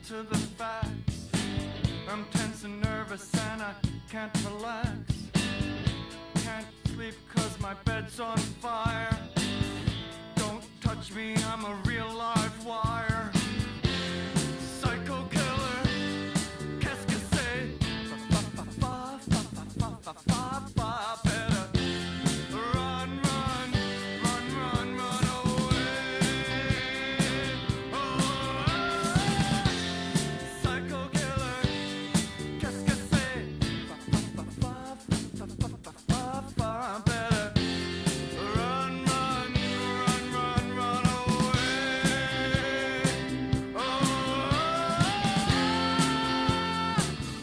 To the facts, I'm tense and nervous and I can't relax. Can't sleep cause my bed's on fire. Don't touch me, I'm a real live wire. Psycho killer, qu'est-ce que c'est? Fa better run, run, run, run, run away. Psycho killer, qu'est-ce que c'est? Better run, run, run, run, run away. Oh,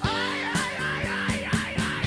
ay, ay, ay, ay, ay, ay.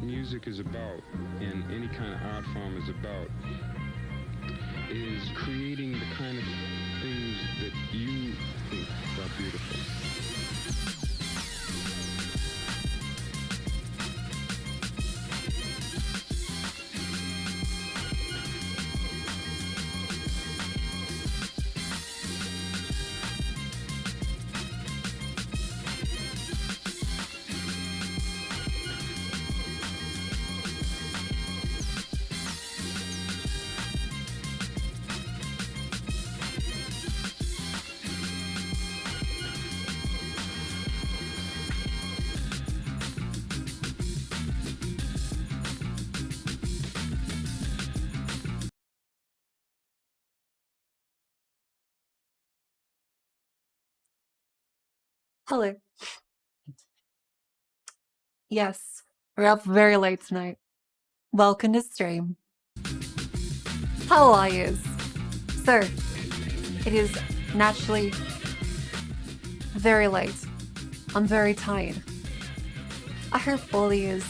music is about, and any kind of art form is about, is creating the kind of things that you think are beautiful. Hello. Yes, we're up very late tonight. Welcome to stream. How are yous? So, it is naturally very late. I'm very tired. I hope all of yous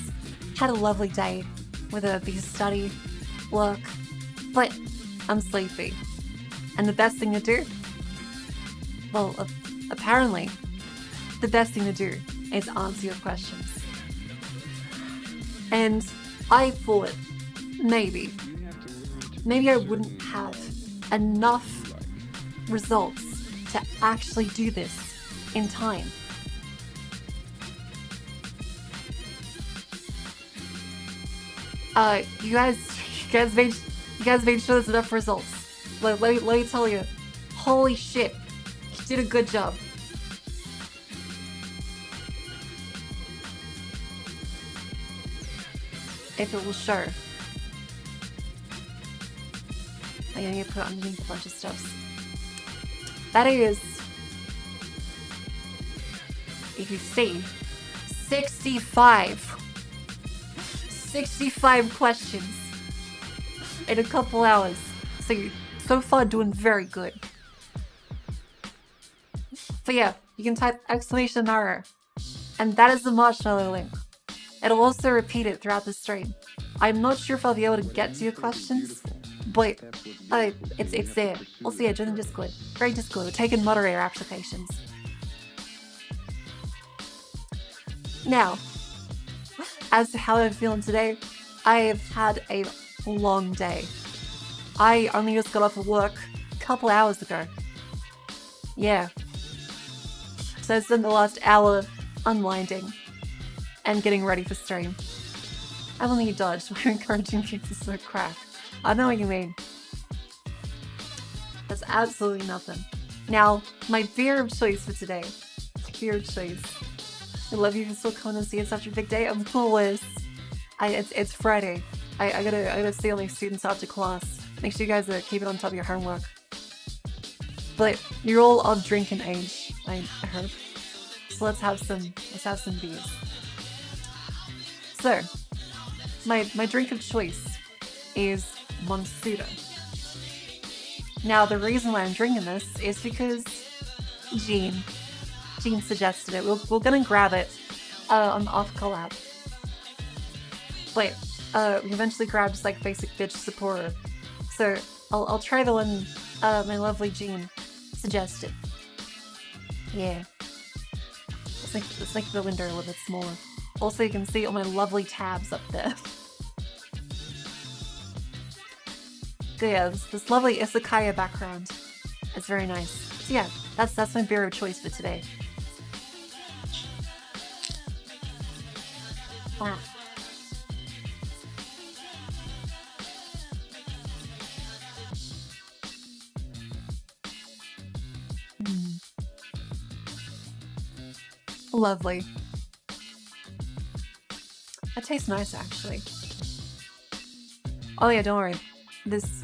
had a lovely day, whether it be study, work, but I'm sleepy. And the best thing to do? Well, apparently, the best thing to do is answer your questions. And I thought maybe I wouldn't have enough results to actually do this in time. You guys made sure there's enough results. Let me tell you, holy shit, you did a good job. If it will show. I need to put underneath a bunch of stuff. That is, if you see, 65 questions in a couple hours. So you're so far doing very good. But yeah, you can type exclamation error, and that is the Marshmallow link. It'll also repeat it throughout the stream. I'm not sure if I'll be able to get to your questions, but it's there. Also, yeah, join the Discord. Great Discord. We're taking moderator applications. Now, as to how I'm feeling today, I have had a long day. I only just got off of work a couple hours ago. Yeah. So I spent the last hour unwinding and getting ready for stream. I've only dodged by encouraging people to smoke crack. I know what you mean. That's absolutely nothing. Now, my beer of choice for today. Beer of choice. I love you for still coming to see it's such a big day. Of course. It's Friday. I gotta see all these students after class. Make sure you guys are keeping on top of your homework. But you're all of drinking age, I hope. So let's have some beers. So, my drink of choice is Monsuda. Now, the reason why I'm drinking this is because Jean suggested it. We're gonna grab it on the off collab. But we eventually grabbed just like basic bitch Sapporo. So I'll try the one my lovely Jean suggested. Yeah. Let's make the window a little bit smaller. Also, you can see all my lovely tabs up there. So yeah, this lovely izakaya background. It's very nice. So yeah, that's my beer of choice for today. Wow. Lovely. That tastes nice, actually. Oh yeah, don't worry. This,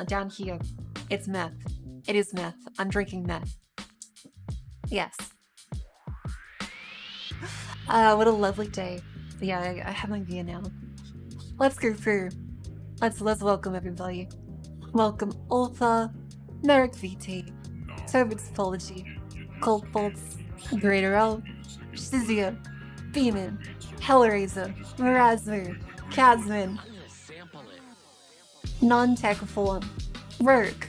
down here, it's meth. It is meth. I'm drinking meth. Yes. What a lovely day. Yeah, I have my beer now. Let's go through. Let's welcome everybody. Welcome Ulfa, Merrick VT, Turbid Topology, Cold Bolts, Greater L, Shizia, Beeman, Hellraiser, Mirazmu, Kazman, Non-Tech Form, Rogue,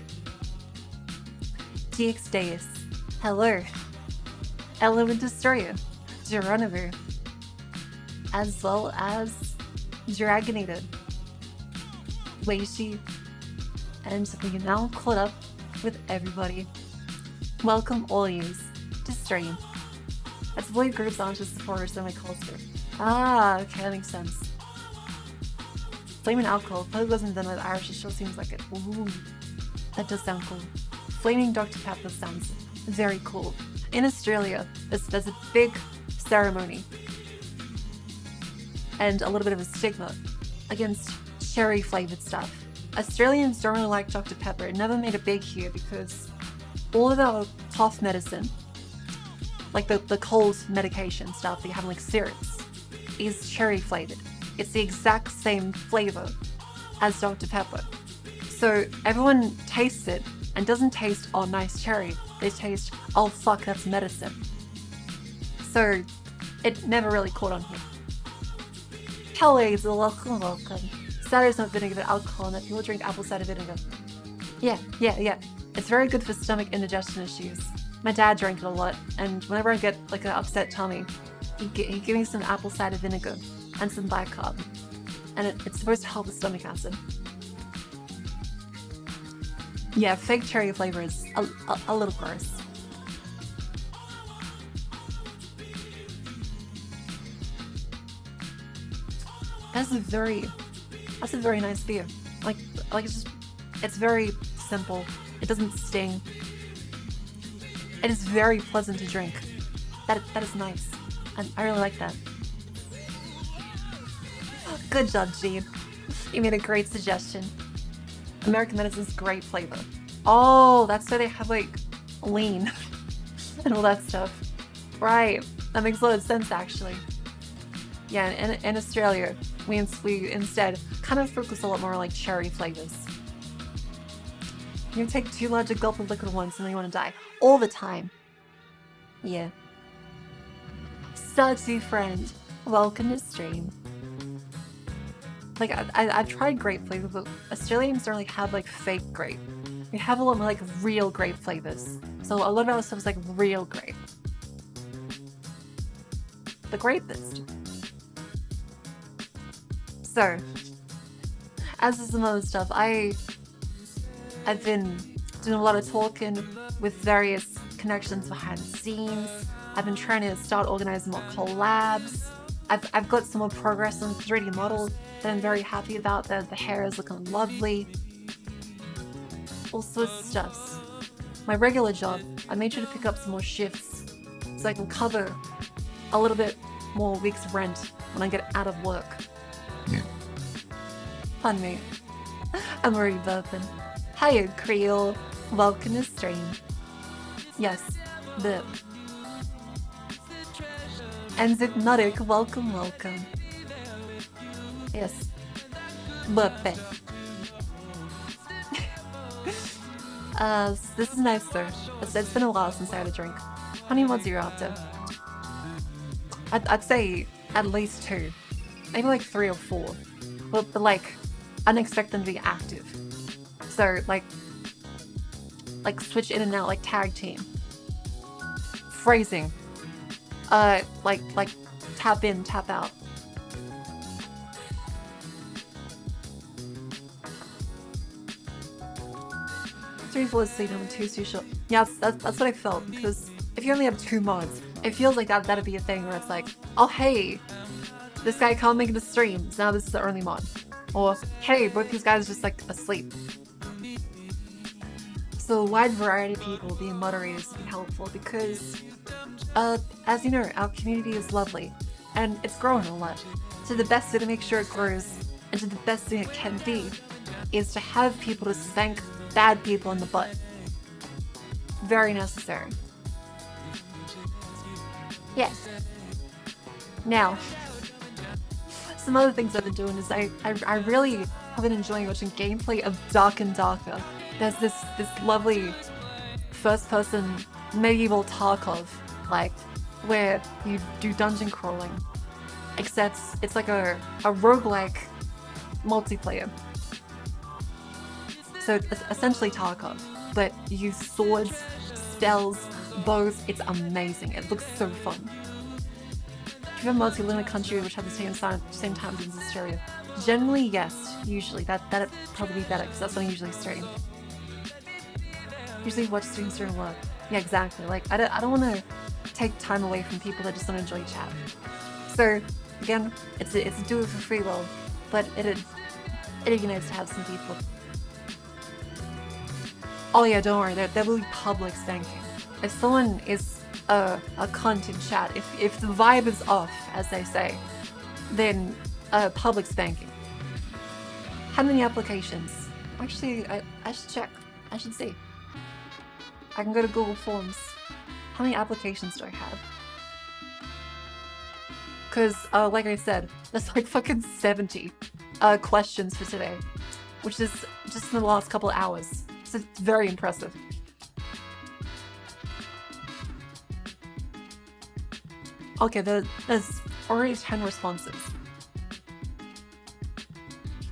DX Deus, Hello, Element Destroyer, Geronimo, as well as Dragonator, Weishi, and we are now caught up with everybody. Welcome all yous to stream. That's the groups aren't just supporters, they're my culture. Ah, okay, that makes sense. Flaming Alcohol, probably wasn't done with Irish, it sure seems like it. Ooh, that does sound cool. Flaming Dr. Pepper sounds very cool. In Australia, there's a big ceremony and a little bit of a stigma against cherry flavored stuff. Australians don't really like Dr. Pepper. It never made it big here because all of our cough medicine, like the cold medication stuff that you have in like syrups, is cherry flavored. It's the exact same flavor as Dr. Pepper. So everyone tastes it and doesn't taste, oh, nice cherry. They taste, oh fuck, that's medicine. So it never really caught on here. Hellraiser, welcome. Cider's not vinegar, but alcohol, and that people drink apple cider vinegar. Yeah. It's very good for stomach indigestion issues. My dad drank it a lot, and whenever I get like an upset tummy, he give me some apple cider vinegar and some bicarb, and it's supposed to help with stomach acid. Yeah, fake cherry flavor is a little gross. That's a very nice beer. Like it's very simple. It doesn't sting. It is very pleasant to drink. That is nice. And I really like that. Good job, Gene. You made a great suggestion. American medicine's great flavor. Oh, that's why they have like lean and all that stuff. Right. That makes a lot of sense actually. Yeah, in Australia, we instead kind of focus a lot more on like cherry flavors. You take too large a gulp of liquid once and then you want to die. All the time. Yeah. Sudsy friend, welcome to stream. Like, I've tried grape flavor, but Australians don't really have like fake grape. We have a lot more like real grape flavors. So a lot of our stuff is like real grape. The grapest. So, as is some other stuff, I've been doing a lot of talking with various connections behind the scenes. I've been trying to start organizing more collabs. I've got some more progress on the 3D model that I'm very happy about. The hair is looking lovely. All sorts of stuffs. My regular job, I made sure to pick up some more shifts so I can cover a little bit more week's rent when I get out of work. Yeah. Pardon me. I'm already burping. Hiya, Creole. Welcome to stream. Yes, burp. And Hypnotic, welcome. Yes. Burping. This is nice, sir. It's been a while since I had a drink. How many mods are you after? I'd say at least 2. Maybe like 3 or 4. But like, I didn't expect them to be active. So like switch in and out like tag team. Phrasing. Like tap in, tap out. Three full asleep and 2 too short. Yeah, that's what I felt, because if you only have 2 mods, it feels like that'd be a thing where it's like, oh hey, this guy can't make it to stream, so now this is the only mod. Or, hey, both these guys are just like asleep. So a wide variety of people being moderators would be helpful because, as you know, our community is lovely and it's growing a lot. So the best way to make sure it grows and to the best thing it can be is to have people to spank bad people in the butt. Very necessary. Yes. Now, some other things I've been doing is I really have been enjoying watching gameplay of Dark and Darker. There's this lovely first-person medieval Tarkov, like, where you do dungeon crawling. except it's like a roguelike multiplayer. So it's essentially Tarkov, but you use swords, spells, bows. It's amazing. It looks so fun. If you have a multi-linear country which have the same time as Australia, generally yes. Usually that'd probably be better because that's what I usually stream. Usually watch streams during work. Yeah, exactly. Like I don't want to take time away from people that just want to enjoy chat. So again, it's a do it for free world, but it'd be nice to have some people. Oh yeah, don't worry. There will be public spanking. If someone is a cunt in chat, if the vibe is off, as they say, then public spanking. How many applications? Actually, I should check. I should see. I can go to Google Forms. How many applications do I have? Because, like I said, there's like fucking 70 questions for today, which is just in the last couple of hours. So it's very impressive. Okay, there's already 10 responses.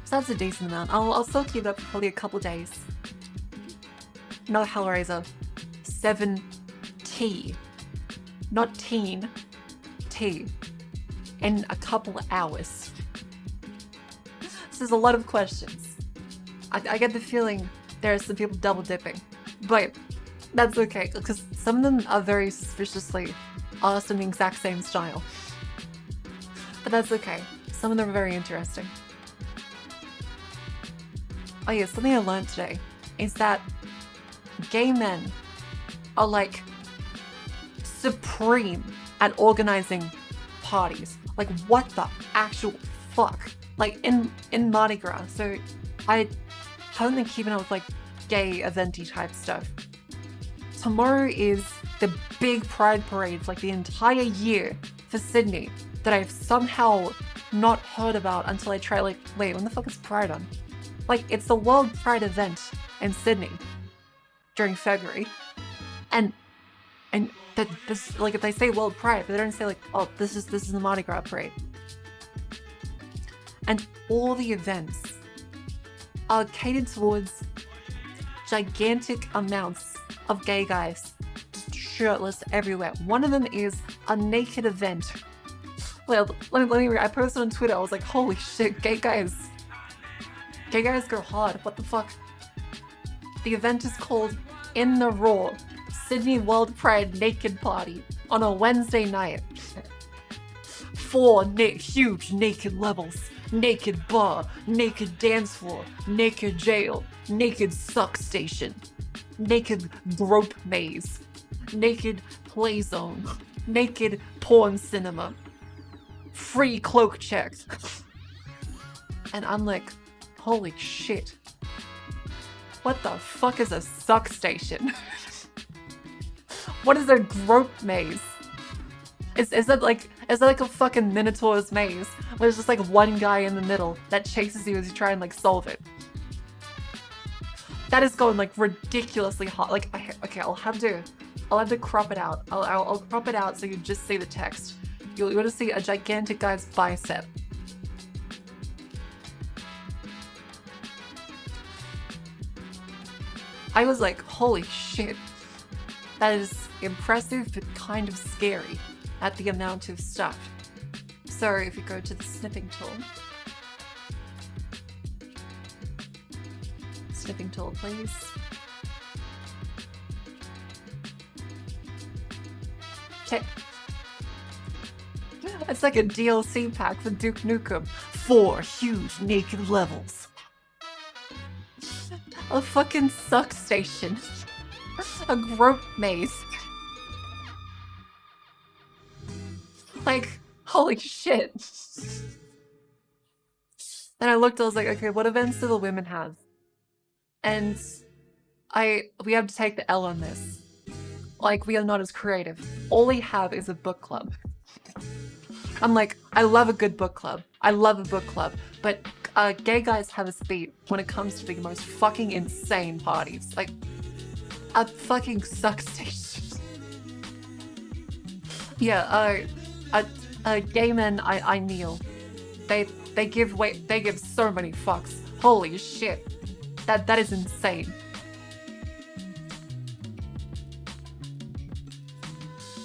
So that's a decent amount. I'll still keep it up for probably a couple days. Another Hellraiser. 7T. Not teen. T. In a couple of hours. So there's a lot of questions. I get the feeling there are some people double dipping. But that's okay, because some of them are very suspiciously asked in the exact same style. But that's okay. Some of them are very interesting. Oh yeah, something I learned today is that gay men are like supreme at organizing parties. Like what the actual fuck? Like in Mardi Gras. So I haven't been keeping up with like gay eventy type stuff. Tomorrow is the big pride parade for like the entire year for Sydney that I've somehow not heard about until I try like, wait, when the fuck is Pride on? Like it's the World Pride event in Sydney during February. And that this, like if they say World Pride, but they don't say like, oh, this is the Mardi Gras parade. And all the events are catered towards gigantic amounts of gay guys shirtless everywhere. One of them is a naked event. Well, let me read. I posted on Twitter. I was like, holy shit, gay guys go hard. What the fuck? The event is called In the Raw Sydney World Pride Naked Party on a Wednesday night. 4 huge naked levels. Naked bar, naked dance floor, naked jail, naked suck station, naked grope maze, naked play zone, naked porn cinema, free cloak checks. And I'm like, holy shit. What the fuck is a suck station? What is a grope maze? Is that like a fucking Minotaur's maze where there's just like one guy in the middle that chases you as you try and like solve it? That is going like ridiculously hot. Like, okay, I'll have to crop it out. I'll crop it out so you just see the text. You're gonna see a gigantic guy's bicep. I was like, holy shit. That is impressive but kind of scary at the amount of stuff. So if you go to the snipping tool. Snipping tool, please. Okay. It's like a DLC pack for Duke Nukem. 4 huge naked levels. A fucking suck station. A grope maze. Like, holy shit. Then I looked, I was like, okay, what events do the women have? And we have to take the L on this. Like, we are not as creative. All we have is a book club. I'm like, I love a good book club. I love a book club. But gay guys have us beat when it comes to the most fucking insane parties. Like, a fucking suck station. Yeah, Gay men, I kneel. They give so many fucks. Holy shit. That is insane.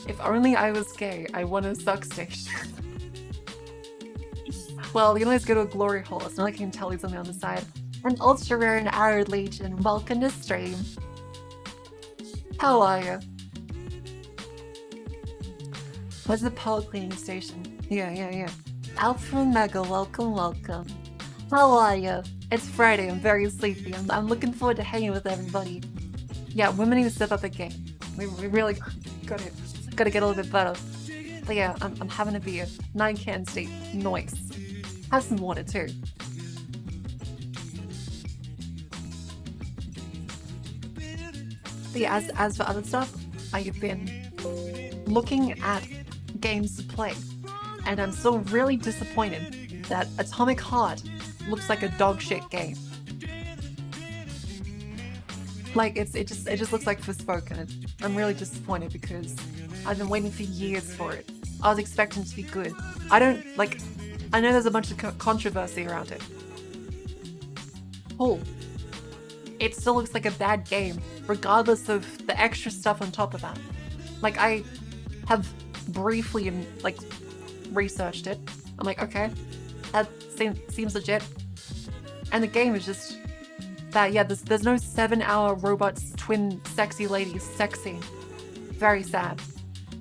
If only I was gay, I want a suck station. Well, you can always go to a glory hole. It's not like I can tell you something on the side. An ultra rare and arid legion, welcome to stream. How are you? What's the power cleaning station? Yeah. Alpha and Mega, welcome. How are you? It's Friday, I'm very sleepy. I'm looking forward to hanging with everybody. Yeah, women need to step up the game. We really gotta get a little bit better. But yeah, I'm having a beer. 9 cans deep. Nice. Have some water too. But yeah, as for other stuff, I have been looking at games to play, and I'm still really disappointed that Atomic Heart looks like a dog shit game. Like it just looks like Forspoken. I'm really disappointed because I've been waiting for years for it. I was expecting it to be good. I know there's a bunch of controversy around it. Cool. It still looks like a bad game, regardless of the extra stuff on top of that. Like, I have briefly researched it. I'm like, okay, that seems legit. And the game is just that, yeah, there's no 7-hour robots, twin sexy ladies, sexy. Very sad.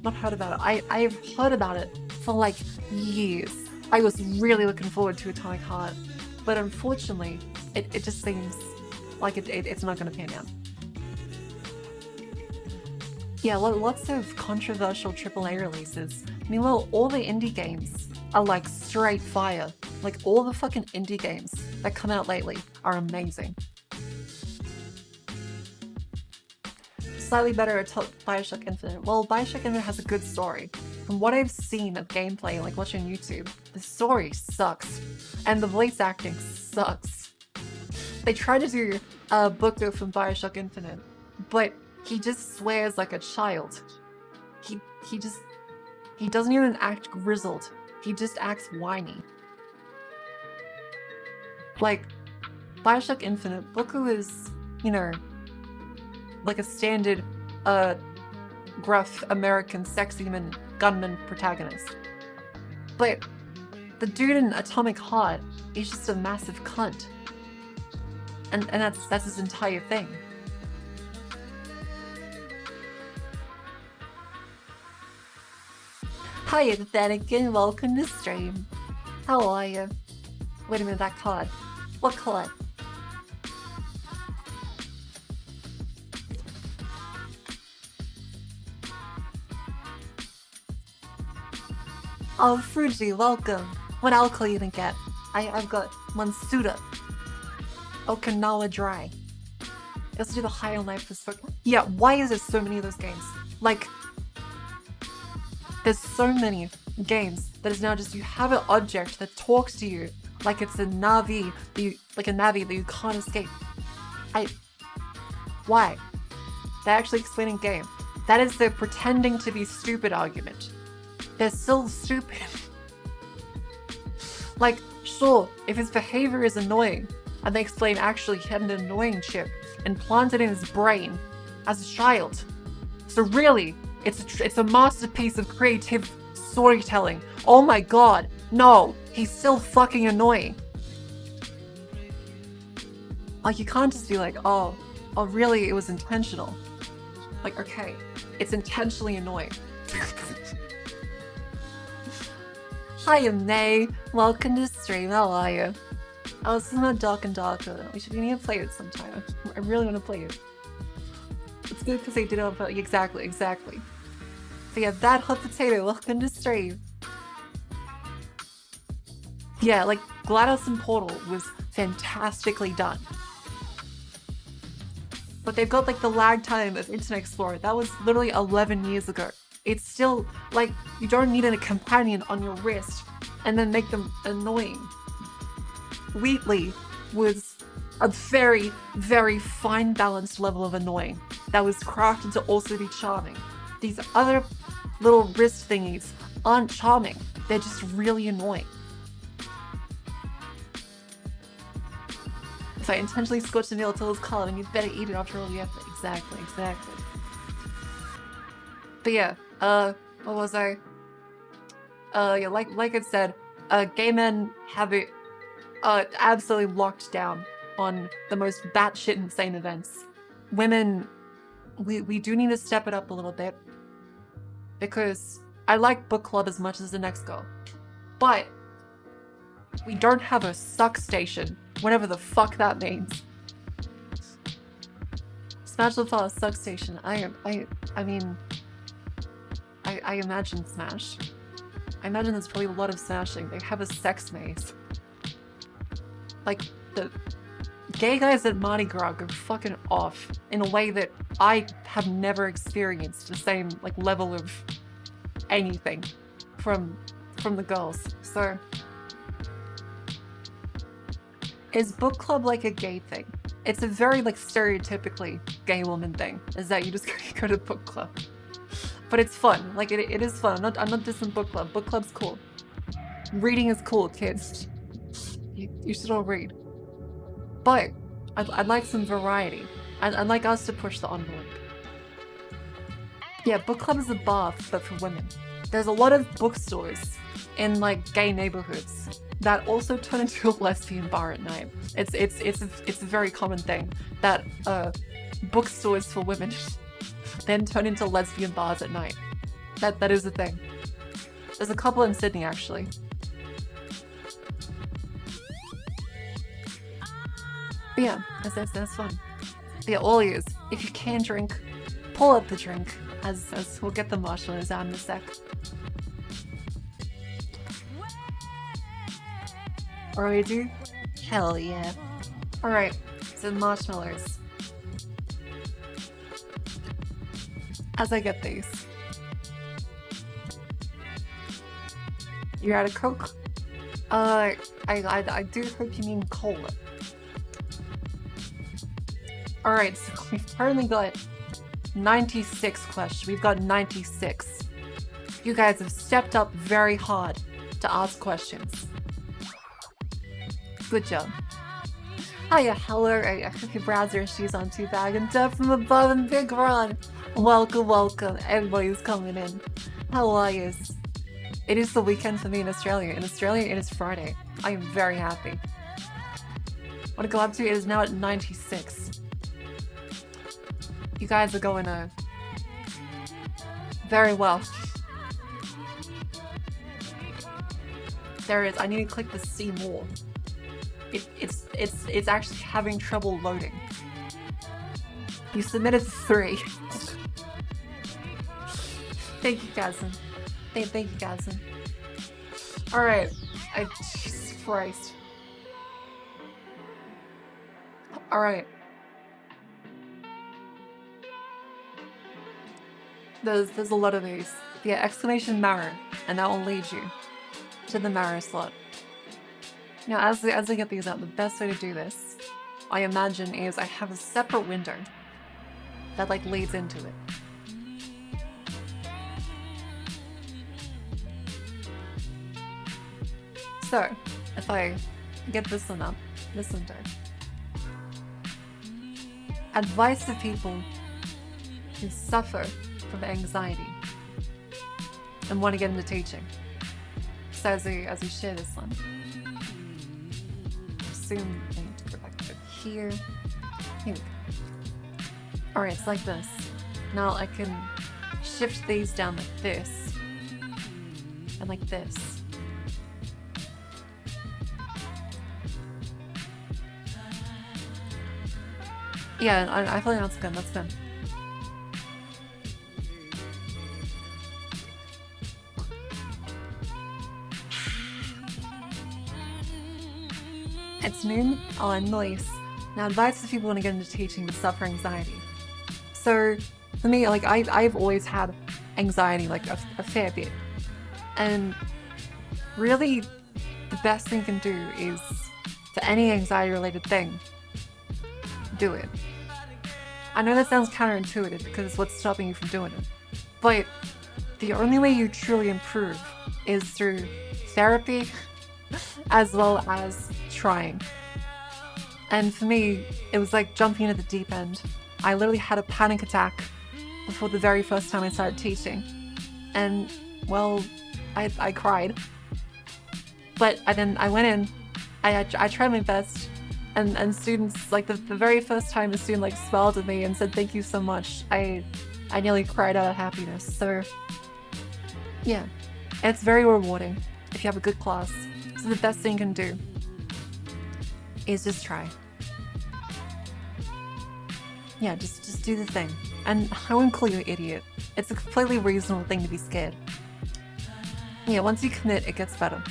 Not heard about it. I've heard about it for like years. I was really looking forward to Atomic Heart, but unfortunately, it just seems like it's not going to pan out. Yeah, lots of controversial AAA releases. Meanwhile, all the indie games are like straight fire. Like all the fucking indie games that come out lately are amazing. Slightly better at Bioshock Infinite. Well, Bioshock Infinite has a good story. From what I've seen of gameplay, like watching on YouTube, the story sucks. And the voice acting sucks. They tried to do Booker from Bioshock Infinite, but he just swears like a child. He doesn't even act grizzled. He just acts whiny. Like, Bioshock Infinite, Booker is, you know, like a standard, gruff American sexy gunman protagonist. But the dude in Atomic Heart is just a massive cunt. And that's his entire thing. Hiya, Thanikin, welcome to stream. How are you? Wait a minute, that card. What card? Oh, Fuji, welcome. What alcohol you gonna get? I've got Mansuda. Okinawa Dry. Let's do the High on Life for Spoke. Yeah, why is there so many of those games? Like, there's so many games that is now just you have an object that talks to you like it's a Navi that you can't escape. Why? They're actually explaining game. That is the pretending to be stupid argument. They're still stupid. Like, sure, if his behavior is annoying, and they explain actually he had an annoying chip implanted in his brain as a child. So really, it's a masterpiece of creative storytelling. Oh my god, no, he's still fucking annoying. Like, you can't just be like, oh, really, it was intentional. Like, okay, it's intentionally annoying. Hiya, May. Welcome to the stream. How are you? Oh, this is not Dark and Darker. We need to play it sometime. I really want to play it. It's good because they did it on exactly. But yeah, that hot potato. Welcome to the stream. Yeah, like GLaDOS and Portal was fantastically done. But they've got like the lag time of Internet Explorer. That was literally 11 years ago. It's still, like, you don't need a companion on your wrist and then make them annoying. Wheatley was a very, very fine balanced level of annoying that was crafted to also be charming. These other little wrist thingies aren't charming. They're just really annoying. If I intentionally scorch a meal till it's cold, and you better eat it after all the effort. Exactly. But yeah, what was I? Yeah, like I said, gay men have it absolutely locked down on the most batshit insane events. Women, we do need to step it up a little bit, because I like book club as much as the next girl, but we don't have a suck station, whatever the fuck that means. Smash will follow suck station. I mean, I imagine Smash. I imagine there's probably a lot of smashing. They have a sex maze. Like, the gay guys at Mardi Gras go fucking off in a way that I have never experienced the same, like, level of anything from the girls. So, is book club like a gay thing? It's a very, like, stereotypically gay woman thing, is that you just go to book club. But it's fun. Like, it is fun. I'm not dissing book club. Book club's cool. Reading is cool, kids. You should all read. But I'd like some variety. I'd like us to push the envelope. Yeah, book club is a bar, but for women. There's a lot of bookstores in, like, gay neighborhoods that also turn into a lesbian bar at night. It's a very common thing that bookstores for women then turn into lesbian bars at night. That is a thing. There's a couple in Sydney, actually. But yeah, that's fun. But yeah, all ears. If you can drink, pull up the drink, as we'll get the marshmallows out in a sec. Already? Hell yeah. Alright, so marshmallows. As I get these. You're out of Coke? I do hope you mean cola. Alright, so we've currently got 96 questions. We've got 96. You guys have stepped up very hard to ask questions. Good job. Hiya, hello. I hope your browser issues aren't too bad. And Dub from above and Big Ron. Welcome. Everybody's coming in. How are you? It is the weekend for me in Australia. In Australia, it is Friday. I am very happy. What to go up to? It is now at 96. You guys are going very well. There it is. I need to click the see more. It's actually having trouble loading. You submitted 3. Thank you, Gazin. Thank you, Gazin. Alright. Jesus Christ. Alright. There's a lot of these. Yeah, exclamation marrow, and that will lead you to the marrow slot. Now, as I get these out, the best way to do this, I imagine, is I have a separate window that, like, leads into it. So, if I get this one up, this window. Advice to people who suffer from anxiety and want to get into teaching. So as we share this one, assume I need to go back to here. Here we go. Alright, it's like this. Now I can shift these down like this and like this. Yeah, I feel like that's good. That's good. It's noon. Oh, nice. Now, advice to people want to get into teaching but suffer anxiety. So, for me, like, I've always had anxiety, like, a fair bit. And really, the best thing you can do is, for any anxiety-related thing, do it. I know that sounds counterintuitive because it's what's stopping you from doing it. But the only way you truly improve is through therapy as well as trying. And for me, it was like jumping into the deep end. I literally had a panic attack before the very first time I started teaching. And, well, I cried. But I went in, I tried my best, and students, like the very first time a student like smiled at me and said thank you so much, I nearly cried out of happiness. So yeah, it's very rewarding if you have a good class. So the best thing you can do is just try. Yeah, just do the thing. And I won't call you an idiot. It's a completely reasonable thing to be scared. Yeah, once you commit, it gets better.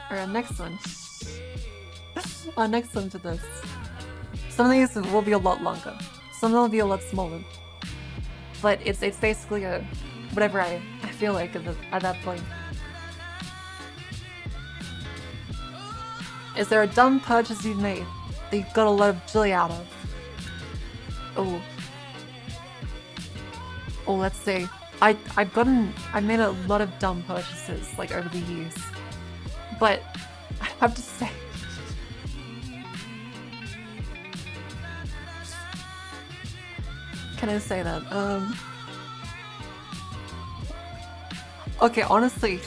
Alright, next one. Our next one to this. Some of these will be a lot longer. Some of them will be a lot smaller. But it's basically a whatever I feel like at that point. Is there a dumb purchase you've made that you got a lot of joy out of? Oh, let's see. I've made a lot of dumb purchases like over the years, but I have to say, can I say that? Okay, honestly,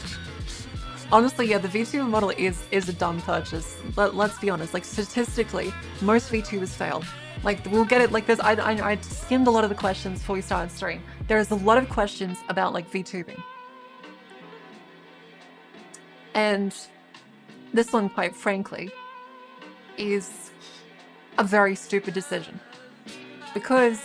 yeah, the VTuber model is a dumb purchase. Let's be honest. Like statistically, most VTubers fail. Like we'll get it. Like there's I skimmed a lot of the questions before we started stream. There's a lot of questions about like VTubing, and this one, quite frankly, is a very stupid decision. Because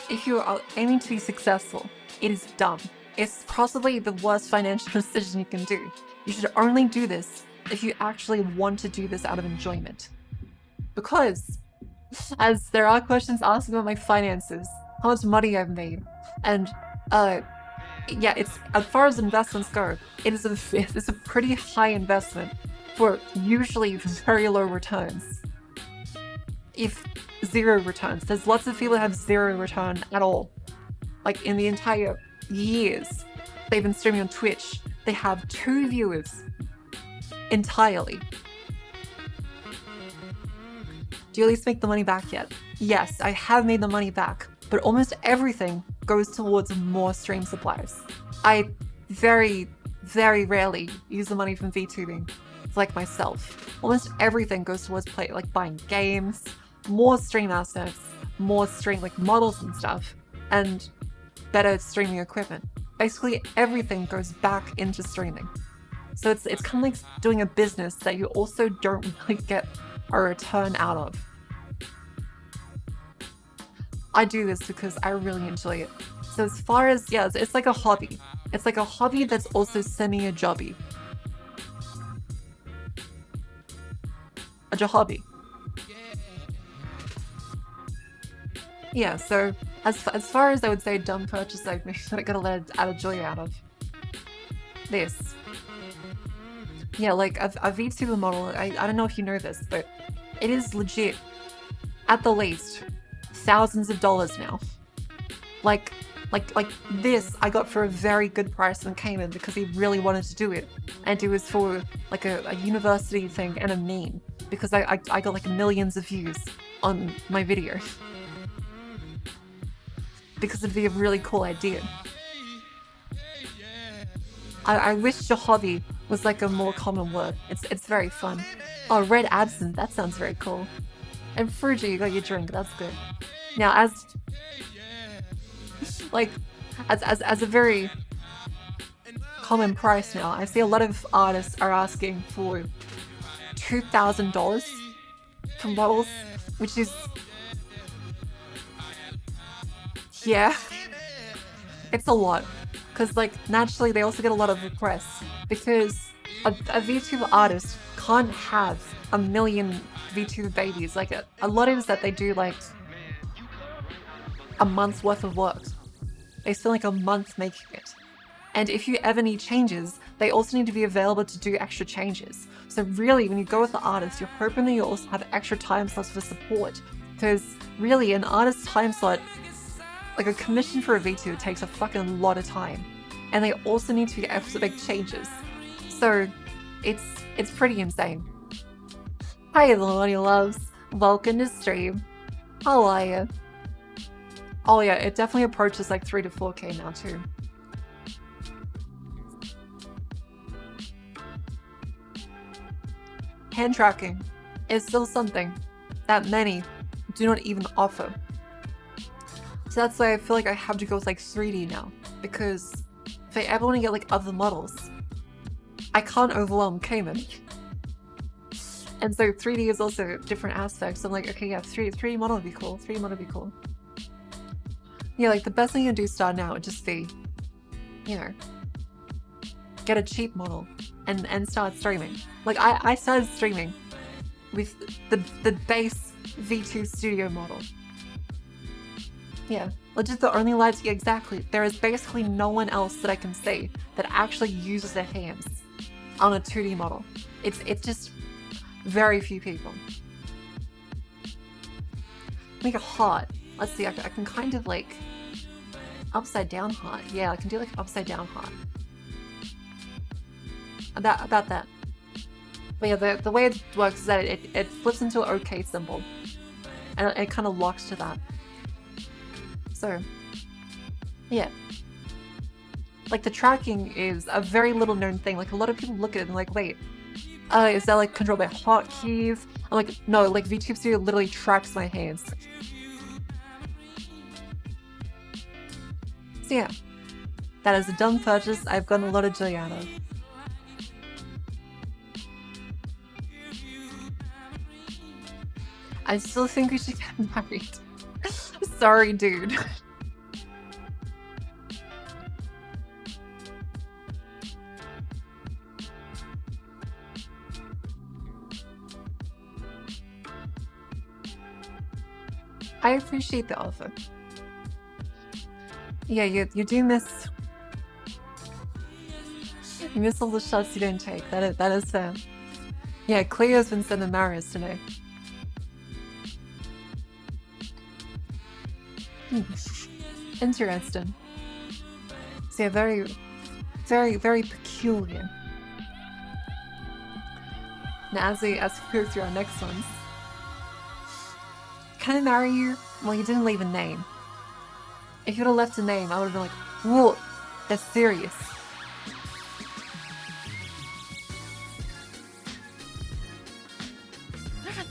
if you are aiming to be successful, it is dumb. It's possibly the worst financial decision you can do. You should only do this if you actually want to do this out of enjoyment. Because, as there are questions asking about my finances, how much money I've made, and yeah, it's as far as investments go, it's a pretty high investment for usually very low returns. If zero returns. There's lots of people that have zero return at all. Like in the entire years they've been streaming on Twitch, they have 2 viewers entirely. Do you at least make the money back yet? Yes, I have made the money back, but almost everything goes towards more stream supplies. I very, very rarely use the money from VTubing, like myself. Almost everything goes towards like buying games, more stream assets, more stream like models and stuff, and better streaming equipment. Basically everything goes back into streaming. So it's kind of like doing a business that you also don't really get a return out of. I do this because I really enjoy it. So as far as, yeah, it's like a hobby. It's like a hobby that's also semi a jobby. A hobby. Yeah, so as far as I would say dumb purchase I've made that I got a lot of joy out of. This. Yeah, like a VTuber model, I don't know if you know this, but it is legit, at the least, thousands of dollars now. Like this I got for a very good price from Cayman because he really wanted to do it. And it was for like a university thing and a meme. Because I got like millions of views on my video. Because it'd be a really cool idea. I wish your hobby was like a more common word. It's very fun. Oh, red absinthe, that sounds very cool. And Fruji, you got your drink, that's good. Now as a very common price now, I see a lot of artists are asking for $2,000 for models, which is, yeah, it's a lot. Because like naturally they also get a lot of requests because a VTuber artist can't have a million VTuber babies. Like a lot is that they do like a month's worth of work. They spend like a month making it. And if you ever need changes, they also need to be available to do extra changes. So really, when you go with the artist, you're hoping that you also have extra time slots for support. Because really, an artist's time slot, like a commission for a VTuber takes a fucking lot of time. and they also need to be able to make changes. So it's pretty insane. Hi, Millennial Loves. Welcome to stream. How are you? Oh yeah, it definitely approaches like 3 to 4K now too. Hand tracking is still something that many do not even offer. So that's why I feel like I have to go with like 3D now, because if I ever want to get like other models, I can't overwhelm Cayman. And so 3D is also different aspects. I'm like, okay, yeah, 3D model would be cool. 3D model would be cool. Yeah, like the best thing you can do start now would just be, you know, get a cheap model and start streaming. Like I started streaming with the base V2 Studio model. Yeah, legit the only lights, yeah, exactly. There is basically no one else that I can see that actually uses their hands on a 2D model. It's just very few people. Make it heart. Let's see, I can kind of like upside down heart. Yeah, I can do like upside down heart. About that. But yeah, the way it works is that it flips into an OK symbol. And it kind of locks to that. So, yeah. Like the tracking is a very little known thing. Like a lot of people look at it and like, wait, is that like controlled by hotkeys? I'm like, no, like VTube Studio literally tracks my hands. So yeah, that is a dumb purchase I've gotten a lot of joy out of. I still think we should get married. Sorry, dude. I appreciate the offer. Yeah, you do miss... You miss all the shots you don't take. That is fair. Yeah, Cleo's been sending Marius today. Interesting. So yeah, very peculiar. Now as we go through our next ones. Can I marry you? Well, you didn't leave a name. If you would have left a name, I would have been like, whoa, that's serious.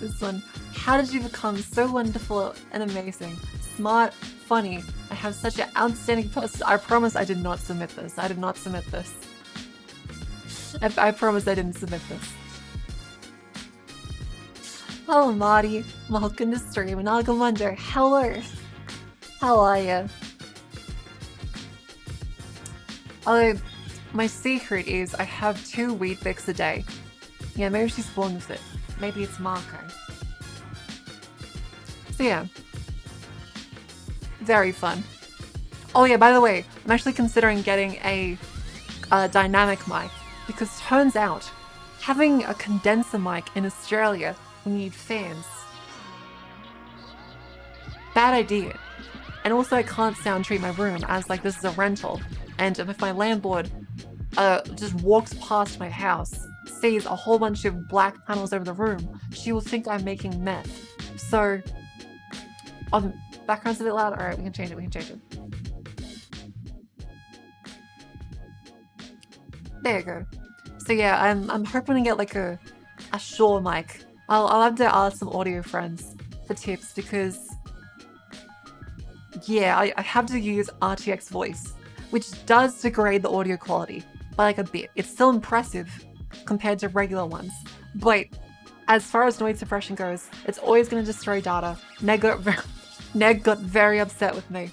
This one. How did you become so wonderful and amazing? Smart, funny, I have such an outstanding person. I promise I did not submit this. I did not submit this. I promise I didn't submit this. Hello, Marty. Welcome to stream, and I'll go wonder, hello. How are you? My secret is I have 2 wheat bix a day. Yeah, maybe she's born with it. Maybe it's Marco. So yeah. Very fun. Oh yeah, by the way, I'm actually considering getting a dynamic mic, because turns out having a condenser mic in Australia, we need fans. Bad idea. And also I can't sound treat my room as like this is a rental, and if my landlord just walks past my house, sees a whole bunch of black panels over the room, she will think I'm making meth. So, background's a bit loud. Alright, we can change it. There you go. So yeah, I'm hoping to get like a Shure mic. I'll have to ask some audio friends for tips, because yeah, I have to use RTX voice, which does degrade the audio quality by like a bit. It's still impressive compared to regular ones, but as far as noise suppression goes, it's always going to destroy data. Ned got very upset with me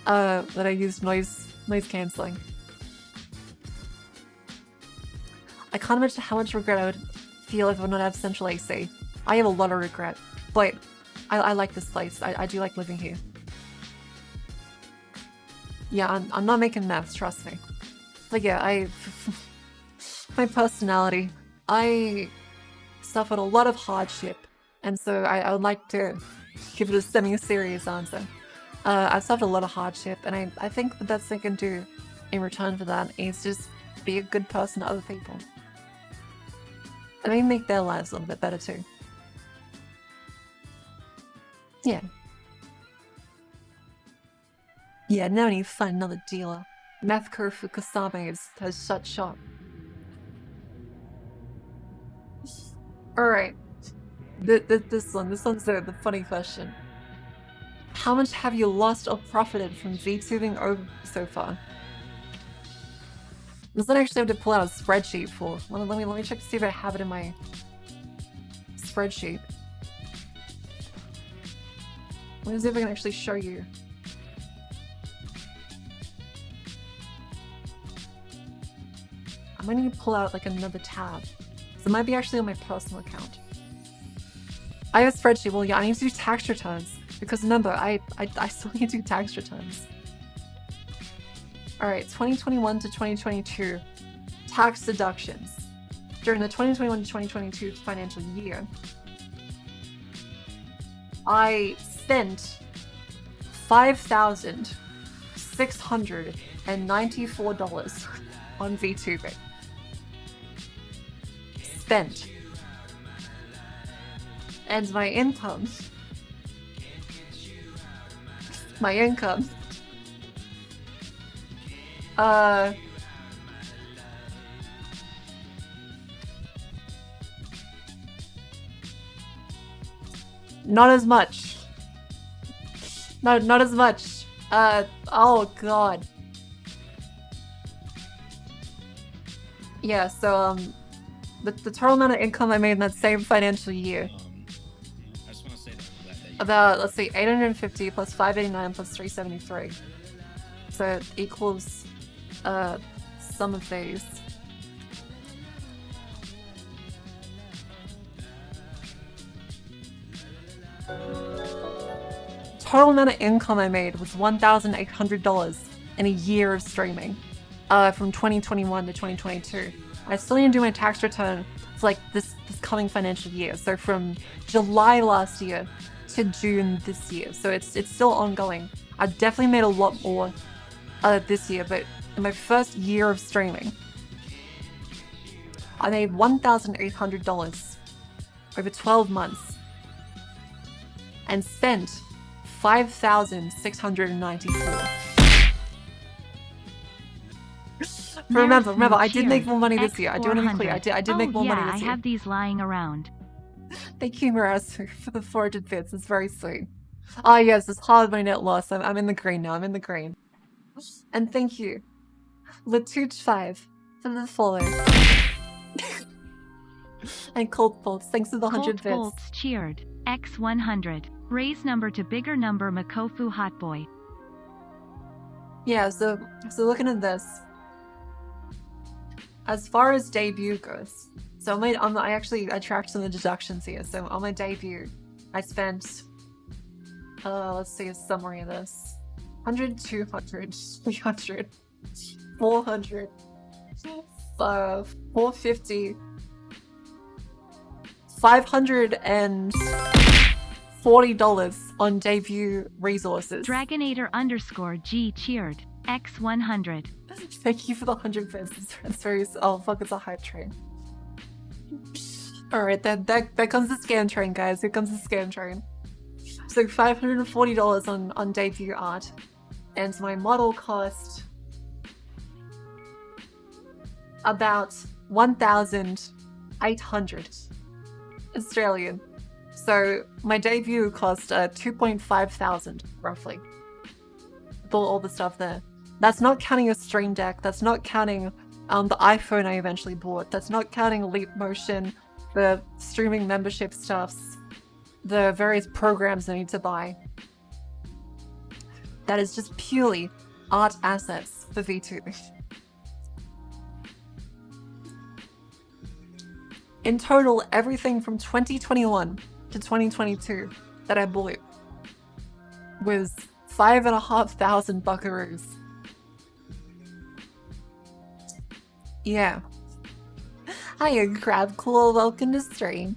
that I used noise cancelling. I can't imagine how much regret I would feel if I would not have central AC. I have a lot of regret, but I like this place. I do like living here. Yeah, I'm not making mess, trust me. But yeah, my personality, I suffered a lot of hardship, and so I would like to give it a semi-serious answer. I've suffered a lot of hardship, and I think the best thing I can do in return for that is just be a good person to other people. I mean, make their lives a little bit better too. Yeah. Yeah, now I need to find another dealer. Methco Fukusame has shut shop. Alright. This one's the funny question. How much have you lost or profited from VTubing over so far? This one I actually have to pull out a spreadsheet for. Let me check to see if I have it in my spreadsheet. Let me see if I can actually show you. I might need to pull out like another tab. So it might be actually on my personal account. I have a spreadsheet. Well, yeah, I need to do tax returns. Because remember, I still need to do tax returns. Alright, 2021 to 2022. Tax deductions. During the 2021 to 2022 financial year, I spent $5,694 on VTubing. Spent. And my income. Not as much. Not as much. Oh god. Yeah, so, the total amount of income I made in that same financial year. I just want to say that About, let's see, 850 plus 589 plus 373. So it equals, some of these. Total amount of income I made was $1,800 in a year of streaming, from 2021 to 2022. I still need to do my tax return for like this coming financial year, so from July last year to June this year. So it's still ongoing. I definitely made a lot more this year, but in my first year of streaming, I made $1,800 over 12 months and spent $5,694. Remember, I did make more money this year. I do want to be clear. I did make more money this year. I have these lying around. Thank you, Mirazu, for the 400 bits. It's very sweet. Ah, yes, it's hard my net loss. I'm in the green now. I'm in the green. And thank you, Latouche5, for the follow. And Cold Bolts, thanks for the 100 bits. Cold Bolts cheered. X100. Raise number to bigger number Makofu Hotboy. Yeah, so looking at this, as far as debut goes, so I tracked some of the deductions here. So on my debut, I spent, let's see a summary of this: 100, 200, 300, 400, 450, 540 on debut resources. Dragonator_G cheered. X100. Thank you for the 100 bits. It's very. Oh fuck! It's a hype train. All right, that comes the scam train, guys. Here comes the scam train. So $540 on debut art, and my model cost about 1,800 Australian. So my debut cost 2,500 roughly. With all the stuff there. That's not counting a Stream Deck. That's not counting the iPhone I eventually bought. That's not counting Leap Motion, the streaming membership stuffs, the various programs I need to buy. That is just purely art assets for VTubing. In total, everything from 2021 to 2022 that I bought was 5,500 buckaroos. Yeah. Hiya, Crab Cool, welcome to stream.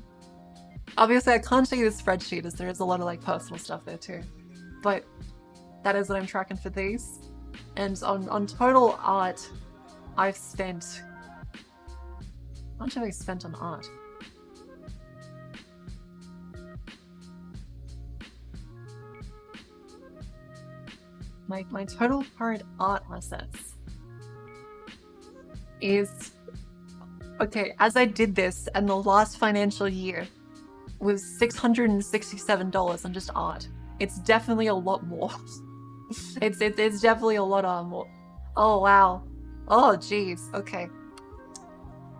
Obviously, I can't show you the spreadsheet as there is a lot of like personal stuff there too. But that is what I'm tracking for these. And on total art, I've spent... How much have I spent on art? My total current art assets is... Okay, as I did this, and the last financial year was $667 on just art. It's definitely a lot more. It's definitely a lot more. Oh wow. Oh jeez. Okay.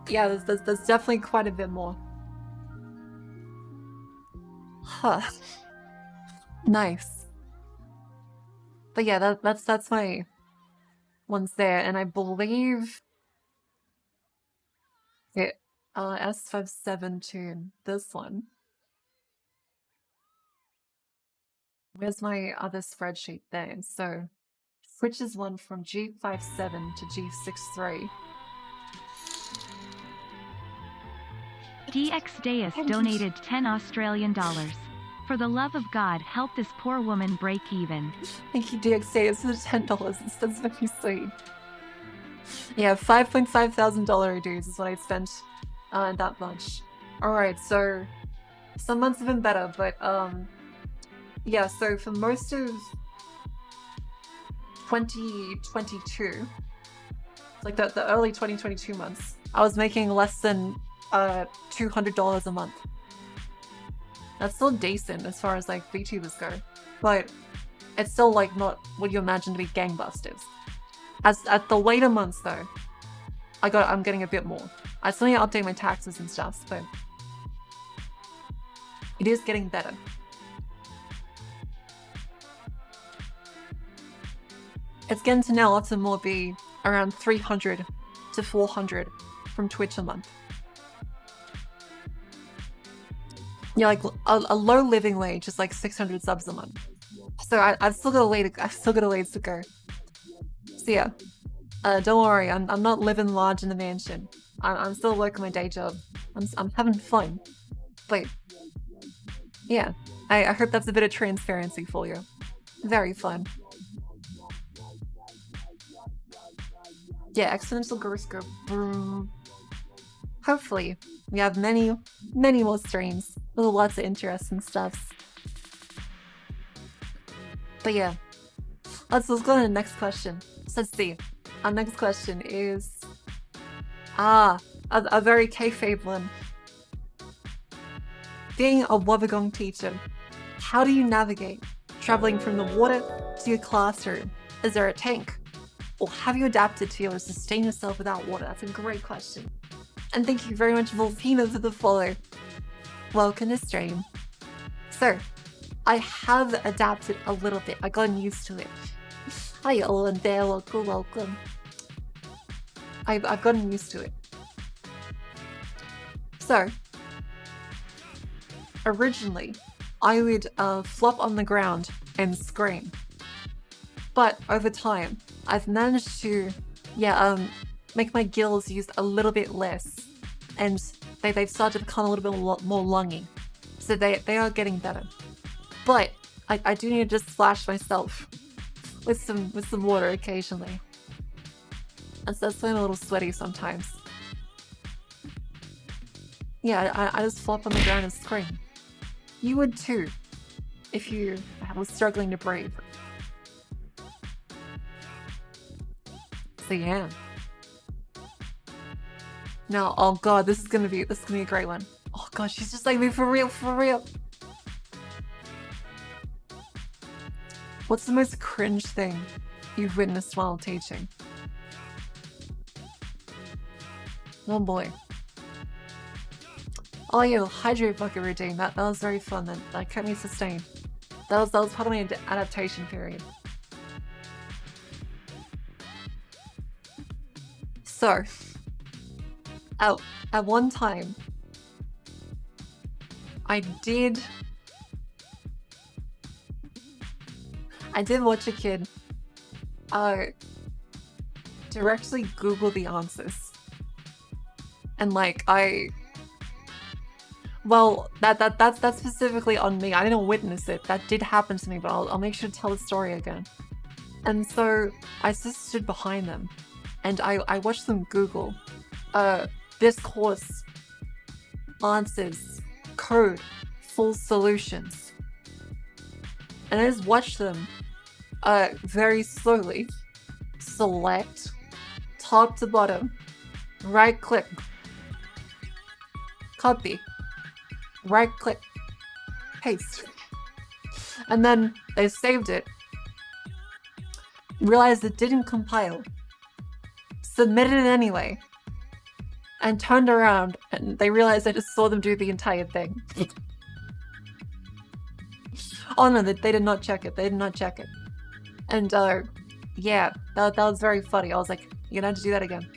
Yeah, there's definitely quite a bit more. Huh. Nice. But yeah, that's my ones there, and I believe it S572, this one. Where's my other spreadsheet there? So which is one from G57 to G63. DX Deus donated 10 Australian dollars. For the love of God, help this poor woman break even. Thank you, DX Deus, for the $10. That's very sweet. Yeah, $5,500 dues is what I spent that much. Alright, so some months have been better, but yeah, so for most of 2022, like the early 2022 months, I was making less than $200 a month. That's still decent as far as like VTubers go, but it's still like not what you imagine to be gangbusters. As at the later months though, I'm getting a bit more. I still need to update my taxes and stuff, but it is getting better. It's getting to now lots and more be around 300 to 400 from Twitch a month. Yeah, like a low living wage is like 600 subs a month. So I've still got a ways to go. So yeah, don't worry, I'm not living large in the mansion. I'm still working my day job. I'm having fun. But yeah, I hope that's a bit of transparency for you. Very fun. Yeah, exponential growth go boom. Hopefully, we have many more streams with lots of interesting stuff. But yeah, let's go to the next question. So let's see. Our next question is a very kayfabe one. Being a Wobbegong teacher, how do you navigate traveling from the water to your classroom? Is there a tank? Or have you adapted to be able to sustain yourself without water? That's a great question. And thank you very much, Volpina, for the follow. Welcome to stream. So, I have adapted a little bit. I've gotten used to it. Hi, Owen there. Welcome. I've gotten used to it. So, originally, I would flop on the ground and scream. But over time, I've managed to, make my gills used a little bit less, and they've started to become a little bit more lungy. So they are getting better. But I do need to just splash myself with some water occasionally. And so that's why I'm a little sweaty sometimes. Yeah, I just flop on the ground and scream. You would too, if you was struggling to breathe. So yeah. Now, oh god, this is gonna be a great one. Oh god, she's just like me for real. What's the most cringe thing you've witnessed while teaching? Oh boy. Oh yeah, the hydrate bucket routine. That was very fun. That kept me sustained. That was part of my adaptation period. So, at one time, I did watch a kid directly Google the answers. And like that's specifically on me. I didn't witness it. That did happen to me, but I'll make sure to tell the story again. And so I just stood behind them and I watched them Google this course answers code full solutions. And I just watched them very slowly select top to bottom, right click, copy, right click, paste. And then they saved it, realized it didn't compile, submitted it anyway, and turned around and they realized I just saw them do the entire thing. Oh no, they did not check it. They did not check it. And yeah, that was very funny. I was like, you're gonna have to do that again.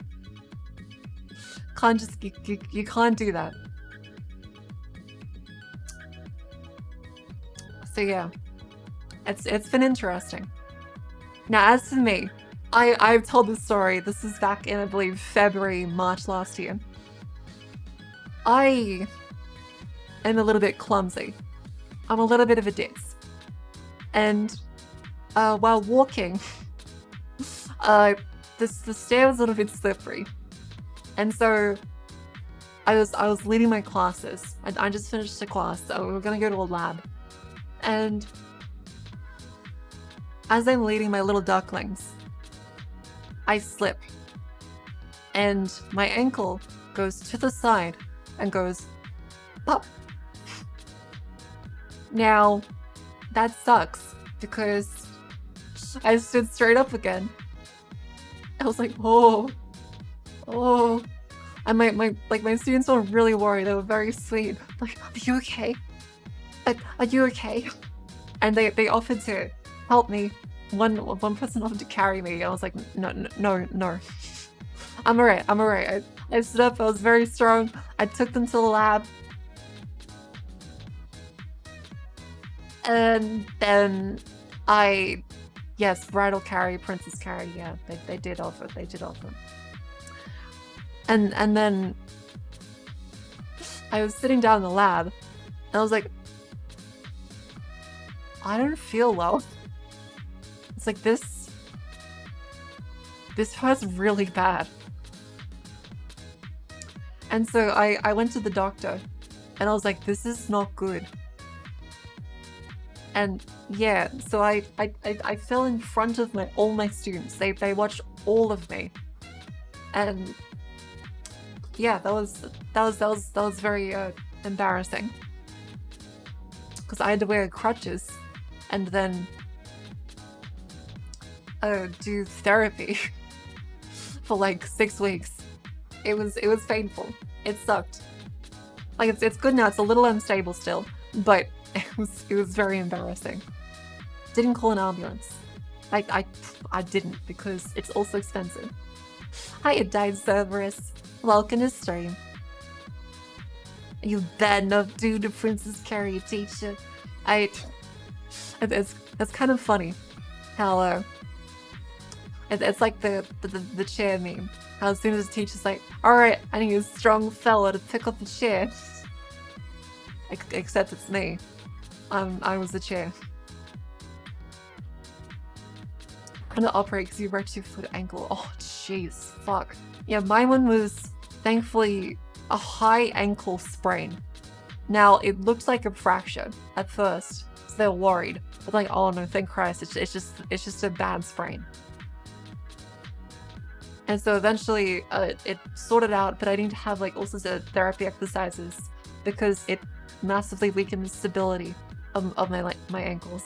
Can't just, you can't do that. So yeah, it's been interesting. Now as for me, I've told this story. This is back in, I believe, February, March last year. I am a little bit clumsy. I'm a little bit of a ditz. And while walking, the stair was a little bit slippery. And so I was leading my classes. I just finished a class, so we were gonna go to a lab. And as I'm leading my little ducklings, I slip. And my ankle goes to the side and goes pop. Now, that sucks because I stood straight up again. I was like, oh. And my students were really worried. They were very sweet. Like, are you okay? Are you okay? And they offered to help me. One person offered to carry me. I was like, no. I'm alright. I stood up. I was very strong. I took them to the lab. And then yes, bridal carry, princess carry, yeah, they did offer. And then I was sitting down in the lab, and I was like, I don't feel well. It's like this hurts really bad. And so I went to the doctor, and I was like, this is not good. And yeah, so I fell in front of all my students. They watched all of me, and yeah, that was very embarrassing because I had to wear crutches and then do therapy for like 6 weeks. It was painful. It sucked. Like it's good now. It's a little unstable still, but it was very embarrassing. Didn't call an ambulance. I didn't because it's also expensive. Hiya, Dive Cerberus. Welcome to stream. You bad enough dude to Princess Carry a teacher. It's kind of funny how it's like the chair meme. How as soon as the teacher's like, alright, I need a strong fella to pick up the chair. Except it's me. I was the chair. I'm gonna operate because you wrecked your foot ankle. Oh jeez, fuck. Yeah, my one was thankfully a high ankle sprain. Now it looked like a fracture at first, so they were worried. But like, oh no, thank Christ, it's just a bad sprain. And so eventually it sorted out, but I need to have like all sorts of therapy exercises because it massively weakened the stability of my ankles.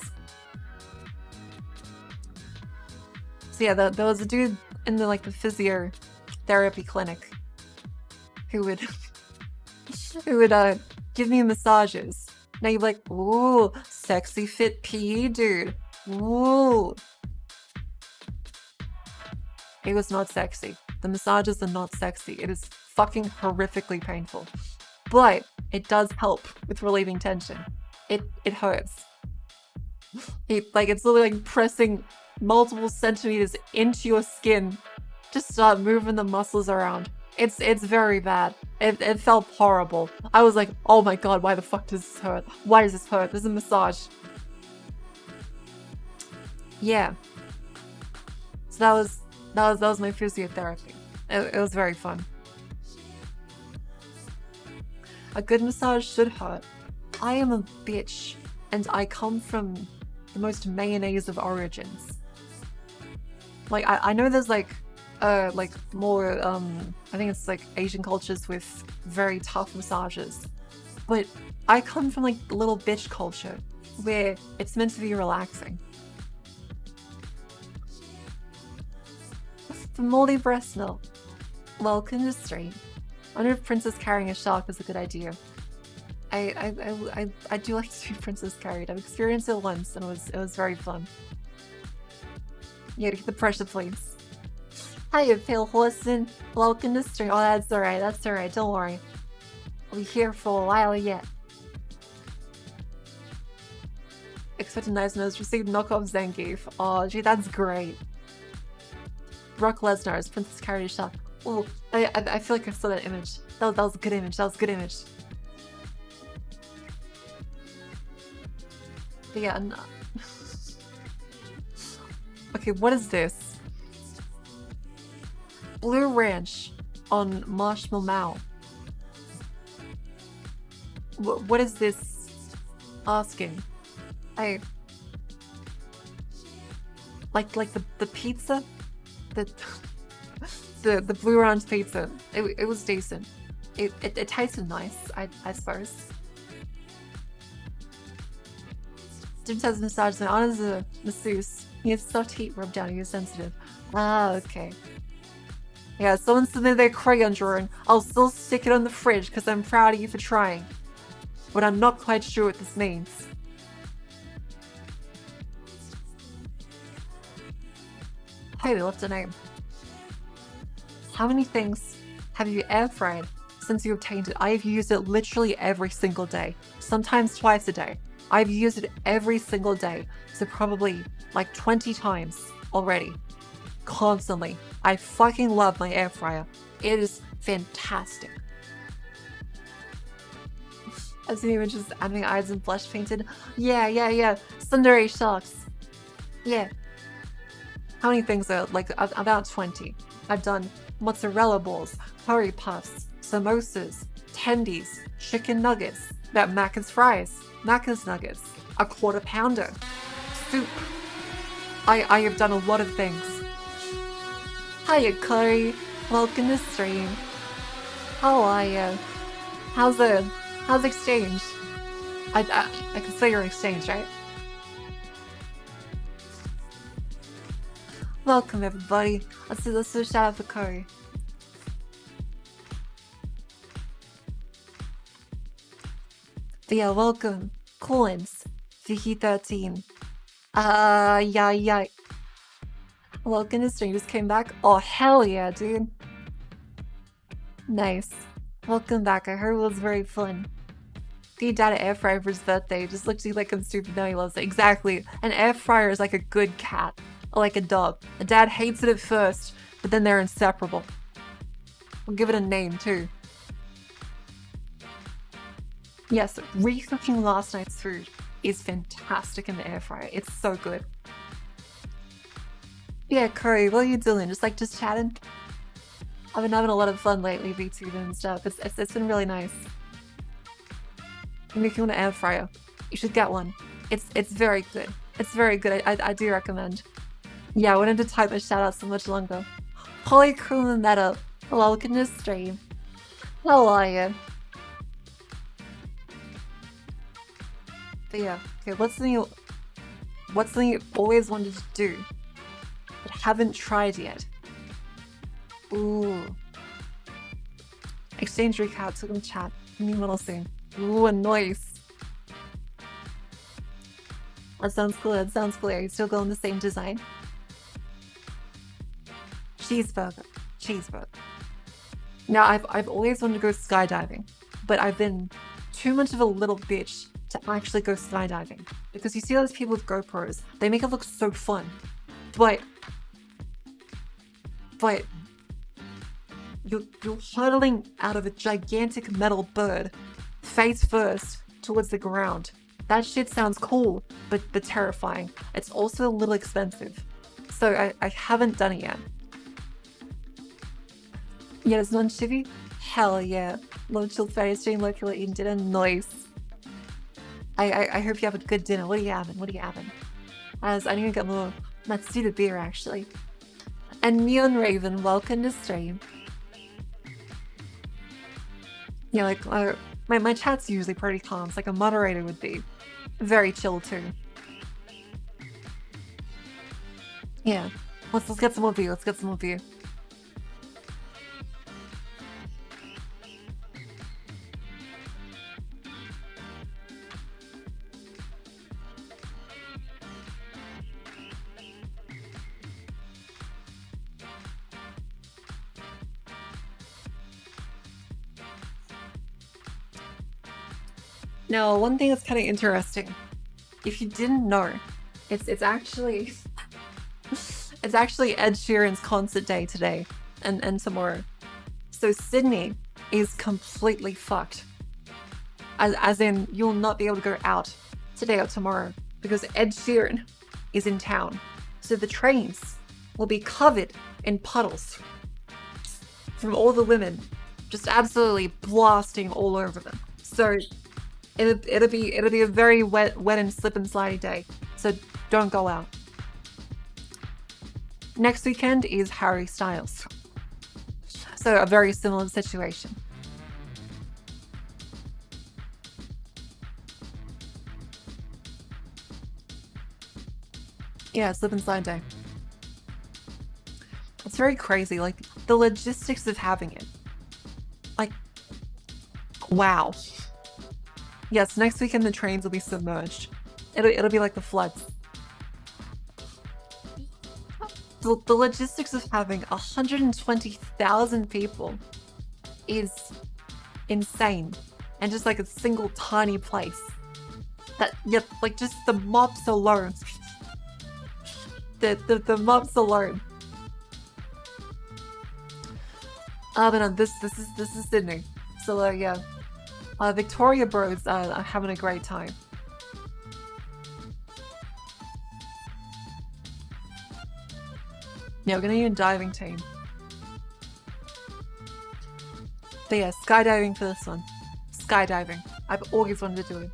So yeah, there was a dude in the physiotherapy clinic who would give me massages. Now you're like, ooh, sexy fit PE dude. Ooh. It was not sexy. The massages are not sexy. It is fucking horrifically painful. But it does help with relieving tension. It hurts. It's literally like pressing multiple centimeters into your skin to start moving the muscles around. It's very bad. It felt horrible. I was like, oh my god, why the fuck does this hurt? Why does this hurt? There's a massage. Yeah. So that was my physiotherapy. It was very fun. A good massage should hurt. I am a bitch, and I come from the most mayonnaise of origins. Like, I know there's like more, I think it's like Asian cultures with very tough massages. But I come from like little bitch culture, where it's meant to be relaxing. The moldy breast milk. Welcome to stream. I wonder if Princess carrying a shark is a good idea. I do like to be princess carried. I've experienced it once and it was very fun. Yeah, get the pressure, please. Hiya, Pale Horseman. Welcome to stream. Oh, that's alright. Don't worry. I'll be here for a while yet. Expect a nice nose. Received knockoff Zangief. Oh, gee, that's great. Brock Lesnar's Princess carried a shark. Oh, I feel like I saw that image. That was a good image. But yeah, no. Okay, what is this? Blue Ranch on Marshmallow. What is this asking? Like the pizza? The Blue Ranch pizza. It was decent. It tasted nice, I suppose. Jim says massage and honors a masseuse. He has soft heat rubbed down, you're sensitive. Ah, okay. Yeah, someone submitted their crayon drawing. I'll still stick it on the fridge because I'm proud of you for trying. But I'm not quite sure what this means. Hey, they left a name. How many things have you air fried since you obtained it? I've used it literally every single day. Sometimes twice a day. I've used it every single day. So probably like 20 times already. Constantly. I fucking love my air fryer. It is fantastic. I've seen images adding eyes and blush painted. Yeah. Tsundere sharks. Yeah. How many things are like about 20? I've done mozzarella balls, curry puffs, samosas, tendies, chicken nuggets, that Macca's fries, Macca's nuggets, a quarter pounder, soup. I have done a lot of things. Hiya, Curry. Welcome to stream. How are ya? How's exchange? I can say your exchange, right? Welcome everybody. Let's do a shout out for Curry. But yeah, welcome. Collins. Vicky 13. Yeah. Welcome to stream. Just came back. Oh hell yeah, dude. Nice. Welcome back. I heard it was very fun. He died an air fryer for his birthday. Just looked like I'm stupid. Now he loves it. Exactly. An air fryer is like a good cat. Or like a dog. A dad hates it at first, but then they're inseparable. We'll give it a name too. Yes, recooking last night's food is fantastic in the air fryer. It's so good. Yeah, Curry, what are you doing? Just chatting? I've been having a lot of fun lately, VTubing and stuff. It's been really nice. Making an air fryer. You should get one. It's very good. It's very good. I do recommend. Yeah, I wanted to type my shoutouts so much longer. Holy cool and meta. Welcome to stream. How are you? But yeah, okay, what's something you always wanted to do but haven't tried yet? Ooh. Exchange recap, took in chat. New little thing. Ooh, a noise. That sounds cool. Are you still going the same design? Cheeseburger. Now, I've always wanted to go skydiving, but I've been too much of a little bitch to actually go skydiving. Because you see those people with GoPros, they make it look so fun. But you're hurtling out of a gigantic metal bird, face first, towards the ground. That shit sounds cool, but terrifying. It's also a little expensive. So I haven't done it yet. Yeah, it's non-chivy? Hell yeah. Low chill fairy stream, low killer eating dinner, nice. I hope you have a good dinner. What are you having? What are you having? As I need to get more. Let's do the beer actually. And Neon Raven, welcome to stream. Yeah, like my chat's usually pretty calm. It's like a moderator would be. Very chill too. Yeah. Let's get some more beer. Let's get some more beer. Now, one thing that's kind of interesting, if you didn't know, it's actually it's actually Ed Sheeran's concert day today and tomorrow. So Sydney is completely fucked. As in, you'll not be able to go out today or tomorrow because Ed Sheeran is in town. So the trains will be covered in puddles from all the women just absolutely blasting all over them. So it'll be a very wet and slip and slidey day. So don't go out. Next weekend is Harry Styles. So a very similar situation. Yeah, slip and slide day. It's very crazy, like the logistics of having it. Like, wow. Yes, next weekend the trains will be submerged. It'll be like the floods. The logistics of having 120,000 people is insane, and just like a single tiny place. That like just the mops alone. The mops alone. But no, this is Sydney. So yeah, Victoria Bros are having a great time. Yeah, we're gonna need a diving team. But yeah, skydiving for this one. Skydiving. I've always wanted to do it.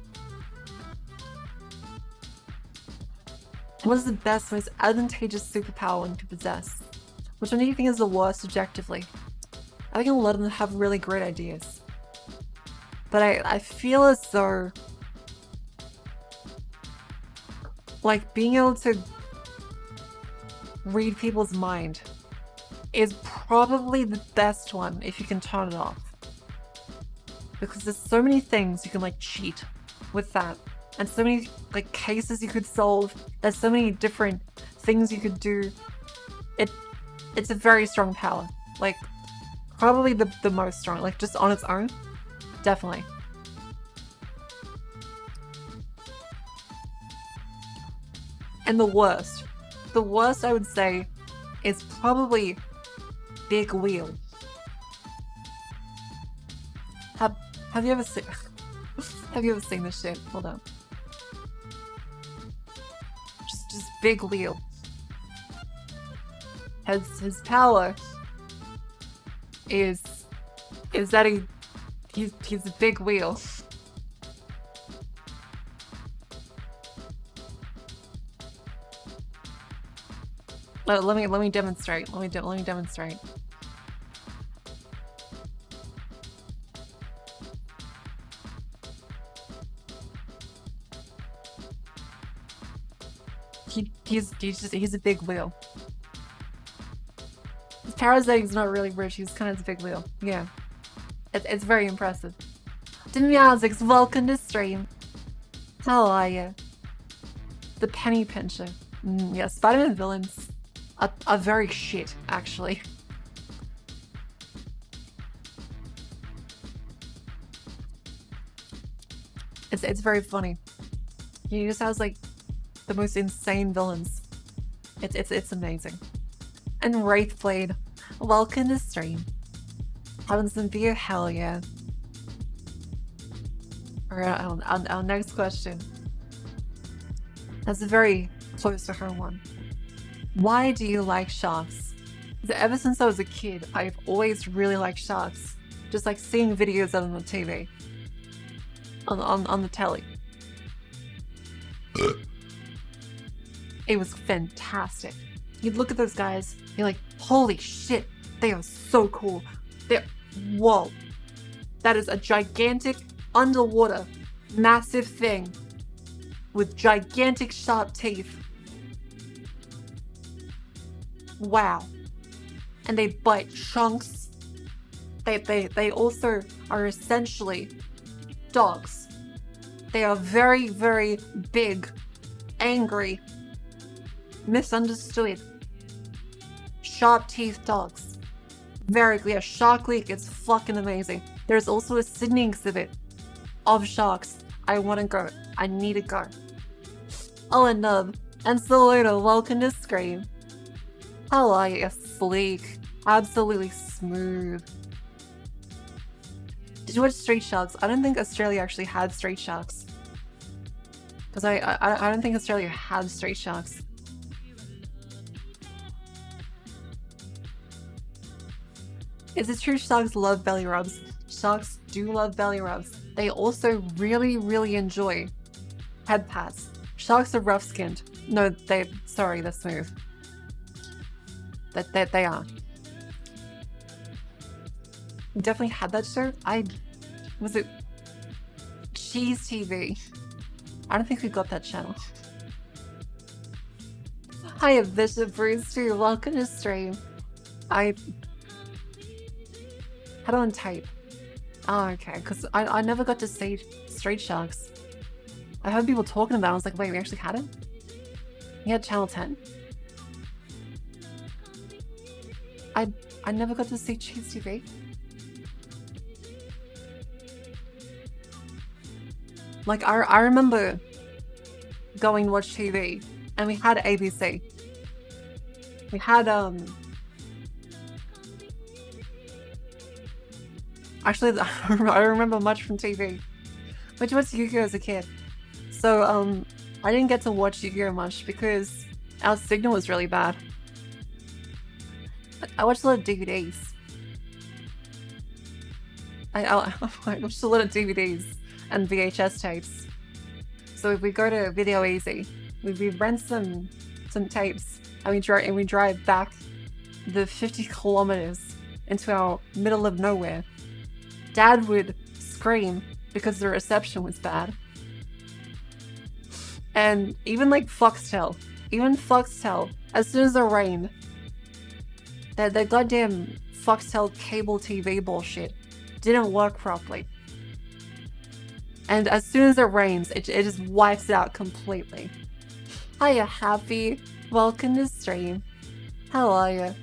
What is the best, most advantageous superpower one could possess? Which one do you think is the worst objectively? I think a lot of them have really great ideas. But I feel as though like being able to read people's mind is probably the best one if you can turn it off. Because there's so many things you can like cheat with that. And so many like cases you could solve. There's so many different things you could do. It's a very strong power. Like probably the most strong. Like just on its own. Definitely. And the worst I would say is probably Big Wheel. Have you ever seen have you ever seen this shit? Hold on. Just Big Wheel. His power is that he's a big wheel. Let me demonstrate. Let me demonstrate. He's a big wheel. His power is that he's not really rich. He's kind of a big wheel. Yeah, it's very impressive. Demiazix, welcome to stream. How are you? The penny pincher. Yeah, Spider-Man villains are very shit, actually. It's very funny. He just has like the most insane villains. It's amazing. And Wraithblade, welcome to stream. Having some beer, hell yeah. Alright, our next question. That's a very close to her one. Why do you like sharks? Ever since I was a kid, I've always really liked sharks. Just like seeing videos of them on TV. On the telly. It was fantastic. You'd look at those guys, you're like, holy shit, they are so cool. Whoa. That is a gigantic, underwater, massive thing with gigantic sharp teeth. Wow. And they bite chunks. They also are essentially dogs. They are very, very big, angry, misunderstood, sharp-teethed dogs. Very clear. Shark Week is fucking amazing. There's also a Sydney exhibit of sharks. I want to go. I need to go. Oh, and Nub and Saluna, welcome to Scream. How are you? Sleek. Absolutely smooth. Did you watch Street Sharks? I don't think Australia actually had Street Sharks. Because I don't think Australia had Street Sharks. Is it true sharks love belly rubs? Sharks do love belly rubs. They also really, really enjoy head pats. Sharks are rough-skinned. No, they're smooth. They are. Definitely had that show. Was it Cheese TV? I don't think we got that channel. Hiya, Bishop Bruce too. Welcome to stream. I had it on tape. Oh, okay. Because I never got to see Street Sharks. I heard people talking about it. I was like, wait, we actually had it? We had Channel 10? I never got to see Cheese TV. Like, I remember going to watch TV, and we had ABC. We had, actually, I don't remember much from TV. Which was Yu-Gi-Oh! As a kid. So, I didn't get to watch Yu-Gi-Oh! Much because our signal was really bad. I watched a lot of DVDs. I watched a lot of DVDs and VHS tapes. So if we go to Video Easy, we rent some tapes and we drive back the 50 kilometers into our middle of nowhere. Dad would scream because the reception was bad. And even like Foxtel, as soon as it rained, that goddamn Foxtel cable TV bullshit didn't work properly. And as soon as it rains, it just wipes it out completely. Hiya, Happy. Welcome to stream. How are you?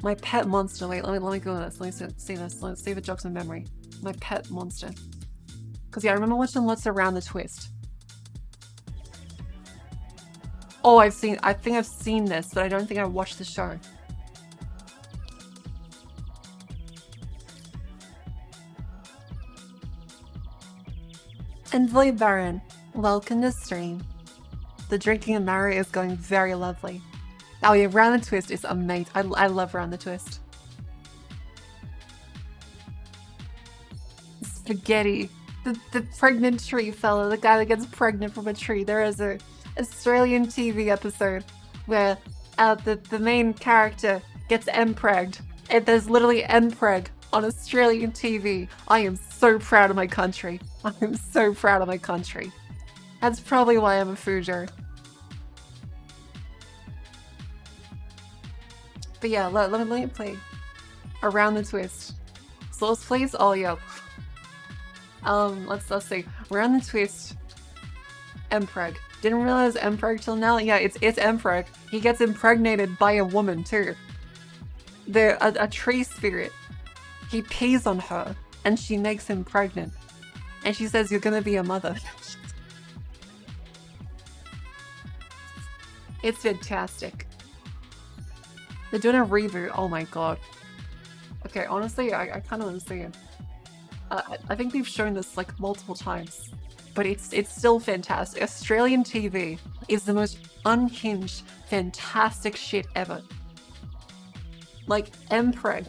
My pet monster. Wait, let me go on this. Let me see this. Let's see if it jogs my memory. My pet monster. Because yeah, I remember watching lots Around the Twist. Oh, I think I've seen this, but I don't think I watched the show. And Void Baron, welcome to stream. The drinking and Mario is going very lovely. Oh yeah, Round the Twist is amazing. I love Round the Twist. Spaghetti. The pregnant tree fella, the guy that gets pregnant from a tree. There is a Australian TV episode where the main character gets empregged. And there's literally empreg on Australian TV. I am so proud of my country. I am so proud of my country. That's probably why I'm a Fuger. But yeah, let me play Around the Twist. So let's play this all up. Let's see. Around the Twist. Empreg. Didn't realize Empreg till now. Yeah, it's Empreg. He gets impregnated by a woman too. A tree spirit. He pees on her, and she makes him pregnant. And she says, "You're gonna be a mother." It's fantastic. They're doing a reboot. Oh my god. Okay, honestly, I kind of want to see it. I think they've shown this like multiple times. but it's still fantastic. Australian TV is the most unhinged, fantastic shit ever. Like Mpreg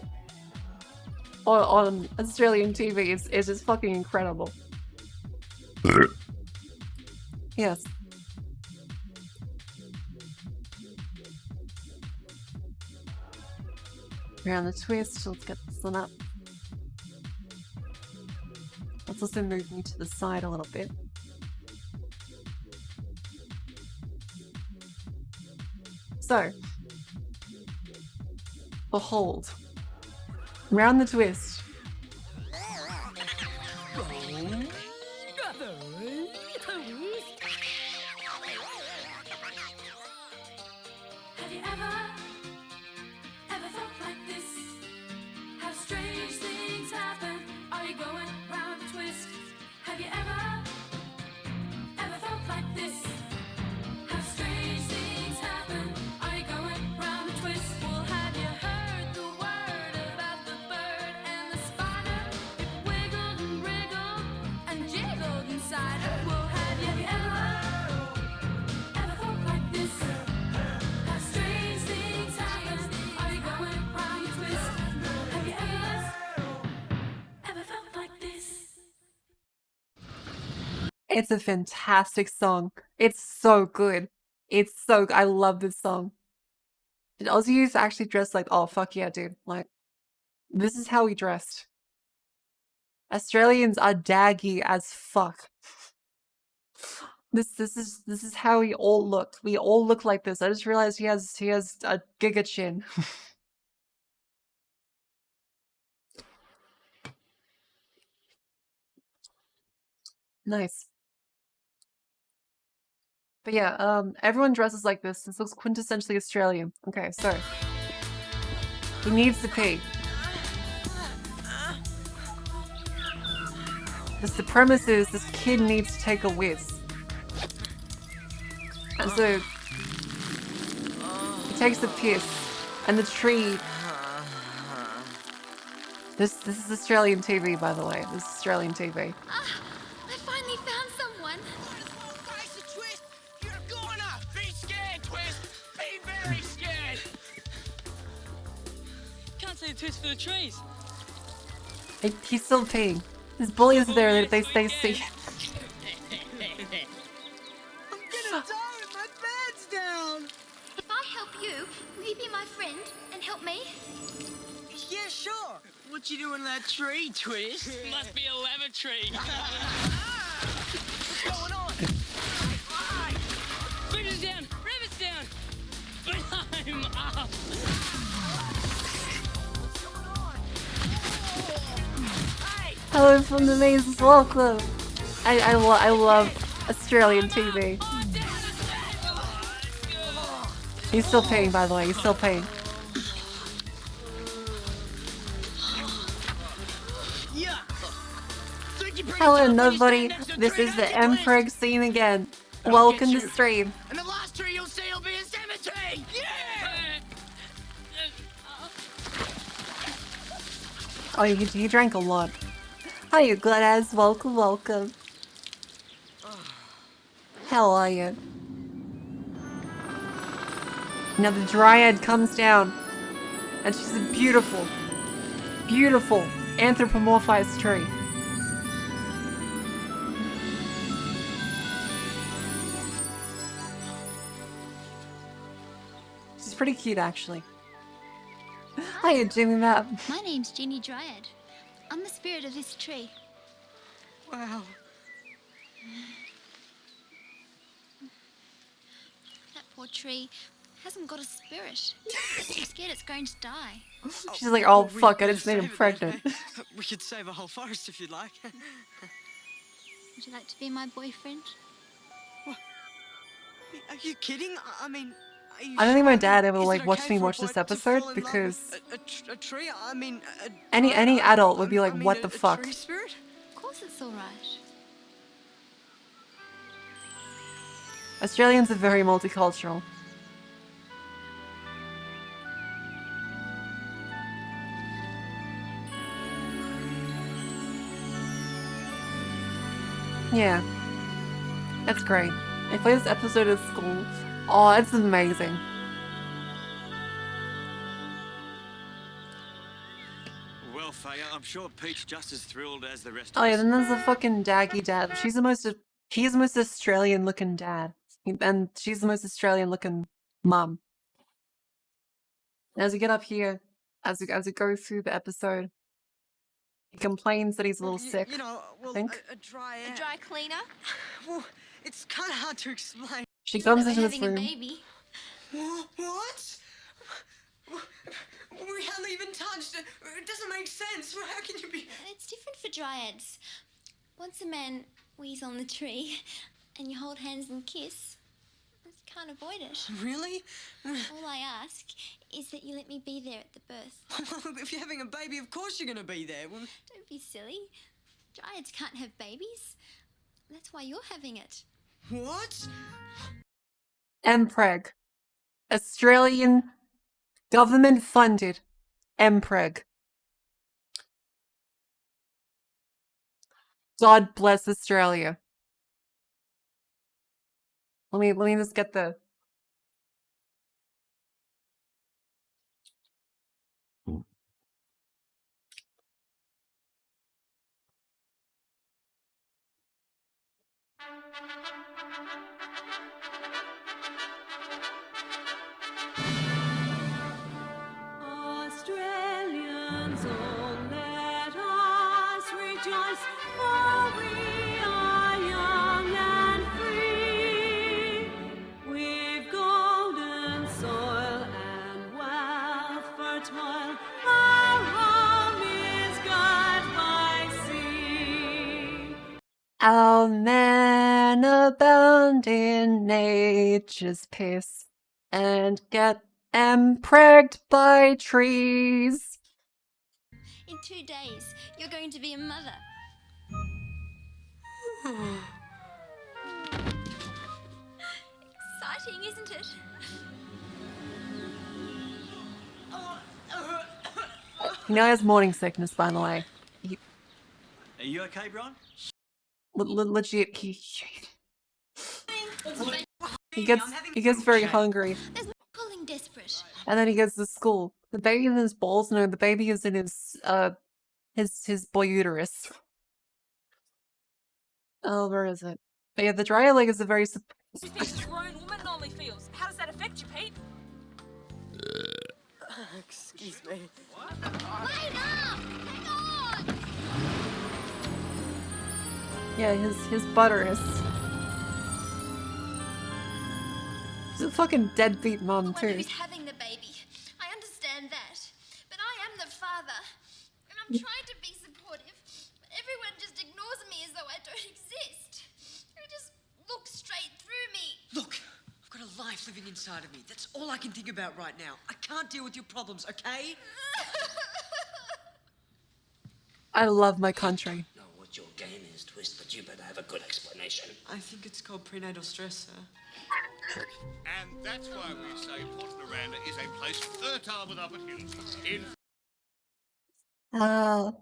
on Australian TV is just fucking incredible. Yes. Around the twist, let's get this one up. Let's also move me to the side a little bit. So, behold, round the twist. Have you ever felt like this? How strange things happen. Are you going round a twist? Have you ever felt like this? How strange things happen. Are you going round a twist? Well, have you heard the word about the bird and the spider? It wiggled and wriggled and jiggled inside it. Well, have you ever felt like this? How strange things happen. Are you going round a twist? Have you ever felt like this? It's a fantastic song. It's so good. I love this song. Did Aussies actually dress like, oh fuck yeah, dude. Like, this is how we dressed. Australians are daggy as fuck. This is how we all look. We all look like this. I just realized he has a giga chin. Nice. But yeah, everyone dresses like this. This looks quintessentially Australian. Okay, so he needs to pee. The premise is this kid needs to take a whiz. And so he takes the piss, and the tree. This is Australian TV, by the way. This is Australian TV. I finally found someone. Face the twist! You're a goner! Be scared, Twist! Be very scared! Can't see the twist for the trees. He's still peeing. His bullies are there. They see. I'm gonna die with my pants down! If I help you, will you be my friend and help me? Yeah, sure. What you doing in that tree, Twist? Must be a lavatory. What's going on? Why? Bridges down, rivers down. But I'm up. What's going on? Hey! Hello from the mazes. Welcome. I love Australian TV. He's still paying, by the way. He's still paying. Yeah. Think you bring Hello, yourself when you nobody. stand next to a This tree, is the don't you, Twist? Mpreg scene again. I'll Welcome get to you. stream. And the last tree you'll see will be a cemetery! Yeah! Oh, you drank a lot. Hiya, Gladys. Welcome, welcome. How are you? Now the dryad comes down, and she's a beautiful, beautiful anthropomorphized tree. She's pretty cute, actually. Hiya, Jimmy Map. My name's Ginny Dryad. I'm the spirit of this tree. Wow. That poor tree hasn't got a spirit. I'm scared it's going to die. She's like, oh Well, we fuck, I better just made him save it then. pregnant. We could save a whole forest if you'd like. Would you like to be my boyfriend? Are you kidding? I mean, are you I don't think my sure? dad ever Is it like watched okay me for a watch this bloke to episode fall in love because with a tree. I mean, any adult would be like, what the fuck? Tree spirit? Of course it's all right. Australians are very multicultural. Yeah. That's great. They play this episode at school. Oh, it's amazing. Well, Faye, I'm sure Pete's just as thrilled as the rest Oh of yeah, us. then there's the fucking Daggy dad. He's the most Australian looking dad. And she's the most Australian looking mum. As we get up here, as we go through the episode, he complains that he's a little sick. You know, well, I think. a dry A dry cleaner? Well, it's kind of hard to explain. She comes into We're this having a room. baby. What? We haven't even touched it. It doesn't make sense. How can you be? It's different for dryads. Once a man wees on the tree and you hold hands and kiss, you can't avoid it. Really? All I ask is that you let me be there at the birth. Well, if you're having a baby, of course you're going to be there. Well, Don't be silly. Dryads can't have babies. That's why you're having it. what? MPreg. Australian government funded MPreg. God bless Australia. Let me just get the Australians, oh, let us rejoice, for we are young and free. We've golden soil and wealth fertile. Our home is God by sea. Our men abound in nature's pace and get empregged by trees. In 2 days, you're going to be a mother. Exciting, isn't it? He now has morning sickness, by the way. Are you okay, Brian? Legit, he gets very hungry, There's no calling desperate. and then he goes to school. The baby in his balls. No, the baby is in his boy uterus. Oh, where is it? But yeah, the dry leg is a very. You think a grown woman normally feels? How does that affect you, Pete? Excuse me. Wait up! Hang on! Yeah, his butter is. She's a fucking deadbeat mom The one too. who's having the baby. I understand that. But I am the father. And I'm trying to be supportive. But everyone just ignores me as though I don't exist. They just look straight through me. Look, I've got a life living inside of me. That's all I can think about right now. I can't deal with your problems, okay? I love my country. Know what your game is, Twist, but you better have a good explanation. I think it's called prenatal stress, sir. And that's why we say Port Miranda is a place fertile with opportunities. Ah,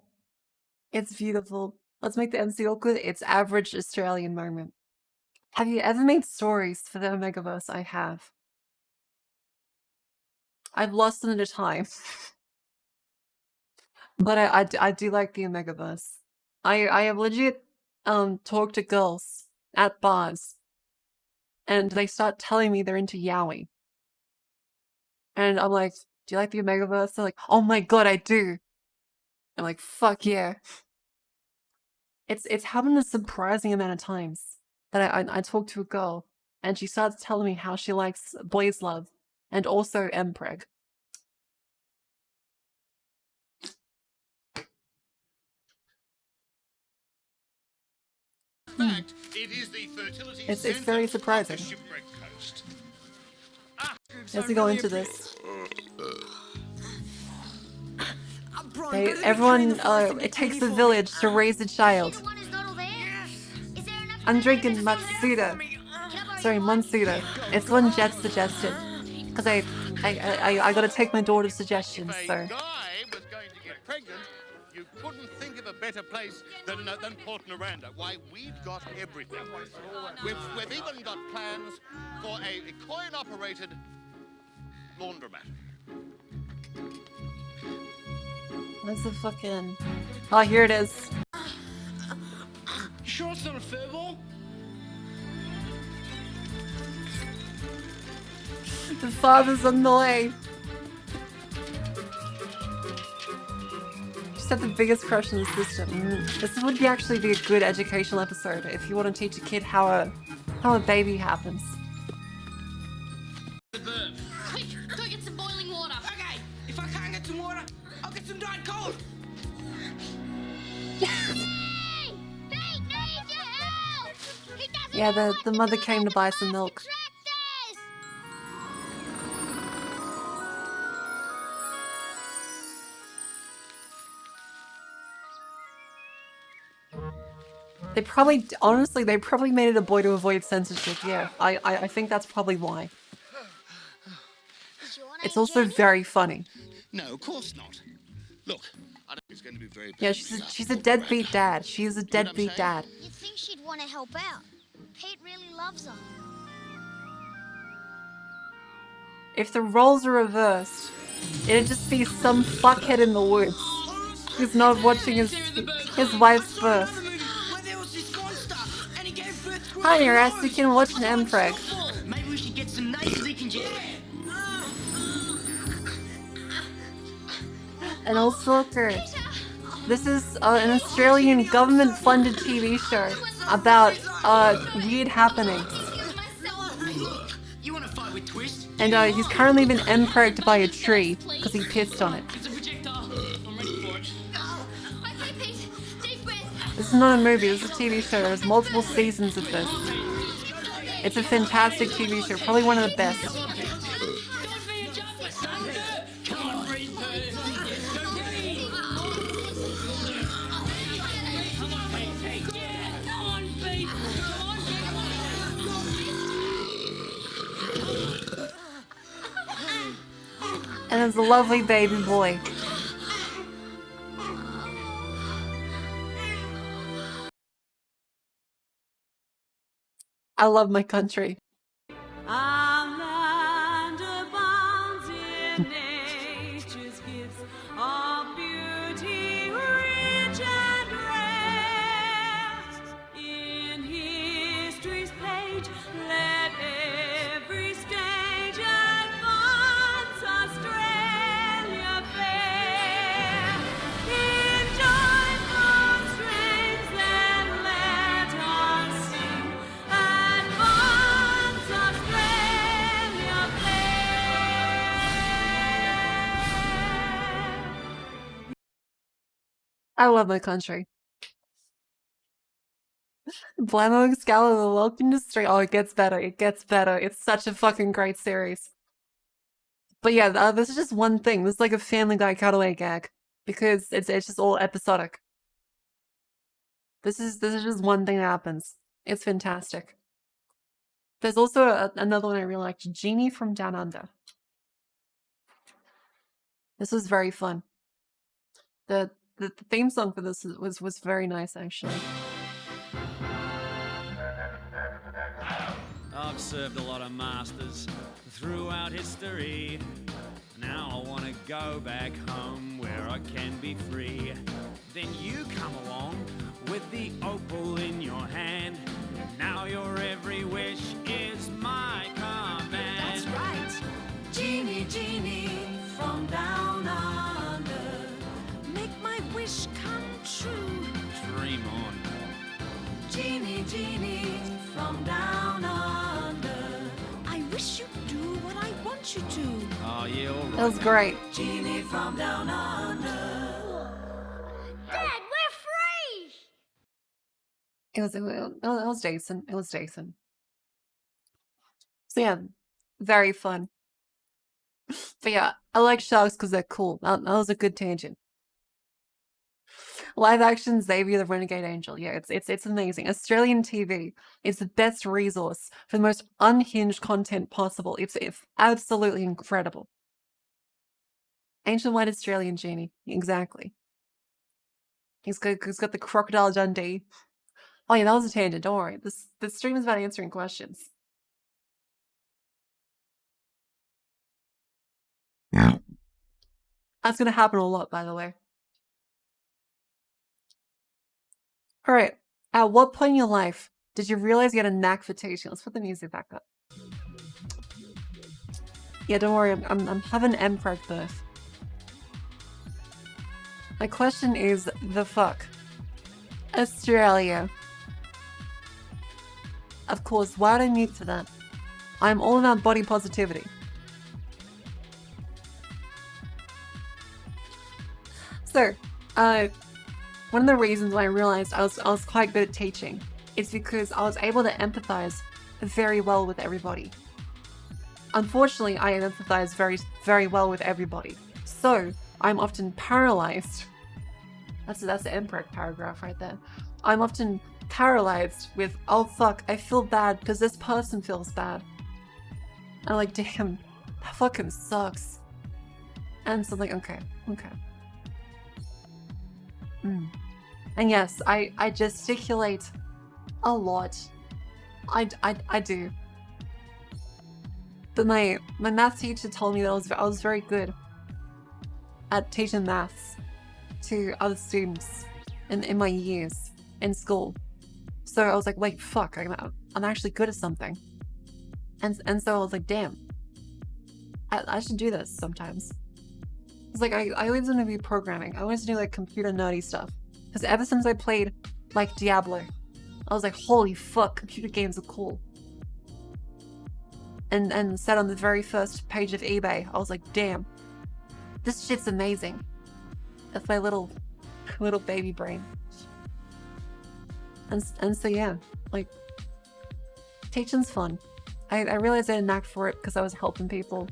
it's beautiful. Let's make the MC awkward. It's average Australian moment. Have you ever made stories for the Omegaverse? I have. I've lost them at a time. But I do like the Omegaverse. I have legit talked to girls at bars, and they start telling me they're into yaoi. And I'm like, do you like the Omegaverse? They're like, oh my god, I do. I'm like, fuck yeah. It's happened a surprising amount of times that I talk to a girl and she starts telling me how she likes boys love and also MPreg. In fact, it is the fertility It's centre very of the surprising. Shipwreck Coast. As we go into this, Brian, go to the everyone, train before I think it you're takes a pretty village to raise a child. The one who's not all there? Is there enough I'm time drinking to Matsuda. Can I borrow Sorry, your one? Monsuda. It's one Jet suggested. Because I gotta take my daughter's suggestions, If a so. guy was going to get pregnant, you couldn't think of a better place than Port Noranda. Why, we've got everything. We've even got plans for a coin-operated laundromat. What's the fucking... Oh, here it is. You sure it's not a furball? The father's on the way. Just had the biggest crush on the system. This would actually be a good educational episode if you want to teach a kid how a baby happens. Quick, go get some boiling water. Okay, if I can't get some water, I'll get some Diet Coke. Yeah, the mother came to buy some milk. They probably, honestly, they probably made it a boy to avoid censorship. Yeah, I think that's probably why. It's also very funny. No, of course not. Look, I don't think it's going to be very... Yeah, she's a deadbeat dad. She is a deadbeat dad. You'd think she'd want to help out. Pete really loves her. If the roles are reversed, it'd just be some fuckhead in the woods who's not watching his wife's birth. Hi, your ass, you can watch an MPreg. Maybe we should get some nice leaking jet. And also, this is an Australian government-funded TV show about weird happenings. You want to fight with Twist? And he's currently been MPregged by a tree because he pissed on it. It's a projector. I'm ready for it. Okay, Pete, deep breath. This is not a movie, this is a TV show. There's multiple seasons of this. It's a fantastic TV show, probably one of the best. And there's a lovely baby boy. I love my country. Our land abounds in nature's gifts of beauty rich and rare. In history's page, let every stage advance Australia fair. In joyful strains, then let us sing. Advance Australia fair. I love my country. Blammo Excalibur, welcome to stream. Oh, it gets better. It gets better. It's such a fucking great series. But yeah, this is just one thing. This is like a Family Guy cutaway gag because it's just all episodic. This is just one thing that happens. It's fantastic. There's also another one I really liked, Genie from Down Under. This was very fun. The theme song for this was very nice actually. I've served a lot of masters throughout history. Now I want to go back home where I can be free. Then you come along with the opal in your hand. Now your every wish is my command. That's right. Genie, genie from down under. Make my wish come true. Dream on. Genie, genie from down under. I wish you'd do what I want you to. Oh yeah, all right. That was great. Genie from down under. Dad, we're free! It was decent. It was decent. So yeah, very fun. But yeah, I like sharks because they're cool. That was a good tangent. Live action Xavier the Renegade Angel. Yeah, it's amazing. Australian TV is the best resource for the most unhinged content possible. It's absolutely incredible. Ancient White Australian Genie. Exactly. He's got the Crocodile Dundee. Oh yeah, that was a tangent. Don't worry. This stream is about answering questions. That's gonna happen a lot, by the way. All right. At what point in your life did you realize you had a knack for teaching? Let's put the music back up. Yeah, don't worry. I'm having Emperor birth. My question is the fuck. Australia. Of course, why would I mute for that? I'm all about body positivity. So, one of the reasons why I realized I was quite good at teaching is because I was able to empathize very well with everybody. Unfortunately, I empathize very well with everybody. So, I'm often paralyzed. That's the Emperor paragraph right there. I'm often paralyzed with, oh fuck, I feel bad because this person feels bad. I'm like, damn, that fucking sucks. And so I'm like, okay. And yes, I gesticulate a lot. I do. But my math teacher told me that I was very good at teaching maths to other students in my years in school. So I was like, wait, fuck, I'm actually good at something. And so I was like, damn, I should do this sometimes. It's like, I always want to be programming. I wanted to do like computer nerdy stuff. Because ever since I played like Diablo, I was like, holy fuck, computer games are cool. And sat on the very first page of eBay, I was like, damn, this shit's amazing. That's my little baby brain. And so yeah, like, teaching's fun. I realized I had a knack for it because I was helping people.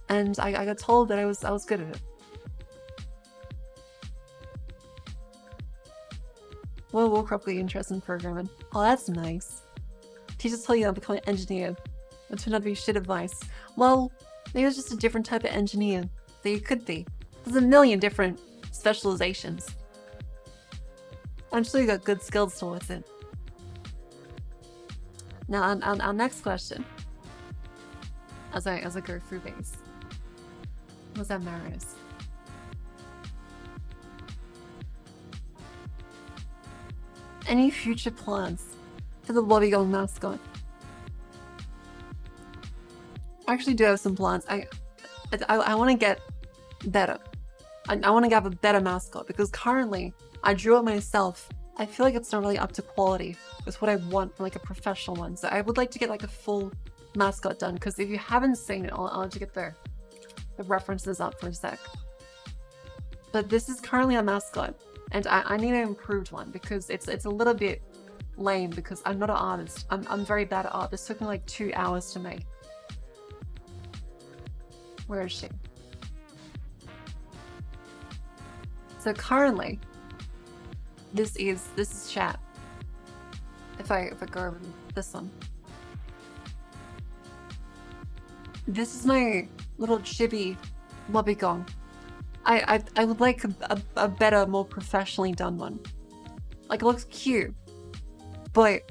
And I got told that I was good at it. World of Warcraft got interest in programming. Oh, that's nice. Teachers tell you I'll become an engineer. That turned out to be shit advice. Well, maybe it was just a different type of engineer that you could be. There's a million different specializations. I'm sure you got good skills towards it. Now, our next question, as I go through these, was that Marius? Any future plans for the Wobbegong mascot? I actually do have some plans. I want to get better. I want to have a better mascot because currently I drew it myself. I feel like it's not really up to quality with what I want from like a professional one. So I would like to get like a full mascot done because if you haven't seen it, I'll have to get the references up for a sec. But this is currently a mascot and I need an improved one because it's a little bit lame because I'm not an artist. I'm very bad at art. This took me like 2 hours to make. Where is she? So currently, this is chat. If I go over this one. This is my little chibi Wobbegong. I would like a better, more professionally done one. Like, it looks cute, but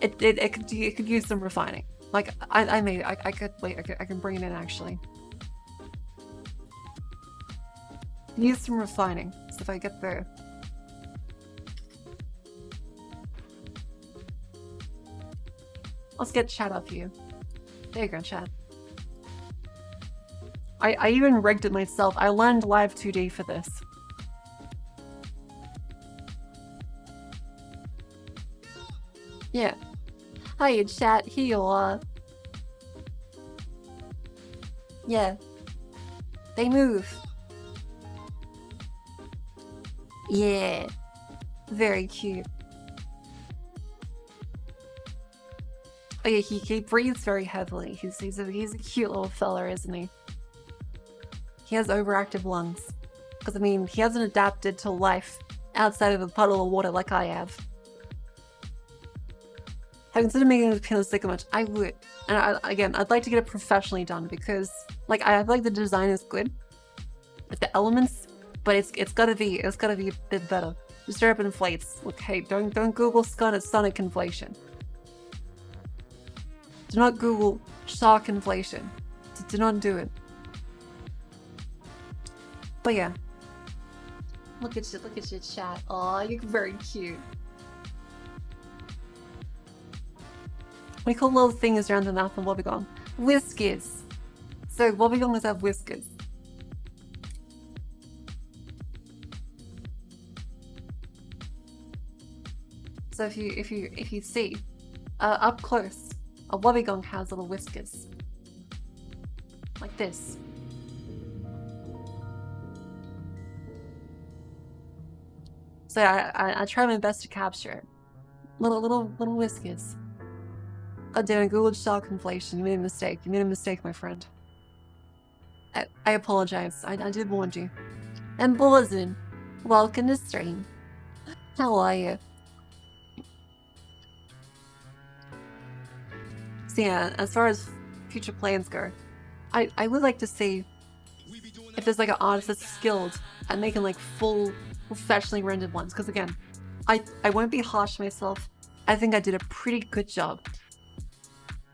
it could use some refining. Like, I can bring it in actually. Use some refining. So if I get there. Let's get chat up here. There you go, chat. I even rigged it myself. I learned Live 2D for this. Yeah. Hi, chat. Here you are. Yeah. They move. Yeah. Very cute. Oh yeah, he breathes very heavily. He's a cute little fella, isn't he? He has overactive lungs. Because I mean, he hasn't adapted to life outside of a puddle of water like I have. I consider making a piano sticker much. I would. And again, I'd like to get it professionally done because like I feel like the design is good. Like the elements but it's gotta be a bit better. Just straight up inflates. Look, hey, don't Google sonic inflation. Do not Google shark inflation. Do not do it. But yeah. Look at your chat. Aw, you're very cute. What do you call little things around the mouth of Wobbegong? Whiskers. So Wobbegong have whiskers. So if you see up close, a Wobbegong has little whiskers. Like this. So I try my best to capture it. Little whiskers. God damn it, Googled shark inflation. You made a mistake. You made a mistake, my friend. I apologize. I did warn you. And Bullazin, welcome to stream. How are you? So yeah, as far as future plans go, I would like to see if there's like an artist that's skilled at making like full professionally rendered ones. Because again, I won't be harsh on myself. I think I did a pretty good job.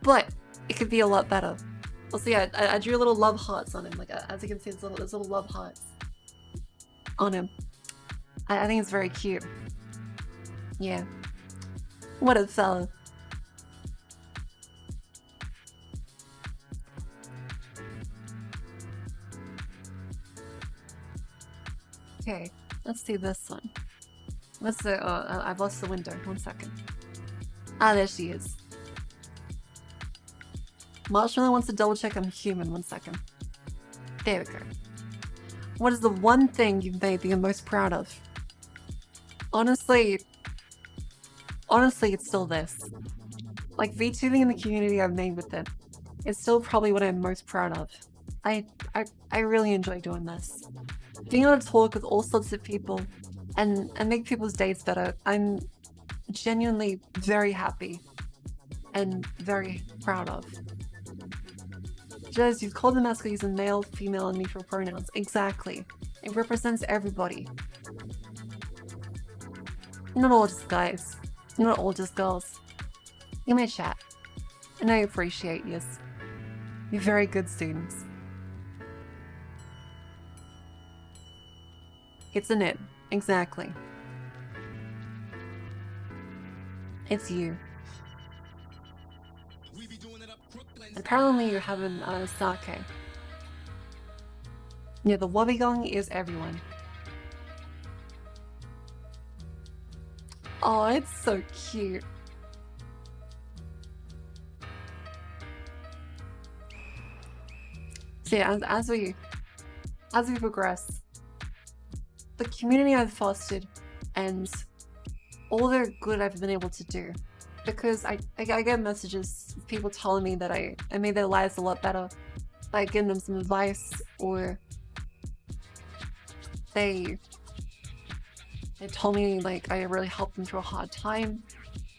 But it could be a lot better. Also, yeah, I drew little love hearts on him. Like, as you can see, there's little love hearts on him. I think it's very cute. Yeah. What a fella. Okay, let's see this one. What's the... Oh, I've lost the window. 1 second. Ah, there she is. Marshmallow wants to double check I'm human. 1 second. There we go. What is the one thing you've made that you're most proud of? Honestly, it's still this. Like, VTubing in the community I've made with it is still probably what I'm most proud of. I really enjoy doing this. Being able to talk with all sorts of people and make people's days better, I'm genuinely very happy and very proud of. Jez, you've called the mascot using male, female, and neutral pronouns. Exactly. It represents everybody. Not all just guys. Not all just girls. You may chat. And I appreciate you. You're very good students. It's an it. Exactly. It's you. Apparently you're having sake. Yeah, the Wobbegong is everyone. Oh, it's so cute. So yeah, as we progress, the community I've fostered and all the good I've been able to do, because I get messages of people telling me that I made their lives a lot better by giving them some advice, or they told me like I really helped them through a hard time,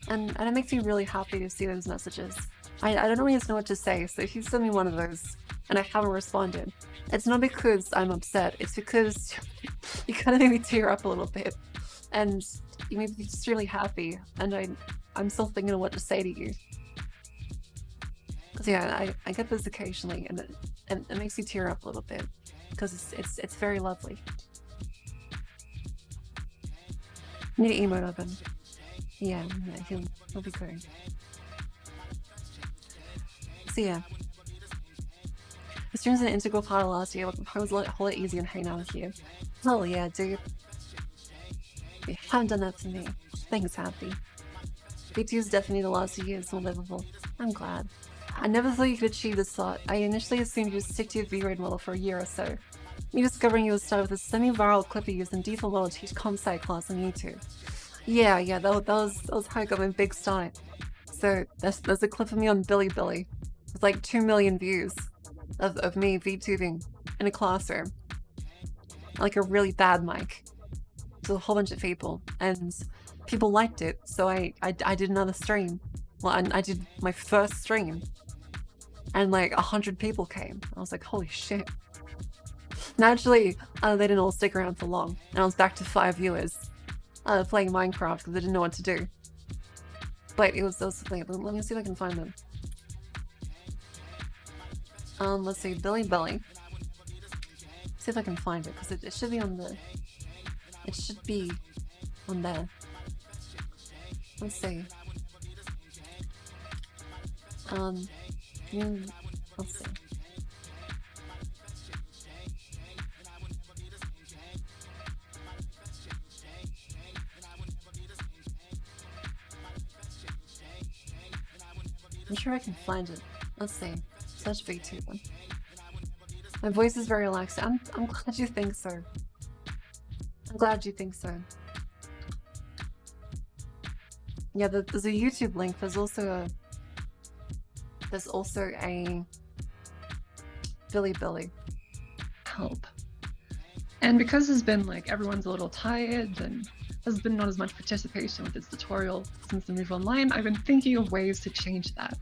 and it makes me really happy to see those messages. I don't really know what to say, so if you send me one of those and I haven't responded, it's not because I'm upset, it's because you kind of made me tear up a little bit, and you made me just really happy, and I'm still thinking of what to say to you. So yeah, I get this occasionally, and it makes you tear up a little bit, because it's very lovely. Need an emote of him. Yeah, he'll be great. So yeah. The stream's an integral part of last year, but I was a whole lot easier and hang out with you. Hell yeah, dude. You haven't done that for me. Thanks, Happy. V2 is definitely the last year is more livable. I'm glad. I never thought you could achieve this thought. I initially assumed you'd stick to your V-Raid model for a year or so. Me discovering you would start with a semi-viral clip you used in default model to teach comp sci class on YouTube. Yeah, that was how I got my big start. So there's a clip of me on Billy with like 2 million views of me VTubing in a classroom. Like a really bad mic. To a whole bunch of people, and people liked it, so I did another stream. Well, I did my first stream, and like 100 people came. I was like, holy shit. Naturally, they didn't all stick around for long, and I was back to 5 viewers playing Minecraft because I didn't know what to do. But it was also like, let me see if I can find them. Let's see, Billy Belly. See if I can find it because it should be on the. It should be on there. Let's see. Let's see. I'm sure I can find it. Let's see. Such VTuber. My voice is very relaxed. I'm glad you think so. I'm glad you think so. Yeah, there's a YouTube link. There's also a Billy. Help. And because there's been like everyone's a little tired and there's been not as much participation with this tutorial since the move online, I've been thinking of ways to change that.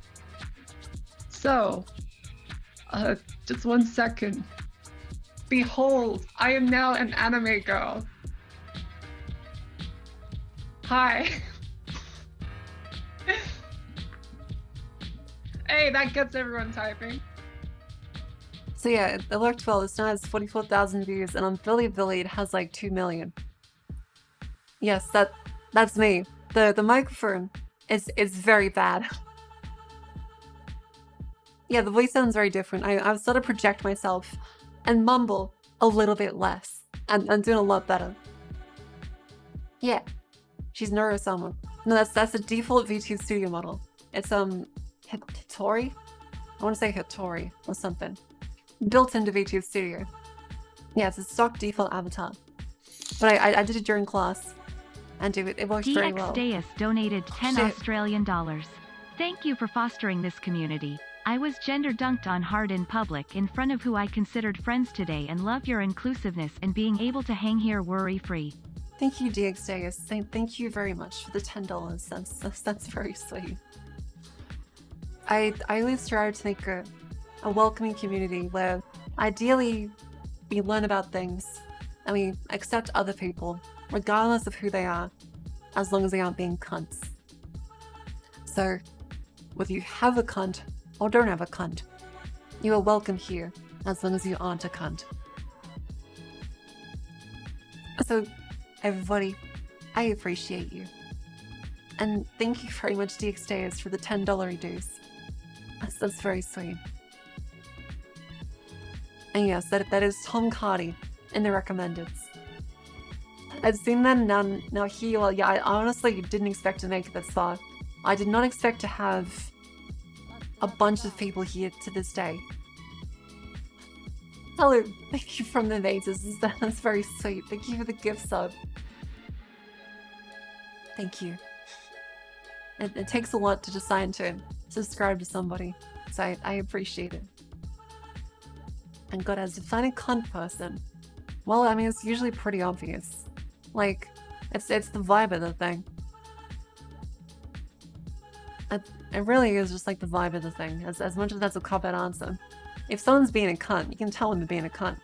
So, just 1 second. Behold, I am now an anime girl. Hi. Hey, that gets everyone typing. So yeah, it worked well. This now has 44,000 views, and on Billy it has like 2 million. Yes, that's me. The microphone is very bad. Yeah, the voice sounds very different. I've started to project myself and mumble a little bit less. I'm doing a lot better. Yeah, she's Neuro-sama. No, that's the default VTube Studio model. It's Hitori? I want to say Hitori or something. Built into VTube Studio. Yeah, it's a stock default avatar. But I did it during class, and it works very well. DX donated 10 Australian dollars. Thank you for fostering this community. I was gender dunked on hard in public in front of who I considered friends today and love your inclusiveness and being able to hang here worry-free. Thank you, DX. Thank you very much for the $10. That's very sweet. I always strive to make a welcoming community where ideally we learn about things and we accept other people regardless of who they are, as long as they aren't being cunts. So, whether you have a cunt or don't have a cunt, you are welcome here as long as you aren't a cunt. So, everybody, I appreciate you. And thank you very much, DXDayers, for the $10 dues. That's very sweet. And yes, that is Tom Cardy in the recommendeds. I've seen that now here. Well, yeah, I honestly didn't expect to make it this far. I did not expect to have a bunch of people here to this day. Hello, thank you from the Mazes. That's very sweet. Thank you for the gift sub. Thank you. It takes a lot to decide to subscribe to somebody, so I appreciate it. And God, as a funny cunt person, well, I mean, it's usually pretty obvious. Like, it's the vibe of the thing. It really is just like the vibe of the thing, as much as that's a cop-out answer. If someone's being a cunt, you can tell them they're being a cunt.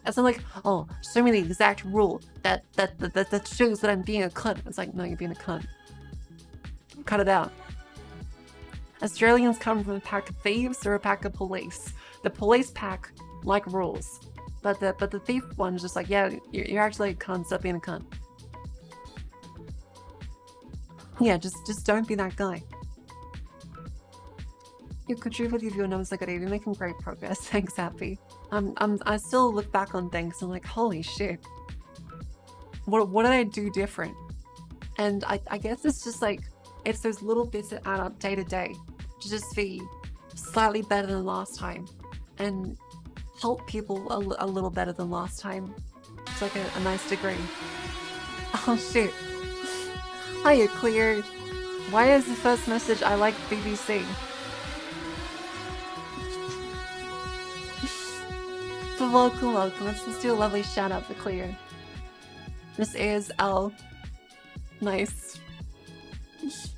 It's not like, oh, show me the exact rule that shows that I'm being a cunt. It's like, no, you're being a cunt. Cut it out. Australians come from a pack of thieves or a pack of police. The police pack like rules, but the thief one's just like, yeah, you're actually a cunt. Stop being a cunt. Yeah, just don't be that guy. You contribute with your numbers like that. You're making great progress. Thanks, Happy. I still look back on things and I'm like, holy shit. What did I do different? And I guess it's just like, it's those little bits that add up day to day to just be slightly better than last time and help people a little better than last time. It's like a nice degree. Oh shit. Hiya, Clear. Why is the first message I like BBC? But welcome. Let's do a lovely shout out for Clear. This is L. Nice.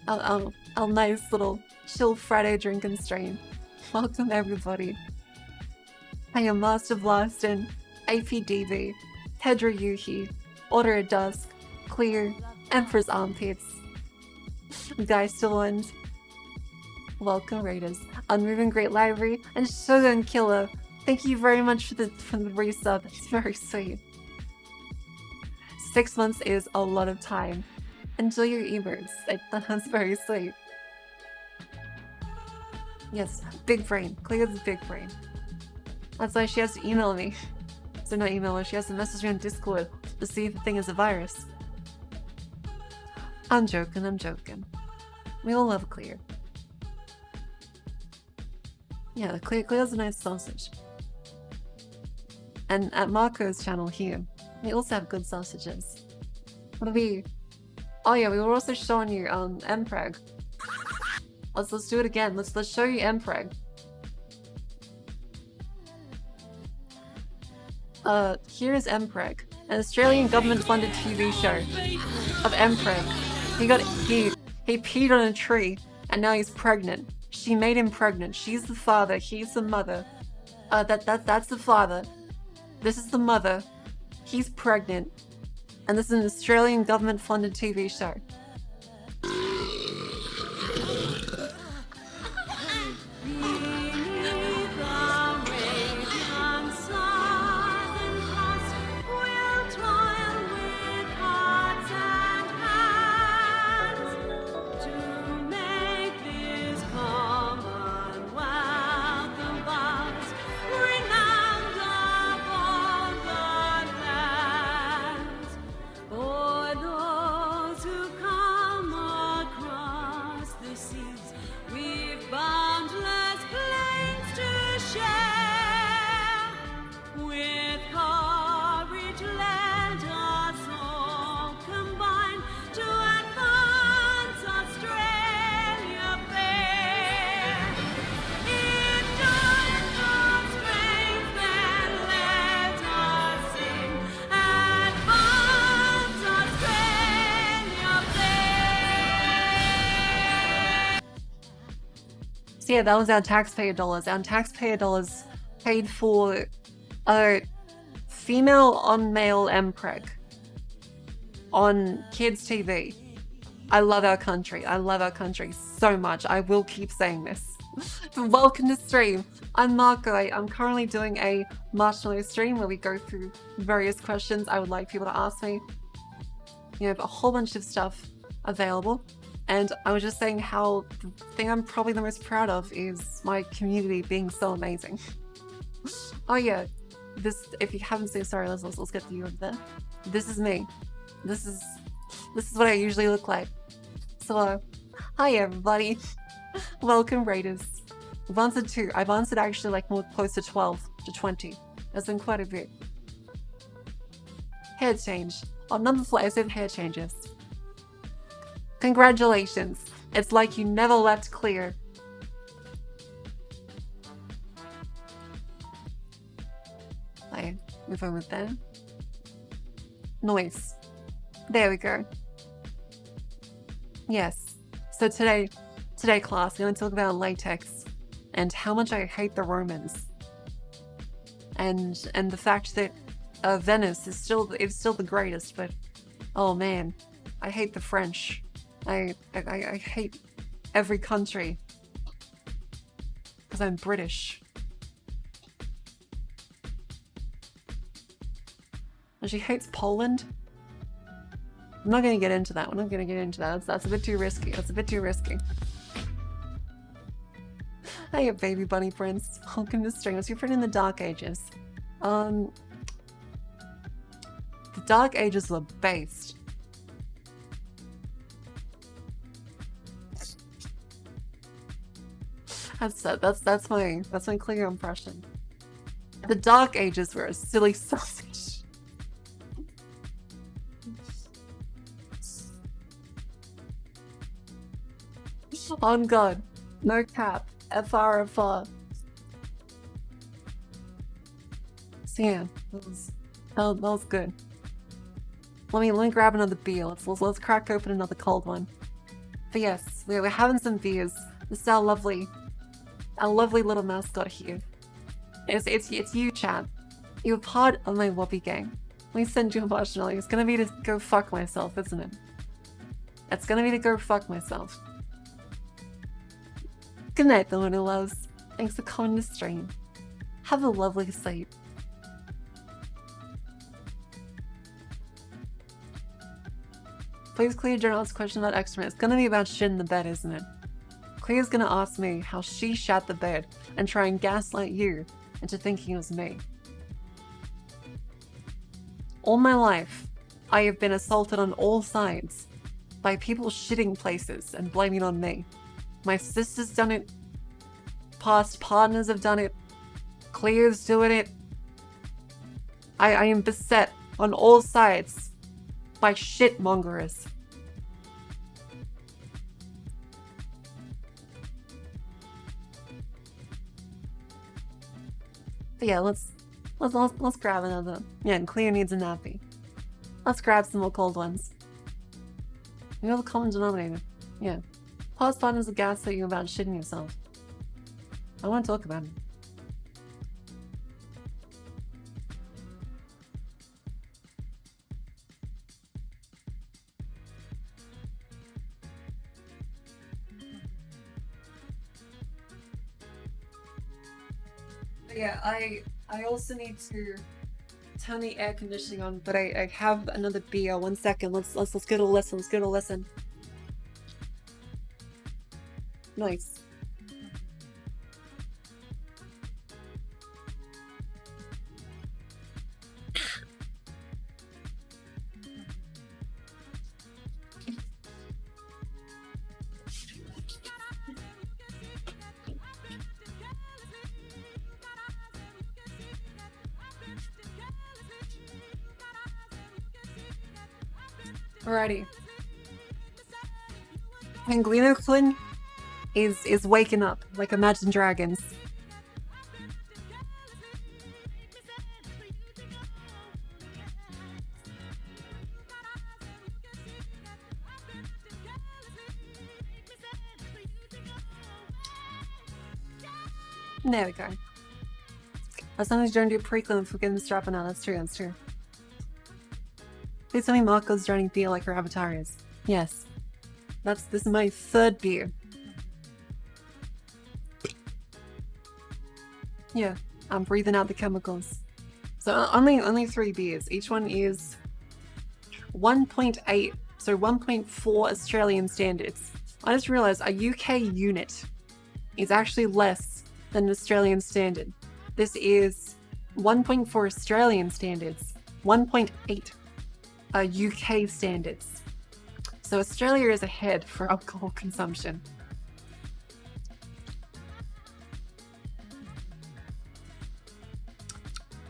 L nice little chill Friday drinking stream. Welcome everybody. I am Master Blast and APDV, Hedra Yuhi, Order at Dusk, Clear, Emperor's Armpits, Guy Stillwind, Welcome Raiders, Unmoving Great Library, and Shogun Killer. Thank you very much for the resub. It's very sweet. 6 months is a lot of time. Enjoy your emotes. That's very sweet. Yes, big brain. Clear's big brain. That's why she has to email me. So not email her, she has to message me on Discord to see if the thing is a virus. I'm joking, I'm joking. We all love Clear. Yeah, the Clear's a nice sausage. And at Marco's channel here, we also have good sausages. What are we? Oh yeah, we were also showing you Mpreg. Let's do it again. Let's show you Mpreg. Here is Mpreg, an Australian government-funded TV show of Mpreg. He peed on a tree, and now he's pregnant. She made him pregnant. She's the father. He's the mother. That's the father. This is the mother. He's pregnant, and this is an Australian government-funded TV show. So yeah, that was our taxpayer dollars. Our taxpayer dollars paid for a female on male Mpreg on kids TV. I love our country. I love our country so much. I will keep saying this. Welcome to stream. I'm Marco. I'm currently doing a Marshmallow stream where we go through various questions I would like people to ask me. You have a whole bunch of stuff available. And I was just saying how the thing I'm probably the most proud of is my community being so amazing. Oh yeah, this, if you haven't seen, sorry, let's get to you over there. This is me. This is what I usually look like. So, hi everybody. Welcome Raiders. I've answered 2. I've answered actually like more close to 12 to 20. There's been quite a bit. Hair change. Oh, number 4, I said hair changes. Congratulations. It's like you never left Clear. I move on with that. Noise. There we go. Yes. So today class, we're going to talk about latex and how much I hate the Romans. And the fact that Venice is still the greatest, but oh man, I hate the French. I hate every country because I'm British. And she hates Poland. I'm not going to get into that. We're not going to get into that. That's a bit too risky. That's a bit too risky. Hey, baby bunny prince. Welcome to stream. What's your friend in the Dark Ages? The Dark Ages were based. That's my clear impression. The Dark Ages were a silly sausage. On God, no cap, FR. So yeah, that was good. Let me grab another beer. Let's crack open another cold one. But yes, we're having some beers. This is our lovely little mascot here. It's you, chat. You're part of my Whoppy gang. Let me send you a marshmallow. It's gonna be to go fuck myself, isn't it? It's gonna be to go fuck myself. Good night, the one who loves. Thanks for coming to stream. Have a lovely sleep. Please clear journalist's question about excrement. It's gonna be about shit in the bed, isn't it? Clear's gonna ask me how she shat the bed and try and gaslight you into thinking it was me. All my life, I have been assaulted on all sides by people shitting places and blaming on me. My sister's done it. Past partners have done it. Clear's doing it. I am beset on all sides by shitmongerers. But yeah, let's grab another. Yeah, and Cleo needs a nappy. Let's grab some more cold ones. You know the common denominator. Yeah. Pause partners will gaslight you about shitting yourself. I want to talk about it. Yeah, I also need to turn the air conditioning on, but I have another beer. 1 second. Let's get a listen. Let's get a listen. Nice. Alrighty. Penguino Quinn is waking up like Imagine Dragons. There we go. As long as you don't do pre-clean for getting strapping out, that's true, that's true. Please tell me Marco's drowning beer like her avatar is. Yes. This is my 3rd beer. Yeah, I'm breathing out the chemicals. So only 3 beers. Each one is 1.8, so 1.4 Australian standards. I just realized a UK unit is actually less than an Australian standard. This is 1.4 Australian standards, 1.8 UK standards. So Australia is ahead for alcohol consumption.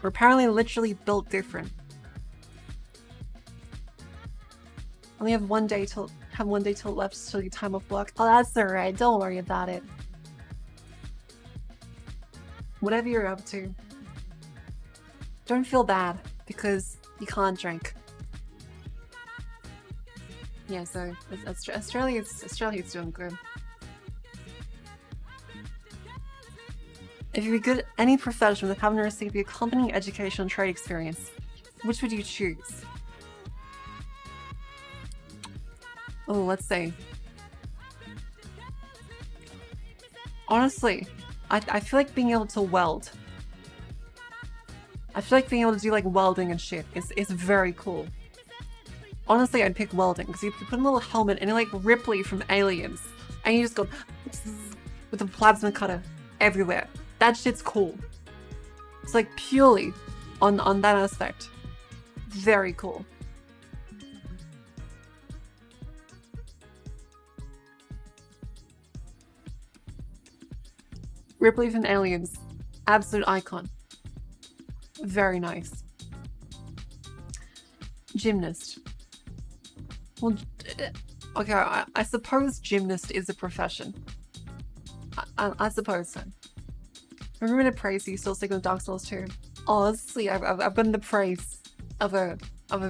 We're apparently literally built different. Only have one day till left till your time off work. Oh, that's alright. Don't worry about it. Whatever you're up to, don't feel bad because you can't drink. Yeah, so Australia's doing good. If you were good at any profession that haven't received the accompanying education and trade experience, which would you choose? Oh, let's see. Honestly, I feel like being able to weld. I feel like being able to do like welding and shit is very cool. Honestly, I'd pick welding because you put a little helmet and you're like Ripley from Aliens, and you just go with a plasma cutter everywhere. That shit's cool. It's like purely on that aspect. Very cool. Ripley from Aliens. Absolute icon. Very nice. Gymnast. Well, okay, I suppose gymnast is a profession. I suppose so. Remember the praise you still sticking with Dark Souls 2? Oh, see, I've gotten the praise of a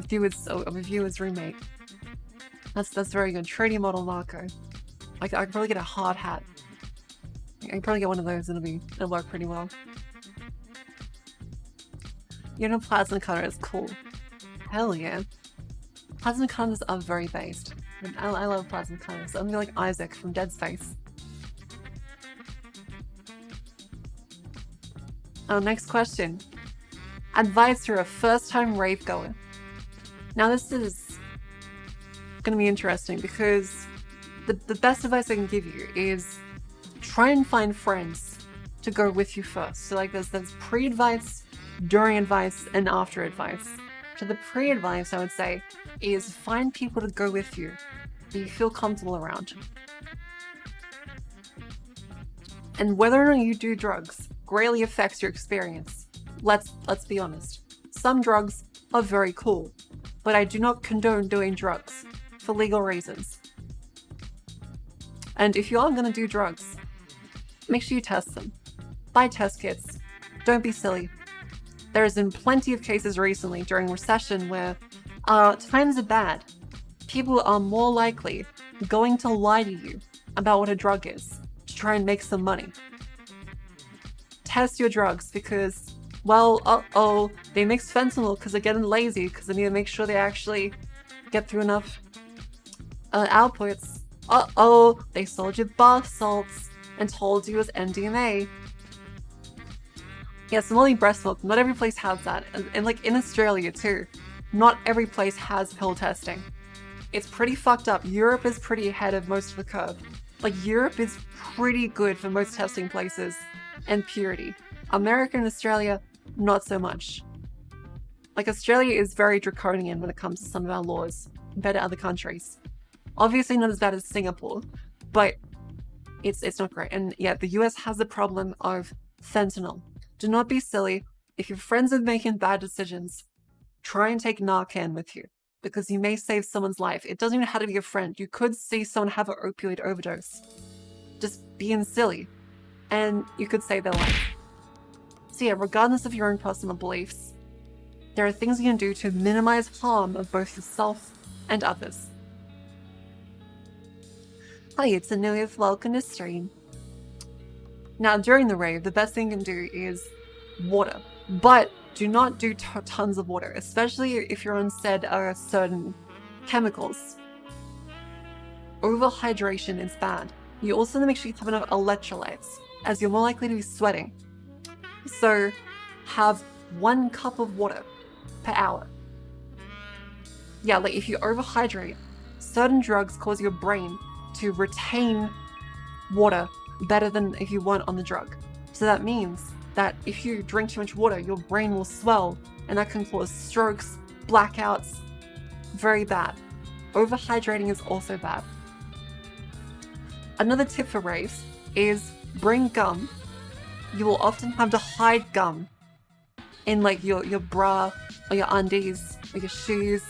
viewer's roommate. That's very good. Trading model Marco. I could probably get a hard hat. I can probably get one of those. It'll work pretty well. You know, plasma cutter is cool. Hell yeah. Plasma cutters are very based. And I love plasma cutters. I'm like Isaac from Dead Space. Oh, next question. Advice for a first-time rave goer. Now this is gonna be interesting because the best advice I can give you is try and find friends to go with you first. So like there's pre-advice, during advice, and after advice. So the pre-advice I would say is find people to go with you that you feel comfortable around. And whether or not you do drugs greatly affects your experience. Let's be honest. Some drugs are very cool, but I do not condone doing drugs for legal reasons. And if you are going to do drugs, make sure you test them. Buy test kits. Don't be silly. There's been plenty of cases recently during recession where times are bad. People are more likely going to lie to you about what a drug is to try and make some money. Test your drugs because, well, they mix fentanyl because they're getting lazy because they need to make sure they actually get through enough outputs. They sold you bath salts and told you it was MDMA. Yeah, Somali breast milk, not every place has that. And like in Australia too, not every place has pill testing. It's pretty fucked up. Europe is pretty ahead of most of the curve. Like Europe is pretty good for most testing places and purity. America and Australia, not so much. Like Australia is very draconian when it comes to some of our laws compared to other countries. Obviously not as bad as Singapore, but it's not great. And yeah, the US has the problem of fentanyl. Do not be silly. If your friends are making bad decisions, try and take Narcan with you because you may save someone's life. It doesn't even have to be a friend. You could see someone have an opioid overdose. Just being silly. And you could save their life. So yeah, regardless of your own personal beliefs, there are things you can do to minimize harm of both yourself and others. Hi, it's Amelia. Welcome to stream. Now, during the rave, the best thing you can do is water. But do not do tons of water, especially if you're on said certain chemicals. Overhydration is bad. You also need to make sure you have enough electrolytes, as you're more likely to be sweating. So, have 1 cup of water per hour. Yeah, like if you overhydrate, certain drugs cause your brain to retain water better than if you weren't on the drug. So that means that if you drink too much water, your brain will swell, and that can cause strokes, blackouts. Very bad. Overhydrating is also bad. Another tip for raves is bring gum. You will often have to hide gum in like your bra or your undies or your shoes.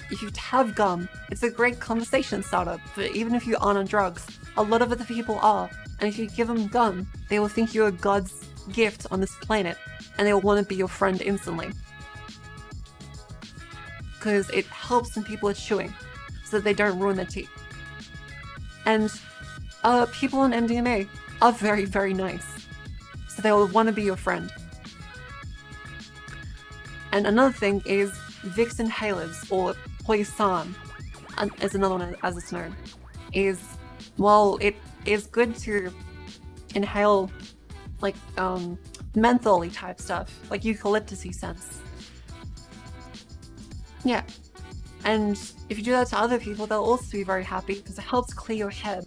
If you have gum, it's a great conversation starter, but even if you aren't on drugs, a lot of other people are, and if you give them gum, they will think you're God's gift on this planet, and they will want to be your friend instantly. Because it helps when people are chewing, so that they don't ruin their teeth. And people on MDMA are very, very nice, so they will want to be your friend. And another thing is Vicks inhalers, or Poison, is another one as it's known, is, well, it is good to inhale like menthol-y type stuff, like eucalyptus-y scents. Yeah. And if you do that to other people, they'll also be very happy because it helps clear your head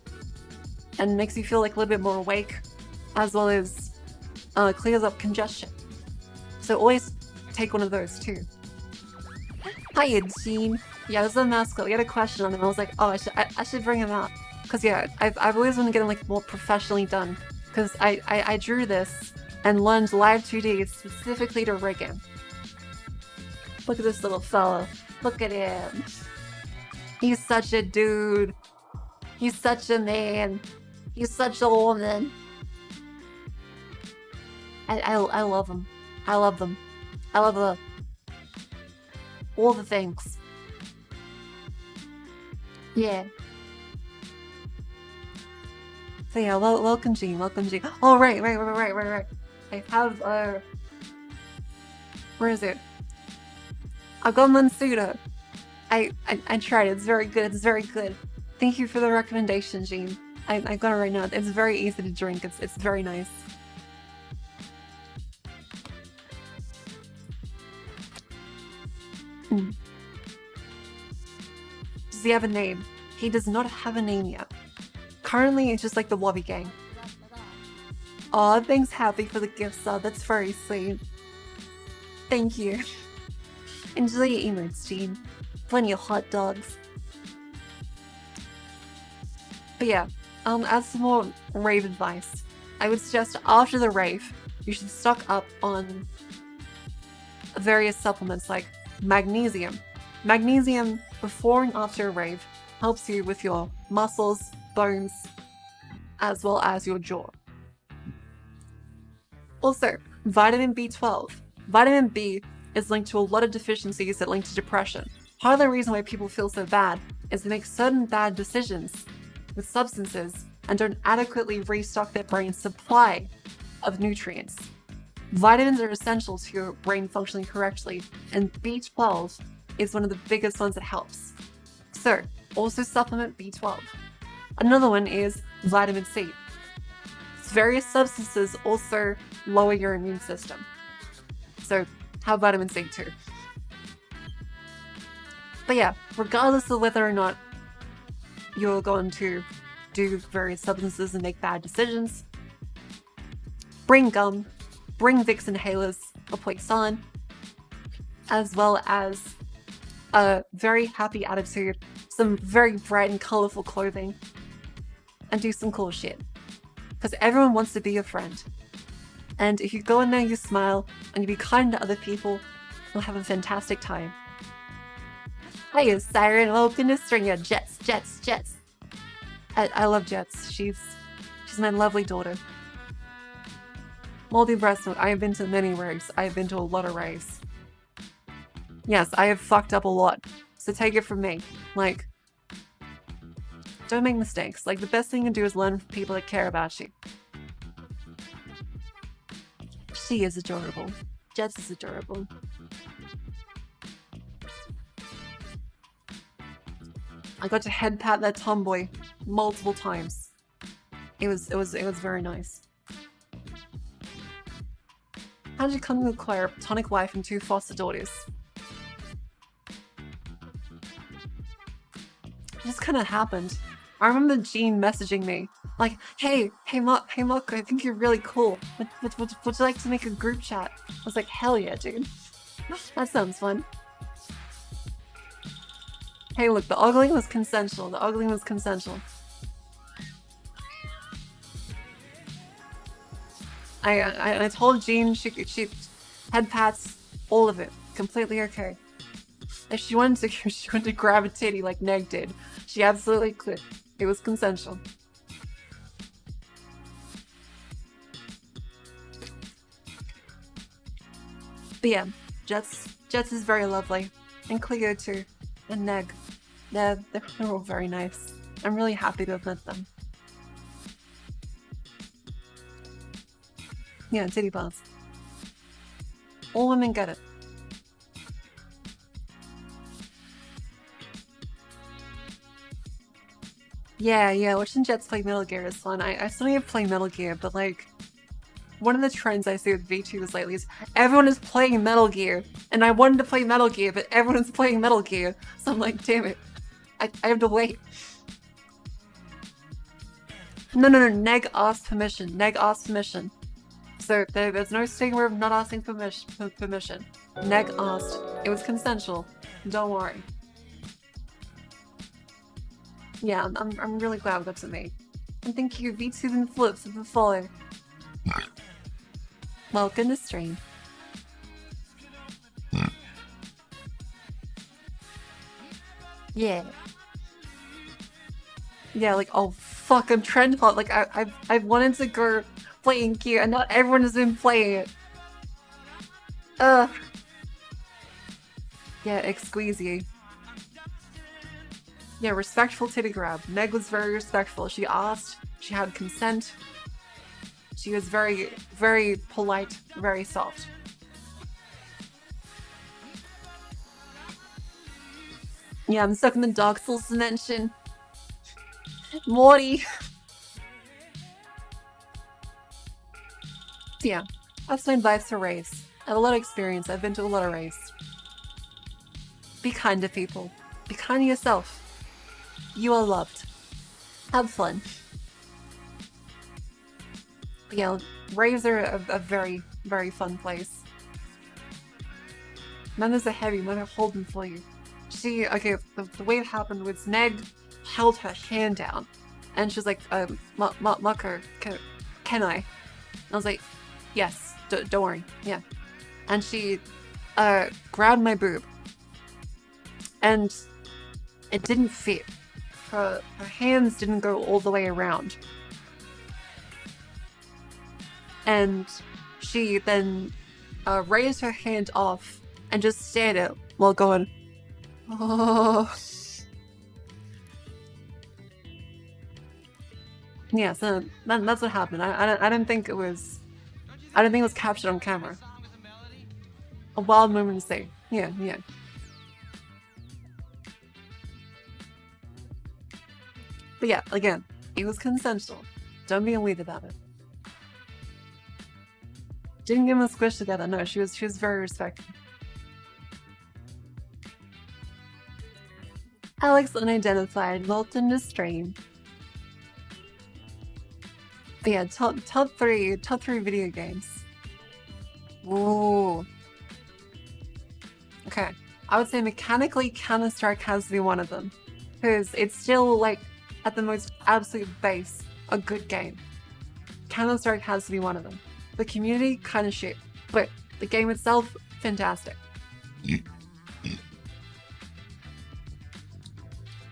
and makes you feel like a little bit more awake, as well as clears up congestion. So always take one of those too. Hi, Gene. Yeah, this is a mascot. We had a question on him. I was like, oh, I should bring him out. Because yeah, I've always wanted to get him like more professionally done. Because I drew this and learned live 2D specifically to rig him. Look at this little fella. Look at him. He's such a dude. He's such a man. He's such a woman. I love him. I love them. I love all the things. Yeah. So yeah, welcome Gene, welcome Gene. Oh right. I have Where is it? Agonlan Suda. I tried it. It's very good. It's very good. Thank you for the recommendation, Jean. I got it right now. It's very easy to drink. It's very nice. Does he have a name? He does not have a name yet. Currently, it's just like the Wobby Gang. Aw, thanks Happy for the gift sub. That's very sweet. Thank you. Enjoy your emotes, Jean. Plenty of hot dogs. But yeah, as some more rave advice, I would suggest after the rave, you should stock up on various supplements like magnesium. Magnesium before and after a rave helps you with your muscles, bones, as well as your jaw. Also, vitamin B12. Vitamin B is linked to a lot of deficiencies that link to depression. Part of the reason why people feel so bad is they make certain bad decisions with substances and don't adequately restock their brain's supply of nutrients. Vitamins are essential to your brain functioning correctly, and B12 is one of the biggest ones that helps. So, also supplement B12. Another one is vitamin C. Various substances also lower your immune system. So, have vitamin C too. But yeah, regardless of whether or not you're going to do various substances and make bad decisions, bring gum, bring Vicks inhalers or Poison, as well as a very happy attitude, some very bright and colorful clothing, and do some cool shit. Because everyone wants to be your friend. And if you go in there, you smile, and you be kind to other people, you'll have a fantastic time. Hiya, Siren. Welcome to Stringer. Jets, Jets, Jets. I love Jets. She's my lovely daughter. Moldy breast milk. I have been to many raves. I have been to a lot of raves. Yes, I have fucked up a lot. So take it from me. Like, don't make mistakes. Like, the best thing you can do is learn from people that care about you. She is adorable. Jets is adorable. I got to head pat that tomboy multiple times. It was very nice. How did you come to acquire a platonic wife and 2 foster daughters? It just kind of happened. I remember Jean messaging me, like, hey Marco, I think you're really cool. Would you like to make a group chat? I was like, hell yeah, dude. That sounds fun. Hey, look, the ogling was consensual. The ogling was consensual. I told Jean she head pats, all of it, completely okay. If she wanted to grab a titty like Neg did, she absolutely could. It was consensual. But yeah, Jets is very lovely, and Cleo too, and Neg. They're all very nice. I'm really happy to have met them. Yeah, titty bars. All women get it. Yeah, watching Jets play Metal Gear is fun. I still need to play Metal Gear, but like, one of the trends I see with VTubers lately is everyone is playing Metal Gear, and I wanted to play Metal Gear, but everyone's playing Metal Gear, so I'm like, damn it, I have to wait. No, Neg asked permission. Neg asked permission. So there's no stigma of not asking permission. Neg asked. It was consensual. Don't worry. Yeah, I'm really glad we got to meet. And thank you, V2 and Flips, for the follow. Welcome to stream. Yeah. Yeah, like, oh fuck, I'm trend hot. Like, I've wanted to go playing gear, and not everyone has been playing it. Yeah, Exqueezy. Yeah, respectful titty grab. Meg was very respectful. She asked, she had consent. She was very, very polite, very soft. Yeah, I'm stuck in the Dark Souls dimension. Morty. Yeah, that's my advice for raves. I have a lot of experience. I've been to a lot of raves. Be kind to people. Be kind to yourself. You are loved. Have fun. But yeah, raves are a very, very fun place. Members are heavy, men are holding for you. Okay, the way it happened was Neg held her hand down, and she was like, Mucker, can I? And I was like, yes, don't worry, yeah. And she, grabbed my boob, and it didn't fit. Her hands didn't go all the way around. And she then, raised her hand off and just stared at it while going, oh. Yeah, so that's what happened. I don't think it was captured on camera. A wild moment to say. Yeah. But yeah, again, it was consensual. Don't be a weed about it. Didn't give them a squish together. No, she was very respectful. Alex unidentified, welcome to stream. But yeah, top three video games. Ooh. Okay, I would say mechanically Counter-Strike has to be one of them, because it's still like at the most absolute base a good game. Counter-Strike has to be one of them. The community kind of shit, but the game itself fantastic.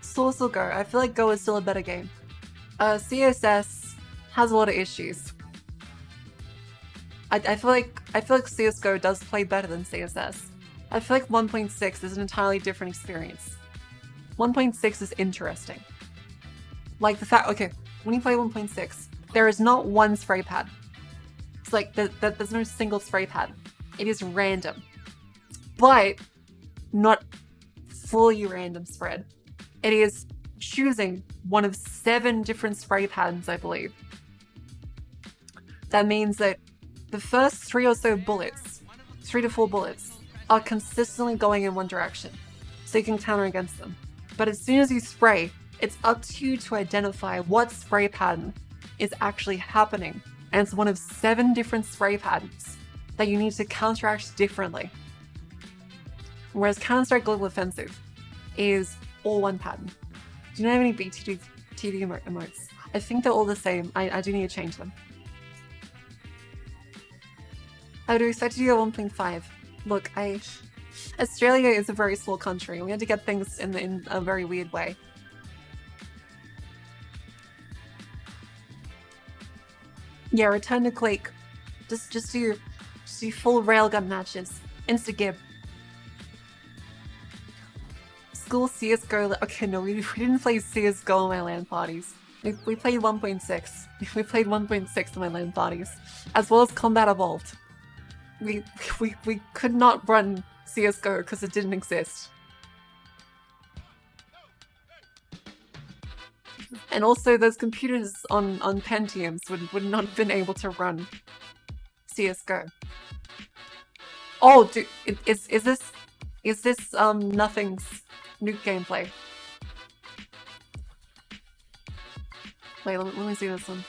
Source or Go. I feel like Go is still a better game. CSS has a lot of issues. I feel like CSGO does play better than CSS. I feel like 1.6 is an entirely different experience. 1.6 is interesting. Like the fact, okay, when you play 1.6, there is not one spray pad. It's like there's no single spray pad. It is random, but not fully random spread. It is choosing one of 7 different spray patterns, I believe. That means that the first 3 or so bullets, 3 to 4 bullets, are consistently going in one direction, so you can counter against them. But as soon as you spray, it's up to you to identify what spray pattern is actually happening, and it's one of 7 different spray patterns that you need to counteract differently. Whereas Counter-Strike Global Offensive is all one pattern. Do you know how many BTD emotes? I think they're all the same. I do need to change them. I would expect to go 1.5. Look, Australia is a very small country. We had to get things in a very weird way. Yeah, Return to Quake. Just do full railgun matches. Insta-gib. School CSGO. Okay, no, we didn't play CSGO in my LAN parties. We played 1.6. We played 1.6 in my LAN parties, as well as Combat Evolved. We could not run CSGO because it didn't exist. And also, those computers on Pentiums would not have been able to run CSGO. Oh, dude, is this Nothing's nuke gameplay? Wait, let me see this one.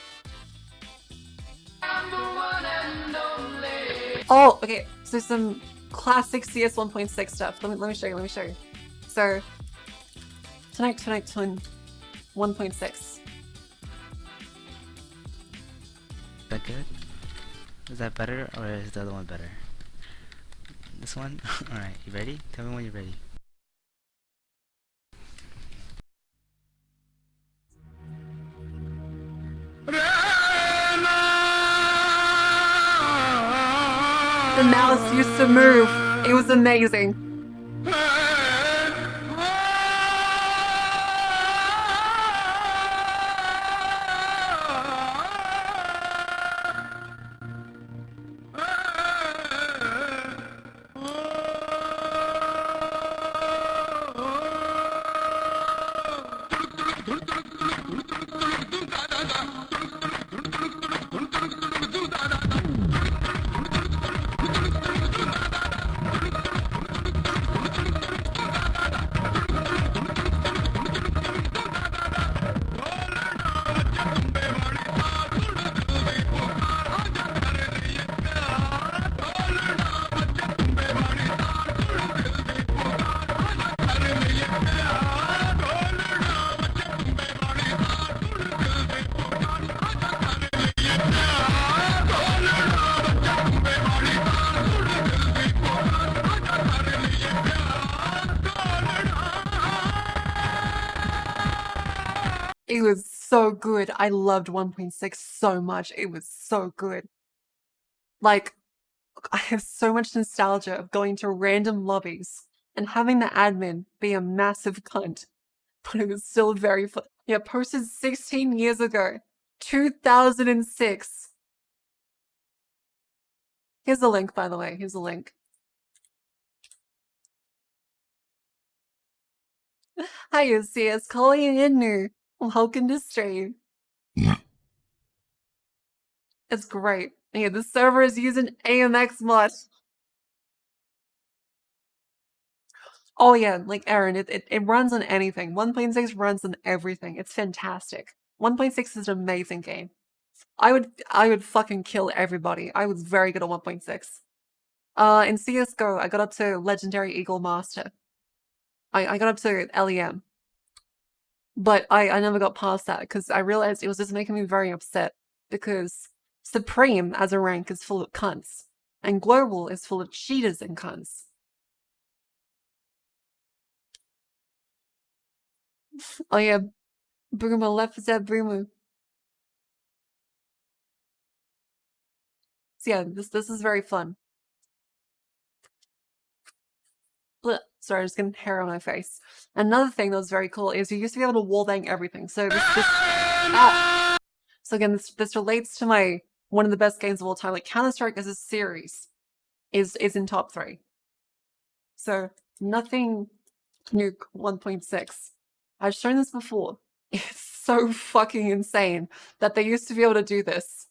Oh, okay. So some classic CS 1.6 stuff. Let me show you. So tonight 1.6. Is that good? Is that better, or is the other one better? This one? Alright, you ready? Tell me when you're ready. The mouse used to move. It was amazing. so good. I loved 1.6 so much. It was so good. Like, I have so much nostalgia of going to random lobbies and having the admin be a massive cunt. But it was still very fun. Yeah, posted 16 years ago. 2006. Here's the link, by the way. Here's the link. Hi, CS calling in new. Welcome to stream. It's great. Yeah, the server is using AMX mod. Oh yeah, like Aaron, it runs on anything. 1.6 runs on everything. It's fantastic. 1.6 is an amazing game. I would fucking kill everybody. I was very good at 1.6. In CS:GO, I got up to Legendary Eagle Master. I got up to LEM. But I never got past that because I realized it was just making me very upset because Supreme as a rank is full of cunts and Global is full of cheaters and cunts. Oh yeah, Boomer left is that Boomer. So yeah, this is very fun. Blech. Sorry, I was getting hair on my face. Another thing that was very cool is you used to be able to wallbang everything. So this ow! So again, this relates to my one of the best games of all time. Like Counter-Strike as a series is in top 3. So nothing nuke 1.6. I've shown this before. It's so fucking insane that they used to be able to do this.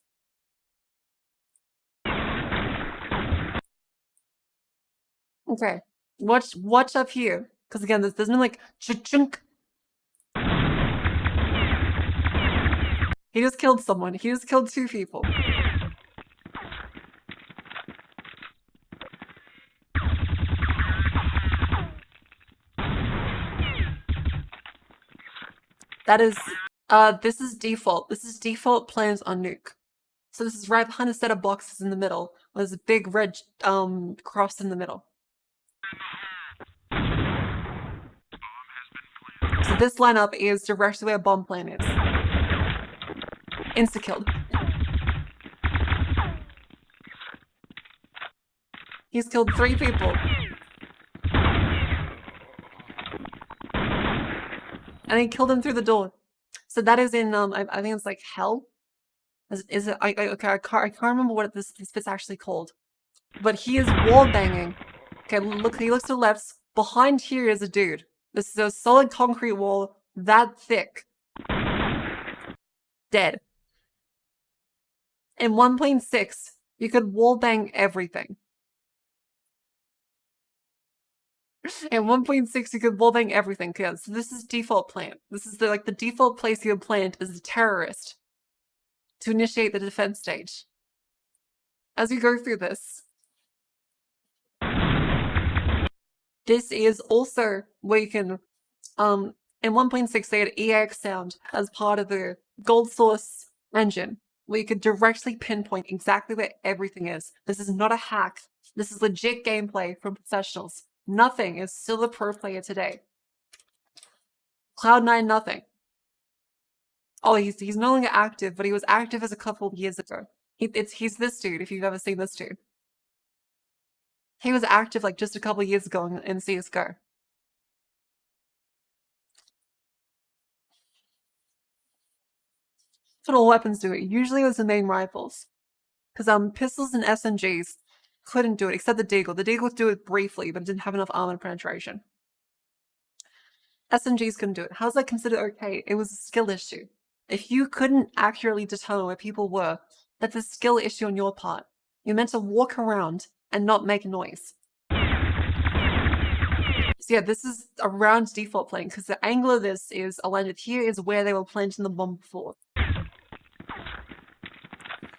Okay, watch up here, because again, there's no like chunk. He just killed someone. He just killed 2 people. That is, this is default. This is default plans on nuke. So this is right behind a set of boxes in the middle. There's a big red cross in the middle. So this lineup is directly where bomb plan is. Insta-killed. He's killed 3 people. And he killed him through the door. So that is in, I think it's like hell? Is it, okay, I can't remember what this bit's actually called. But he is wallbanging. Okay, look, he looks to the left. Behind here is a dude. This is a solid concrete wall that thick. Dead. In 1.6, you could wallbang everything. In 1.6, you could wallbang everything. Okay, so this is default plant. This is the default place you would plant as a terrorist to initiate the defense stage. As you go through this, this is also where you can, in 1.6 they had EX sound as part of the gold source engine, where you could directly pinpoint exactly where everything is. This is not a hack. This is legit gameplay from professionals. Nothing is still a pro player today. Cloud9, nothing. Oh, he's no longer active, but he was active as a couple of years ago. He's this dude, if you've ever seen this dude. He was active like just a couple of years ago in CS:GO. That's what all weapons do. Usually it was the main rifles. Because pistols and SMGs couldn't do it, except the Deagle. The Deagle would do it briefly, but didn't have enough armor penetration. SMGs couldn't do it. How's that considered okay? It was a skill issue. If you couldn't accurately determine where people were, that's a skill issue on your part. You're meant to walk around and not make noise. So yeah, this is around default playing, because the angle of this is aligned with here is where they were planting the bomb before.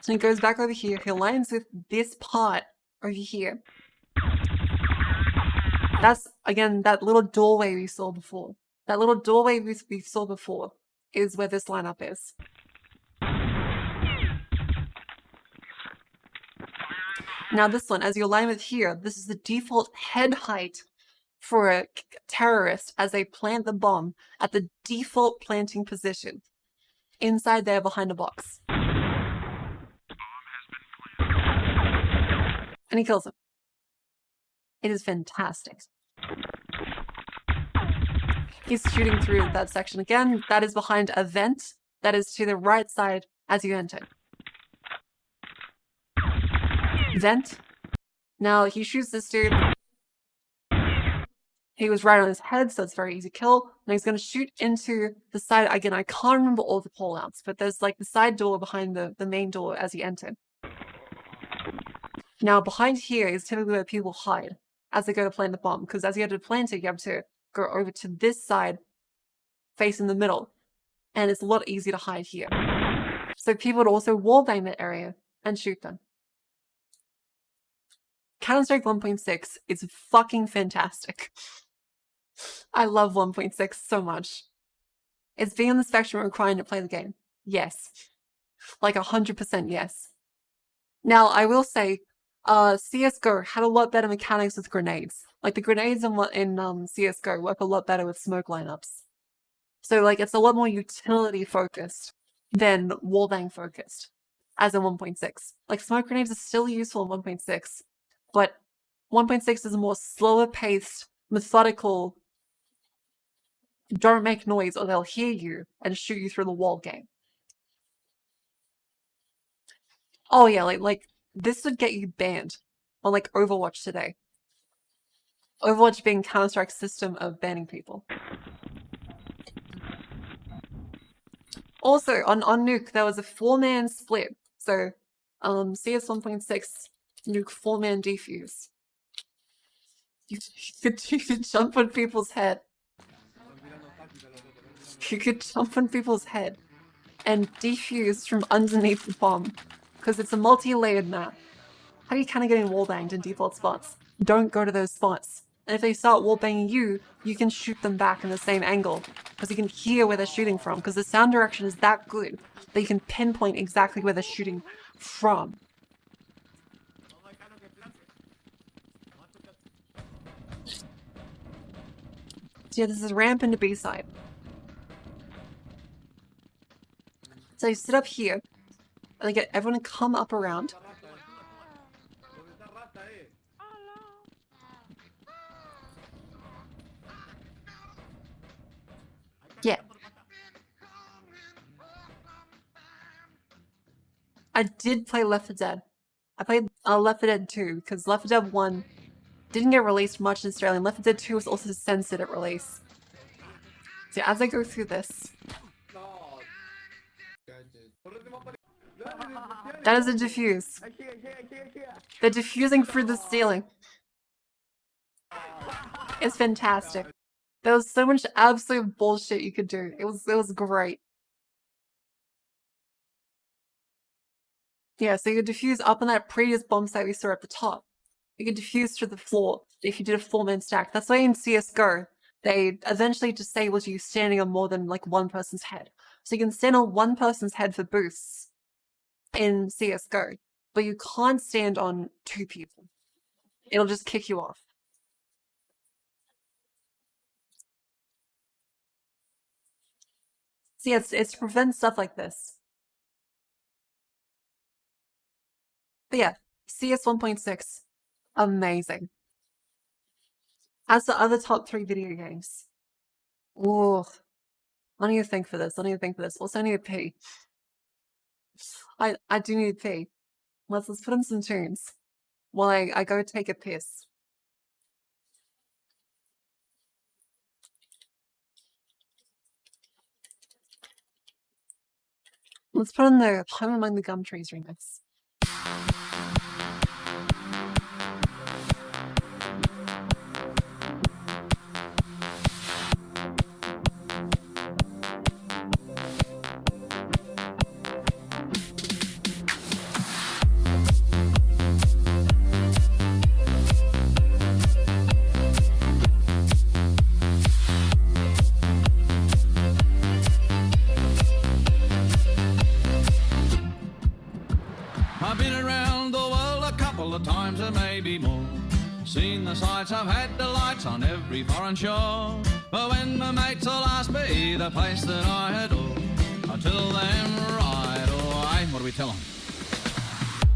So he goes back over here, he aligns with this part over here. That's, again, that little doorway we saw before. That little doorway we saw before is where this lineup is. Now this one, as you align with here, this is the default head height for a terrorist as they plant the bomb at the default planting position. inside there behind a box. And he kills him. It is fantastic. He's shooting through that section again. That is behind a vent. That is to the right side as you enter. Vent. Now he shoots this dude. He was right on his head, so it's a very easy kill. Now he's going to shoot into the side. Again, I can't remember all the pullouts, but there's like the side door behind the main door as you enter. Now behind here is typically where people hide as they go to plant the bomb, because as you go to plant it, you have to go over to this side, facing the middle, and it's a lot easier to hide here. So people would also wallbang that area and shoot them. Counter-Strike 1.6 is fucking fantastic. I love 1.6 so much. It's being on the spectrum requiring to play the game. Yes. Like 100% yes. Now, I will say, CSGO had a lot better mechanics with grenades. Like, the grenades in CSGO work a lot better with smoke lineups. So, like, it's a lot more utility-focused than wallbang focused, as in 1.6. Like, smoke grenades are still useful in 1.6, but 1.6 is a more slower-paced, methodical, don't make noise or they'll hear you and shoot you through the wall game. Oh yeah, like this would get you banned on like Overwatch today. Overwatch being Counter-Strike's system of banning people. Also, on Nuke, there was a 4-man split. So, CS 1.6, Nuke 4-man defuse. You could jump on people's head. You could jump on people's head and defuse from underneath the bomb. Because it's a multi-layered map. How do you kind of get in wallbanged in default spots? Don't go to those spots. And if they start wallbanging you, you can shoot them back in the same angle. Because you can hear where they're shooting from. Because the sound direction is that good that you can pinpoint exactly where they're shooting from. So yeah, this is ramp into B-side. So you sit up here, and I get everyone to come up around. Yeah. I did play Left 4 Dead. I played Left 4 Dead 2, because Left 4 Dead 1 didn't get released much in Australia, and Left 4 Dead 2 was also censored at release. So as I go through this... That is a diffuse. They're diffusing through the ceiling. It's fantastic. There was so much absolute bullshit you could do. It was great. Yeah, so you could diffuse up on that previous bomb site we saw at the top. You could diffuse to the floor if you did a 4-man stack. That's why in CSGO, they eventually disabled you standing on more than like one person's head. So you can stand on one person's head for boosts in CSGO, but you can't stand on 2 people. It'll just kick you off. See, it's to prevent stuff like this. But yeah, CS 1.6, amazing. As the other top 3 video games, ooh, I need to think for this. Also, I need to pee. I do need to pee. Let's put in some tunes while I go take a piss. Let's put in the Home Among the Gum Trees remix. I've been around the world a couple of times and maybe more. Seen the sights, I've had the lights on every foreign shore. But when my mates all ask me the place that I adore, I Till then, right away. What do we tell them?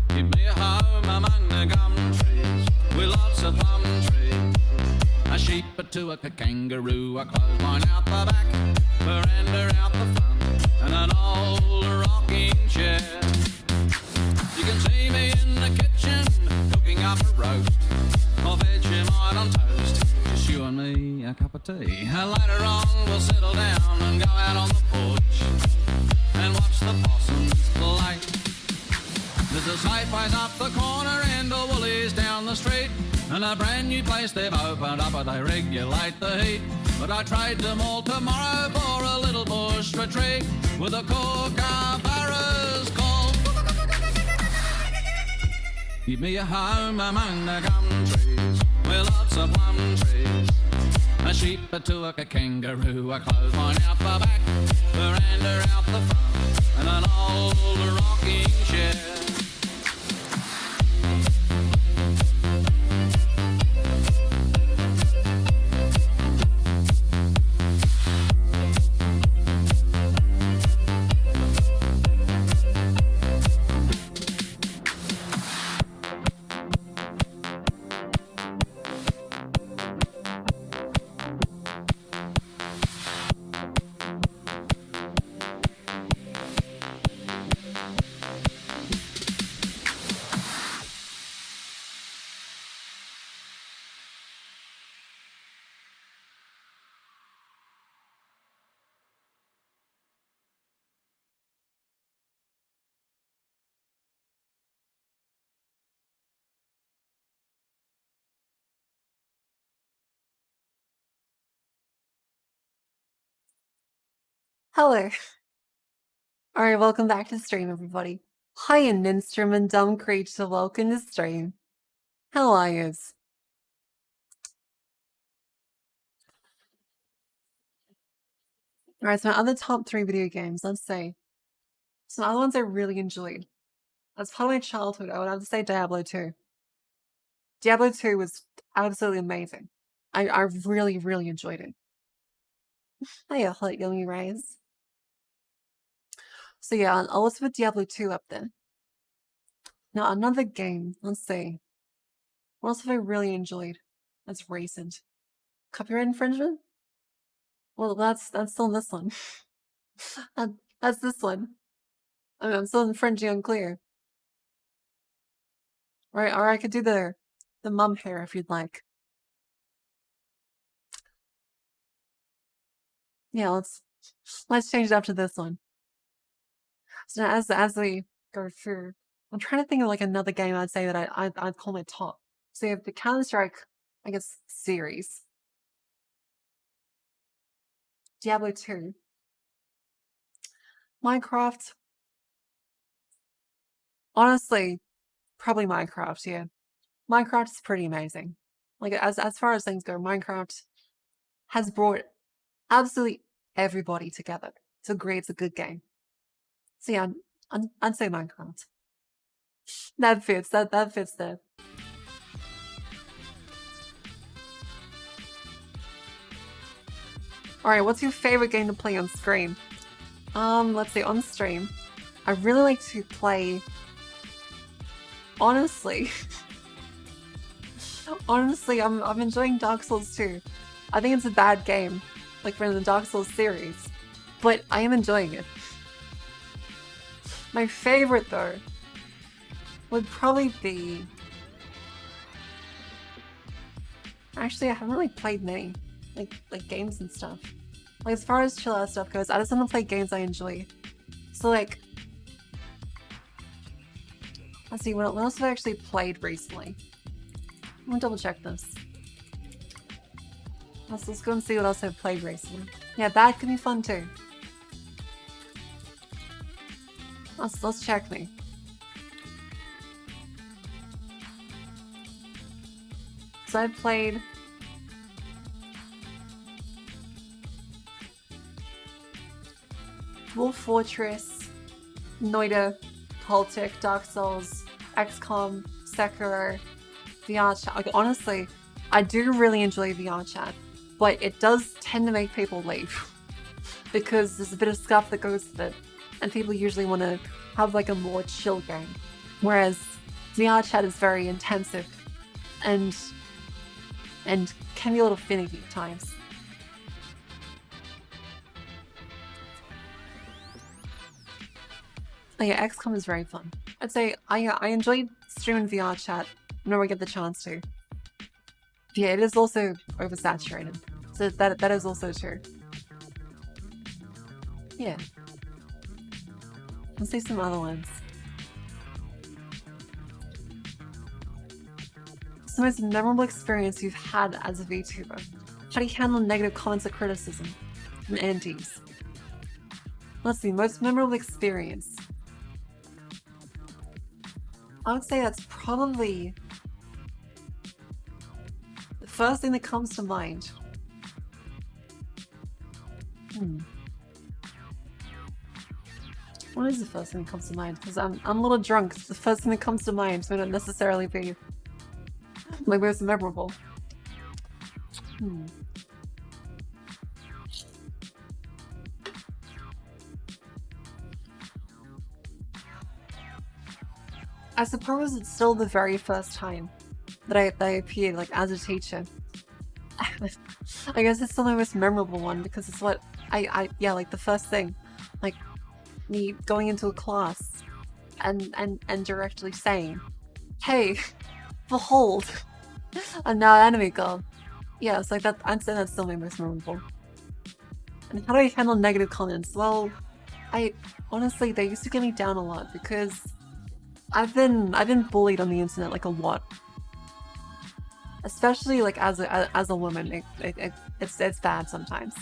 Give me a home among the gum trees with lots of plum trees. A sheep, a two, a kangaroo, a clothesline out the back, veranda out the front, and an old rocking chair. You can see me in the kitchen cooking up a roast or Vegemite on toast. Just you and me, a cup of tea. And later on we'll settle down and go out on the porch and watch the possums play. There's a Safeways up the corner and a Woolies down the street, and a brand new place they've opened up where they regulate the heat. But I trade them all tomorrow for a little bush retreat with a kookaburras call. Give me a home among the gum trees with lots of plum trees. A sheep, a two, a kangaroo, a clothesline out the back, veranda out the front, and an old rocking chair. Hello. Alright, welcome back to stream, everybody. Hi, an instrument dumb creature, welcome to stream. How are yous? Alright, so my other top 3 video games, let's say. Some other ones I really enjoyed. As part of my childhood, I would have to say Diablo 2. Diablo 2 was absolutely amazing. I really, really enjoyed it. Hiya, Hot Yummy Rays. So yeah, I'll also put Diablo 2 up then. Now another game, let's see. What else have I really enjoyed? That's recent. Copyright infringement? Well, that's still this one. That's this one. I mean, I'm still infringing on Clear. Right, or I could do the mum hair if you'd like. Yeah, let's change it up to this one. So now as we go through, I'm trying to think of like another game I'd say that I'd call my top. So you have the Counter-Strike, I guess, series. Diablo 2. Minecraft. Honestly, probably Minecraft, yeah. Minecraft is pretty amazing. Like, as far as things go, Minecraft has brought absolutely everybody together to agree it's a good game. So yeah, I'd say Minecraft. That fits there. Alright, what's your favorite game to play on stream? Let's see, on stream. I really like to play... Honestly, I'm enjoying Dark Souls 2. I think it's a bad game, like from the Dark Souls series, but I am enjoying it. My favorite, though, would probably be... Actually, I haven't really played many, like games and stuff. Like, as far as chill out stuff goes, I just want to play games I enjoy. So, like... Let's see, what else have I actually played recently? I'm gonna double check this. Let's go and see what else I've played recently. Yeah, that could be fun too. Let's check me. So I've played... Wolf Fortress, Noida, Cultic, Dark Souls, XCOM, Sekiro, VR chat. Like, honestly, I do really enjoy VR chat, but it does tend to make people leave because there's a bit of stuff that goes with it. and people usually want to have like a more chill game. Whereas VR chat is very intensive and can be a little finicky at times. Oh yeah, XCOM is very fun. I'd say I enjoy streaming VR chat whenever I get the chance to. Yeah, it is also oversaturated, so that is also true. Yeah. Let's see some other ones. What's the most memorable experience you've had as a VTuber? How do you handle negative comments or criticism from antis? Let's see, most memorable experience. I would say that's probably the first thing that comes to mind. What is the first thing that comes to mind? Because I'm a little drunk. The first thing that comes to mind may not necessarily be my most memorable. I suppose it's still the very first time that I appeared like as a teacher. I guess it's still the most memorable one because it's what yeah, like the first thing, like me going into a class and directly saying, "Hey, behold, I'm now an anime girl." Yeah, it's like that. I'd say that's still my most memorable. And how do I handle negative comments? Well, honestly, they used to get me down a lot because I've been bullied on the internet like a lot. Especially like as a woman, it's bad sometimes.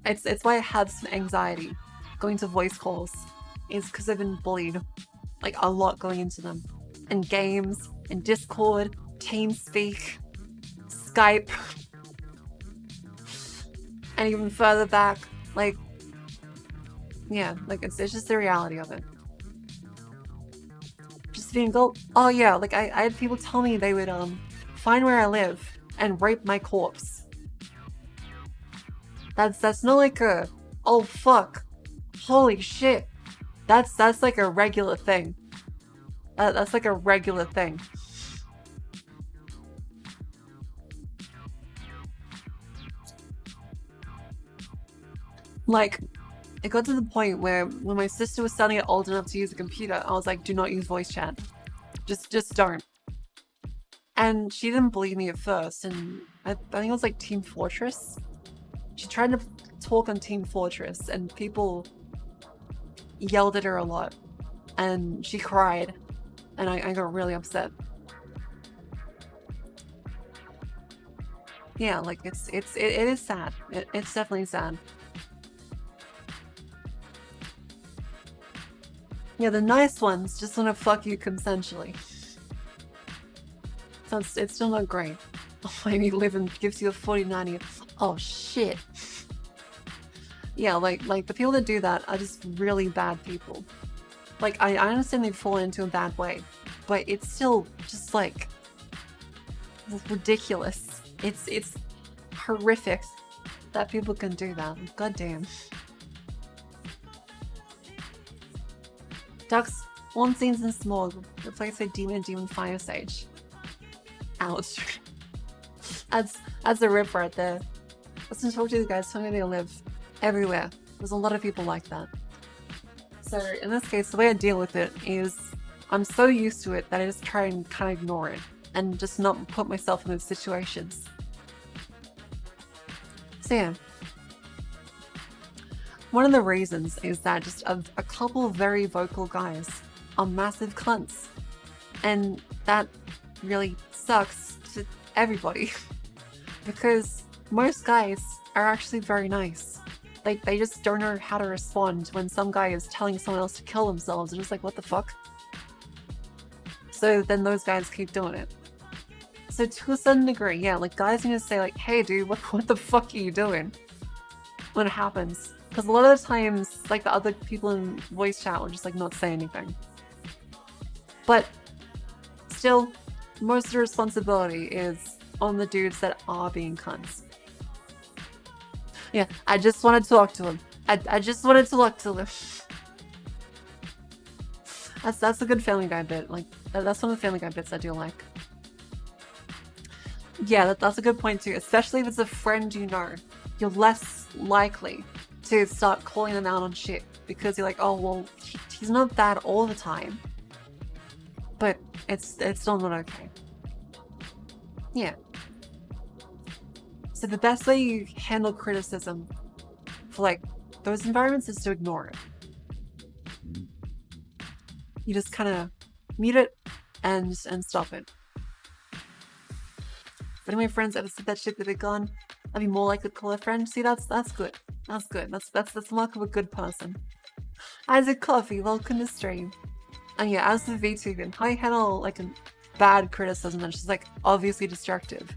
It's why I have some anxiety going to voice calls, is because I've been bullied like a lot going into them. In games, in Discord, TeamSpeak, Skype, and even further back, like, yeah, like it's just the reality of it. Just being oh yeah, like I had people tell me they would find where I live and rape my corpse. That's not like a, oh fuck, holy shit. That's like a regular thing. That's like a regular thing. Like, it got to the point where when my sister was starting to get old enough to use a computer, I was like, do not use voice chat. Just don't. And she didn't believe me at first, and I think it was like Team Fortress. She tried to talk on Team Fortress, and people yelled at her a lot, and she cried, and I got really upset. Yeah, like it is sad. It's definitely sad. Yeah, the nice ones just want to fuck you consensually. So it's still not great. Oh, maybe live and gives you a 40/90. Oh shit. Yeah, like the people that do that are just really bad people. Like I understand they fall into a bad way, but it's still just like ridiculous. It's horrific that people can do that. God damn. Ducks, one scenes in Smog, replace a demon fire sage. Ouch. That's a rip right there. Listen, talk to the guys, tell me they live everywhere. There's a lot of people like that. So in this case, the way I deal with it is I'm so used to it that I just try and kind of ignore it and just not put myself in those situations. So yeah. One of the reasons is that just a couple of very vocal guys are massive cunts. And that really sucks to everybody. Because most guys are actually very nice. Like, they just don't know how to respond when some guy is telling someone else to kill themselves. They're just like, what the fuck? So then those guys keep doing it. So to a certain degree, yeah, like guys need to say like, hey dude, what the fuck are you doing? When it happens. Because a lot of the times, like the other people in voice chat will just like not say anything. But still, most of the responsibility is on the dudes that are being cunts. Yeah, I just want to talk to him. I just wanted to talk to him. That's a good Family Guy bit. Like that's one of the Family Guy bits I do like. Yeah, that's a good point too. Especially if it's a friend you know, you're less likely to start calling them out on shit because you're like, oh well, he's not that all the time. But it's still not okay. Yeah. So the best way you handle criticism for like those environments is to ignore it. You just kind of mute it and stop it. If any of my friends ever said that shit that they're gone, I'd be more likely to call a friend. See, that's good. That's good. That's the mark of a good person. Isaac Coffee, welcome to stream. And yeah, as the VTuber, how I handle like a bad criticism that's just like obviously destructive.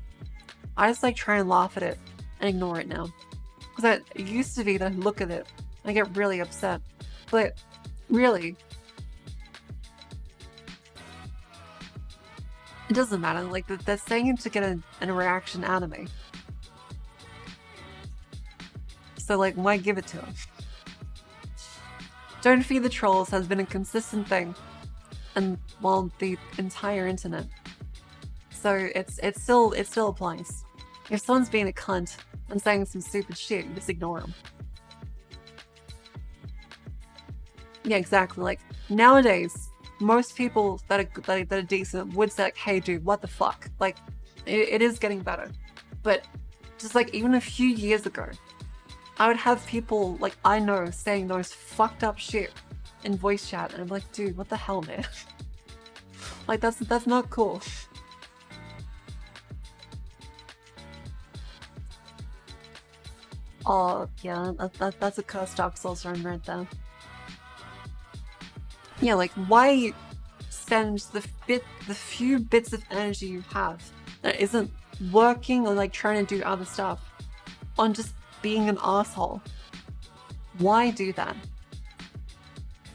I just like try and laugh at it and ignore it now. Because it used to be that I look at it and I get really upset. But really, it doesn't matter. Like they're saying it to get a reaction out of me. So like, why give it to them? Don't feed the trolls has been a consistent thing, and well, the entire internet. So it still applies. If someone's being a cunt and saying some stupid shit, you just ignore them. Yeah, exactly. Like nowadays, most people that are decent would say like, "Hey, dude, what the fuck?" Like, it is getting better, but just like even a few years ago, I would have people like I know saying those fucked up shit in voice chat, and I'm like, dude, what the hell, man? Like that's not cool. Oh yeah, that's a cursed Dark Souls run right there. Yeah, like why spend the few bits of energy you have that isn't working or like trying to do other stuff on just being an asshole? Why do that?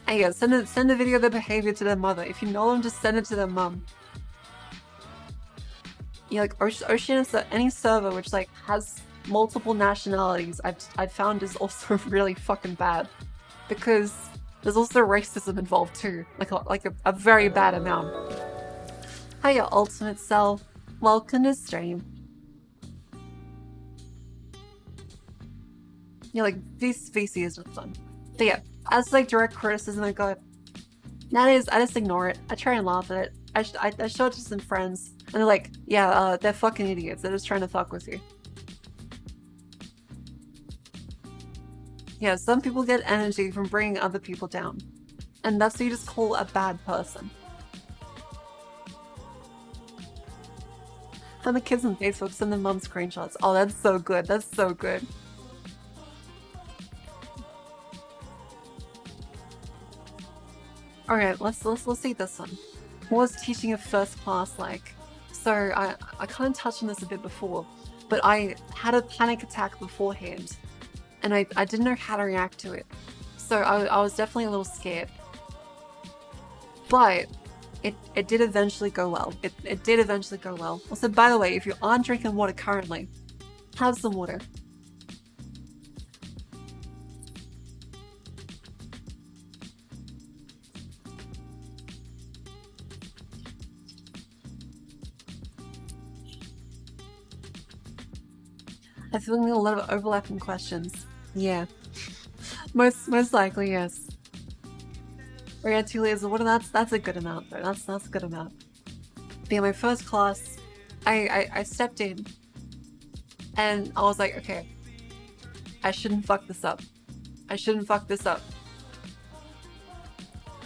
And yeah, send a video of their behavior to their mother. If you know them, just send it to their mum. Yeah, like Oceanus, any server which like has multiple nationalities, I've found is also really fucking bad, because there's also racism involved too, like a very bad amount. Hiya, Ultimate Cell. Welcome to stream. Yeah, like VC is not fun. But yeah, as like direct criticism, I go, nowadays I just ignore it. I try and laugh at it. I show it to some friends, and they're like, yeah, they're fucking idiots. They're just trying to fuck with you. Yeah, some people get energy from bringing other people down, and that's what you just call a bad person. And the kids on Facebook send their mom screenshots. Oh, that's so good. That's so good. Alright, let's see this one. What was teaching a first class like? So I kind of touched on this a bit before, but I had a panic attack beforehand, and I didn't know how to react to it. So I was definitely a little scared. But it did eventually go well. It did eventually go well. Also, by the way, if you aren't drinking water currently, have some water. I'm feeling a lot of overlapping questions. Yeah. most likely, yes. We had 2 layers of water. That's a good amount though. That's a good amount. But yeah, my first class, I stepped in and I was like, okay, I shouldn't fuck this up. I shouldn't fuck this up.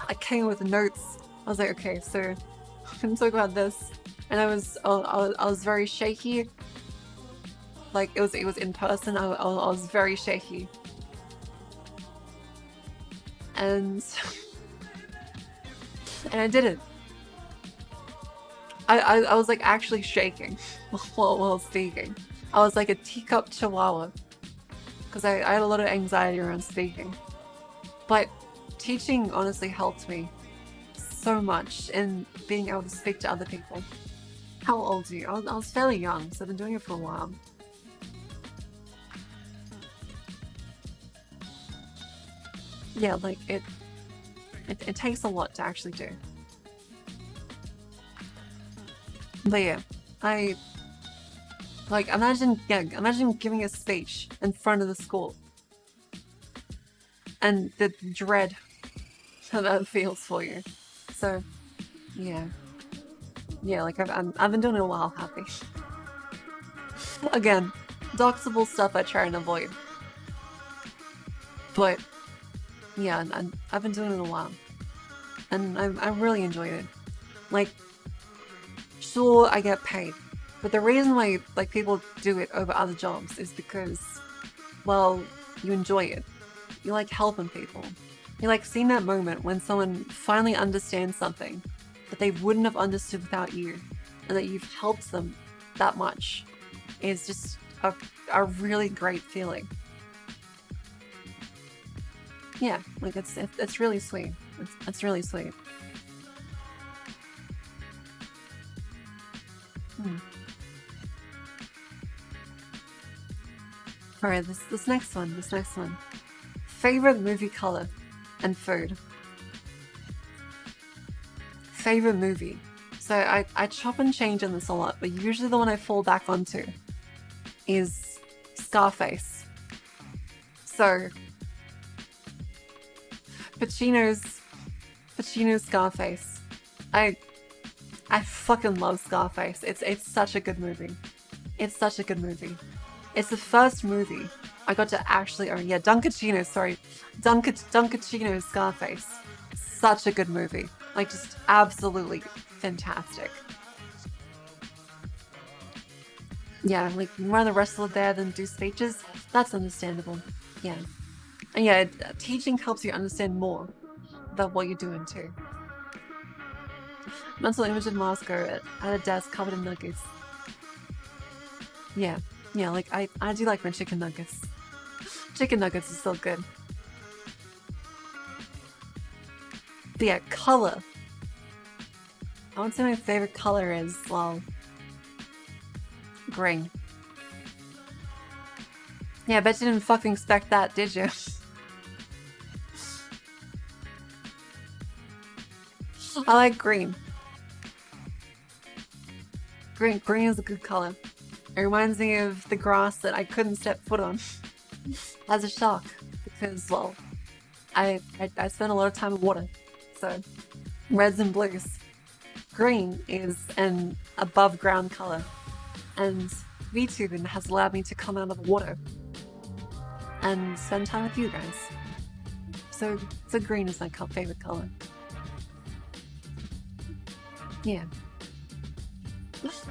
I came with notes. I was like, okay, so I can talk about this. And I was very shaky. Like it was in person. I was very shaky. And I did it. I was like actually shaking while speaking. I was like a teacup chihuahua because I had a lot of anxiety around speaking. But teaching honestly helped me so much in being able to speak to other people. How old are you? I was fairly young, so I've been doing it for a while. Yeah, like it It takes a lot to actually do. But yeah, imagine giving a speech in front of the school. And the dread that feels for you. So, yeah. Yeah, like I've been doing it a while, happy. Again, doxable stuff I try and avoid. But, yeah, I've been doing it a while. And I really enjoyed it. Like, sure, I get paid. But the reason why, like, people do it over other jobs is because, well, you enjoy it. You like helping people. You like seeing that moment when someone finally understands something that they wouldn't have understood without you, and that you've helped them that much. Is just a really great feeling. Yeah, like it's really sweet. It's really sweet. Alright, this next one. Favorite movie color and food. Favorite movie. So I chop and change on this a lot, but usually the one I fall back onto is Scarface. So Pacino's Scarface. I fucking love Scarface. It's such a good movie. It's such a good movie. It's the first movie I got to actually own. Yeah, Dunkachino, sorry. Dunkachino's Scarface. Such a good movie. Like, just absolutely fantastic. Yeah, like, more the wrestler there than do speeches, that's understandable. Yeah. And yeah, teaching helps you understand more about what you're doing too. Mental image in Moscow at a desk covered in nuggets. Yeah, like, I do like my chicken nuggets. Chicken nuggets is so good. But yeah, color. I would say my favorite color is, well, green. Yeah, I bet you didn't fucking expect that, did you? I like green. Green is a good color. It reminds me of the grass that I couldn't step foot on as a shark because, well, I spent a lot of time in water. So, reds and blues. Green is an above ground color, and VTubing has allowed me to come out of the water and spend time with you guys. So green is my favorite color. Yeah.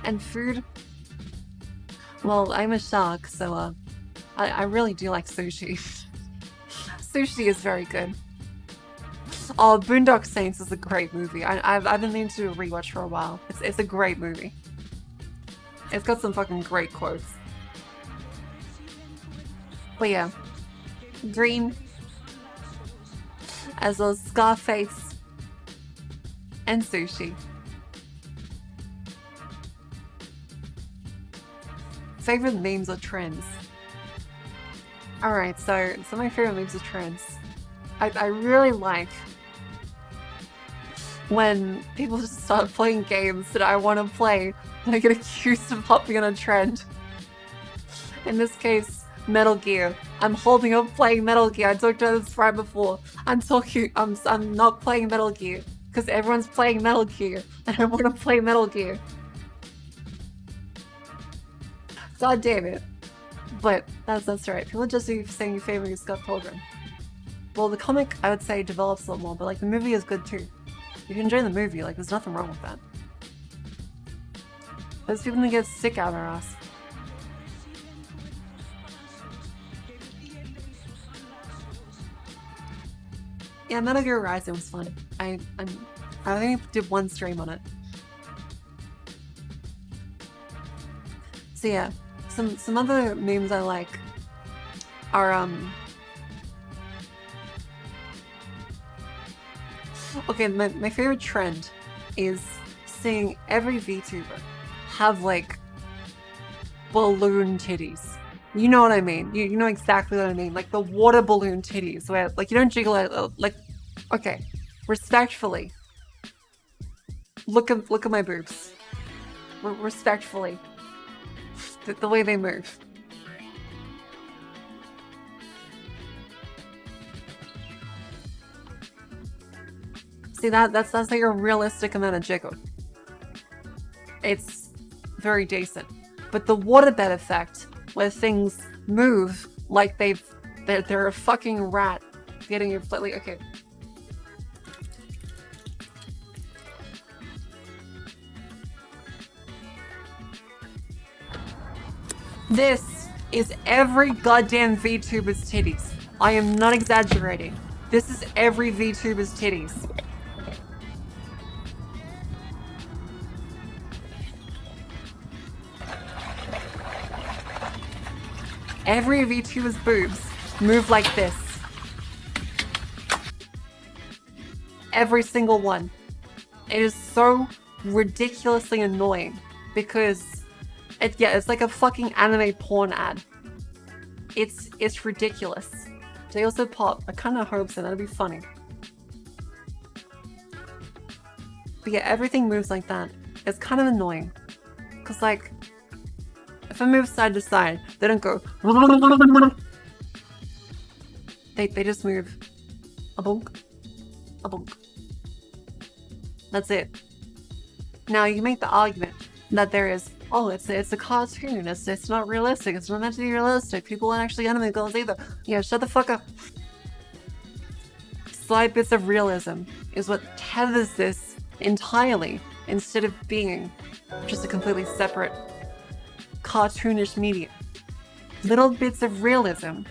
And food? Well, I'm a shark, so I really do like sushi. Sushi is very good. Oh, Boondock Saints is a great movie. I've been meaning to do a rewatch for a while. It's a great movie. It's got some fucking great quotes. But yeah, green, as well as Scarface and sushi. Favorite memes or trends? Alright, so my favorite memes or trends. I really like when people just start playing games that I want to play and I get accused of hopping on a trend. In this case, Metal Gear. I'm holding up playing Metal Gear. I talked about this right before. I'm not playing Metal Gear because everyone's playing Metal Gear and I want to play Metal Gear. God damn it. But that's right. People just saying your favorite is Scott Pilgrim. Well, the comic, I would say, develops a lot more, but like the movie is good too. If you enjoy the movie, like there's nothing wrong with that. Those people that get sick out of our ass. Yeah, Metal Gear Rising was fun. I think I did one stream on it. So yeah, some other memes I like are okay, my favorite trend is seeing every VTuber have like balloon titties. You know what I mean? You know exactly what I mean. Like the water balloon titties where like you don't jiggle it like, okay. Respectfully. Look at my boobs. Respectfully. The way they move. See, that's like a realistic amount of jiggle. It's very decent. But the waterbed effect, where things move like they're a fucking rat getting your foot. Like, okay. This is every goddamn VTuber's titties. I am not exaggerating. This is every VTuber's titties. Every VTuber's boobs move like this. Every single one. It is so ridiculously annoying because it's like a fucking anime porn ad. It's ridiculous. They also pop. I kind of hope so. That'd be funny. But yeah, everything moves like that. It's kind of annoying. Cause like, if I move side to side, they don't go. They just move. A bonk. A bonk. That's it. Now you make the argument that there is, oh, it's a cartoon. It's not realistic. It's not meant to be realistic. People aren't actually anime girls either. Yeah, shut the fuck up. Slight bits of realism is what tethers this entirely instead of being just a completely separate cartoonish medium. Little bits of realism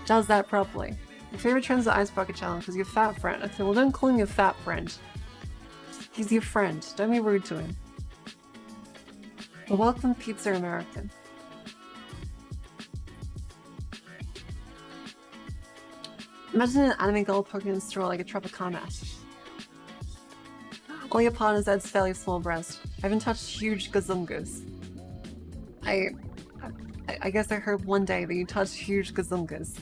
does that properly. Your favorite trend is the Ice Bucket Challenge because you're a fat friend. Okay, well don't call him your fat friend. He's your friend. Don't be rude to him. Well, welcome Pizza American. Imagine an anime girl poking in a straw like a Tropicana. All your partners had fairly small breast. I haven't touched huge gazungas. I guess I heard one day that you touched huge gazungas.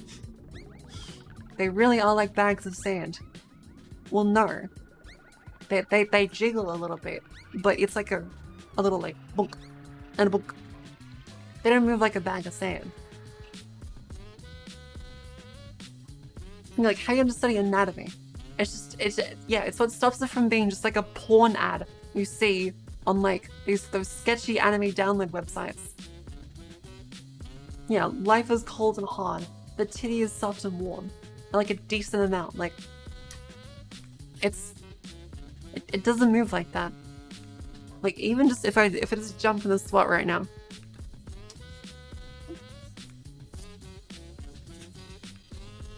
They really are like bags of sand. Well, no. They jiggle a little bit, but it's like a little like bonk and a bonk. They don't move like a bag of sand. You're like, how you study anatomy? It's what stops it from being just like a porn ad you see on like those sketchy anime download websites. Yeah, life is cold and hard. The titty is soft and warm. And like a decent amount. Like it doesn't move like that. Like even just if I just jump in the SWAT right now.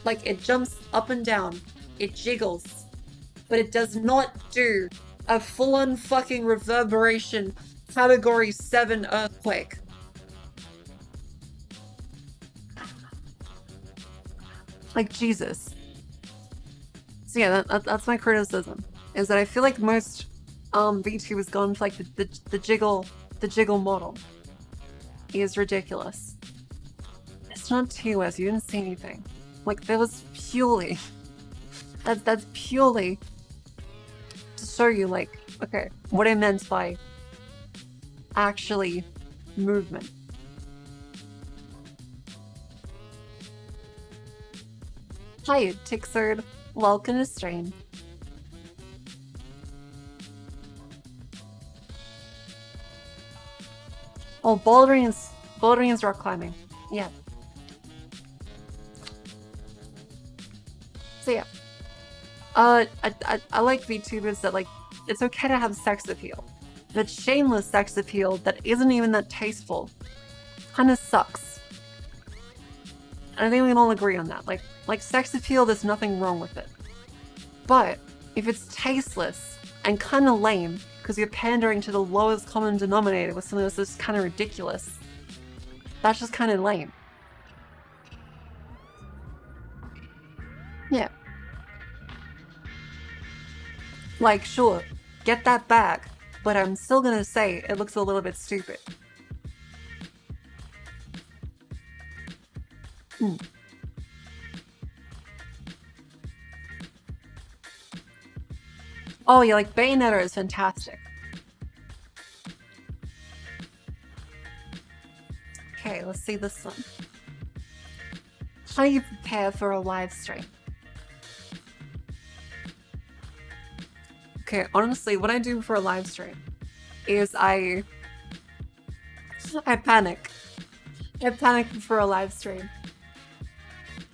Like it jumps up and down. It jiggles. But it does not do a full-on fucking reverberation category 7 earthquake. Like Jesus. So yeah, that's my criticism. Is that I feel like most VTubers gone for like the jiggle model is ridiculous. It's not TOS, you didn't see anything. Like that was purely that's purely to show you like, okay, what I meant by actually movement. Hi, Tixerd. Welcome to stream. Oh, bouldering is rock climbing. Yeah. So yeah. I like VTubers that like, it's okay to have sex appeal. But shameless sex appeal that isn't even that tasteful kinda sucks. And I think we can all agree on that. Like sex appeal, there's nothing wrong with it. But if it's tasteless and kinda lame, because you're pandering to the lowest common denominator with something that's just kinda ridiculous, that's just kinda lame. Yeah. Like, sure, get that back, but I'm still gonna say it looks a little bit stupid. Oh yeah, like Bayonetta is fantastic. Okay, let's see this one. How do you prepare for a live stream? Okay, honestly, what I do for a live stream is I panic. I panic before a live stream.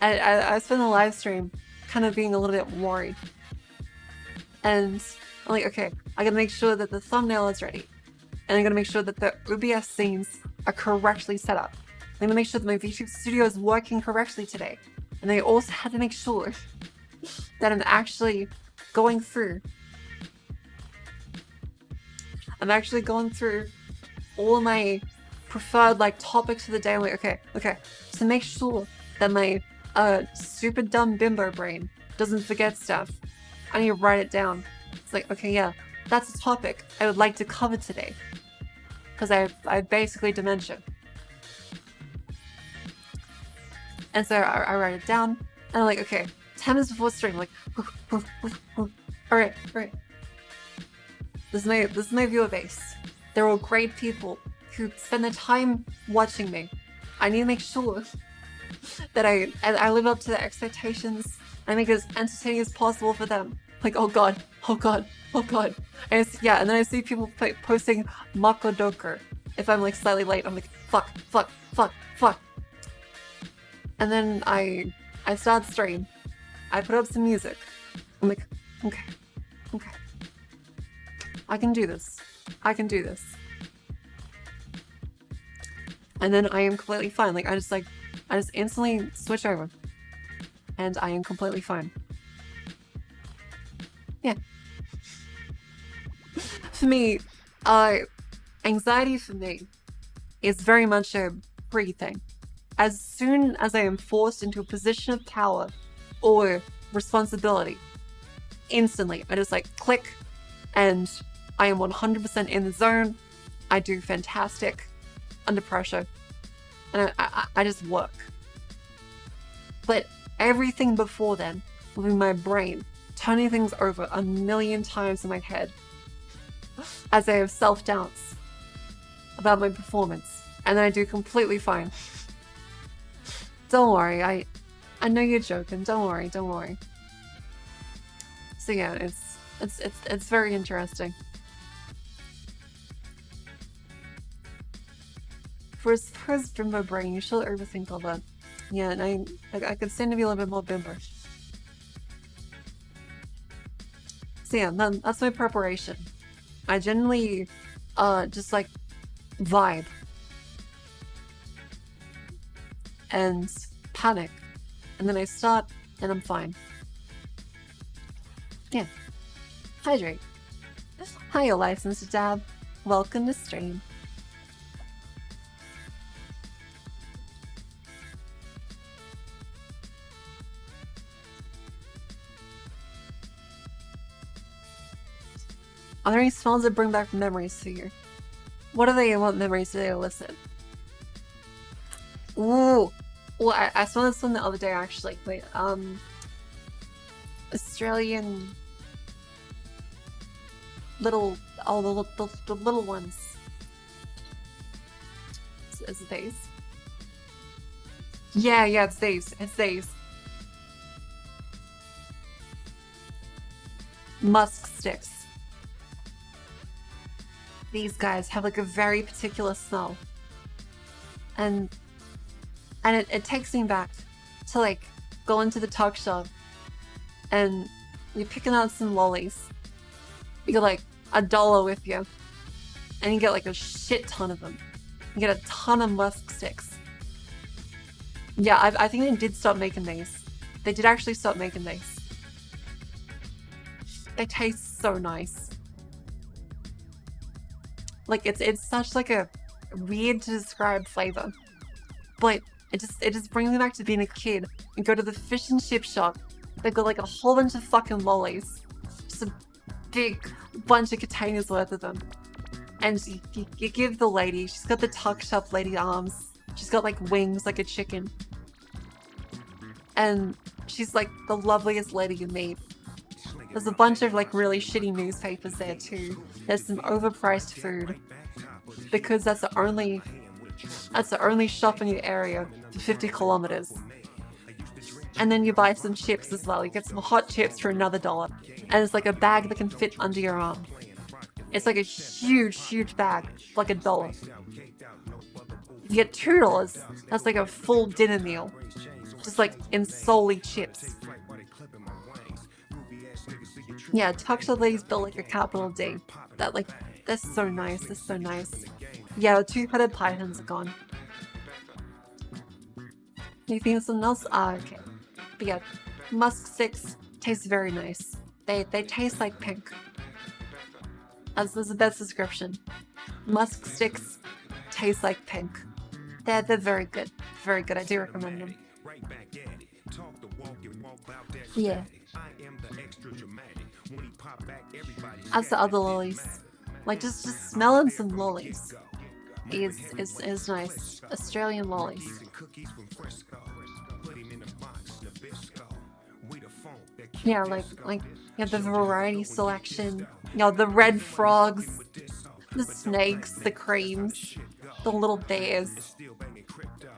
I spend the live stream kind of being a little bit worried. And I'm like, okay, I gotta make sure that the thumbnail is ready. And I gotta make sure that the OBS scenes are correctly set up. I'm gonna make sure that my VTube studio is working correctly today. And I also had to make sure that I'm actually going through all my preferred like topics for the day. I'm like, okay, so make sure that my stupid dumb bimbo brain doesn't forget stuff. I need to write it down. It's like, okay, yeah, that's a topic I would like to cover today. Because I have basically dementia. And so I write it down, and I'm like, okay, 10 minutes before stream, like, alright. This is my viewer base. They're all great people who spend their time watching me. I need to make sure that I live up to their expectations and make it as entertaining as possible for them. Like, oh god. And then I see people posting Makodoker if I'm like slightly late. I'm like, fuck. And then I start stream. I put up some music. I'm like, okay. I can do this. And then I am completely fine. Like I just instantly switch over. And I am completely fine. Yeah. For me, anxiety for me is very much a free thing. As soon as I am forced into a position of power or responsibility, instantly I just like click and I am 100% in the zone. I do fantastic under pressure and I just work. But everything before then will be my brain turning things over a million times in my head as I have self-doubts about my performance, and then I do completely fine. Don't worry, I know you're joking. Don't worry. So yeah, it's very interesting. For his bimbo brain, you should overthink all that. Yeah, and I could stand to be a little bit more bimbo. So yeah, that's my preparation. I generally just like vibe and panic, and then I start and I'm fine. Yeah. Hydrate. Hiya, licensed dab. Welcome to stream. Are there any smells that bring back memories to you? What are they and what memories do they elicit? Ooh! Well, I smelled this one the other day actually. Wait, Australian little, the little ones. Is it these? Yeah, it's these. Musk sticks. These guys have like a very particular smell. And it takes me back to like go into the tuck shop and you're picking out some lollies. You get like $1 with you. And you get like a shit ton of them. You get a ton of musk sticks. Yeah, I think they did stop making these. They did actually stop making these. They taste so nice. Like it's such like a weird to describe flavor. But it just brings me back to being a kid and go to the fish and chip shop. They've got like a whole bunch of fucking lollies. Just a big bunch of containers worth of them. And you give the lady, she's got the tuck shop lady arms. She's got like wings like a chicken. And she's like the loveliest lady you meet. There's a bunch of like really shitty newspapers there too. There's some overpriced food because that's the only shop in your area for 50 kilometers. And then you buy some chips as well. You get some hot chips for another $1. And it's like a bag that can fit under your arm. It's like a huge bag, like $1. If you get $2, that's like a full dinner meal. Just like in solely chips. Yeah, Tuxedo Lady's built like a capital D. That's so nice, that's so nice. Yeah, the 2-headed pythons are gone. You think of something else? Ah, okay. But yeah, musk sticks taste very nice. They taste like pink. That's the best description. Musk sticks taste like pink. They're very good. Very good. I do recommend them. Yeah. As the other lollies. Like just smelling some lollies is nice. Australian lollies. Yeah, like yeah, the variety selection. You know, the red frogs, the snakes, the creams, the little bears,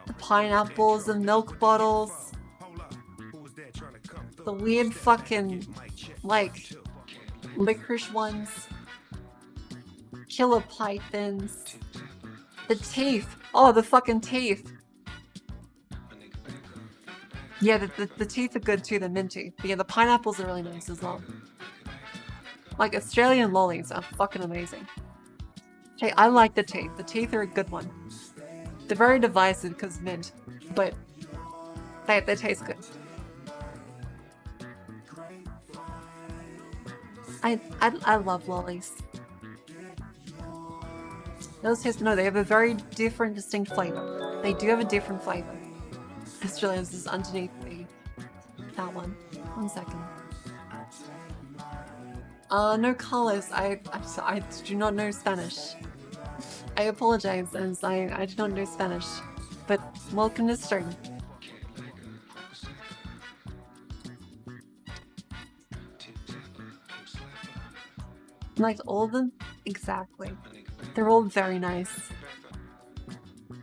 the pineapples, the milk bottles, the weird fucking, like, licorice ones, killer pythons, the teeth. Oh, the fucking teeth. Yeah, the teeth are good too, the minty. But yeah, the pineapples are really nice as well. Like, Australian lollies are fucking amazing. Hey, I like the teeth. The teeth are a good one. They're very divisive because mint, but they taste good. I love lollies. Those taste, no, they have a very different, distinct flavor. They do have a different flavor. Australians is underneath that one. 1 second. No colors. I do not know Spanish. I apologize, as I do not know Spanish. But welcome to stream. Like all of them? Exactly. They're all very nice.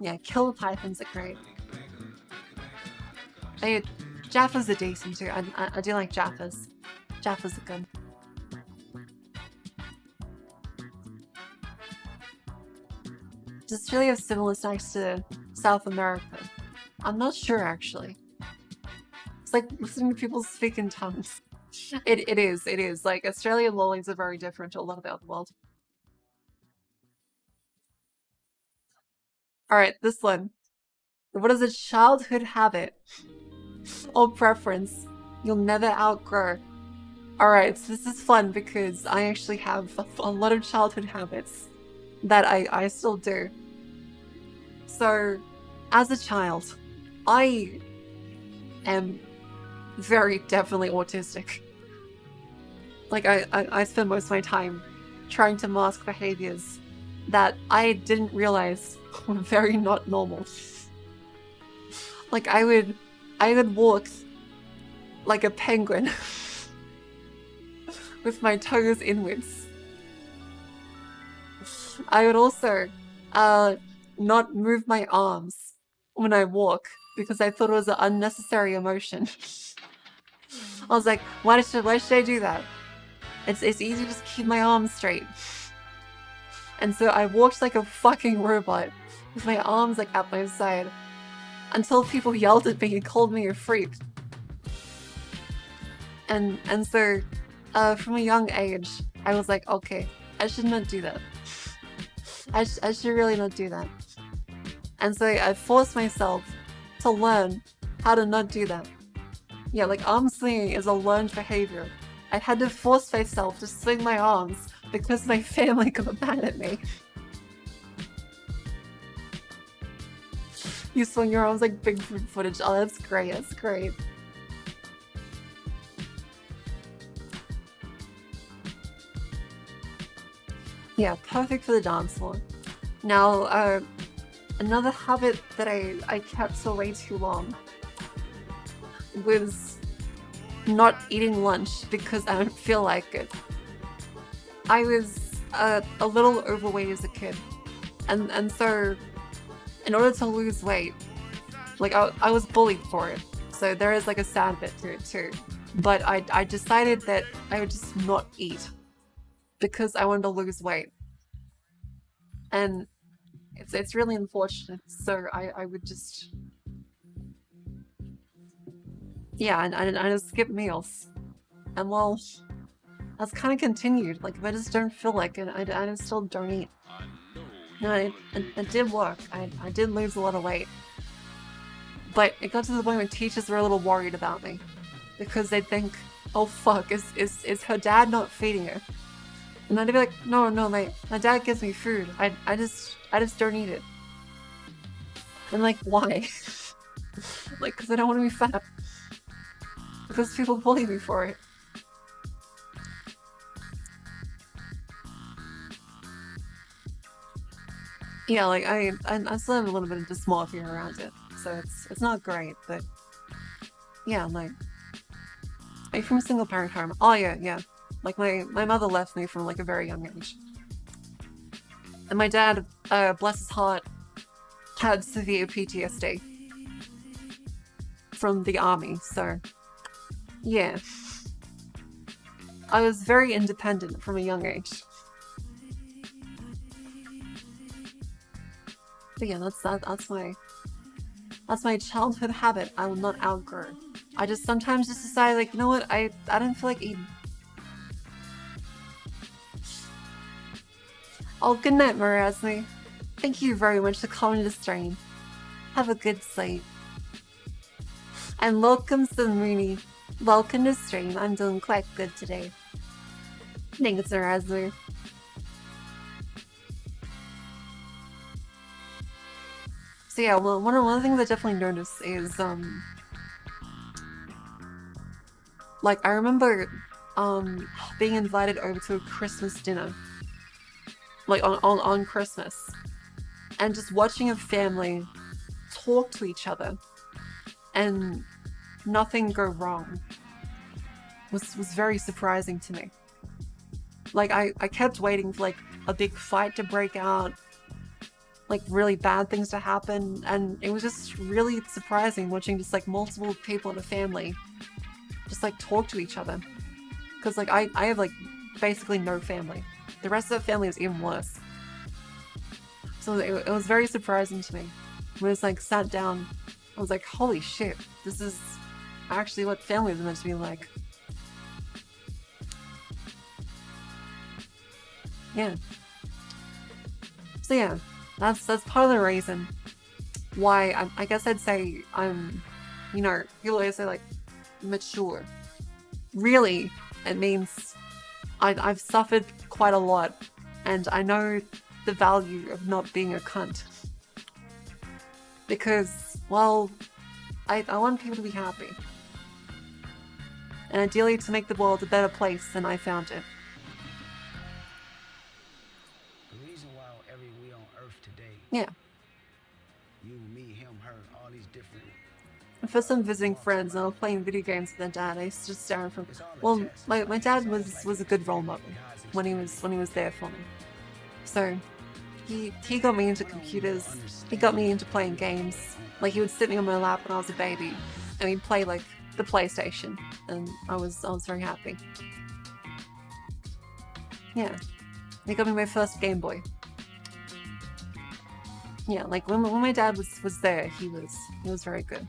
Yeah, killer pythons are great. Jaffas are decent too. I do like Jaffas. Jaffas are good. Does Australia have similar snacks to South America? I'm not sure actually. It's like listening to people speak in tongues. It is. Like Australian lollies are very different to a lot of the other world. Alright, this one. What is a childhood habit or preference you'll never outgrow? Alright, so this is fun because I actually have a lot of childhood habits that I still do. So, as a child, I am very definitely autistic. Like, I spend most of my time trying to mask behaviors that I didn't realize were very not normal. Like, I would walk like a penguin with my toes inwards. I would also not move my arms when I walk because I thought it was an unnecessary emotion. I was like, why should I do that? It's easy to just keep my arms straight. And so I walked like a fucking robot with my arms like at my side until people yelled at me and called me a freak. And so from a young age, I was like, okay, I should not do that. I should really not do that. And so I forced myself to learn how to not do that. Yeah, like arm swinging is a learned behavior. I had to force myself to swing my arms because my family got mad at me. You swing your arms like Bigfoot footage. Oh, that's great. That's great. Yeah, perfect for the dance floor. Now, another habit that I kept for way too long was not eating lunch because I don't feel like it. I was a little overweight as a kid, and so in order to lose weight, like I was bullied for it, so there is like a sad bit to it too. But I decided that I would just not eat because I wanted to lose weight, and it's really unfortunate. So I would just, yeah, and I just skip meals, and well, that's kind of continued. Like if I just don't feel like it, I just still don't eat. No, it did work. I did lose a lot of weight. But it got to the point where teachers were a little worried about me. Because they'd think, oh fuck, is her dad not feeding her? And I'd be like, no, my dad gives me food. I just don't eat it. And like, why? Like, because I don't want to be fat. Because people bully me for it. Yeah, like I still have a little bit of dysmorphia around it, so it's not great, but yeah, like, are you from a single parent home? Oh yeah. Like my mother left me from like a very young age, and my dad, bless his heart, had severe PTSD from the army, so yeah, I was very independent from a young age. But yeah, that's my childhood habit I will not outgrow. I just sometimes just decide, like, you know what, I don't feel like eating. Oh, good night, Marasmi. Thank you very much for coming to the stream. Have a good sleep. And welcome, Samuni. Welcome to the stream. I'm doing quite good today. Thanks, Marasmi. So yeah, well, one of the things I definitely noticed is, like, I remember, being invited over to a Christmas dinner. Like, on Christmas. And just watching a family talk to each other and nothing go wrong was very surprising to me. Like, I kept waiting for, like, a big fight to break out, like really bad things to happen, and it was just really surprising watching just like multiple people in a family just like talk to each other. Because like I have like basically no family. The rest of the family is even worse. So it was very surprising to me. When it's like sat down, I was like, holy shit, this is actually what families are meant to be like. Yeah. So yeah, that's part of the reason why I guess I'd say I'm, you know, people always say like mature. Really, it means I've suffered quite a lot, and I know the value of not being a cunt. Because, well, I want people to be happy. And ideally to make the world a better place than I found it. The reason why we on Earth today. Yeah. You, me, him, her, all these different. For some visiting friends, and I was playing video games with their dad. I used to just stare at him. Well, my dad was a good role model when he was there for me. So he got me into computers. He got me into playing games. Like he would sit me on my lap when I was a baby, and we'd play like the PlayStation, and I was very happy. Yeah, he got me my first Game Boy. Yeah, like when my dad was there, he was very good.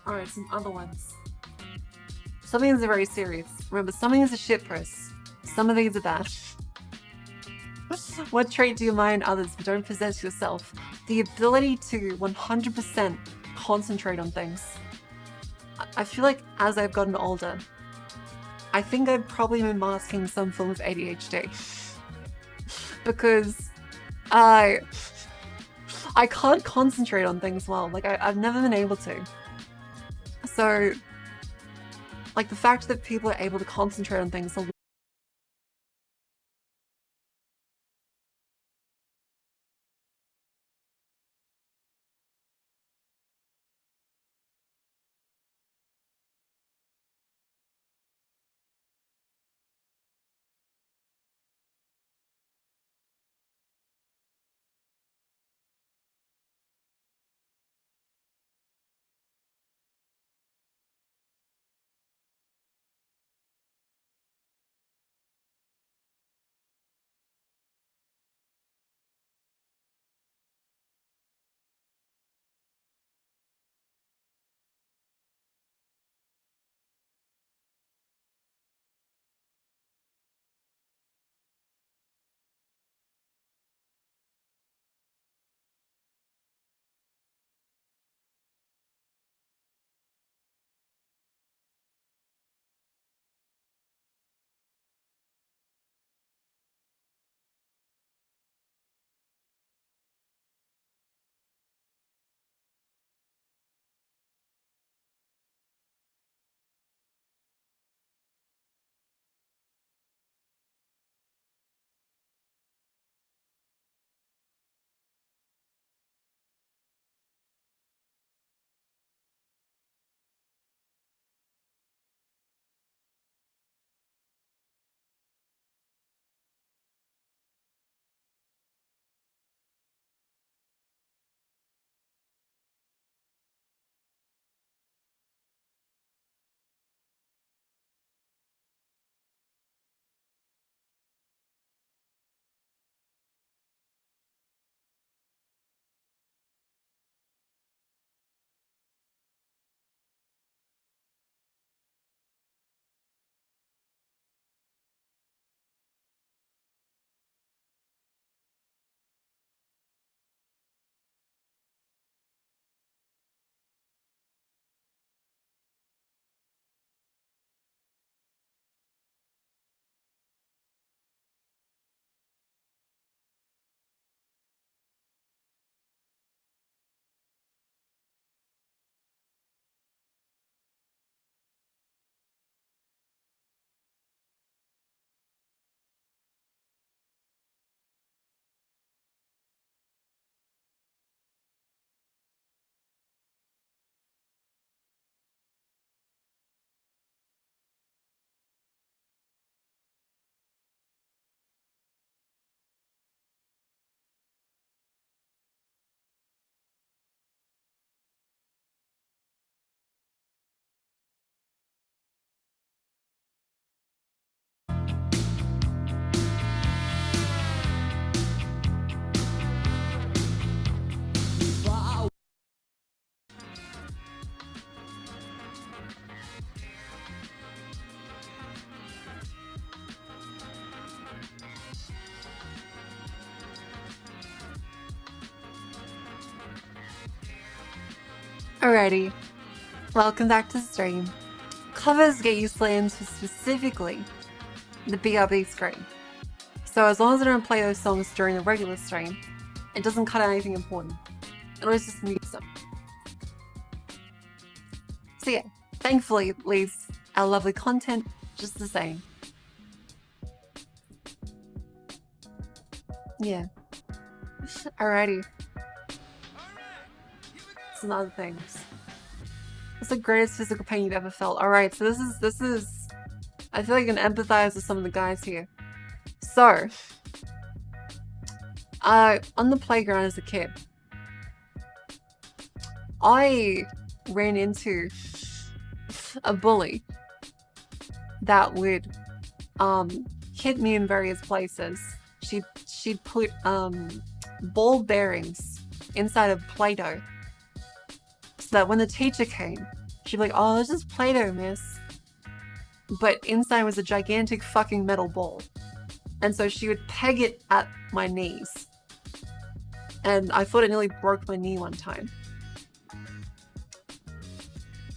Alright, some other ones. Some of these are very serious. Remember, some of these are shit posts. Some of these are bad. What trait do you admire in others but don't possess yourself? The ability to 100% concentrate on things. I feel like as I've gotten older, I think I've probably been masking some form of ADHD. Because I can't concentrate on things well. Like I've never been able to. So, like the fact that people are able to concentrate on things Alrighty, welcome back to the stream. Covers get you slammed for specifically the BRB screen. So as long as I don't play those songs during the regular stream, it doesn't cut out anything important. It always just mutes them. So yeah, thankfully it leaves our lovely content just the same. Yeah. Alrighty. Some other things. What's the greatest physical pain you've ever felt? Alright, so this is I feel like I can empathize with some of the guys here. So on the playground as a kid, I ran into a bully that would hit me in various places. She'd put ball bearings inside of Play-Doh so that when the teacher came, she'd be like, "Oh, it's just Play-Doh, miss." But inside was a gigantic fucking metal ball. And so she would peg it at my knees. And I thought it nearly broke my knee one time.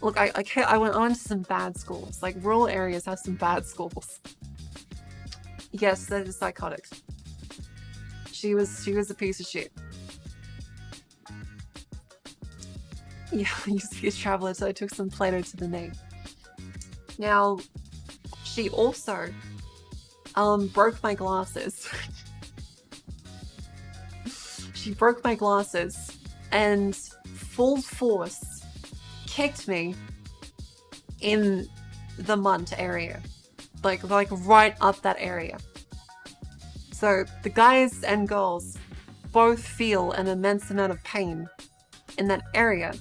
Look, I went on to some bad schools. Like, rural areas have some bad schools. Yes, that is psychotic. She was a piece of shit. Yeah, I used to be a traveler, so I took some Play-Doh to the knee. Now, she also broke my glasses. She broke my glasses and full force kicked me in the munt area. Like right up that area. So the guys and girls both feel an immense amount of pain in that area.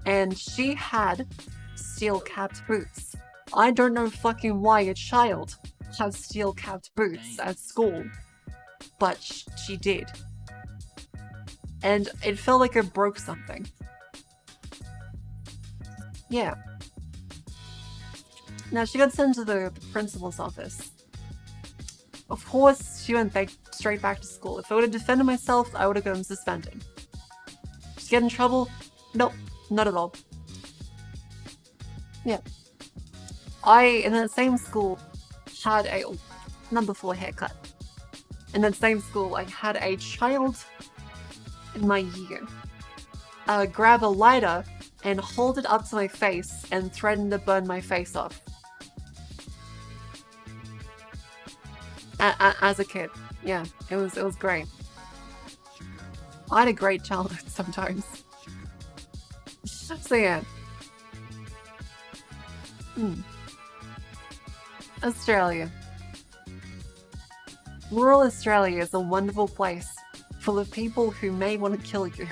And she had steel-capped boots. I don't know fucking why a child has steel-capped boots at school, but she did. And it felt like it broke something. Yeah. Now, she got sent to the principal's office. Of course, she went straight back to school. If I would have defended myself, I would have gotten suspended. Did she get in trouble? Nope, not at all. Yeah. In that same school, had a number 4 haircut. In that same school, I had a child in my year grab a lighter and hold it up to my face and threaten to burn my face off. As a kid. Yeah, it was great. I had a great childhood sometimes. So yeah. Australia. Rural Australia is a wonderful place full of people who may want to kill you.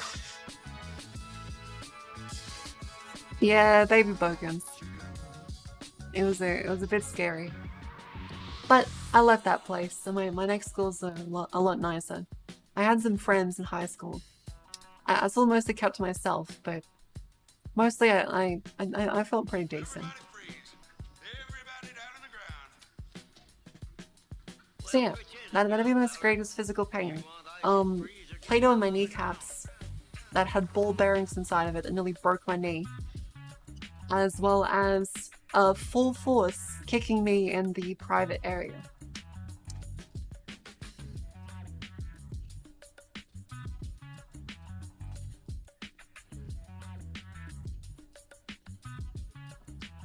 Yeah, baby bogans. It was a bit scary. But I left that place, so my next school's a lot nicer. I had some friends in high school. I still mostly kept to myself, but mostly I felt pretty decent. So yeah, that'd be my greatest physical pain. Play-Doh in my kneecaps that had ball bearings inside of it that nearly broke my knee. As well as full force kicking me in the private area.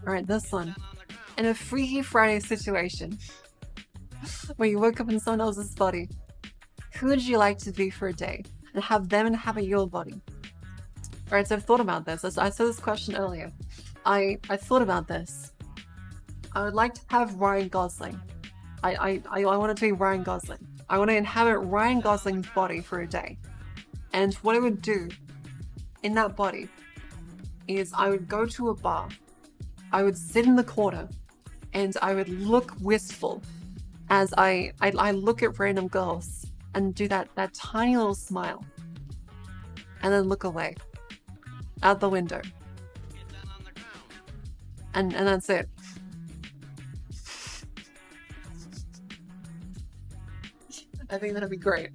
Alright, this one. In a Freaky Friday situation, where you woke up in someone else's body, who would you like to be for a day? And have them inhabit your body? Alright, so I've thought about this. I saw this question earlier. I thought about this. I would like to have Ryan Gosling. I want it to be Ryan Gosling. I want to inhabit Ryan Gosling's body for a day. And what I would do in that body is I would go to a bar. I would sit in the corner and I would look wistful as I look at random girls and do that tiny little smile. And then look away. Out the window. And that's it. I think that'd be great.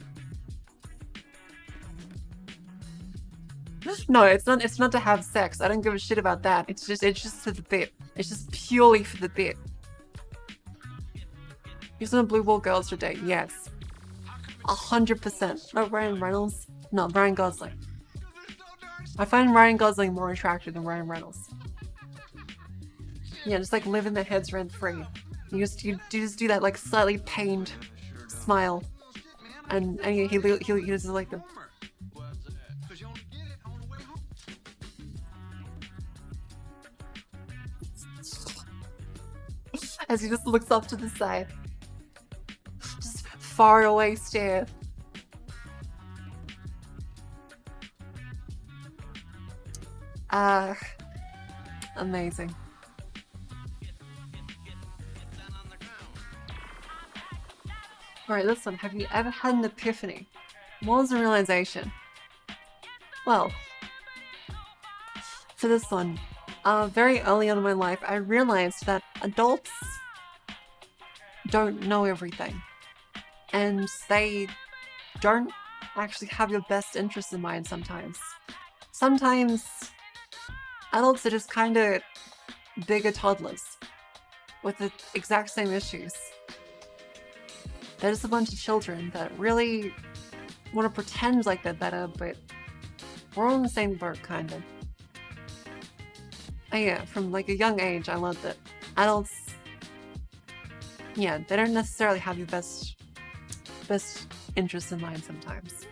No, it's not. It's not to have sex. I don't give a shit about that. It's just for the bit. It's just purely for the bit. Using a blue ball girls for date. Yes, 100%. Not Ryan Reynolds. No, Ryan Gosling. I find Ryan Gosling more attractive than Ryan Reynolds. Yeah, just like live in their heads rent free. You just do that like slightly pained smile, and he just like them. As he just looks off to the side. Just far away stare. Amazing. Alright, this one. Have you ever had an epiphany? What was the realization? Well, for this one, very early on in my life, I realized that adults don't know everything. And they don't actually have your best interests in mind sometimes. Sometimes adults are just kind of bigger toddlers with the exact same issues. They're just a bunch of children that really want to pretend like they're better, but we're all in the same boat, kind of. And yeah, from like a young age, I learned that adults, yeah, they don't necessarily have your best interests in mind sometimes.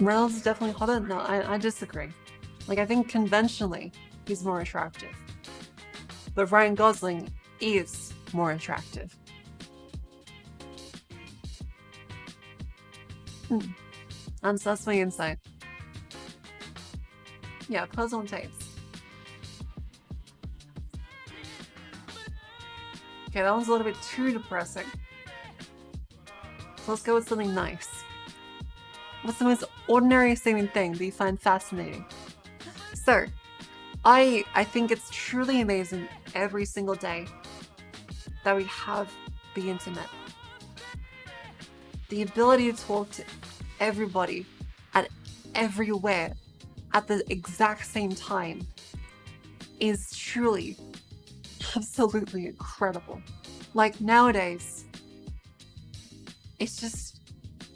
Reynolds is definitely hotter? No, I disagree. Like, I think conventionally, he's more attractive. But Ryan Gosling is more attractive. And so that's my insight. Yeah, pose on tapes. Okay, that one's a little bit too depressing. So let's go with something nice. What's the most ordinary seeming thing that you find fascinating? So, I think it's truly amazing every single day that we have the internet. The ability to talk to everybody at everywhere at the exact same time is truly absolutely incredible. Like nowadays, it's just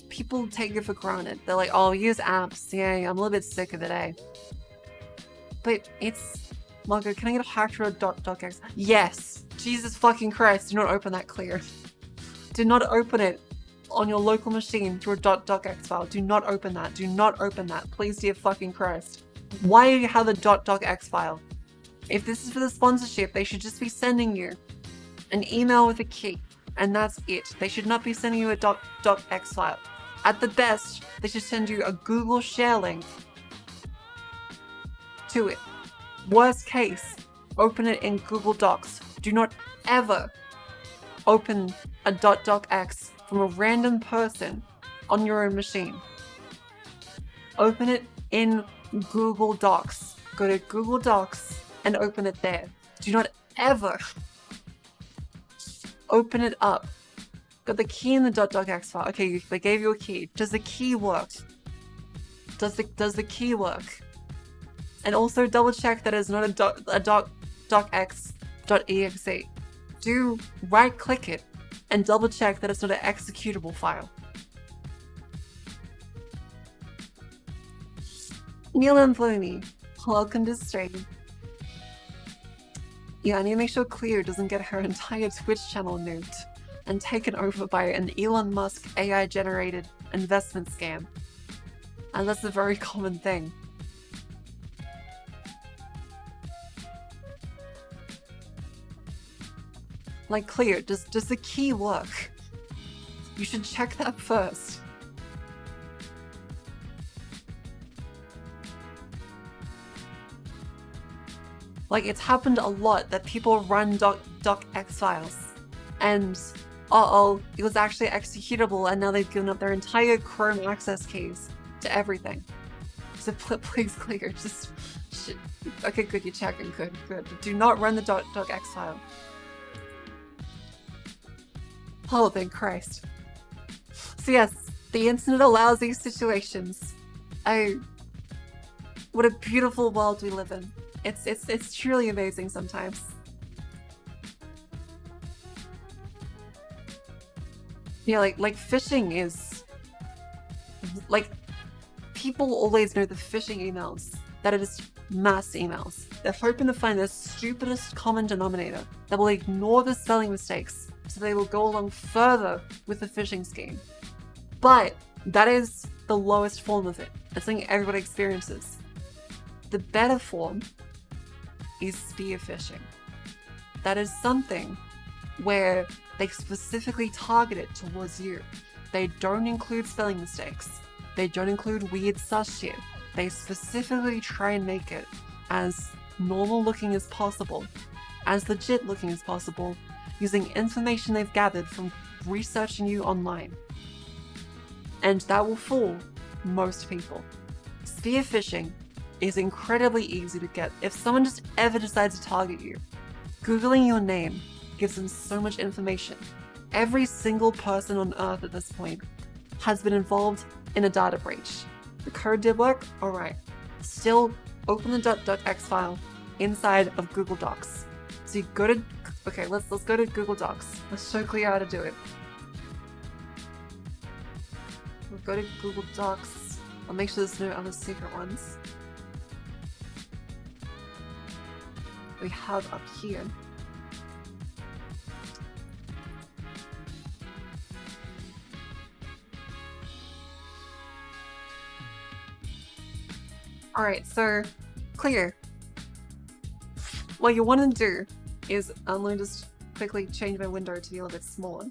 people take it for granted. They're like, oh, use apps. Yeah, I'm a little bit sick of it, eh? But it's, Marco, can I get a hack to a .docx? Yes! Jesus fucking Christ, do not open that clear. Do not open it on your local machine through a .docx file. Do not open that. Do not open that. Please, dear fucking Christ. Why do you have a .docx file? If this is for the sponsorship, they should just be sending you an email with a key, and that's it. They should not be sending you a .docx file. At the best, they should send you a Google share link to it. Worst case, open it in Google Docs. Do not ever open a .docx from a random person on your own machine. Open it in Google Docs. Go to Google Docs and open it there. Do not ever open it up. Got the key in the .docx file. Okay, they gave you a key. Does the key work? Does the key work? And also double check that it's not a docx.exe. Do right click it and double check that it's not an executable file. Neil and Bloomy, welcome to stream. Yeah, I need to make sure Cleo doesn't get her entire Twitch channel nuked and taken over by an Elon Musk AI-generated investment scam. And that's a very common thing. Like, Cleo, does the key work? You should check that first. Like, it's happened a lot that people run docx files and it was actually executable, and now they've given up their entire Chrome access keys to everything. So please, Clear, just okay, good, you're checking, good. But do not run the docx file. Oh, thank Christ. So yes, the internet allows these situations What a beautiful world we live in. It's truly amazing sometimes. Yeah, like phishing is like, people always know the phishing emails, that it is mass emails. They're hoping to find the stupidest common denominator that will ignore the spelling mistakes, so they will go along further with the phishing scheme. But that is the lowest form of it. It's something everybody experiences. The better form is spear phishing. That is something where they specifically target it towards you. They don't include spelling mistakes. They don't include weird sus shit. They specifically try and make it as normal looking as possible, as legit looking as possible, using information they've gathered from researching you online. And that will fool most people. Spear phishing is incredibly easy to get if someone just ever decides to target you. Googling your name gives them so much information. Every single person on Earth at this point has been involved in a data breach. The code did work? Alright. Still, open the .x file inside of Google Docs. So you go to, okay, let's go to Google Docs. Let's show Cleo how to do it. We'll go to Google Docs. I'll make sure there's no other secret ones. We have up here. Alright, so clear. What you want to do is, let me just quickly change my window to be a little bit smaller.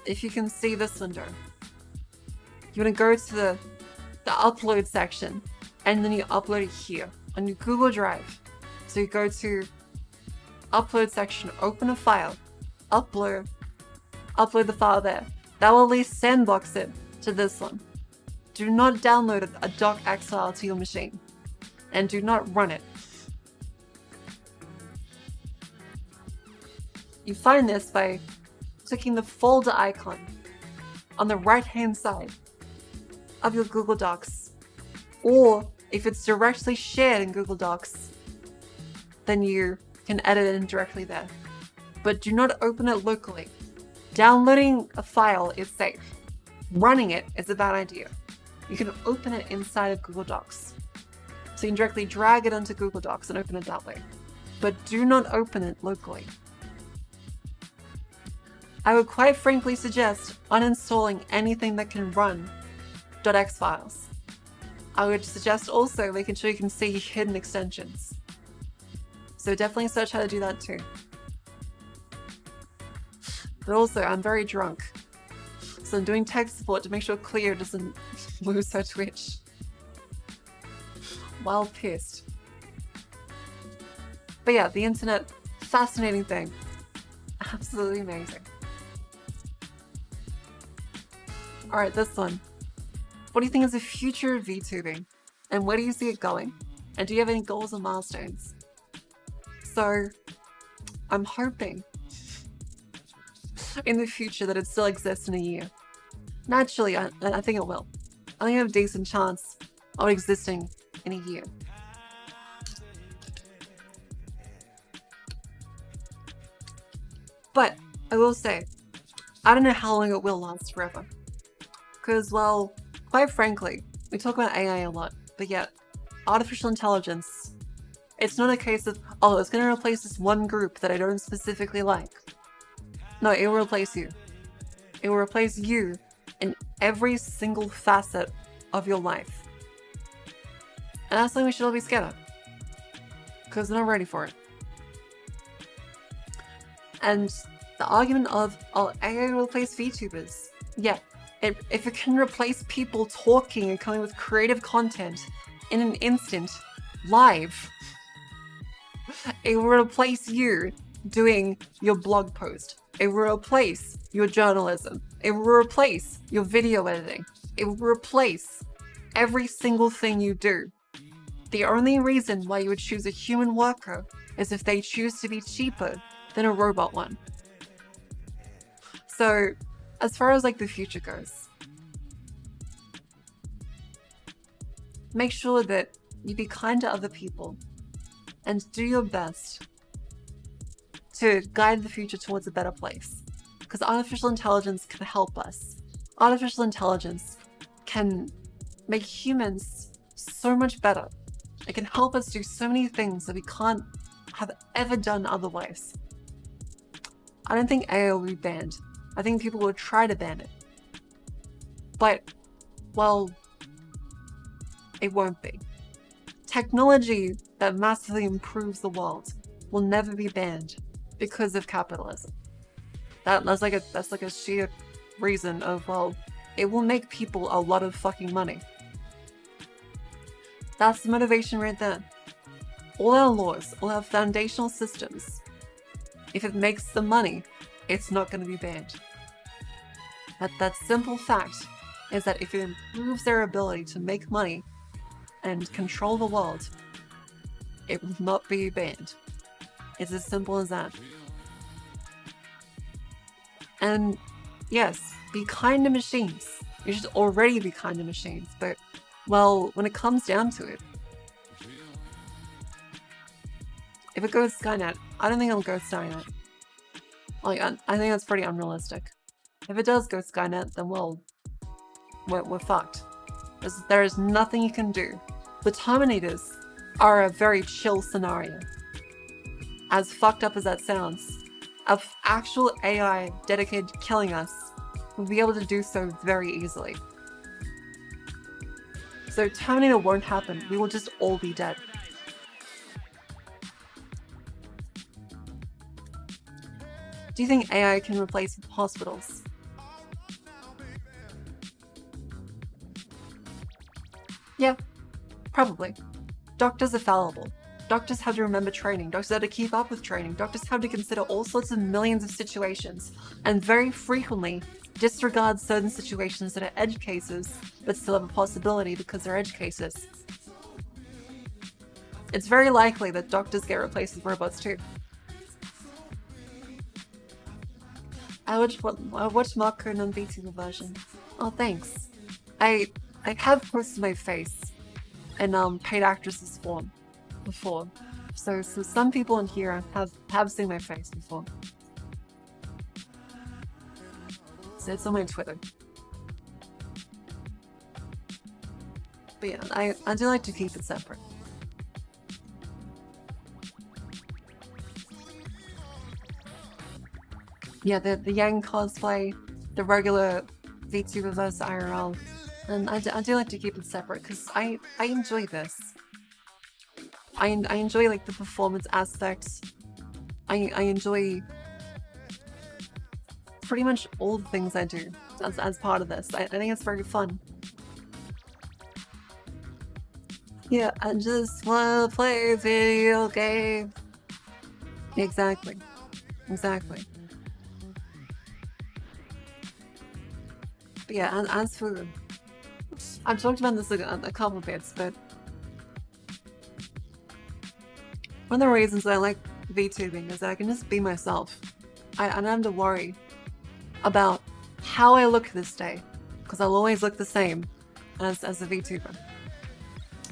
If you can see this window, you want to go to the upload section, and then you upload it here on your Google Drive. So you go to upload section, open a file, upload the file there. That will at least sandbox it to this one. Do not download a .x file to your machine, and do not run it. You find this by clicking the folder icon on the right-hand side of your Google Docs, or if it's directly shared in Google Docs, then you can edit it in directly there. But do not open it locally. Downloading a file is safe. Running it is a bad idea. You can open it inside of Google Docs. So you can directly drag it onto Google Docs and open it that way. But do not open it locally. I would quite frankly suggest uninstalling anything that can run .x files. I would suggest also making sure you can see hidden extensions. So definitely search how to do that too. But also, I'm very drunk, so I'm doing tech support to make sure Cleo doesn't lose her Twitch while pissed. But yeah, the internet, fascinating thing. Absolutely amazing. Alright, this one. What do you think is the future of VTubing? And where do you see it going? And do you have any goals or milestones? So, I'm hoping in the future that it still exists in a year. Naturally, I think it will. I think I have a decent chance of existing in a year. But I will say, I don't know how long it will last forever. Because, well, quite frankly, we talk about AI a lot, but yet, artificial intelligence, it's not a case of, oh, it's going to replace this one group that I don't specifically like. No, it will replace you. It will replace you in every single facet of your life. And that's something we should all be scared of. Because we're not ready for it. And the argument of, oh, AI will replace VTubers. Yeah, if it can replace people talking and coming with creative content in an instant, live, it will replace you doing your blog post. It will replace your journalism. It will replace your video editing. It will replace every single thing you do. The only reason why you would choose a human worker is if they choose to be cheaper than a robot one. So, as far as like the future goes, make sure that you be kind to other people and do your best to guide the future towards a better place. Because artificial intelligence can help us. Artificial intelligence can make humans so much better. It can help us do so many things that we can't have ever done otherwise. I don't think AI will be banned. I think people will try to ban it. But, well, it won't be. Technology that massively improves the world will never be banned because of capitalism. That's like a sheer reason of, well, it will make people a lot of fucking money. That's the motivation right there. All our laws, all our foundational systems, if it makes the money, it's not going to be banned. That simple fact is that if it improves their ability to make money and control the world, it will not be banned. It's as simple as that. And yes, be kind to machines. You should already be kind to machines, but, well, when it comes down to it, if it goes Skynet, I don't think it'll go Skynet. Like, I think that's pretty unrealistic. If it does go Skynet, then, well, we're fucked. There is nothing you can do. The Terminators are a very chill scenario. As fucked up as that sounds, an actual AI dedicated to killing us would be able to do so very easily. So Terminator won't happen. We will just all be dead. Do you think AI can replace hospitals? Yeah, probably. Doctors are fallible. Doctors have to remember training. Doctors have to keep up with training. Doctors have to consider all sorts of millions of situations, and very frequently disregard certain situations that are edge cases, but still have a possibility because they're edge cases. It's very likely that doctors get replaced with robots too. I watched Mark Conan VTuber version. Oh, thanks. I have posted my face in paid actresses form before, so some people in here have seen my face before. So it's on my Twitter. But yeah, I do like to keep it separate. Yeah, the Yang cosplay, the regular VTuber versus IRL, and I do like to keep it separate because I enjoy this. I enjoy like the performance aspects. I enjoy pretty much all the things I do as part of this. I think it's very fun. Yeah, I just wanna play a video game. Exactly. Exactly. But yeah, and as for... I've talked about this a couple bits, but one of the reasons I like VTubing is that I can just be myself. I don't have to worry about how I look this day, because I'll always look the same as a VTuber.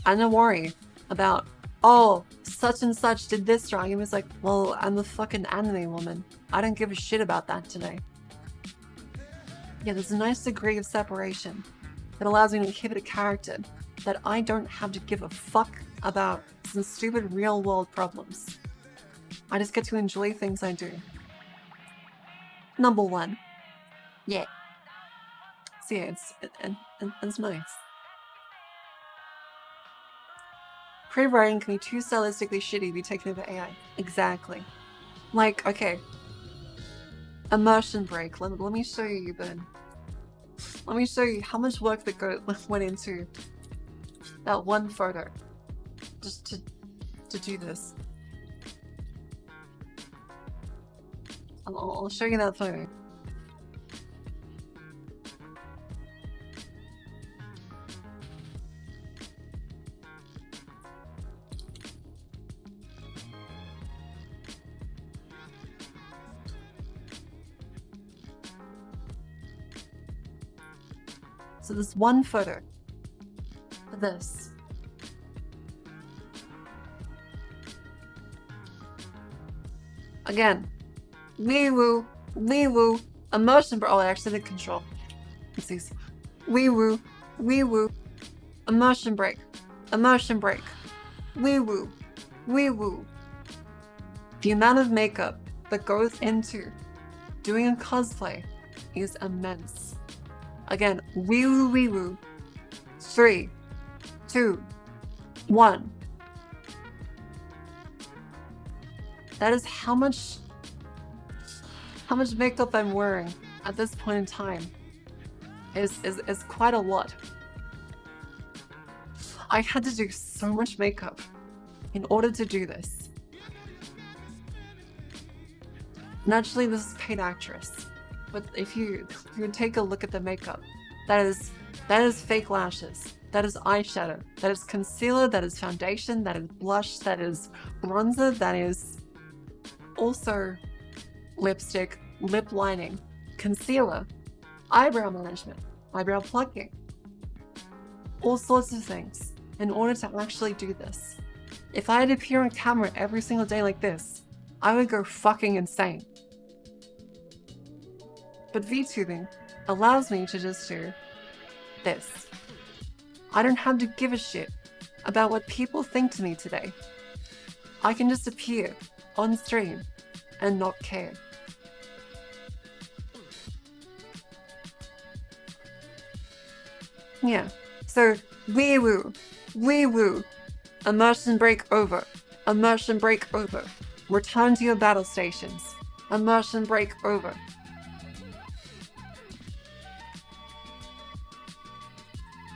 I don't worry about, oh, such and such did this wrong. It was like, well, I'm a fucking anime woman. I don't give a shit about that today. Yeah, there's a nice degree of separation that allows me to inhibit a character that I don't have to give a fuck about some stupid real-world problems. I just get to enjoy things I do. Number one. Yeah. So yeah, it's nice. Creative writing can be too stylistically shitty to be taken over AI. Exactly. Like, okay. Immersion break. Let me show you, Ben. Let me show you how much work that went into that one photo. Just to do this. I'll show you that photo. So this one photo for this. Again, wee woo, emotion. Oh, I actually did control. Let's see. Wee woo, emotion break, wee woo. The amount of makeup that goes into doing a cosplay is immense. Again, wee woo. 3, 2, 1. That is how much makeup I'm wearing at this point in time. Is quite a lot. I had to do so much makeup in order to do this. Naturally, this is paid actress, but if you take a look at the makeup, that is fake lashes, that is eyeshadow, that is concealer, that is foundation, that is blush, that is bronzer, that is also lipstick, lip lining, concealer, eyebrow management, eyebrow plucking, all sorts of things in order to actually do this. If I had to appear on camera every single day like this, I would go fucking insane. But VTubing allows me to just do this. I don't have to give a shit about what people think to me today. I can just appear on stream and not care. Yeah, so wee woo, immersion break over, return to your battle stations, immersion break over.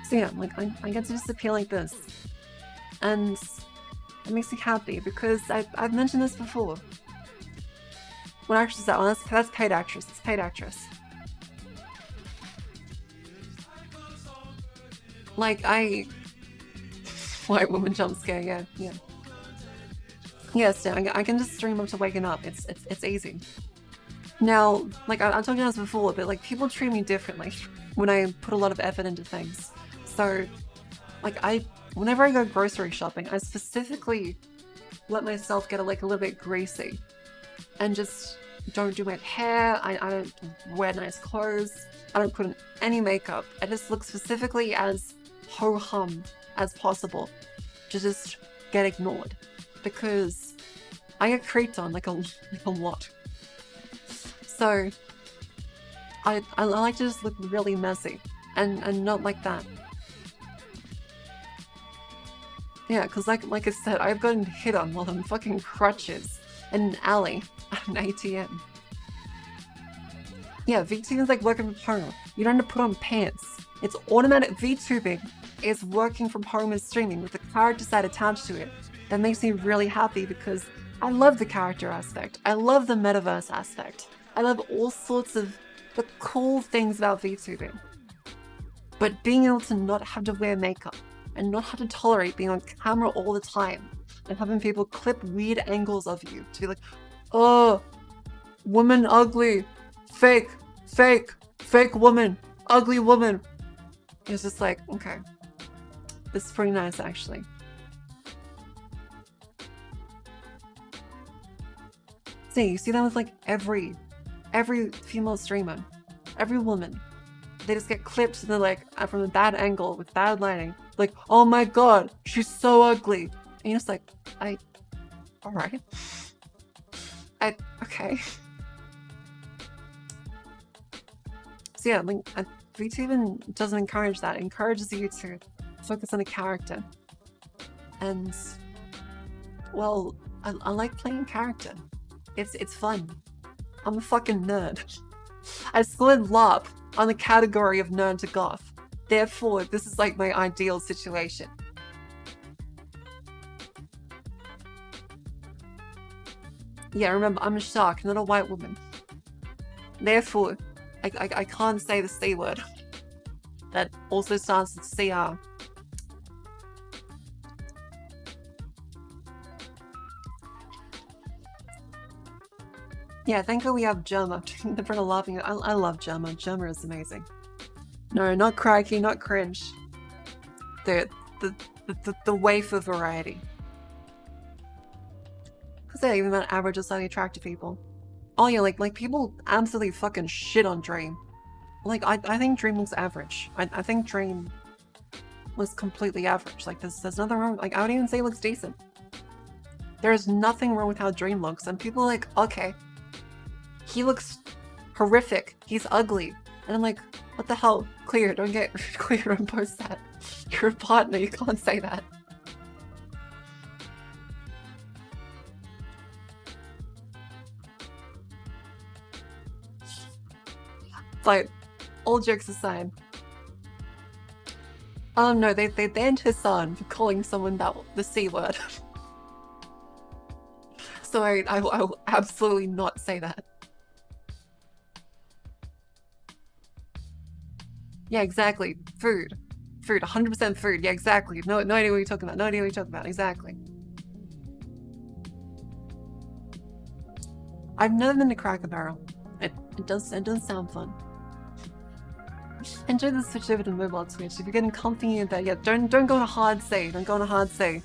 So yeah, like I get to just appear like this, and it makes me happy because I've mentioned this before. What actress is that one? That's paid actress. It's paid actress. Like white woman jump scare. Yeah. Yes, yeah, I can just stream up to waking up. It's easy. Now, like I told you this before, but like people treat me differently when I put a lot of effort into things. So, like whenever I go grocery shopping, I specifically let myself get a little bit greasy, and just don't do my hair. I don't wear nice clothes. I don't put on any makeup. I just look specifically as ho-hum as possible to just get ignored, because I get creeped on like a lot. So I like to just look really messy and not like that. Yeah, because like I said, I've gotten hit on while on fucking crutches in an alley at an ATM. Yeah, VTubing is like working from home. You don't have to put on pants. It's automatic. VTubing is working from home and streaming with the character side attached to it. That makes me really happy because I love the character aspect. I love the metaverse aspect. I love all sorts of the cool things about VTubing. But being able to not have to wear makeup and not have to tolerate being on camera all the time and having people clip weird angles of you to be like, oh, woman ugly, fake woman, ugly woman. It's just like, okay, this is pretty nice actually. See, you see that with like every female streamer, every woman. They just get clipped and they're like from a bad angle with bad lighting. Like, oh my god, she's so ugly. And you're just like, alright. Okay. So yeah, like, VTubing doesn't encourage that. It encourages you to focus on a character. And, well, I like playing character. It's fun. I'm a fucking nerd. I scored LARP on the category of nerd to goth. Therefore, this is like my ideal situation. Yeah, remember, I'm a shark, not a white woman. Therefore, I can't say the C word. That also starts with CR. Yeah, thank God we have Germa. The friend of laughing. I love Germa. Germa is amazing. No, not crikey, not cringe. The wafer variety. Because yeah, even that average is slightly attractive people. Oh yeah, like people absolutely fucking shit on Dream. Like I think Dream looks average. I think Dream was completely average. Like there's nothing wrong. Like I would even say it looks decent. There's nothing wrong with how Dream looks, and people are like, okay, he looks horrific. He's ugly, and I'm like, what the hell? Clear, don't get clear. Don't post that. You're a partner. You can't say that. But all jokes aside, no, they banned his son for calling someone the C word. So I will absolutely not say that. Yeah, exactly. Food. Food. 100% food. Yeah, exactly. No idea what you're talking about. No idea what you're talking about. Exactly. I've never been to Cracker Barrel. It does sound fun. Enjoy the switch over to mobile Twitch. If you're getting comfy in bed, yeah, don't go on a hard say. Don't go on a hard say.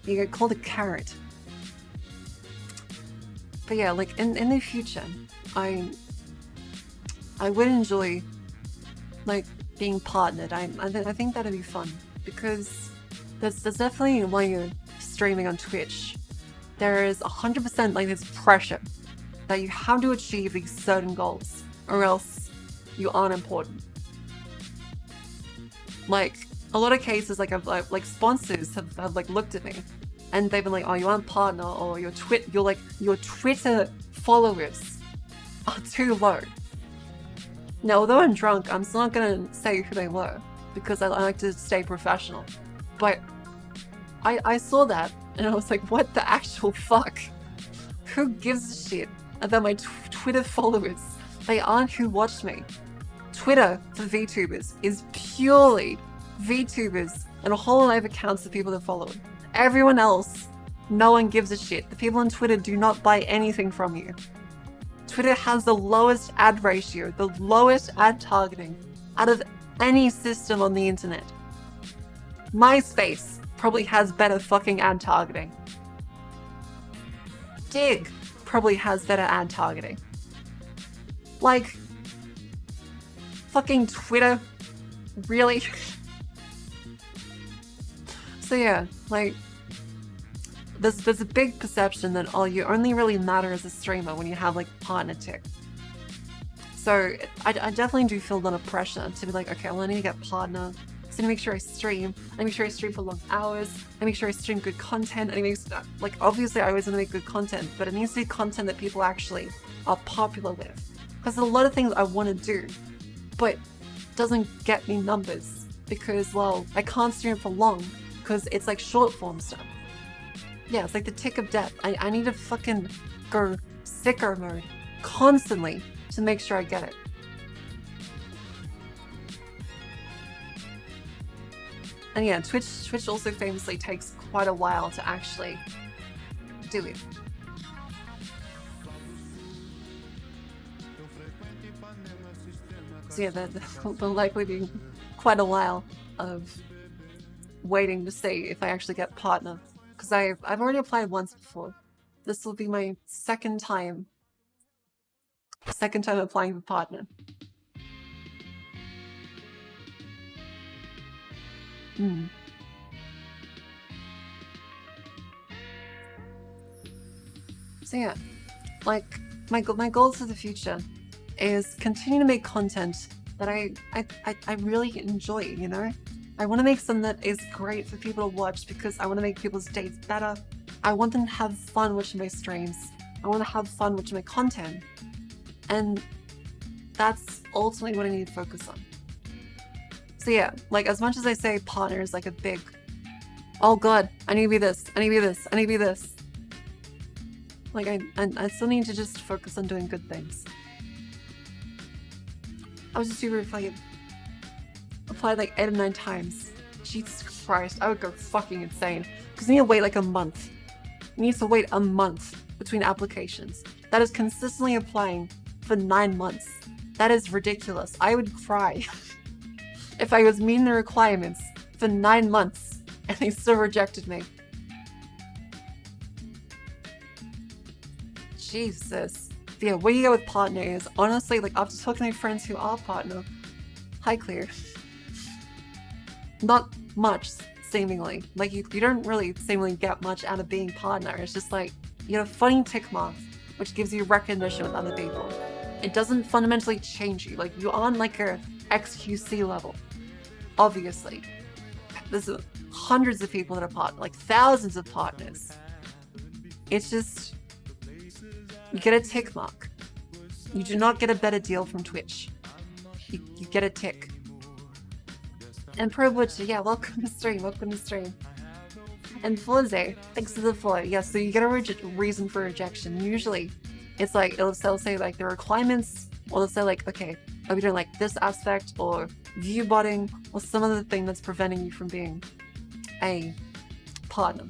You get called a carrot. But yeah, like in the future, I would enjoy like being partnered. I think that'd be fun because there's definitely while you're streaming on Twitch, there is 100% like this pressure that you have to achieve these certain goals or else you aren't important. Like a lot of cases, like I've like sponsors have like looked at me and they've been like, oh, you aren't partner, or your Twitter followers are too low. Now, although I'm drunk, I'm still not gonna say who they were because I like to stay professional. But I saw that and I was like, what the actual fuck? Who gives a shit about my Twitter followers? They aren't who watched me. Twitter for VTubers is purely VTubers and a whole lot of accounts of people that follow it. Everyone else, no one gives a shit. The people on Twitter do not buy anything from you. Twitter has the lowest ad ratio, the lowest ad targeting out of any system on the internet. MySpace probably has better fucking ad targeting. Dig probably has better ad targeting. Like, fucking Twitter? Really? So yeah, like, there's a big perception that, oh, you only really matter as a streamer when you have like partner tick. So I definitely do feel a lot of pressure to be like, okay, well, I need to get partner. So I need to make sure I stream. I make sure I stream for long hours. I make sure I stream good content. I make like, obviously I always want to make good content, but it needs to be content that people actually are popular with. Because there's a lot of things I want to do, but doesn't get me numbers because, well, I can't stream for long because it's like short form stuff. Yeah, it's like the tick of death. I need to fucking go sicker mode constantly to make sure I get it. And yeah, Twitch also famously takes quite a while to actually do it. So yeah, there'll likely be quite a while of waiting to see if I actually get partner. Because I've already applied once before. This will be my second time applying for partner. So yeah, like my goals for the future is continue to make content that I really enjoy, you know? I want to make something that is great for people to watch because I want to make people's days better. I want them to have fun watching my streams. I want to have fun watching my content. And that's ultimately what I need to focus on. So yeah, like as much as I say partner is like a big, oh god, I need to be this, I need to be this, I need to be this. Like I still need to just focus on doing good things. I was just super applied like 8 or 9 times. Jesus Christ, I would go fucking insane. Because you need to wait like a month. You need to wait a month between applications. That is consistently applying for 9 months. That is ridiculous. I would cry if I was meeting the requirements for 9 months and they still rejected me. Jesus. Yeah, where you go with partner is honestly, like, after talking to my friends who are partner, hi Clear. Not much, seemingly. Like, you don't really seemingly get much out of being partner. It's just like, you get a funny tick mark, which gives you recognition with other people. It doesn't fundamentally change you. Like, you're on like a XQC level. Obviously. There's hundreds of people that are partner, like thousands of partners. It's just, you get a tick mark. You do not get a better deal from Twitch. You get a tick. And Privilege, yeah, welcome to stream, welcome to stream. And Flizzy, thanks for the follow. Yeah, so you get a reason for rejection. Usually, it's like, they'll say like the requirements, or they'll say like, okay, are we doing like this aspect, or view botting, or some other thing that's preventing you from being a partner.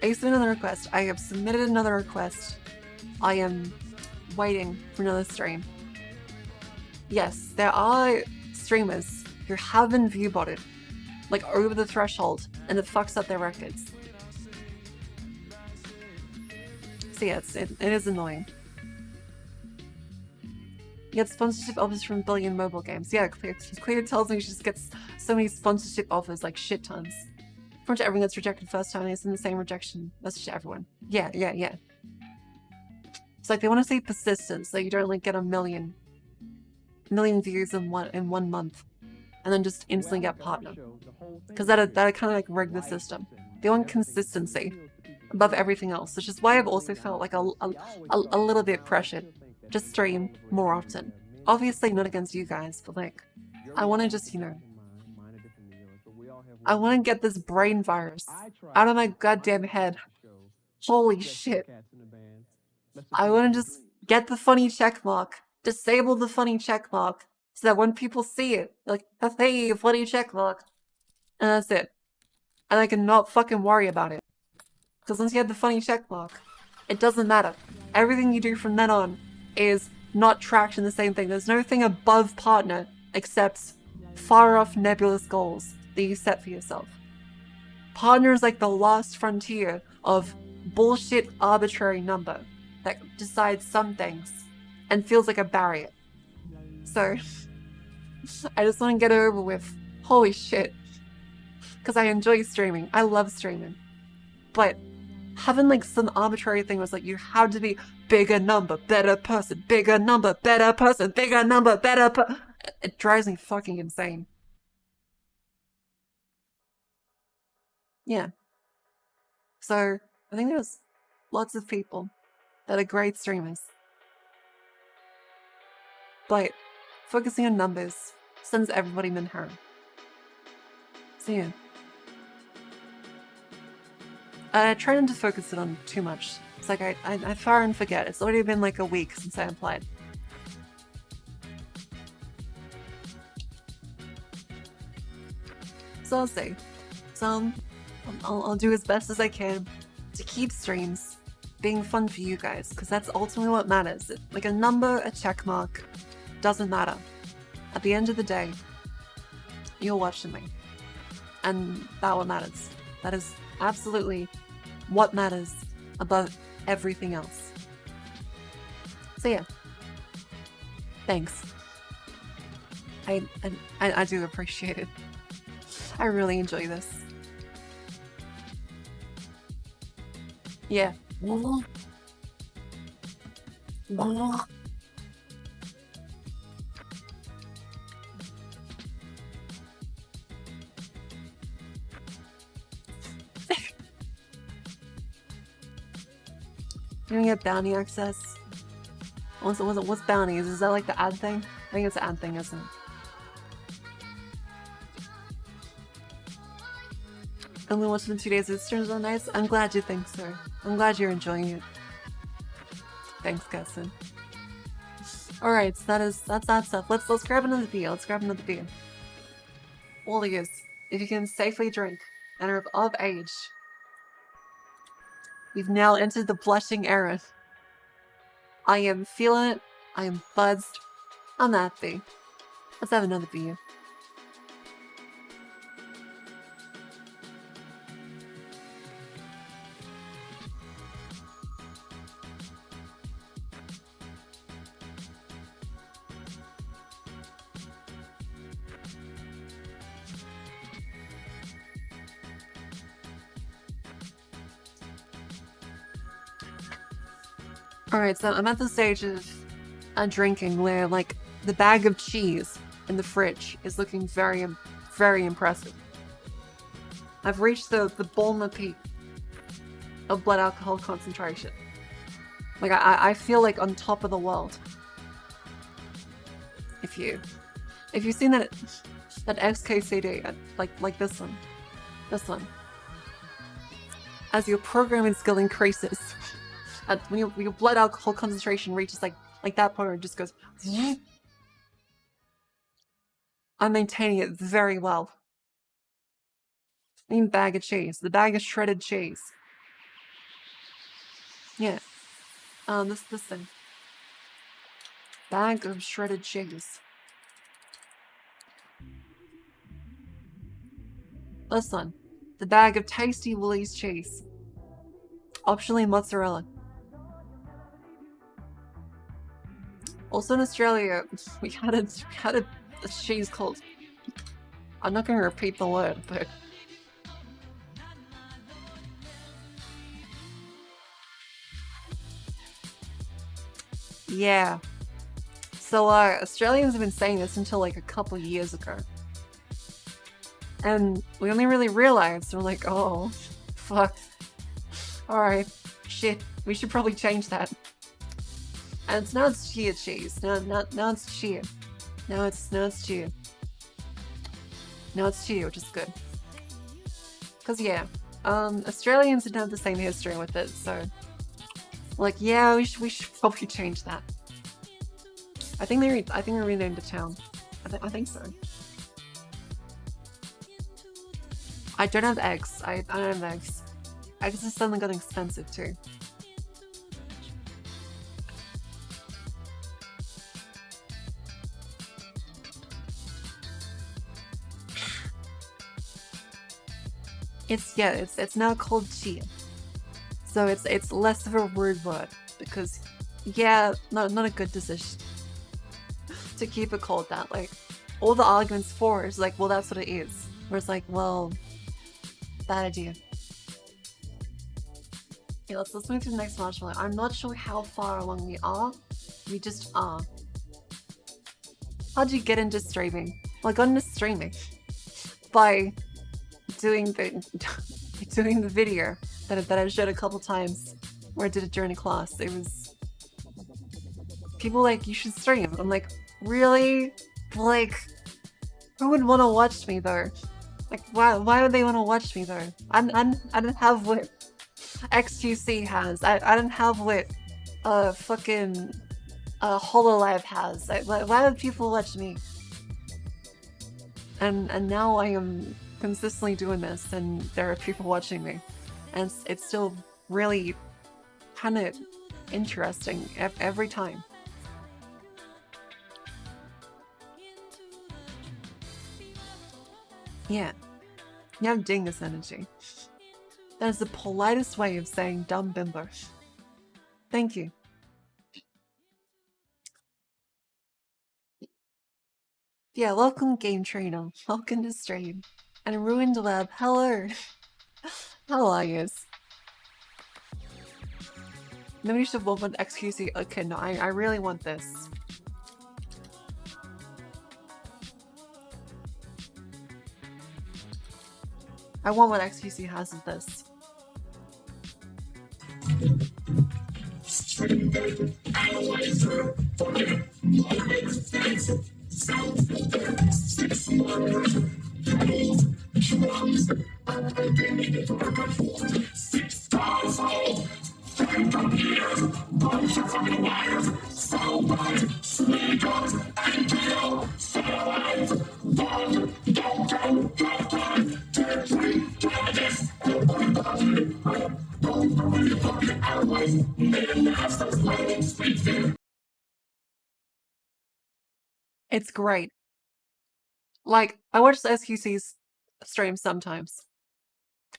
I submitted another request. I have submitted another request. I am waiting for another stream. Yes, there are streamers who haven't view botted, like over the threshold, and it fucks up their records. So yeah, it is annoying. You get sponsorship offers from Billion mobile games. Yeah, Clear tells me she just gets so many sponsorship offers, like shit tons. From to everyone that's rejected first time, it's in the same rejection message to everyone. Yeah. It's like they want to say persistence, so you don't like get a million views in one month, and then just instantly get partner. Because that kind of like rig the system. They want consistency above everything else, which is why I've also felt like a little bit pressured to stream more often. Obviously not against you guys, but like, I want to just, you know, I want to get this brain virus out of my goddamn head. Holy shit. I want to just get the funny check mark, disable the funny check mark, so that when people see it, like, hey, funny check mark, and that's it. And I can not fucking worry about it. Because once you have the funny check mark, it doesn't matter. Everything you do from then on is not tracked in the same thing. There's no thing above partner except far off nebulous goals that you set for yourself. Partner is like the last frontier of bullshit arbitrary number that decides some things and feels like a barrier. So, I just want to get it over with. Holy shit. Because I enjoy streaming. I love streaming. But having like some arbitrary thing was like, you have to be bigger number, better person, bigger number, better person, bigger number, better person. It drives me fucking insane. Yeah. So, I think there's lots of people that are great streamers. But focusing on numbers sends everybody minhara. So yeah. I try not to focus it on too much. It's like I far and forget. It's already been like a week since I applied. So I'll say. So I'll do as best as I can to keep streams being fun for you guys, because that's ultimately what matters. Like a number, a check mark, doesn't matter. At the end of the day, you're watching me. And that's what matters. That is absolutely what matters above everything else. So yeah. Thanks. I do appreciate it. I really enjoy this. Yeah. You don't get bounty access. What's bounties? Is that like the ad thing? I think it's the ad thing, isn't it? Only watching the 2 days of streams are nice. I'm glad you think so. I'm glad you're enjoying it. Thanks, Gaston. Alright, so that's that stuff. Let's grab another beer. Let's grab another beer. All ears. If you can safely drink and are of age. We've now entered the blushing era. I am feeling it. I am buzzed. I'm happy. Let's have another beer. Alright, so I'm at the stage of drinking where, like, the bag of cheese in the fridge is looking very, very impressive. I've reached the Bulmer peak of blood alcohol concentration. Like, I feel like on top of the world. If you've seen that XKCD, like this one. As your programming skill increases, and when your blood alcohol concentration reaches like that point, it just goes. I'm maintaining it very well. I mean, bag of cheese, the bag of shredded cheese. Yeah, this thing. Bag of shredded cheese. This one, the bag of tasty Woolies cheese. Optionally mozzarella. Also in Australia, we had a cheese called, I'm not going to repeat the word, but yeah. So Australians have been saying this until like a couple years ago. And we only really realized, we're like, oh, fuck. Alright, shit, we should probably change that. And now it's chia cheese. Now it's chia. Now it's chia. Now it's chia, which is good. Cause yeah, Australians didn't have the same history with it, so like yeah, we should probably change that. I think they renamed the town. I think so. I don't have eggs. I don't have eggs. Eggs is suddenly getting expensive too. It's now called chia. So it's less of a rude word because yeah, not a good decision to keep it called that. Like all the arguments for it is like, well, that's what it is. Where it's like, well, bad idea. Okay, let's move to the next marshmallow. I'm not sure how far along we are. We just are. How'd you get into streaming? Well, I got into streaming by doing the video that I showed a couple times where I did it during a class. It was people like, you should stream. I'm like, really? Like, who would want to watch me though? Like, why would they want to watch me though? I don't have what XQC has. I don't have what fucking HoloLive has. Why would people watch me? And now I am consistently doing this and there are people watching me. And it's still really kind of interesting every time. Yeah. Yeah, I'm digging this energy. That is the politest way of saying dumb bimbo. Thank you. Yeah, welcome Game Trainer. Welcome to stream. And Ruined Lab, hello. How are yous? Nobody should want XQC. Okay, no, I really want this. I want what XQC has of this. It's great. Like, I watch the SQC's stream sometimes.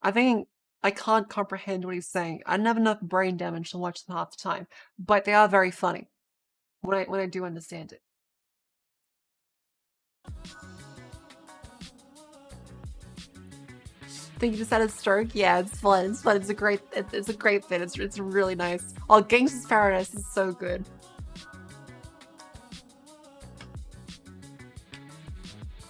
I think I can't comprehend what he's saying. I don't have enough brain damage to watch them half the time, but they are very funny when I do understand it. Think you just had a stroke? Yeah, it's fun. It's fun. It's a great. It's a great fit. It's really nice. Oh, Gangsta's Paradise is so good.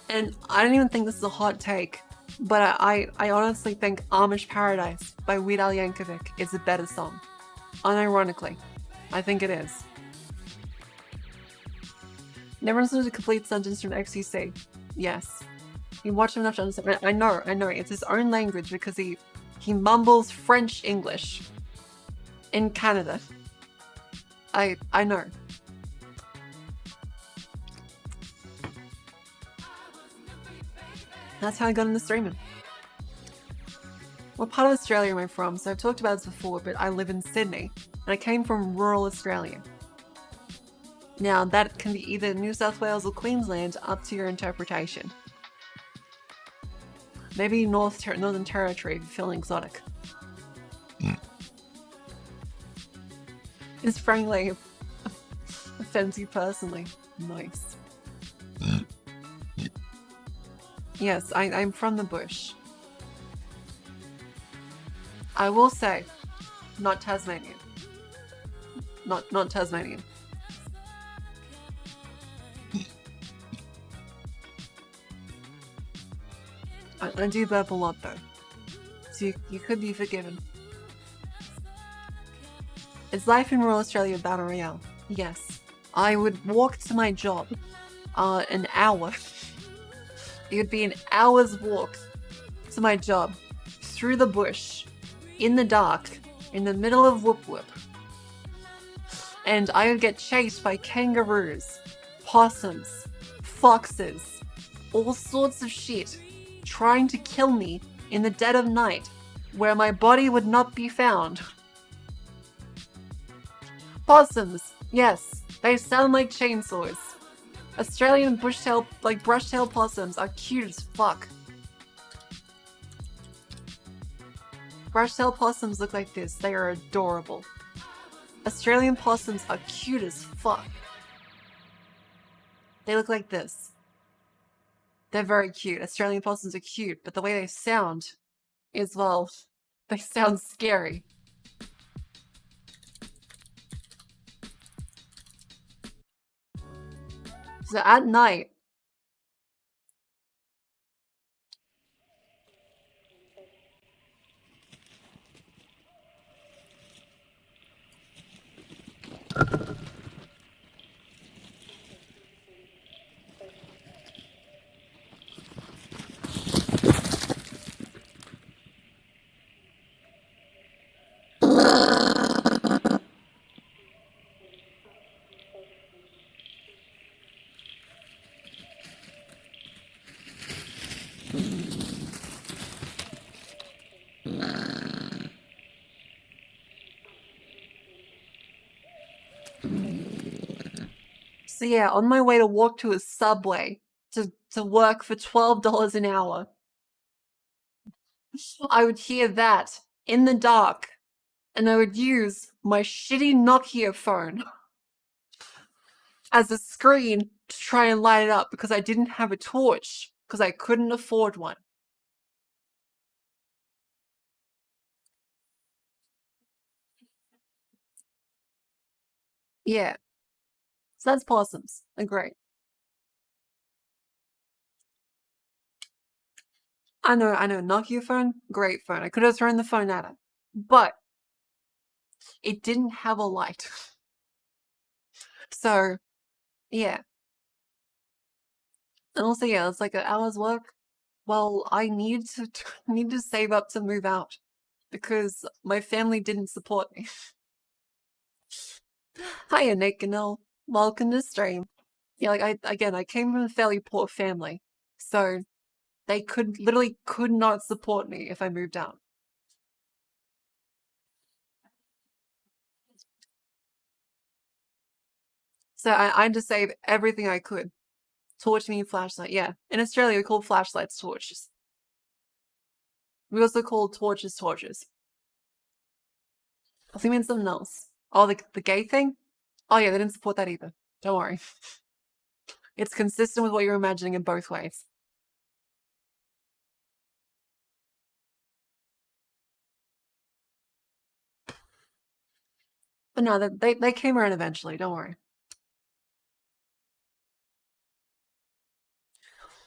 And I don't even think this is a hot take, but I honestly think Amish Paradise by Weird Al Yankovic is a better song. Unironically, I think it is. Never listened to a complete sentence from XCC. Yes. You watch him enough to understand. I know. It's his own language because he mumbles French English in Canada. I know. That's how I got into streaming. What part of Australia am I from? So I've talked about this before, but I live in Sydney, and I came from rural Australia. Now, that can be either New South Wales or Queensland, up to your interpretation. Maybe Northern Territory if you're feeling exotic. Is frankly offends you personally. Nice. Yes, I'm from the bush. I will say, not Tasmanian. Not Tasmanian. I do burp a lot though, so you could be forgiven. Is life in rural Australia battle royale? Yes. I would walk to my job, an hour. It would be an hour's walk to my job, through the bush, in the dark, in the middle of Whoop Whoop. And I would get chased by kangaroos, possums, foxes, all sorts of shit, trying to kill me in the dead of night, where my body would not be found. Possums, yes, they sound like chainsaws. Australian brushtail possums are cute as fuck. Brushtail possums look like this. They are adorable. Australian possums are cute as fuck. They look like this. They're very cute. Australian possums are cute, but the way they sound is, well, they sound scary. So at night, so yeah, on my way to walk to a Subway to work for $12 an hour, I would hear that in the dark, and I would use my shitty Nokia phone as a screen to try and light it up because I didn't have a torch because I couldn't afford one. Yeah. So that's possums. They're great. I know, Nokia phone, great phone. I could have thrown the phone at it. But it didn't have a light. So, yeah. And also, yeah, it's like an hour's work. Well, I need to save up to move out because my family didn't support me. Hiya, Nick Ganell. Welcome to stream. Yeah, like I came from a fairly poor family, so they literally could not support me if I moved out. So I had to save everything I could. Torch means flashlight, yeah. In Australia, we call flashlights torches. We also call torches torches. I think it means something else. Oh, the gay thing? Oh yeah, they didn't support that either. Don't worry. It's consistent with what you're imagining in both ways. But no, they came around eventually, don't worry.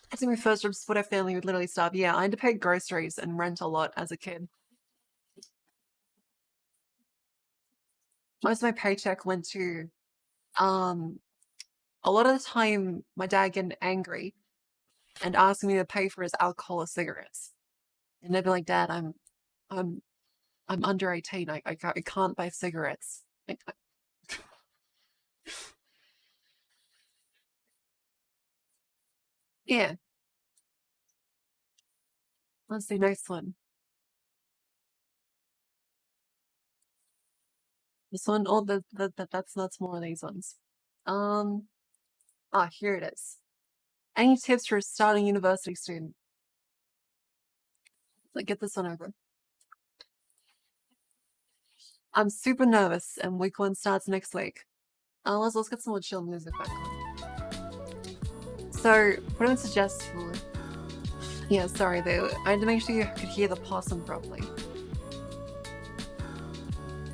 I think my first job support our family would literally starve. Yeah, I had to pay groceries and rent a lot as a kid. Most of my paycheck went to, a lot of the time my dad getting angry and asking me to pay for his alcohol or cigarettes. And I'd be like, Dad, I'm under 18. I can't buy cigarettes. Yeah. Let's see, next one. This one, oh, that's more of these ones. Here it is. Any tips for a starting university student? Get this one over. I'm super nervous, and week 1 starts next week. Let's get some more chill music back on. So, what I would suggest for... Yeah, sorry, I had to make sure you could hear the possum properly.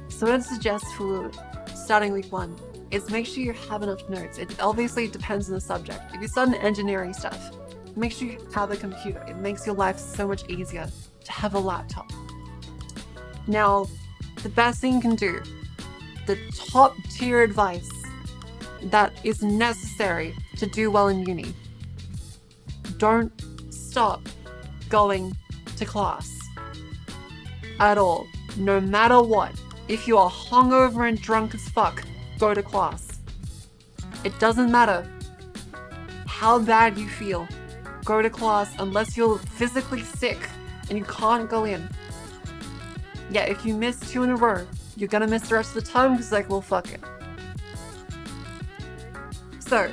So what I'd suggest for starting week 1 is make sure you have enough notes. It obviously depends on the subject. If you start engineering stuff, make sure you have a computer. It makes your life so much easier to have a laptop. Now, the best thing you can do, the top tier advice that is necessary to do well in uni, don't stop going to class at all, no matter what. If you are hungover and drunk as fuck, go to class. It doesn't matter how bad you feel, go to class unless you're physically sick and you can't go in. Yeah, if you miss 2 in a row, you're gonna miss the rest of the time because well, fuck it. So,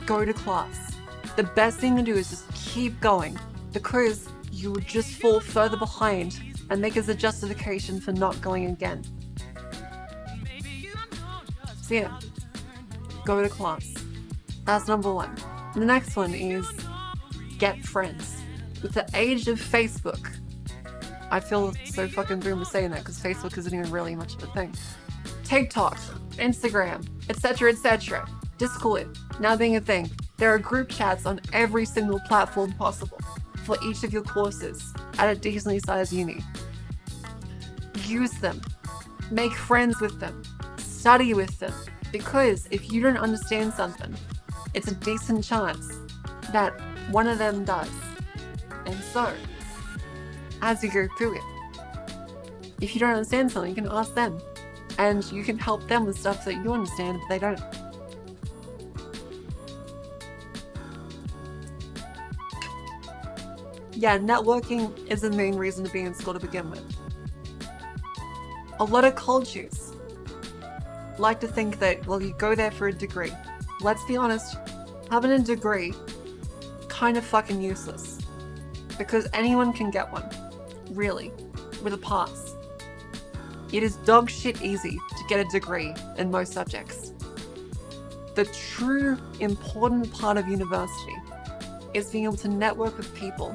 go to class. The best thing to do is just keep going because you will just fall further behind and make as a justification for not going again. So yeah, go to class. That's number 1. The next one is get friends. With the age of Facebook, I feel so fucking boomer saying that because Facebook isn't even really much of a thing. TikTok, Instagram, etc., Discord, now being a thing. There are group chats on every single platform possible for each of your courses at a decently sized uni. Use them. Make friends with them. Study with them. Because if you don't understand something, it's a decent chance that one of them does. And so, as you go through it, if you don't understand something, you can ask them. And you can help them with stuff that you understand if they don't. Yeah, networking is the main reason to be in school to begin with. A lot of cultures like to think that, well, you go there for a degree. Let's be honest, having a degree, kind of fucking useless. Because anyone can get one, really, with a pass. It is dog shit easy to get a degree in most subjects. The true important part of university is being able to network with people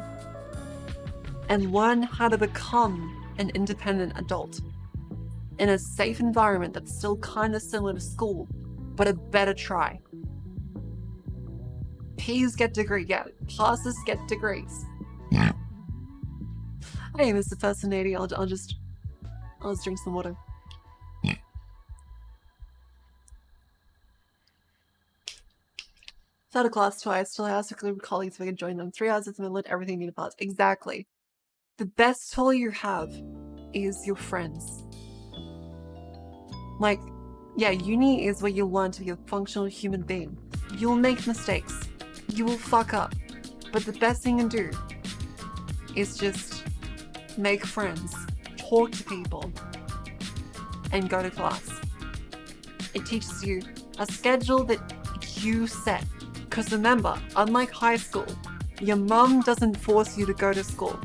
and learn how to become an independent adult in a safe environment that's still kind of similar to school, but a better try. P's get degrees, yeah, passes get degrees. Yeah. Hey, Mr. Personality, I'll just drink some water. Out of class twice, still I asked a group of colleagues if I could join them. 3 hours of them learned everything needed pass. Exactly. The best tool you have is your friends. Like, yeah, uni is where you learn to be a functional human being. You'll make mistakes. You will fuck up. But the best thing you can do is just make friends, talk to people, and go to class. It teaches you a schedule that you set. Because remember, unlike high school, your mum doesn't force you to go to school.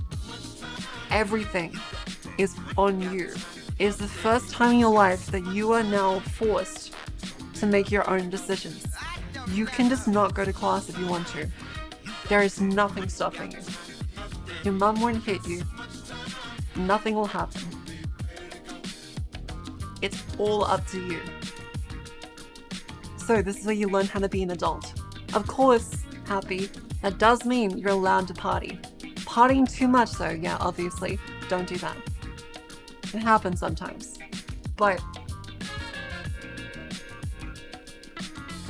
Everything is on you. It is the first time in your life that you are now forced to make your own decisions. You can just not go to class if you want to. There is nothing stopping you. Your mum won't hit you. Nothing will happen. It's all up to you. So this is where you learn how to be an adult. Of course, happy, that does mean you're allowed to party. Partying too much though, yeah, obviously, don't do that. It happens sometimes. But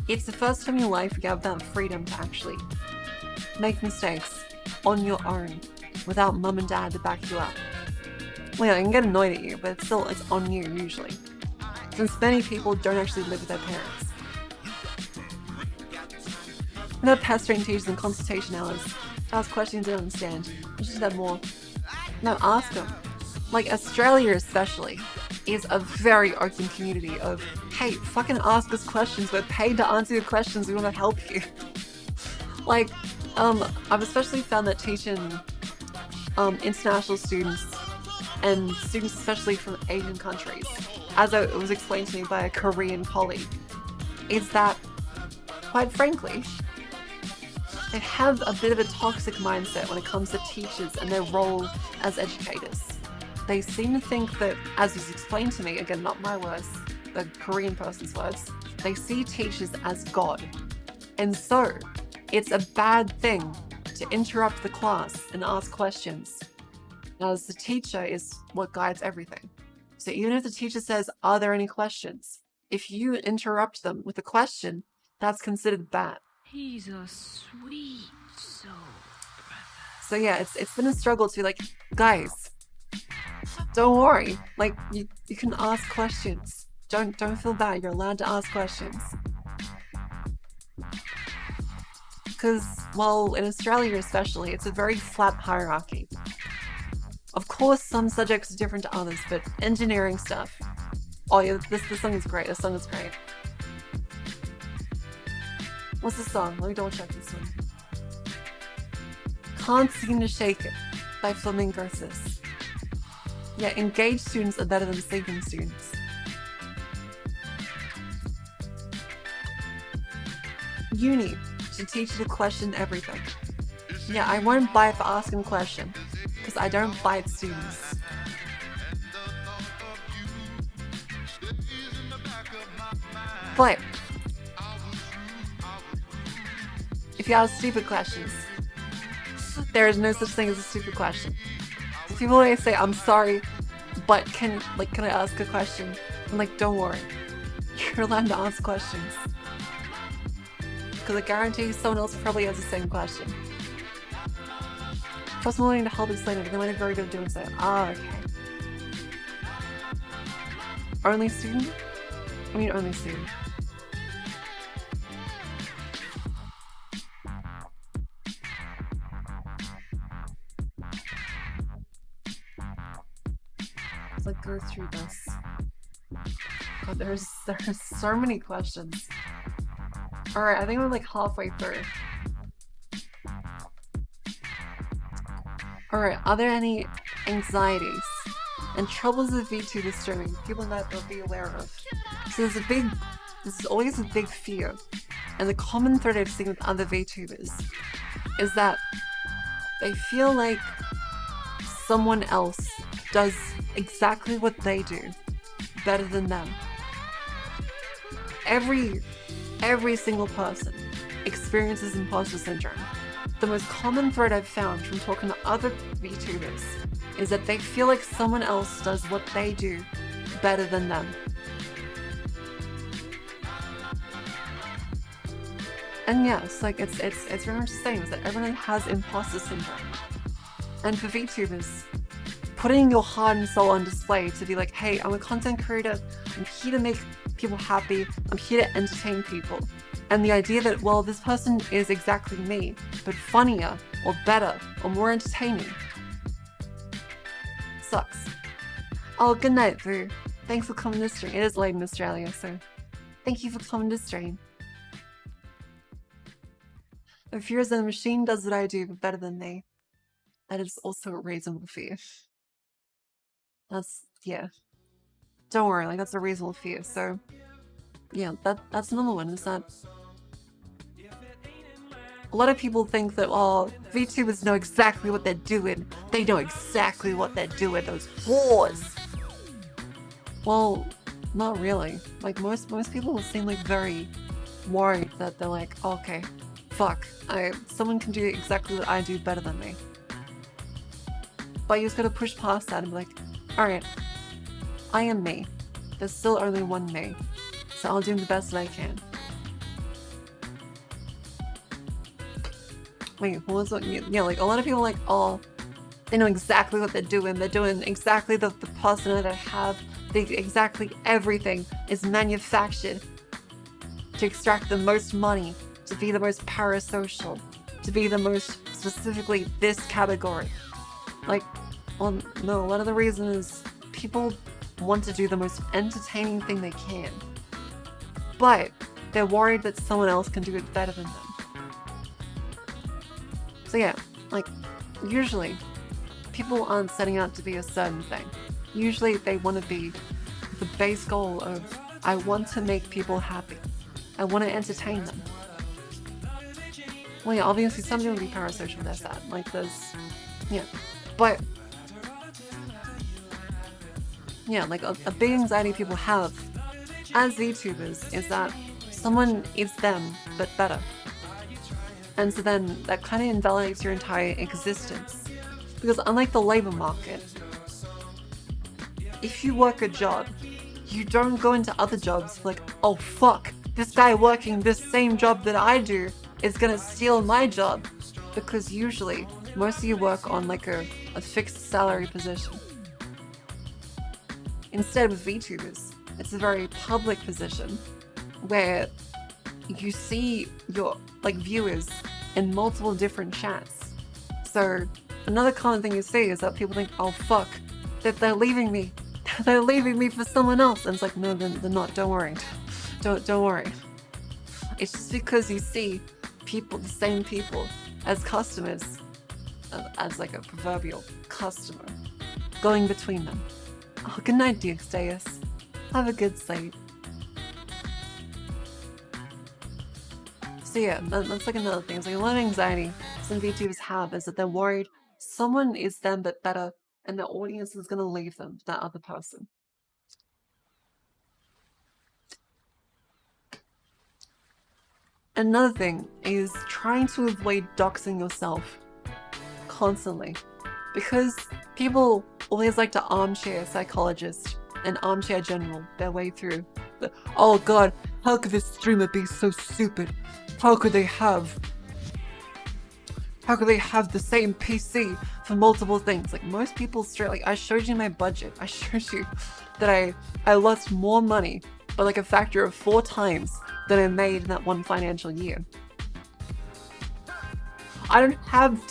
it's the first time in your life you have that freedom to actually make mistakes on your own without mum and dad to back you up. Well, yeah, I can get annoyed at you, but still, it's on you usually. Since many people don't actually live with their parents. Without pestering teachers in consultation hours, to ask questions they don't understand. You should do that more. No, ask them. Like, Australia especially is a very open community of, hey, fucking ask us questions, we're paid to answer your questions, we want to help you. Like, I've especially found that teaching international students and students especially from Asian countries, as it was explained to me by a Korean colleague, is that, quite frankly, they have a bit of a toxic mindset when it comes to teachers and their role as educators. They seem to think that, as was explained to me, again, not my words, the Korean person's words, they see teachers as God. And so, it's a bad thing to interrupt the class and ask questions, as the teacher is what guides everything. So even if the teacher says, are there any questions? If you interrupt them with a question, that's considered bad. He's a sweet soul, brother. So yeah, it's been a struggle to be like, guys, don't worry. Like, you can ask questions. Don't feel bad. You're allowed to ask questions. Because, well, in Australia especially, it's a very flat hierarchy. Of course, some subjects are different to others, but engineering stuff. Oh yeah, this song is great. This song is great. What's the song? Let me double check this one. Can't Seem to Shake It by Flamingo Sis. Yeah, engaged students are better than sleeping students. Uni should teach you to question everything. Yeah, I won't bite for asking a question, because I don't bite students. But if you have stupid questions, there is no such thing as a stupid question. So people always say, I'm sorry, but can I ask a question? I'm like, don't worry. You're allowed to ask questions. Because I guarantee you someone else probably has the same question. Trust me, willing to help explain it, but they might be very good at doing so. Ah, okay. Only student? I mean, only student. Let's go through this. God, there's so many questions. Alright, I think we're like halfway through. Alright, are there any anxieties and troubles with VTuber streaming people that they'll be aware of? So there's always a big fear, and the common thread I've seen with other VTubers is that they feel like someone else does exactly what they do better than them. Every single person experiences imposter syndrome. The most common thread I've found from talking to other VTubers is that they feel like someone else does what they do better than them. And yes, like it's very much the same, is that everyone has imposter syndrome. And for VTubers, putting your heart and soul on display to be like, hey, I'm a content creator, I'm here to make people happy, I'm here to entertain people. And the idea that, well, this person is exactly me, but funnier, or better, or more entertaining, sucks. Oh, good night, Boo. Thanks for coming to stream. It is late in Australia, so thank you for coming to stream. The fear is that the machine does what I do, but better than me. That is also a reasonable fear. That's, yeah. Don't worry, like, that's a reasonable fear. So, yeah, that's another one, is that a lot of people think that, oh, VTubers know exactly what they're doing. They know exactly what they're doing, those whores. Well, not really. Like, most people seem like very worried that they're like, oh, okay, fuck, someone can do exactly what I do better than me. But you just gotta push past that and be like, alright, I am me. There's still only one me. So I'll do the best that I can. Wait, what was it? Yeah, like, a lot of people are like, oh, they know exactly what they're doing. They're doing exactly the person that I have. Exactly everything is manufactured to extract the most money, to be the most parasocial, to be the most specifically this category. Like, well, no, a lot of the reason is people want to do the most entertaining thing they can. But they're worried that someone else can do it better than them. So yeah, like, usually, people aren't setting out to be a certain thing. Usually they want to be the base goal of, I want to make people happy. I want to entertain them. Well, yeah, obviously some people will be parasocial, there's that. Like, there's, yeah. But, yeah, like, a big anxiety people have as VTubers is that someone is them, but better. And so then that kind of invalidates your entire existence. Because unlike the labor market, if you work a job, you don't go into other jobs like, oh fuck, this guy working this same job that I do is gonna steal my job. Because usually, most of you work on like a fixed salary position. Instead with VTubers, it's a very public position where you see your like viewers in multiple different chats. So another common thing you see is that people think, oh fuck, that they're leaving me. They're leaving me for someone else. And it's like, no, they're not. Don't worry. Don't worry. It's just because you see people, the same people as customers, as like a proverbial customer, going between them. Oh, good night, Deus. Have a good sleep. So yeah, that's like another thing. It's like a lot of anxiety some VTubers have is that they're worried someone is them but better and the audience is going to leave them for that other person. Another thing is trying to avoid doxing yourself constantly. Because people always like to armchair psychologist and armchair general their way through the, oh god, how could this streamer be so stupid? How could they have the same PC for multiple things? Like, most people straight, like, I showed you my budget. I showed you that I lost more money by like a factor of 4 times than I made in that one financial year. I don't have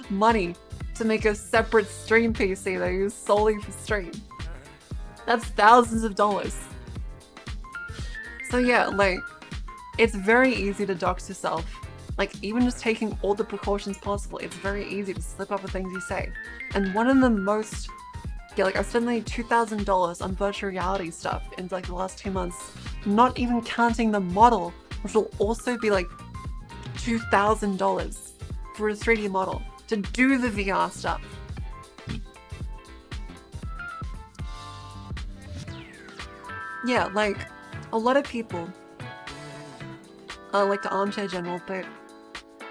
money to make a separate stream PC that I use solely for stream. That's thousands of dollars. So yeah, like, it's very easy to dox yourself. Like, even just taking all the precautions possible, it's very easy to slip up with things you say. And one of the most, yeah, like, I've spent like $2,000 on virtual reality stuff in like the last 2 months, not even counting the model, which will also be like $2,000 for a 3D model to do the VR stuff. Yeah, like, a lot of people like to armchair general, but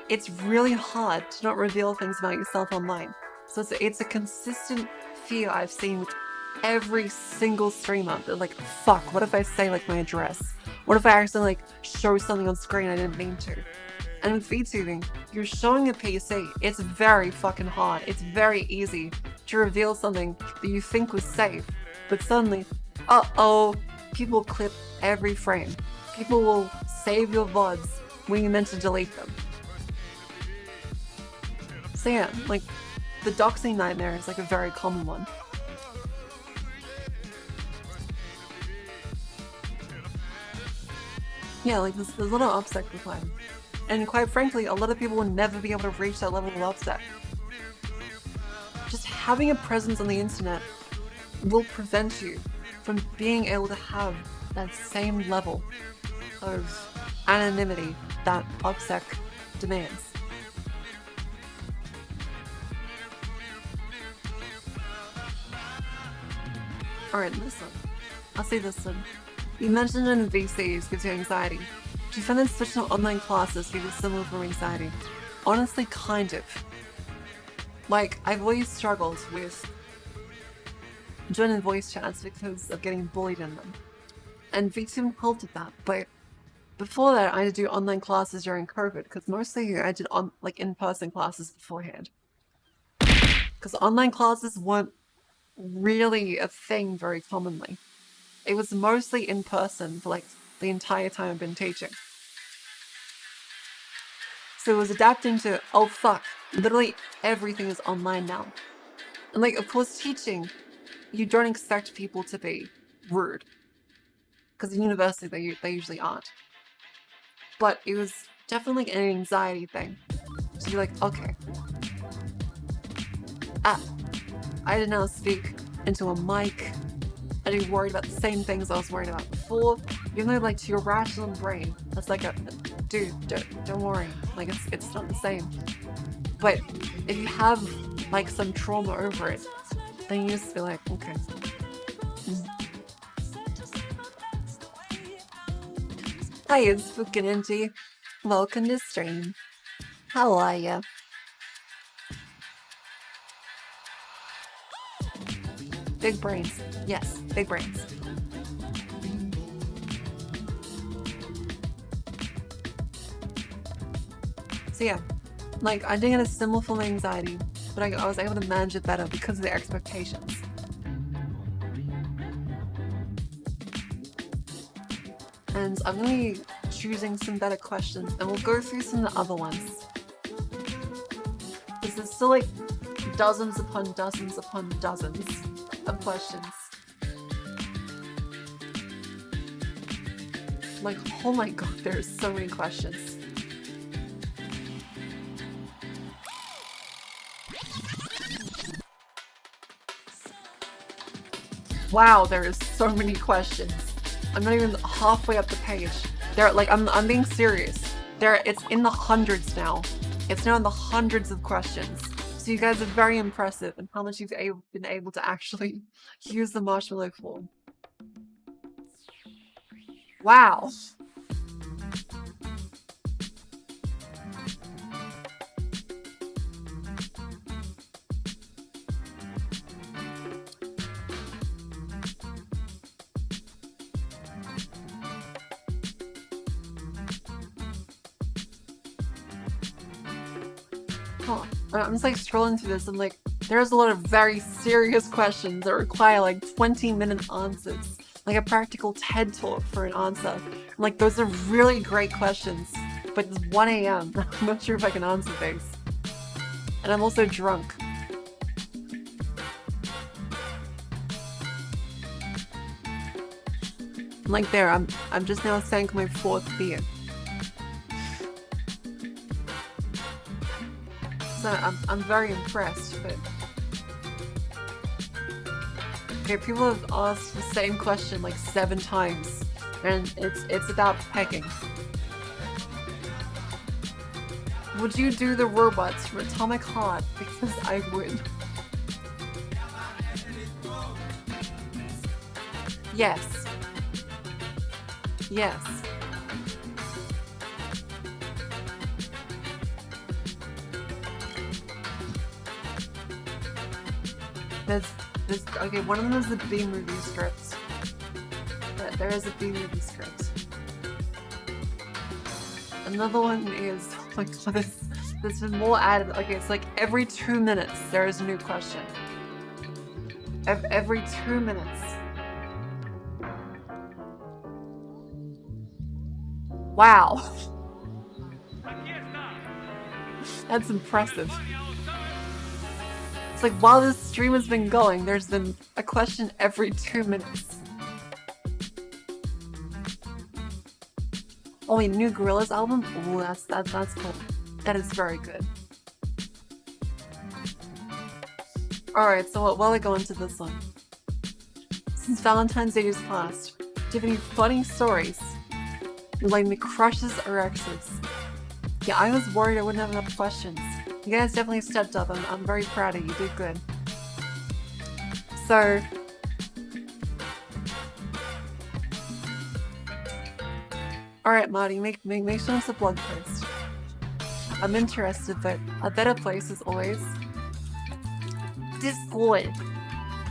it's really hard to not reveal things about yourself online. So it's a consistent fear I've seen with every single streamer. They're like, fuck, what if I say like my address? What if I accidentally like show something on screen I didn't mean to? And with VTubing, you're showing a PC. It's very fucking hard. It's very easy to reveal something that you think was safe, but suddenly, uh-oh, people clip every frame. People will save your VODs when you meant to delete them. So yeah, like, the doxing nightmare is like a very common one. Yeah, like, there's a lot of obstacles with time. And quite frankly, a lot of people will never be able to reach that level of upset. Just having a presence on the internet will prevent you from being able to have that same level of anonymity that OPSEC demands. Alright, listen. I'll say this one. You mentioned in VCs gives you anxiety. Do you find that switching to online classes gives you similar from anxiety? Honestly, kind of. Like, I've always struggled with joining voice chats because of getting bullied in them. And VC helped with that, but before that I had to do online classes during COVID because mostly I did in-person classes beforehand. Because online classes weren't really a thing very commonly. It was mostly in person for like the entire time I've been teaching. So it was adapting to, oh fuck, literally everything is online now. And like, of course, teaching, you don't expect people to be rude. Because in university, they usually aren't. But it was definitely an anxiety thing. To be like, okay. I didn't know how to speak into a mic. I'd be worried about the same things I was worried about before. Even though, like, to your rational brain, that's like dude, don't worry. Like, it's not the same. But if you have, like, some trauma over it, then you just feel like, okay. Hi, it's Fukininji. Welcome to stream. How are ya? Big brains. Yes, big brains. So yeah, like I did get a similar form of anxiety, but I was able to manage it better because of the expectations. And I'm going to be choosing some better questions, and we'll go through some of the other ones. Because there's still like dozens upon dozens upon dozens of questions. Like, oh my god, there's so many questions. Wow, there is so many questions. I'm not even halfway up the page. There, like, I'm being serious. It's in the hundreds now. It's now in the hundreds of questions. So you guys are very impressive in how much you've been able to actually use the Marshmallow form. Wow. Huh. I'm just like scrolling through this and like there's a lot of very serious questions that require like 20-minute answers. Like a practical TED talk for an answer. I'm like, those are really great questions, but it's 1 AM. I'm not sure if I can answer these. And I'm also drunk. Like there, I'm just now sank my 4th beer. So I'm very impressed, but okay, people have asked the same question like 7 times, and it's about pegging. Would you do the robots from Atomic Heart? Because I would. Yes. Yes. There's okay, one of them is the B-movie script. There is a B-movie script. Another one is, oh my god, there's been more added. Okay, it's like every 2 minutes there is a new question. Every 2 minutes. Wow. That's impressive. It's like while this stream has been going, there's been a question every 2 minutes. Oh wait, new Gorillaz album? Oh, that's cool. That is very good. Alright, so while I go into this one. Since Valentine's Day just passed, do you have any funny stories relating to crushes or exes? Yeah, I was worried I wouldn't have enough questions. You guys definitely stepped up. I'm very proud of you. You did good. So... Alright, Marty, make sure it's a blog post. I'm interested, but a better place is always... Discord.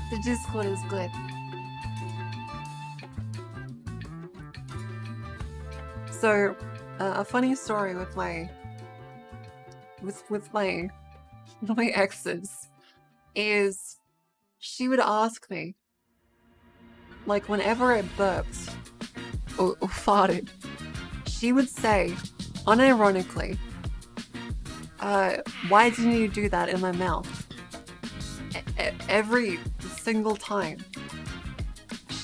The Discord is good. So, a funny story with my exes is she would ask me, like whenever I burped or farted, she would say, unironically, why didn't you do that in my mouth? Every single time.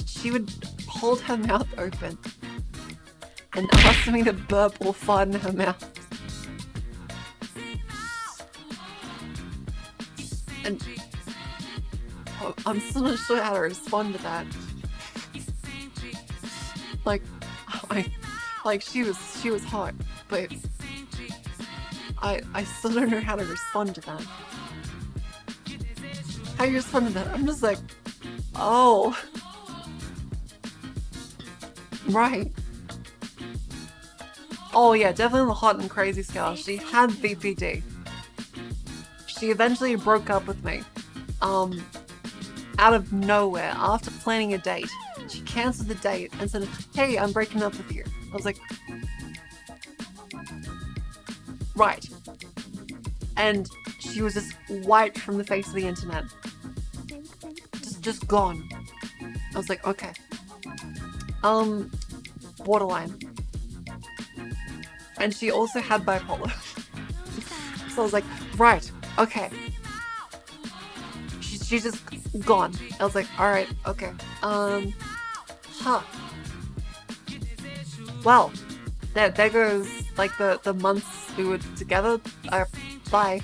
She would hold her mouth open and ask me to burp or fart in her mouth. And I'm still not sure how to respond to that. She was hot, but I still don't know how to respond to that. How you respond to that? I'm just like, oh, right. Oh yeah, definitely the hot and crazy scale. She had BPD. She eventually broke up with me. Out of nowhere, after planning a date. She cancelled the date and said, hey, I'm breaking up with you. I was like, right. And she was just wiped from the face of the internet. Just gone. I was like, okay. Borderline. And she also had bipolar. So I was like, right, okay. She's just gone. I was like, alright, okay. Well, there goes like the months we were together. Bye.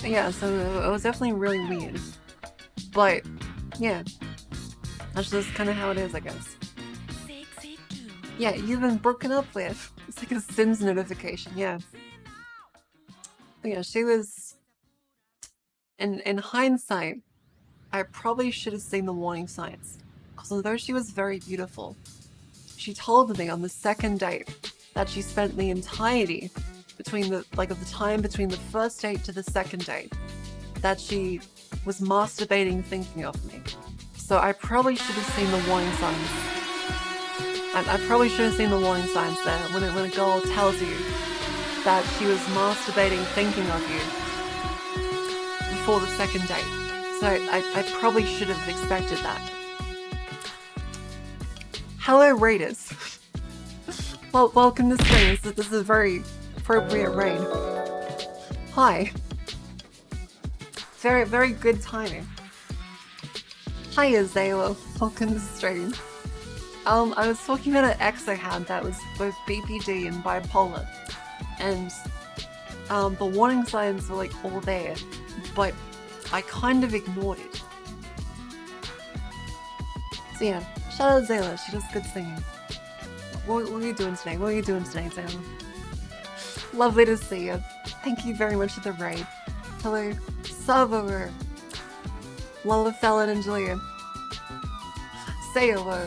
Yeah, so it was definitely really weird. But, yeah. That's just kind of how it is, I guess. Yeah, you've been broken up with. It's like a Sims notification, yeah. But yeah, she was... In hindsight, I probably should have seen the warning signs. Because although she was very beautiful, she told me on the second date that she spent the entirety between the time between the first date to the second date that she was masturbating thinking of me. So I probably should have seen the warning signs. I probably should have seen the warning signs there when a girl tells you that she was masturbating thinking of you before the second date. So I probably should have expected that. Hello, Raiders. Well, welcome to stream. This is a very appropriate raid. Hi. Very, very good timing. Hiya, Zaylo. Welcome to stream. I was talking about an ex I had that was both BPD and bipolar. And the warning signs were like all there, but I kind of ignored it. So yeah, shout out Zayla, she does good singing. What are you doing today? What are you doing today, Zayla? Lovely to see you. Thank you very much for the raid. Hello, Salvador. Lola Felon and Julia. Say hello.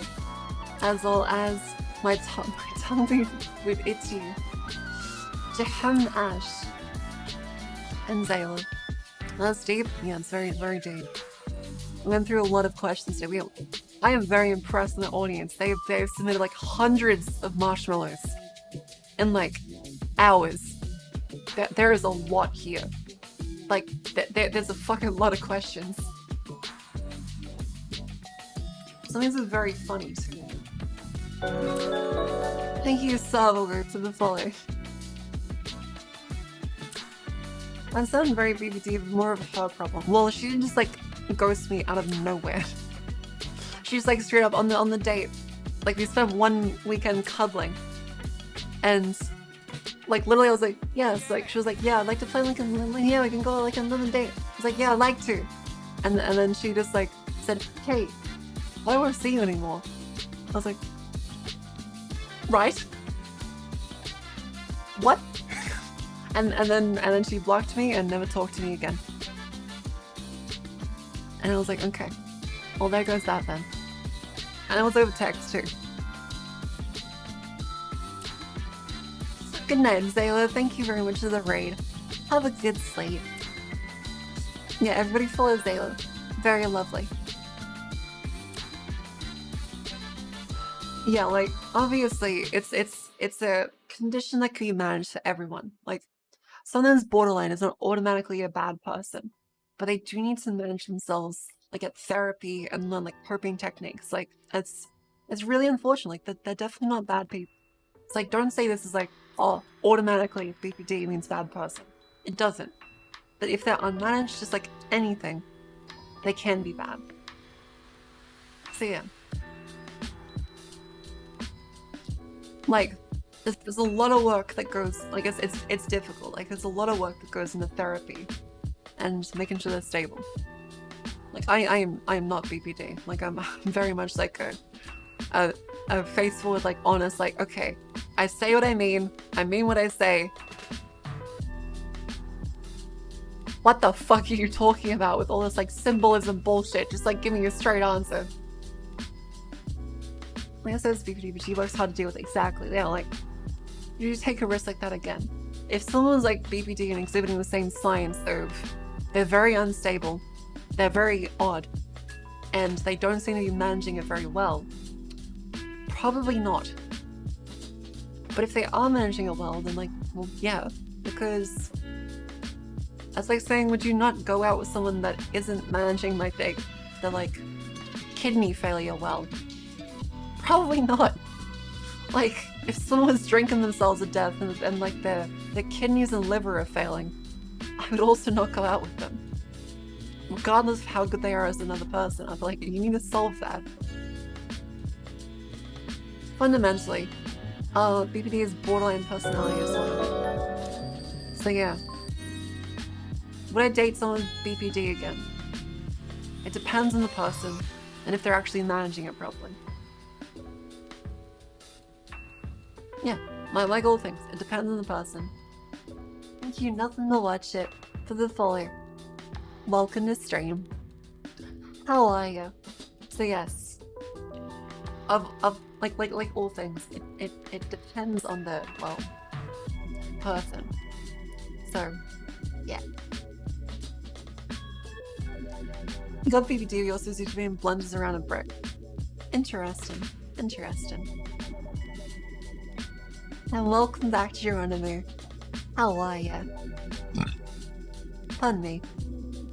As well as my tummy with itchy. Jahan Ash. And Zayla. That's deep? Yeah, it's very, very deep. We went through a lot of questions today. I am very impressed with the audience. They've submitted like hundreds of marshmallows in like hours. There is a lot here. Like, there's a fucking lot of questions. Some things are very funny too. Thank you, Salvador, for the follow. I sound very BBD, more of a her problem. Well, she didn't just like ghost me out of nowhere. she's like straight up on the date. Like we spent one weekend cuddling. And like literally I was like, yes, like she was like, yeah, I'd like to play like yeah, we can go like another date. I was like, yeah, I'd like to. And then she just like said, Kate, I don't want to see you anymore. I was like, right? What? and then she blocked me and never talked to me again. And I was like, okay. Well, there goes that then. And it was over text too. Good night, Zayla. Thank you very much for the raid. Have a good sleep. Yeah, everybody follow Zayla. Very lovely. Yeah, like obviously it's a condition that can be managed for everyone. Like sometimes borderline is not automatically a bad person, but they do need to manage themselves, like at therapy and learn like coping techniques. Like it's really unfortunate. Like they're definitely not bad people. It's like don't say this is like, oh, automatically BPD means bad person. It doesn't. But if they're unmanaged, just like anything, they can be bad. So yeah. Like, there's a lot of work that goes, like it's difficult. Like there's a lot of work that goes into therapy and making sure they're stable. Like I am not BPD. Like I'm very much like a faithful, like honest, like okay, I say what I mean what I say. What the fuck are you talking about with all this like symbolism bullshit? Just like give me a straight answer. Like I said, it's BPD, but she works hard to deal with it. Exactly. Yeah, like you just take a risk like that again. If someone's like BPD and exhibiting the same signs of they're very unstable, they're very odd, and they don't seem to be managing it very well, probably not. But if they are managing it well, then like, well, yeah, because that's like saying, would you not go out with someone that isn't managing like their like kidney failure well? Probably not. Like, if someone's drinking themselves to death and like their kidneys and liver are failing, I would also not go out with them. Regardless of how good they are as another person, I feel like you need to solve that. Fundamentally, BPD is borderline personality disorder. So yeah. Would I date someone with BPD again? It depends on the person and if they're actually managing it properly. Yeah, like all things, it depends on the person. Thank you, nothing to watch it, for the follow. Welcome to stream. How are you? So yes, of like all things, it depends on the person. So yeah. You got BPD, you also seem to be in blunders around a brick. Interesting. And welcome back to Geronimo. How are ya? Pardon me.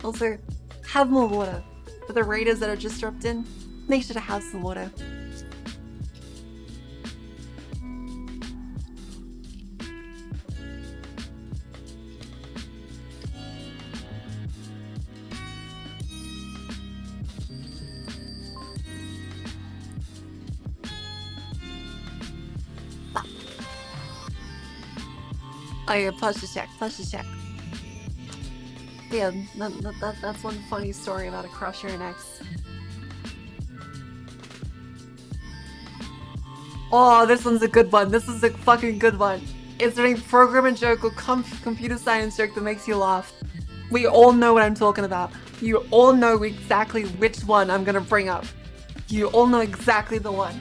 Also, have more water. For the raiders that are just dropped in, make sure to have some water. Oh yeah, plus to check. Yeah, that's one funny story about a crusher and X. Oh, this one's a good one. This is a fucking good one. Is there any program and joke or computer science joke that makes you laugh? We all know what I'm talking about. You all know exactly which one I'm gonna bring up. You all know exactly the one.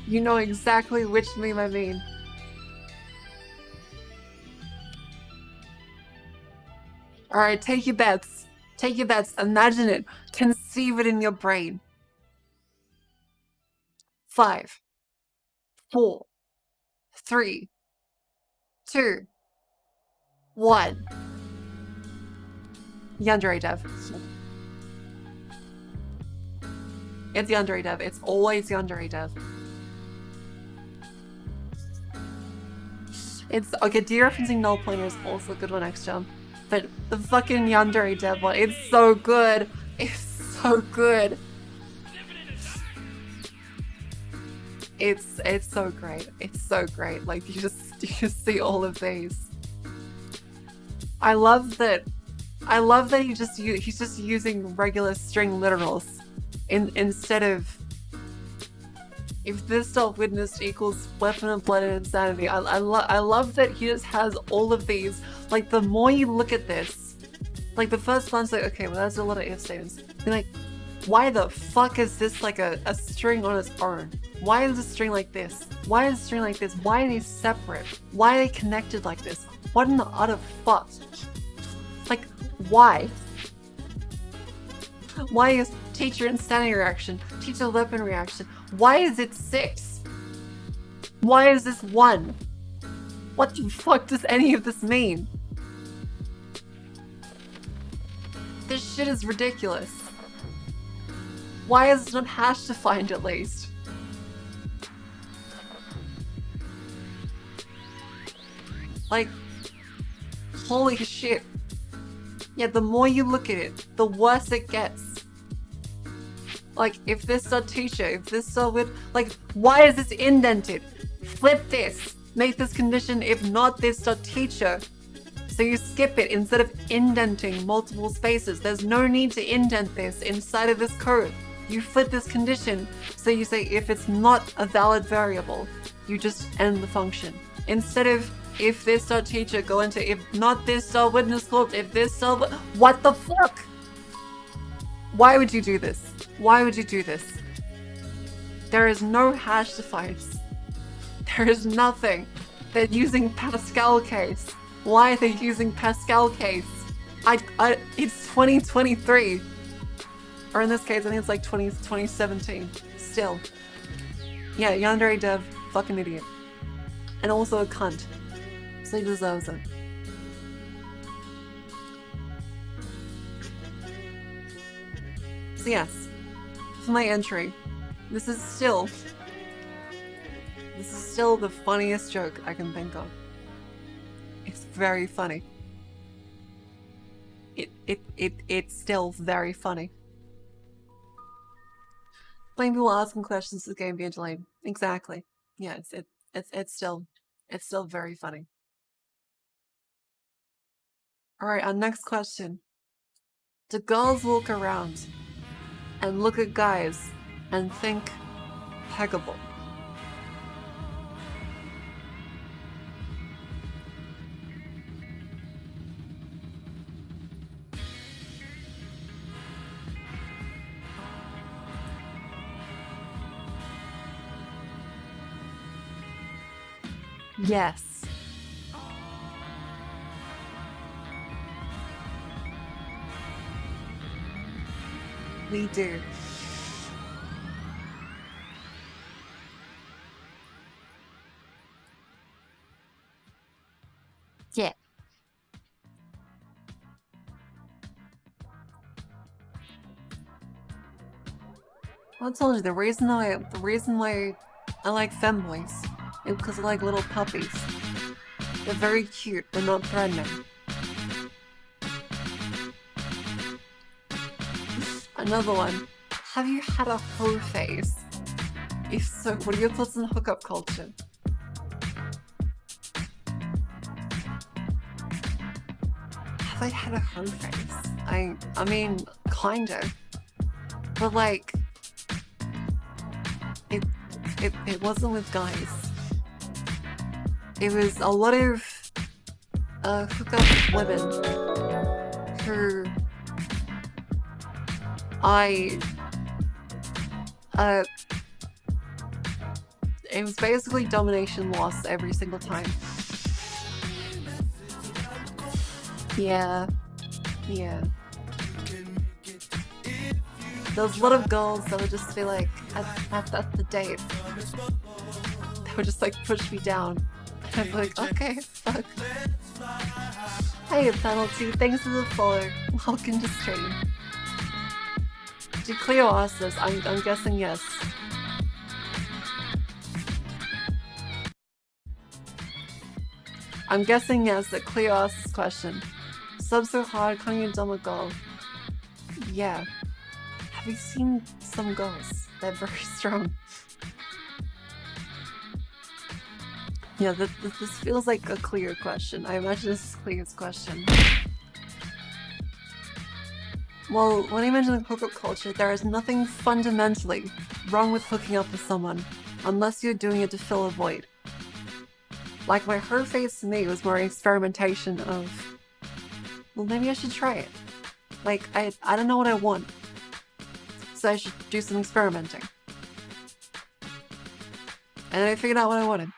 You know exactly which meme I mean. Alright, take your bets. Take your bets. Imagine it. Conceive it in your brain. 5, 4, 3, 2, 1. Yandere Dev. It's Yandere Dev. It's always Yandere Dev. It's okay. Dereferencing null pointer is also a good one, X-Jump. But the fucking Yandere dev one, it's so good. It's so good. It's so great. It's so great. Like you just see all of these. I love that he's just using regular string literals instead of if this self-witnessed equals weapon of blood and insanity. I love that he just has all of these. Like the more you look at this, like the first one's like, okay, well that's a lot of if statements. You're like, why the fuck is this like a string on its own? Why is a string like this? Why is a string like this? Why are they separate? Why are they connected like this? What in the utter fuck? Like, why? Why is teacher insanity reaction? Teacher weapon reaction? Why is it 6? Why is this 1? What the fuck does any of this mean? This shit is ridiculous. Why is it not hash defined at least? Like, holy shit. Yeah, the more you look at it, the worse it gets. Like, if this dot teacher, if this dot with, like, why is this indented? Flip this. Make this condition if not this dot teacher. So you skip it instead of indenting multiple spaces. There's no need to indent this inside of this code. You flip this condition, so you say if it's not a valid variable, you just end the function. Instead of if this dot teacher, go into if not this dot witness cloaked, if this dot what the fuck? Why would you do this? Why would you do this? There is no hash defines. There is nothing. They're using Pascal case. Why are they using Pascal case? It's 2023. Or in this case, I think it's like 2017. Still. Yeah, Yandere dev, fucking idiot. And also a cunt. So he deserves it. So yes, for my entry, this is still the funniest joke I can think of. It's very funny. It's still very funny. Playing people asking questions to the game being delayed. Exactly. Yeah, it's still very funny. Alright, our next question. Do girls walk around and look at guys and think peggable? Yes. We do. Yeah. Well, I told you the reason why I like femboys is because I like little puppies. They're very cute. They're not threatening. Another one. Have you had a hoe phase? If so, what are your thoughts on hookup culture? Have I had a hoe phase? I mean, kind of. But like, it wasn't with guys. It was a lot of hookup women who it was basically domination loss every single time. Yeah. There was a lot of girls that would just be like, at the date, they would just like push me down. And I'd be like, okay, fuck. Hey, Penalty, thanks for the follow. Welcome to stream. Did Cleo ask this? I'm guessing yes. I'm guessing yes that Cleo asked this question. Sub so hard, can't you dumb a girl? Yeah. Have you seen some girls? They're very strong. Yeah, this feels like a Cleo question. I imagine this is Cleo's question. Well, when I mentioned hookup culture, there is nothing fundamentally wrong with hooking up with someone, unless you're doing it to fill a void. Like, my her face to me was more experimentation of, well, maybe I should try it. Like, I don't know what I want, so I should do some experimenting. And then I figured out what I wanted.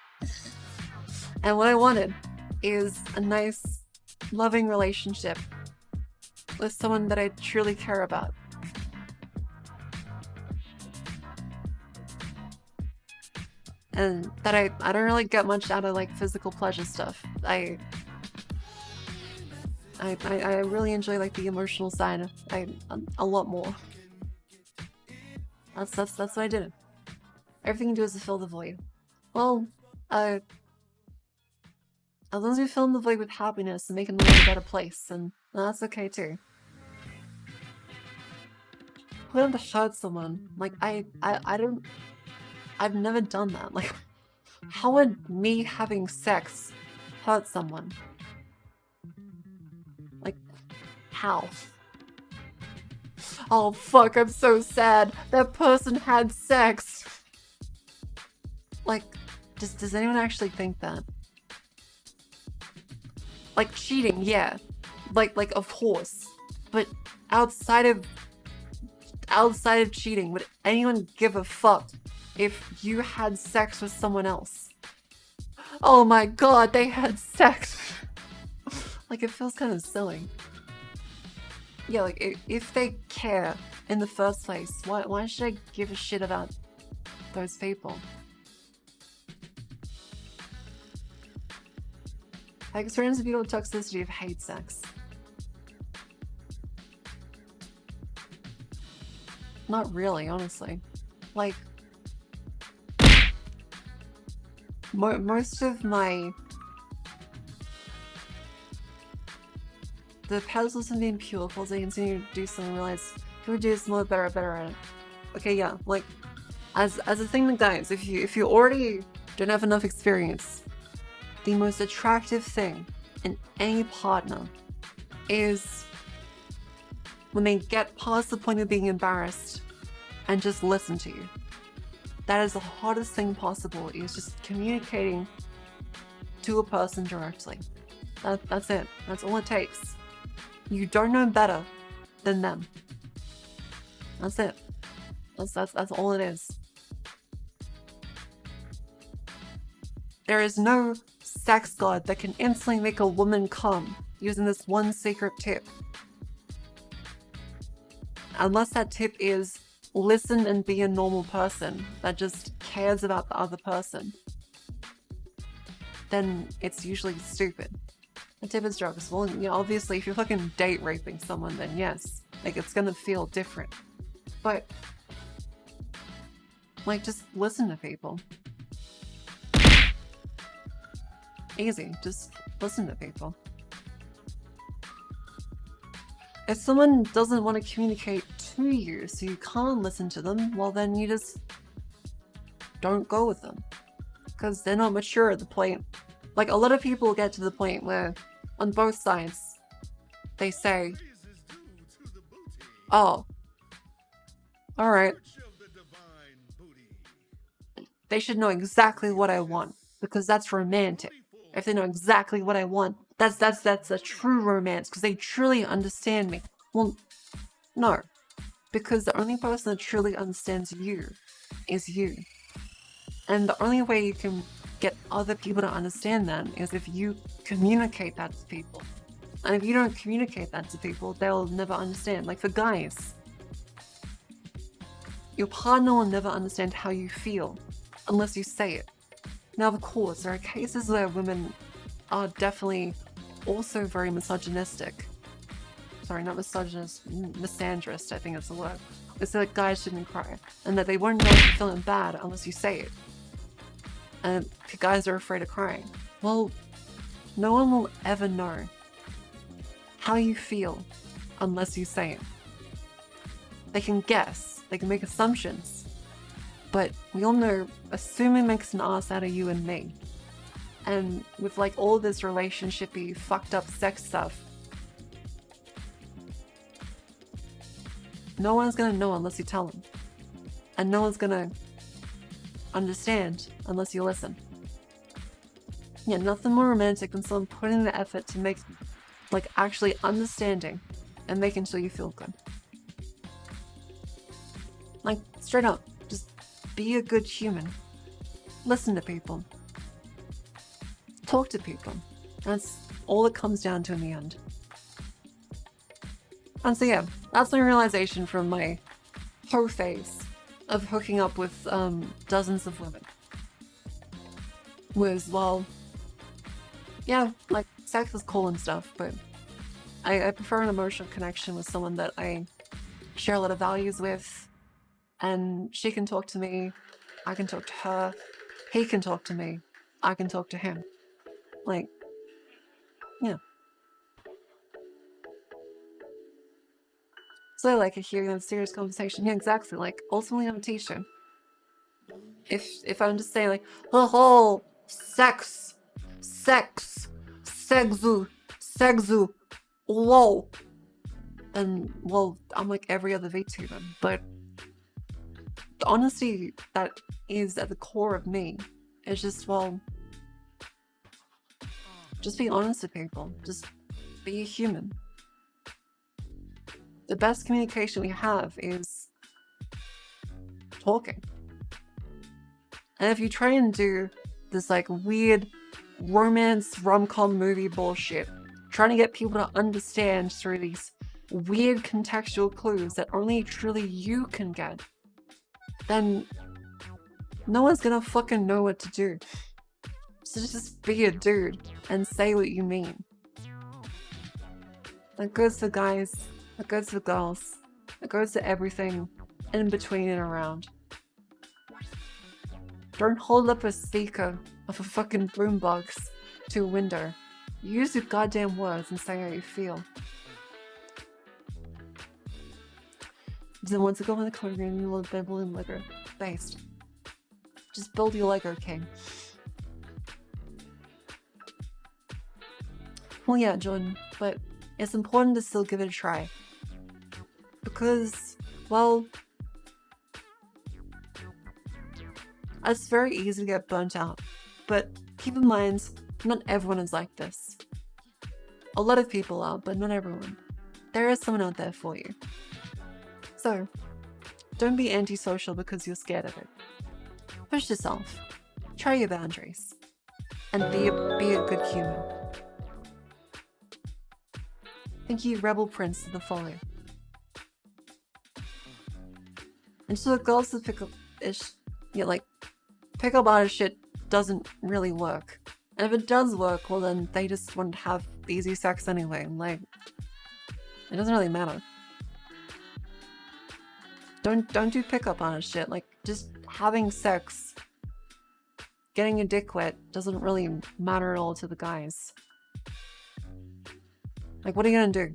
And what I wanted is a nice, loving relationship with someone that I truly care about. And that I don't really get much out of like physical pleasure stuff. I really enjoy like the emotional side a lot more. That's what I did. Everything you do is to fill the void. Well, as long as you fill in the void with happiness and making the world a better place, and that's okay too. Who would have to hurt someone? Like I've never done that. Like, how would me having sex hurt someone? Like, how? Oh fuck, I'm so sad. That person had sex. Like, does anyone actually think that? Like cheating, yeah. Like of course. But outside of cheating, would anyone give a fuck if you had sex with someone else? Oh my god, they had sex. Like, it feels kind of silly. Yeah, like, if they care in the first place, why should I give a shit about those people? I experience people with toxicity of hate sex. Not really, honestly. Like, most of the pedestals and being pure, as I continue to do something, realize who do this more better at it. Okay, yeah, like, as a thing that guys, if you already don't have enough experience, the most attractive thing in any partner is when they get past the point of being embarrassed and just listen to you. That is the hardest thing possible, is just communicating to a person directly. That's it. That's all it takes. You don't know better than them. That's it. That's all it is. There is no sex god that can instantly make a woman come using this one secret tip. Unless that tip is listen and be a normal person that just cares about the other person, then it's usually stupid. The tip is drugs. Well, you know, obviously if you're fucking date raping someone, then yes, like, it's gonna feel different. But, like, just listen to people. Easy, just listen to people. If someone doesn't want to communicate to you, so you can't listen to them, well then you just don't go with them. Because they're not mature at the point. Like, a lot of people get to the point where, on both sides, they say, oh, alright. They should know exactly what I want, because that's romantic. If they know exactly what I want, that's a true romance, because they truly understand me. Well, no. Because the only person that truly understands you is you. And the only way you can get other people to understand that is if you communicate that to people. And if you don't communicate that to people, they'll never understand. Like, for guys, your partner will never understand how you feel unless you say it. Now, of course, there are cases where women are definitely also very misogynistic. Sorry, not misogynist, misandrist, I think that's the word. It's that guys shouldn't cry, and that they won't know if you're feeling bad unless you say it. And guys are afraid of crying. Well, no one will ever know how you feel unless you say it. They can guess, they can make assumptions, but we all know assuming makes an ass out of you and me. And with like all this relationshipy, fucked up sex stuff, no one's gonna know unless you tell them. And no one's gonna understand unless you listen. Yeah, nothing more romantic than someone putting in the effort to make, like, actually understanding and making sure you feel good. Like, straight up, just be a good human. Listen to people. Talk to people. That's all it comes down to in the end. And so yeah, that's my realization from my whole phase of hooking up with dozens of women. Was, well, yeah, like, sex is cool and stuff, but I prefer an emotional connection with someone that I share a lot of values with, and she can talk to me, I can talk to her, he can talk to me, I can talk to him. Like, yeah. So like, if you're in a serious conversation, yeah, exactly, like, ultimately I'm a teacher. If I'm just saying like, oh, sex, sexu, whoa, then, well, I'm like every other VTuber, but the honesty that is at the core of me is just, well, just be honest with people, just be a human. The best communication we have is talking. And if you try and do this like weird romance rom-com movie bullshit, trying to get people to understand through these weird contextual clues that only truly you can get, then no one's gonna fucking know what to do. So just be a dude and say what you mean. That goes for guys, that goes for girls, that goes to everything in between and around. Don't hold up a speaker of a fucking boombox to a window. Use your goddamn words and say how you feel. Then once you go in the corner and you little bit balloon Lego based. Just build your Lego king. Well, yeah, Jordan, but it's important to still give it a try. Because, well, it's very easy to get burnt out. But keep in mind, not everyone is like this. A lot of people are, but not everyone. There is someone out there for you. So, don't be antisocial because you're scared of it. Push yourself. Try your boundaries. And be a good human. Thank you, Rebel Prince, for the follow. And so the girls that pick up artist shit doesn't really work. And if it does work, well then they just want to have easy sex anyway. Like, it doesn't really matter. Don't do pickup artist shit. Like, just having sex, getting your dick wet doesn't really matter at all to the guys. Like, what are you gonna do?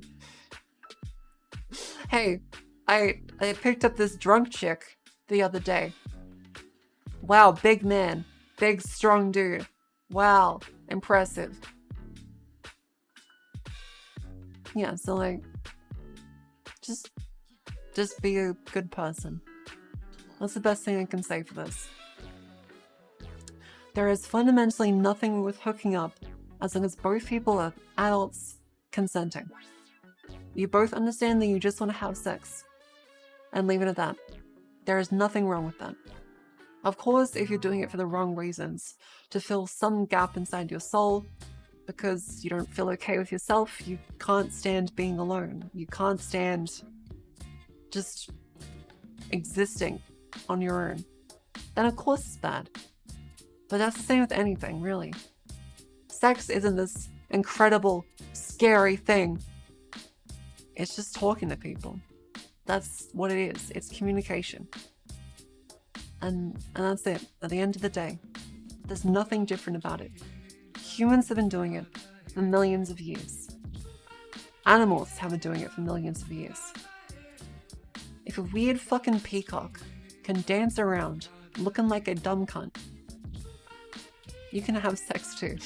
Hey, I picked up this drunk chick the other day. Wow, big man. Big, strong dude. Wow, impressive. Yeah, so like, just be a good person. That's the best thing I can say for this. There is fundamentally nothing with hooking up as long as both people are adults consenting. You both understand that you just want to have sex. And leave it at that. There is nothing wrong with that. Of course, if you're doing it for the wrong reasons, to fill some gap inside your soul, because you don't feel okay with yourself, you can't stand being alone. You can't stand just existing on your own. Then of course it's bad. But that's the same with anything, really. Sex isn't this incredible, scary thing. It's just talking to people. That's what it is. It's communication. And that's it. At the end of the day, there's nothing different about it. Humans have been doing it for millions of years. Animals have been doing it for millions of years. If a weird fucking peacock can dance around looking like a dumb cunt, you can have sex too.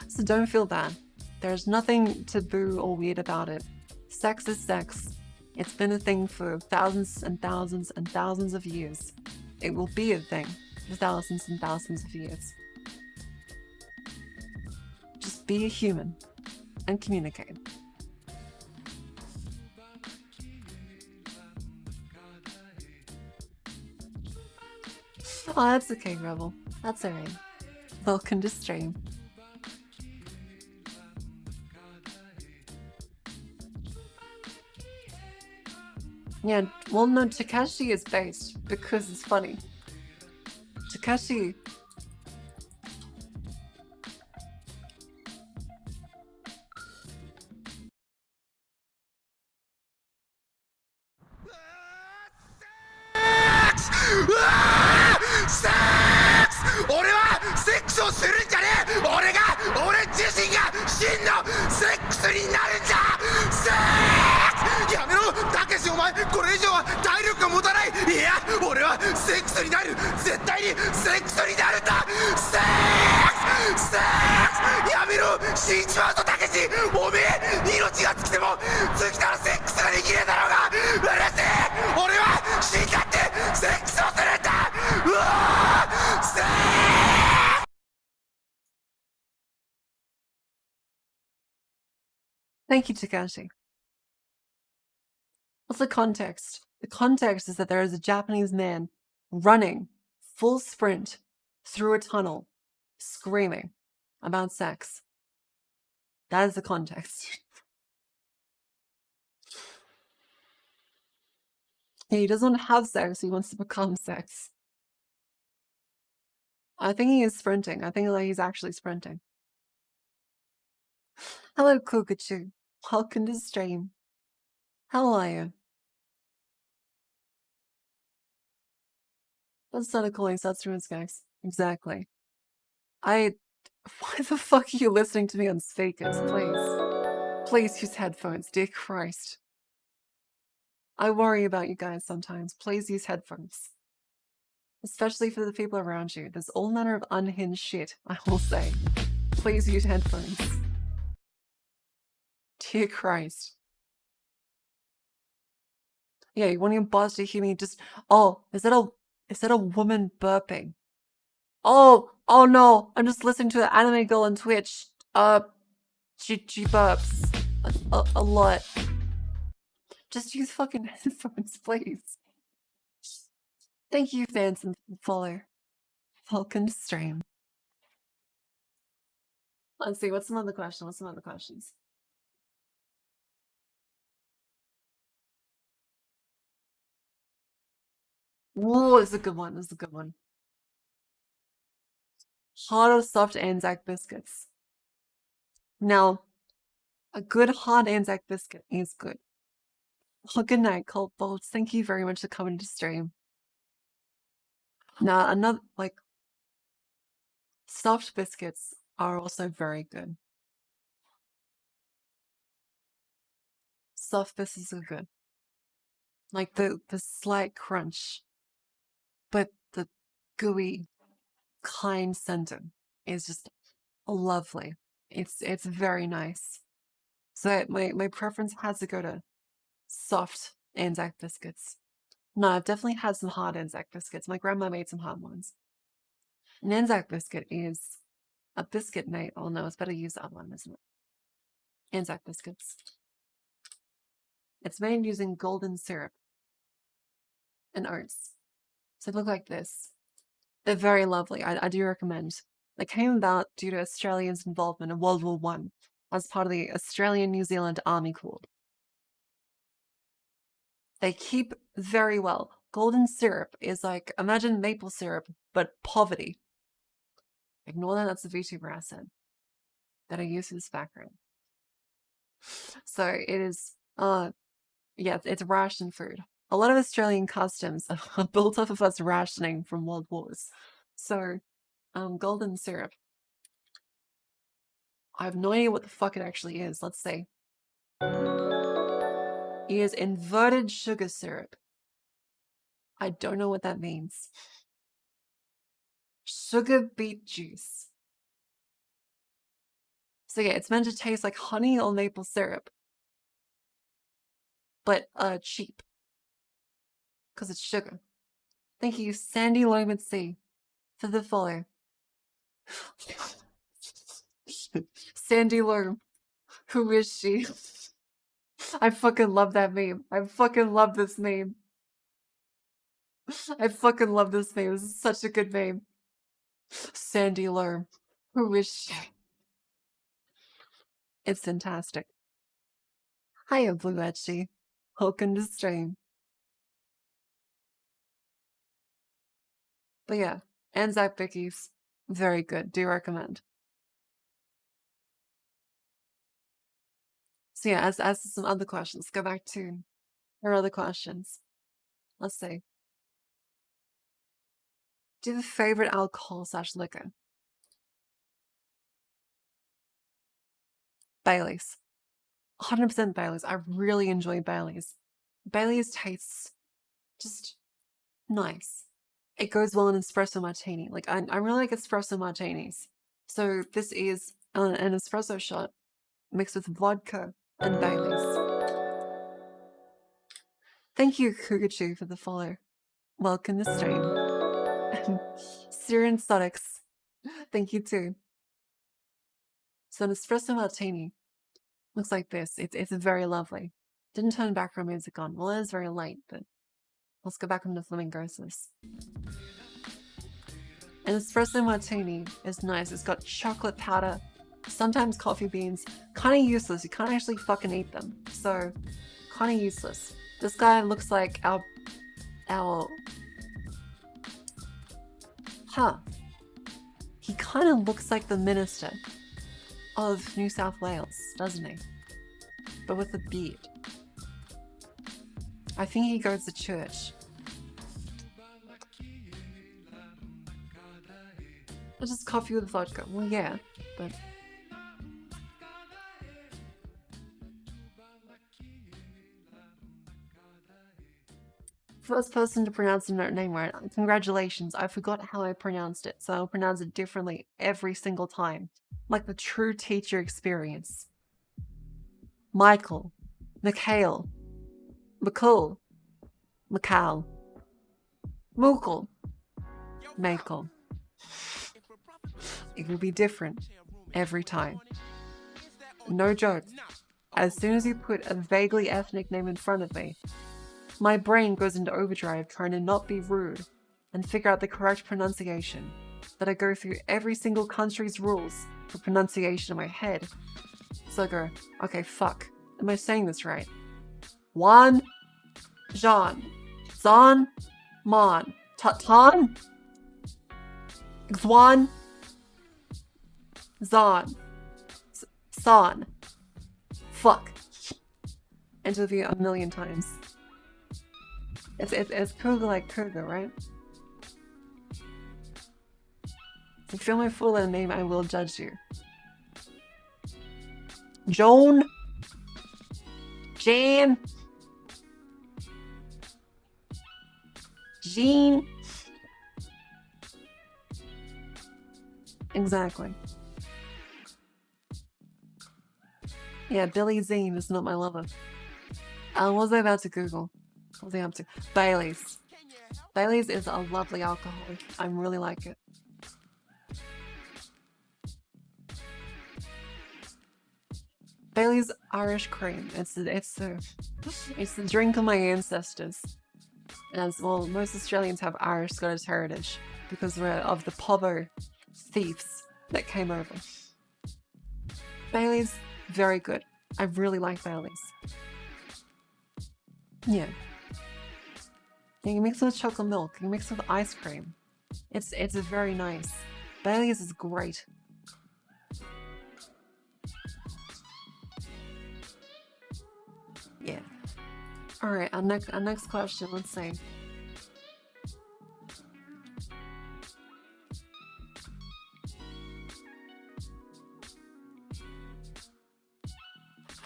So don't feel bad. There's nothing taboo or weird about it. Sex is sex. It's been a thing for thousands and thousands and thousands of years. It will be a thing for thousands and thousands of years. Just be a human and communicate. Oh, that's okay, Rebel. That's alright. Welcome to stream. Yeah, well, no, Takashi is based because it's funny. Takashi. Thank you, Takashi. What's the context? The context is that there is a Japanese man running full sprint through a tunnel, screaming about sex. That is the context. He doesn't want to have sex, he wants to become sex. I think he is sprinting. I think like he's actually sprinting. Hello, Kokachu. Welcome to the stream. How are you? That's not a calling substance, guys. Exactly. Why the fuck are you listening to me on speakers, please? Please use headphones, dear Christ. I worry about you guys sometimes. Please use headphones. Especially for the people around you. There's all manner of unhinged shit, I will say. Please use headphones. Dear Christ. Yeah, you want your boss to hear me just... Oh, is that a woman burping? Oh no, I'm just listening to an anime girl on Twitch. She burps. A lot. Just use fucking headphones, please. Thank you, fans and follow. Welcome to stream. Let's see, what's some other questions? What's some other questions? Whoa, this is a good one. This is a good one. Hard or soft Anzac biscuits? Now, a good hard Anzac biscuit is good. Oh, good night, Cold Bolts. Thank you very much for coming to stream. Now, another, like, soft biscuits are also very good. Soft biscuits are good. Like the slight crunch, but the gooey, kind center is just lovely. It's very nice. So my preference has to go to soft Anzac biscuits. No, I've definitely had some hard Anzac biscuits. My grandma made some hard ones. An Anzac biscuit is a biscuit made. Oh no, it's better use that one, isn't it? Anzac biscuits. It's made using golden syrup and oats. So they look like this. They're very lovely. I do recommend. They came about due to Australians' involvement in World War I as part of the Australian-New Zealand Army Corps. They keep very well. Golden syrup is like, imagine maple syrup, but poverty. Ignore that, that's the VTuber I said that I use for this background. So it is, yeah, it's ration food. A lot of Australian customs are built off of us rationing from world wars. So, golden syrup I have no idea what the fuck it actually is. Let's see. It is inverted sugar syrup. I don't know what that means. Sugar beet juice. So yeah, it's meant to taste like honey or maple syrup. But cheap. Because it's sugar. Thank you, Sandy Loman C, for the follow. Sandy Loam. Who is she? I fucking love that meme. I fucking love this meme. I fucking love this meme. This is such a good meme. Sandy Loam. Who is she? It's fantastic. Hiya, Blue Etchy. Welcome to stream. But yeah, Anzac Bickies. Very good. Do recommend. So yeah, as to some other questions, go back to our other questions. Let's see. Do you have a favorite alcohol / liquor? Baileys. 100% Baileys. I really enjoy Baileys. Baileys tastes just nice. It goes well in espresso martini. Like, I really like espresso martinis. So this is an espresso shot mixed with vodka and Baileys. Thank you, Kugachu, for the follow. Welcome to stream. Syrian Sonics. Thank you too. So an espresso martini looks like this. It's very lovely. Didn't turn background music on. Well, it is very late, but let's go back on the flamingosis. An espresso martini is nice. It's got chocolate powder, sometimes coffee beans. Kind of useless. You can't actually fucking eat them. So, kind of useless. This guy looks like our... Huh. He kind of looks like the minister of New South Wales, doesn't he? But with a beard. I think he goes to church. It's just coffee with vodka. Well, yeah, but... First person to pronounce the name right. Congratulations. I forgot how I pronounced it, so I'll pronounce it differently every single time. Like the true teacher experience. Michael. Mikhail. McCall. Mikal. Mukul. Michael. It will be different every time. No joke. As soon as you put a vaguely ethnic name in front of me, my brain goes into overdrive trying to not be rude and figure out the correct pronunciation. That I go through every single country's rules for pronunciation in my head. So I go, okay, fuck. Am I saying this right? Juan, Jean, Zan, Mon, Tatan, Xuan, Zan, San. Fuck. Interview a million times. It's Cougar like Cougar, right? If you feel my full name, I will judge you. Joan. Jan. Jean. Exactly. Yeah, Billie Jean is not my lover. What was I about to Google? What was I up to? Baileys. Baileys is a lovely alcohol. I really like it. Baileys Irish cream. It's the drink of my ancestors. As well, most Australians have Irish Scottish heritage because we're of the Pobbo thieves that came over. Baileys, very good. I really like Baileys. Yeah. You can mix it with chocolate milk. You can mix it with ice cream. It's very nice. Baileys is great. Yeah. All right. Our next question. Let's see.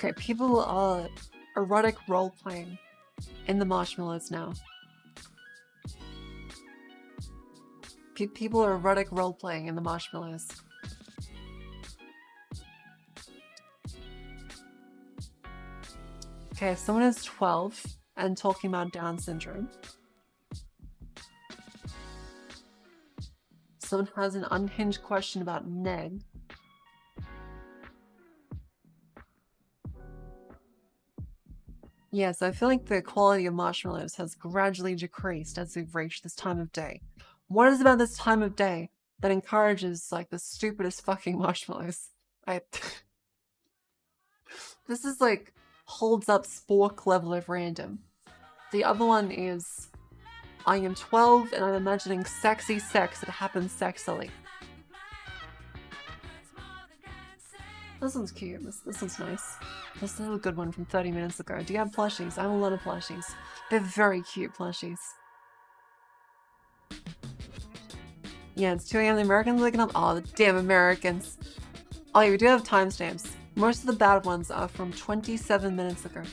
Okay, people are erotic role-playing in the marshmallows now. People are erotic role-playing in the marshmallows. Okay, if someone is 12 and talking about Down syndrome. Someone has an unhinged question about Ned. Yes, I feel like the quality of marshmallows has gradually decreased as we've reached this time of day. What is about this time of day that encourages like the stupidest fucking marshmallows? This is like holds up spork level of random. The other one is I am 12 and I'm imagining sexy sex that happens sexily. This one's cute. This one's nice. This is a good one from 30 minutes ago. Do you have plushies? I have a lot of plushies. They're very cute plushies. Yeah, it's 2 a.m. The Americans waking up. Oh, the damn Americans. Oh, yeah, we do have timestamps. Most of the bad ones are from 27 minutes ago.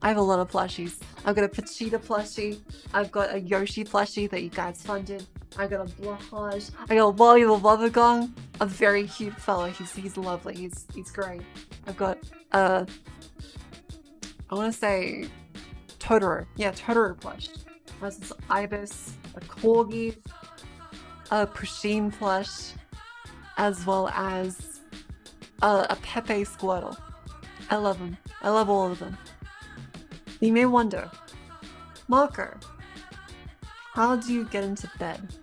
I have a lot of plushies. I've got a Pachita plushie. I've got a Yoshi plushie that you guys funded. I got a Blahaj. I got a Wally the Wobbegong. A very cute fella. He's lovely. He's great. I've got I want to say Totoro. Yeah, Totoro plush. Has this Ibis, a Corgi, a Prasheen plush, as well as a Pepe Squirtle. I love them. I love all of them. You may wonder, Marco, how do you get into bed?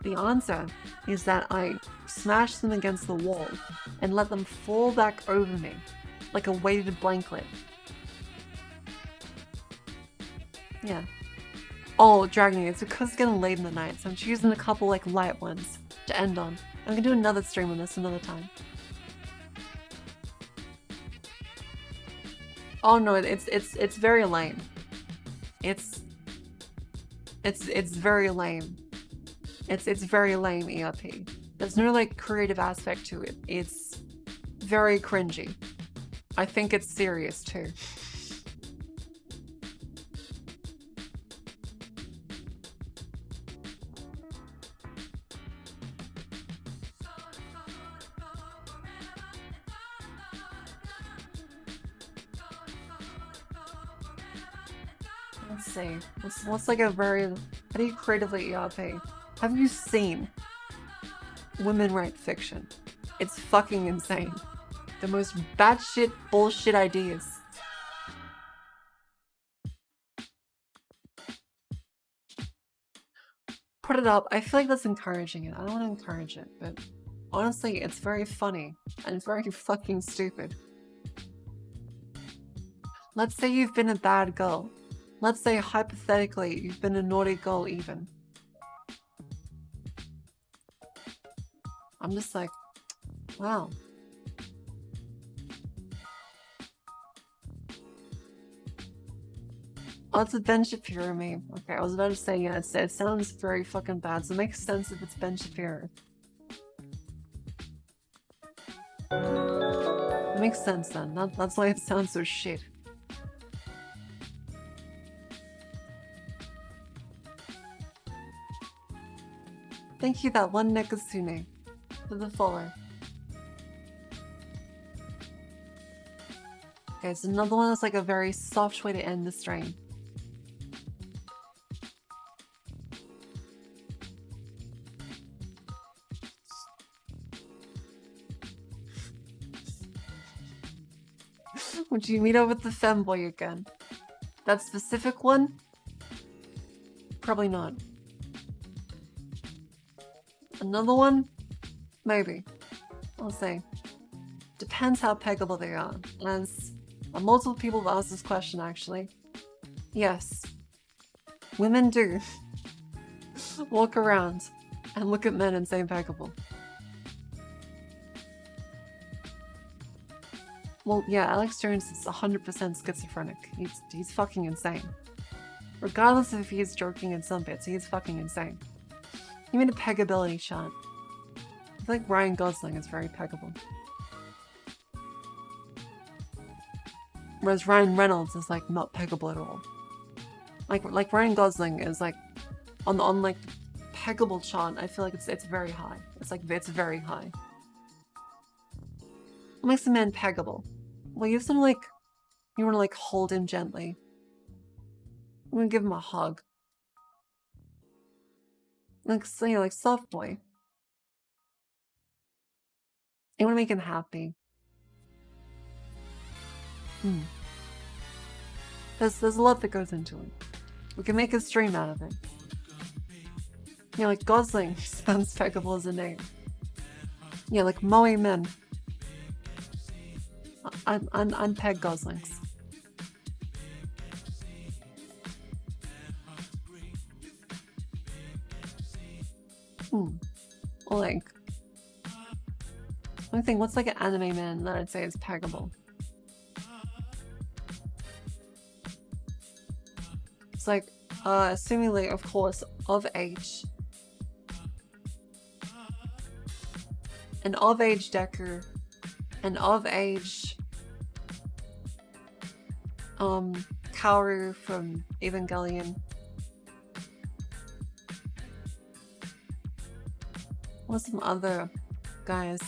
The answer is that I smash them against the wall and let them fall back over me like a weighted blanket. Yeah. Oh, Dragon, it's because it's getting late in the night, so I'm choosing a couple like light ones to end on. I'm gonna do another stream on this another time. Oh no, it's very lame. It's very lame. It's very lame ERP. There's no like creative aspect to it. It's very cringy. I think it's serious too. Let's see. What's like a very... How do you creatively ERP? Have you seen women write fiction? It's fucking insane. The most batshit bullshit ideas. Put it up. I feel like that's encouraging it. I don't want to encourage it, but honestly, it's very funny and very fucking stupid. Let's say you've been a bad girl. Let's say, hypothetically, you've been a naughty girl even. I'm just like, wow. Oh, it's a Ben Shapiro meme. Okay, I was about to say, yeah, it sounds very fucking bad, so it makes sense if it's Ben Shapiro. It makes sense then. That's why it sounds so shit. Thank you, that one Nekasune, for the follow. Okay, so another one that's like a very soft way to end the stream. Would you meet up with the femboy again? That specific one? Probably not. Another one? Maybe. I'll say. Depends how peggable they are. As multiple people have asked this question, actually. Yes. Women do walk around and look at men and say peggable. Well, yeah, Alex Jones is 100% schizophrenic. He's fucking insane. Regardless of if he's joking in some bits, he's fucking insane. He made a peggability chart. feel like Ryan Gosling is very peggable. Whereas Ryan Reynolds is like not peggable at all. Like Ryan Gosling is like on like peggable chart. I feel like it's very high. It's very high. What makes a man peggable? Well, you want to like hold him gently. I'm gonna give him a hug. Like, so, you know, like soft boy. You want to make him happy. There's a lot that goes into it. We can make a stream out of it. You know, like Gosling sounds peggable as a name. Yeah, like Moe Men. I'm peg Goslings. Like, let me think, what's like an anime man that I'd say is peggable? It's like, seemingly, of course, of age. An of age Decker. An of age Kaoru from Evangelion. What's some other guys?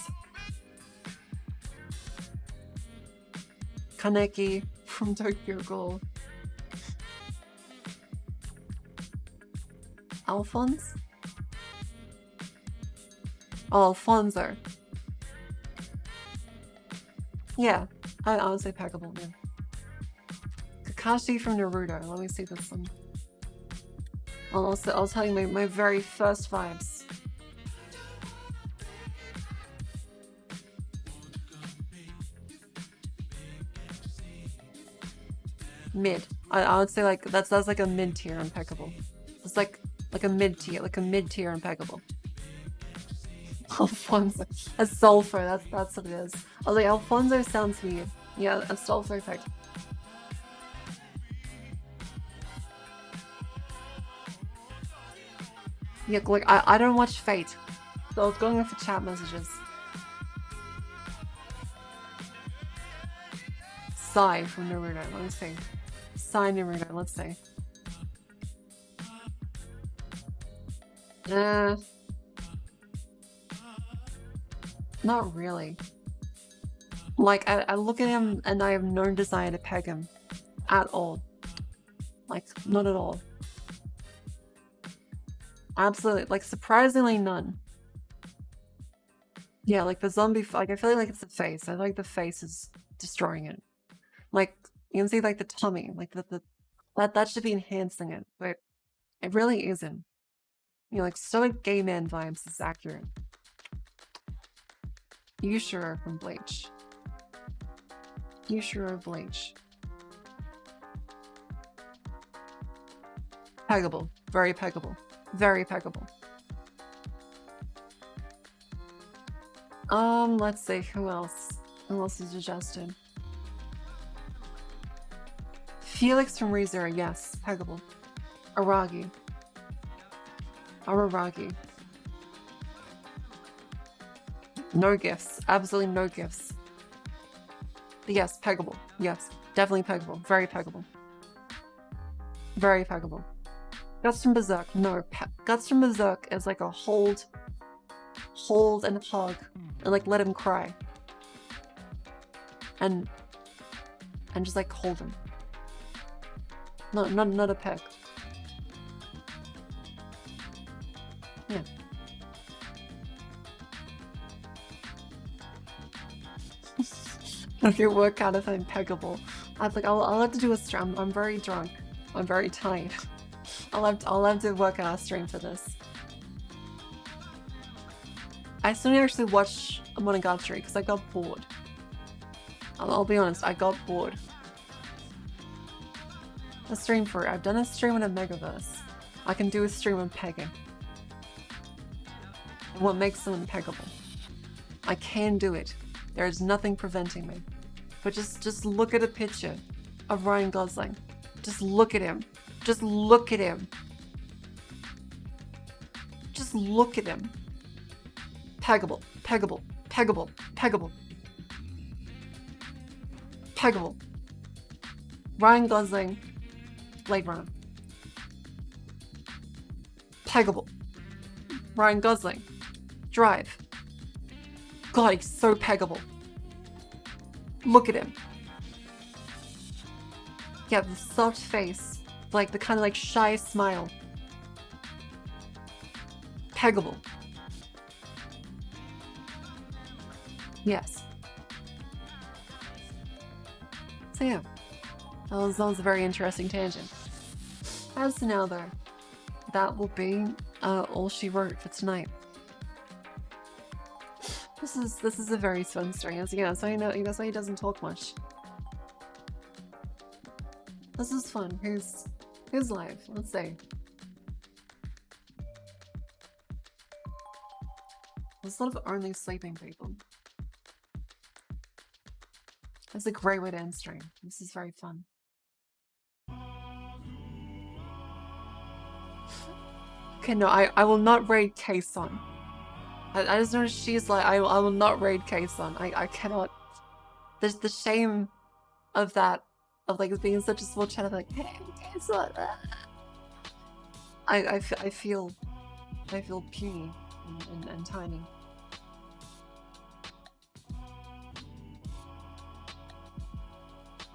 Kaneki from Tokyo Ghoul. Alphonse? Oh, Alfonso. Yeah, I would say peggable, yeah. Kakashi from Naruto. Let me see this one. I'll tell you my very first vibes. Mid. I would say like that's like a mid tier impeccable. It's like a mid tier, impeccable. Alfonso. A sulfur, that's what it is. I was like, Alfonso sounds weird. Yeah, a sulfur effect. Yeah, like I don't watch Fate. So I was going for chat messages. Sai from Naruto, let me see. Sai Naruto, let's see. Not really. Like, I look at him and I have no desire to peg him. At all. Like, not at all. Absolutely. Like, surprisingly none. Yeah, like the zombie, like I feel like it's the face. I like the face is destroying it. Like, you can see like the tummy, like that should be enhancing it, but it really isn't. You know, like stoic gay man vibes is accurate. You sure are from Bleach. You sure are Bleach. Peggable. Very peggable. Very peggable. Let's see, who else? Who else is suggested? Felix from ReZero, yes, peggable. Aragi. Araragi. No gifts. Absolutely no gifts. But yes, peggable. Yes, definitely peggable. Very peggable. Very peggable. Guts from Berserk. No. Guts from Berserk is like a hold and hug and like let him cry. And just like hold him. No, not a peg. Yeah. If you work out if I'm peggable. I'll have to do a stream. I'm very drunk. I'm very tired. I'll have to work out a stream for this. I still need to actually watch Monogatari because I got bored. I'll be honest, I got bored. A stream for it. I've done a stream on a Megaverse. I can do a stream on pegging. And what makes them impeccable. I can do it. There is nothing preventing me. But just look at a picture of Ryan Gosling. Just look at him. Just look at him. Just look at him. Peggable, peggable, peggable, peggable. Peggable. Ryan Gosling, Blade Runner. Peggable. Ryan Gosling, Drive. God, he's so peggable. Look at him. Yeah, the soft face, like the kind of like shy smile. Peggable. Yes. So yeah, that was a very interesting tangent. As to now though, that will be all she wrote for tonight. This is a very fun story, as you know, so that's why he doesn't talk much. This is fun. Who's live? Let's see. There's a lot of only sleeping people. That's a great way to end stream. This is very fun. Okay, no, I will not raid K-Son. I just noticed she's like, I will not raid K-Son. I cannot. There's the shame of that, of like being such a small channel, like, hey, K-Son. I feel puny and tiny.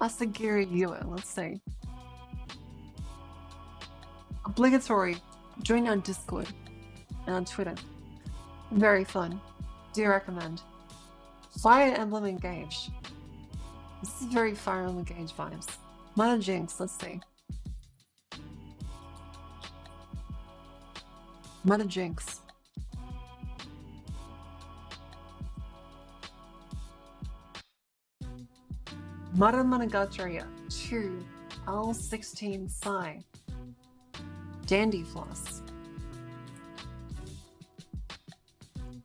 Asagiri Yua, let's see. Obligatory. Join our Discord and on Twitter. Very fun. Do recommend. Fire Emblem Engage. This is very Fire Emblem Engage vibes. Mother Jinx, let's see. Mother Jinx. Mara Monogatari 2 L16 Psi. Dandy Floss.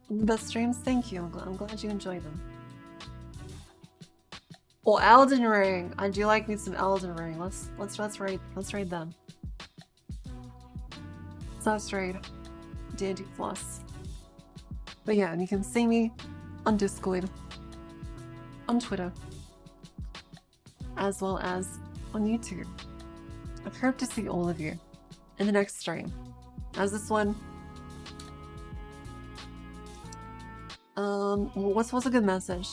Best streams, thank you. I'm glad you enjoyed them. Or Elden Ring. I do like me some Elden Ring. Let's raid them. So let's raid Dandy Floss. But yeah, and you can see me on Discord, on Twitter, as well as on YouTube. I hope to see all of you in the next stream. As this one, what's a good message?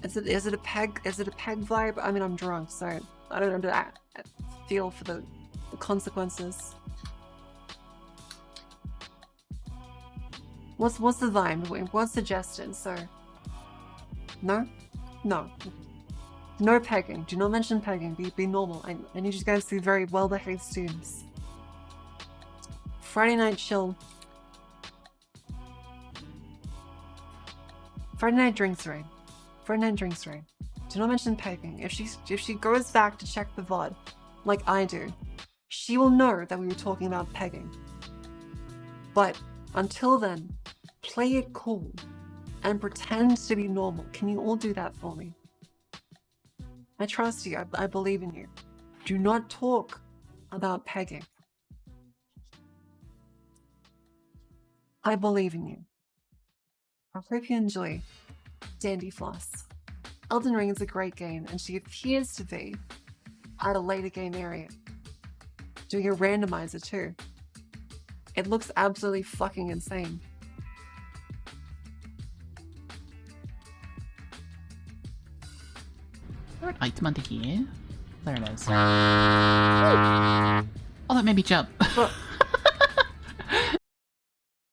Is it a peg vibe? I mean, I'm drunk, so I don't know. I feel for the consequences. What's the vibe? What's suggested? So, no, no pegging. Do not mention pegging. Be normal. I need you guys to be very well-behaved students. Friday night chill. Friday night drinks raid. Friday night drinks raid. Do not mention pegging. If she goes back to check the VOD, like I do, she will know that we were talking about pegging. But until then, play it cool and pretend to be normal. Can you all do that for me? I trust you. I believe in you. Do not talk about pegging. I believe in you. I hope you enjoy Dandy Floss. Elden Ring is a great game, and she appears to be at a later game area. Doing a randomizer too. It looks absolutely fucking insane. Third item under here. There it is. Oh, that made me jump.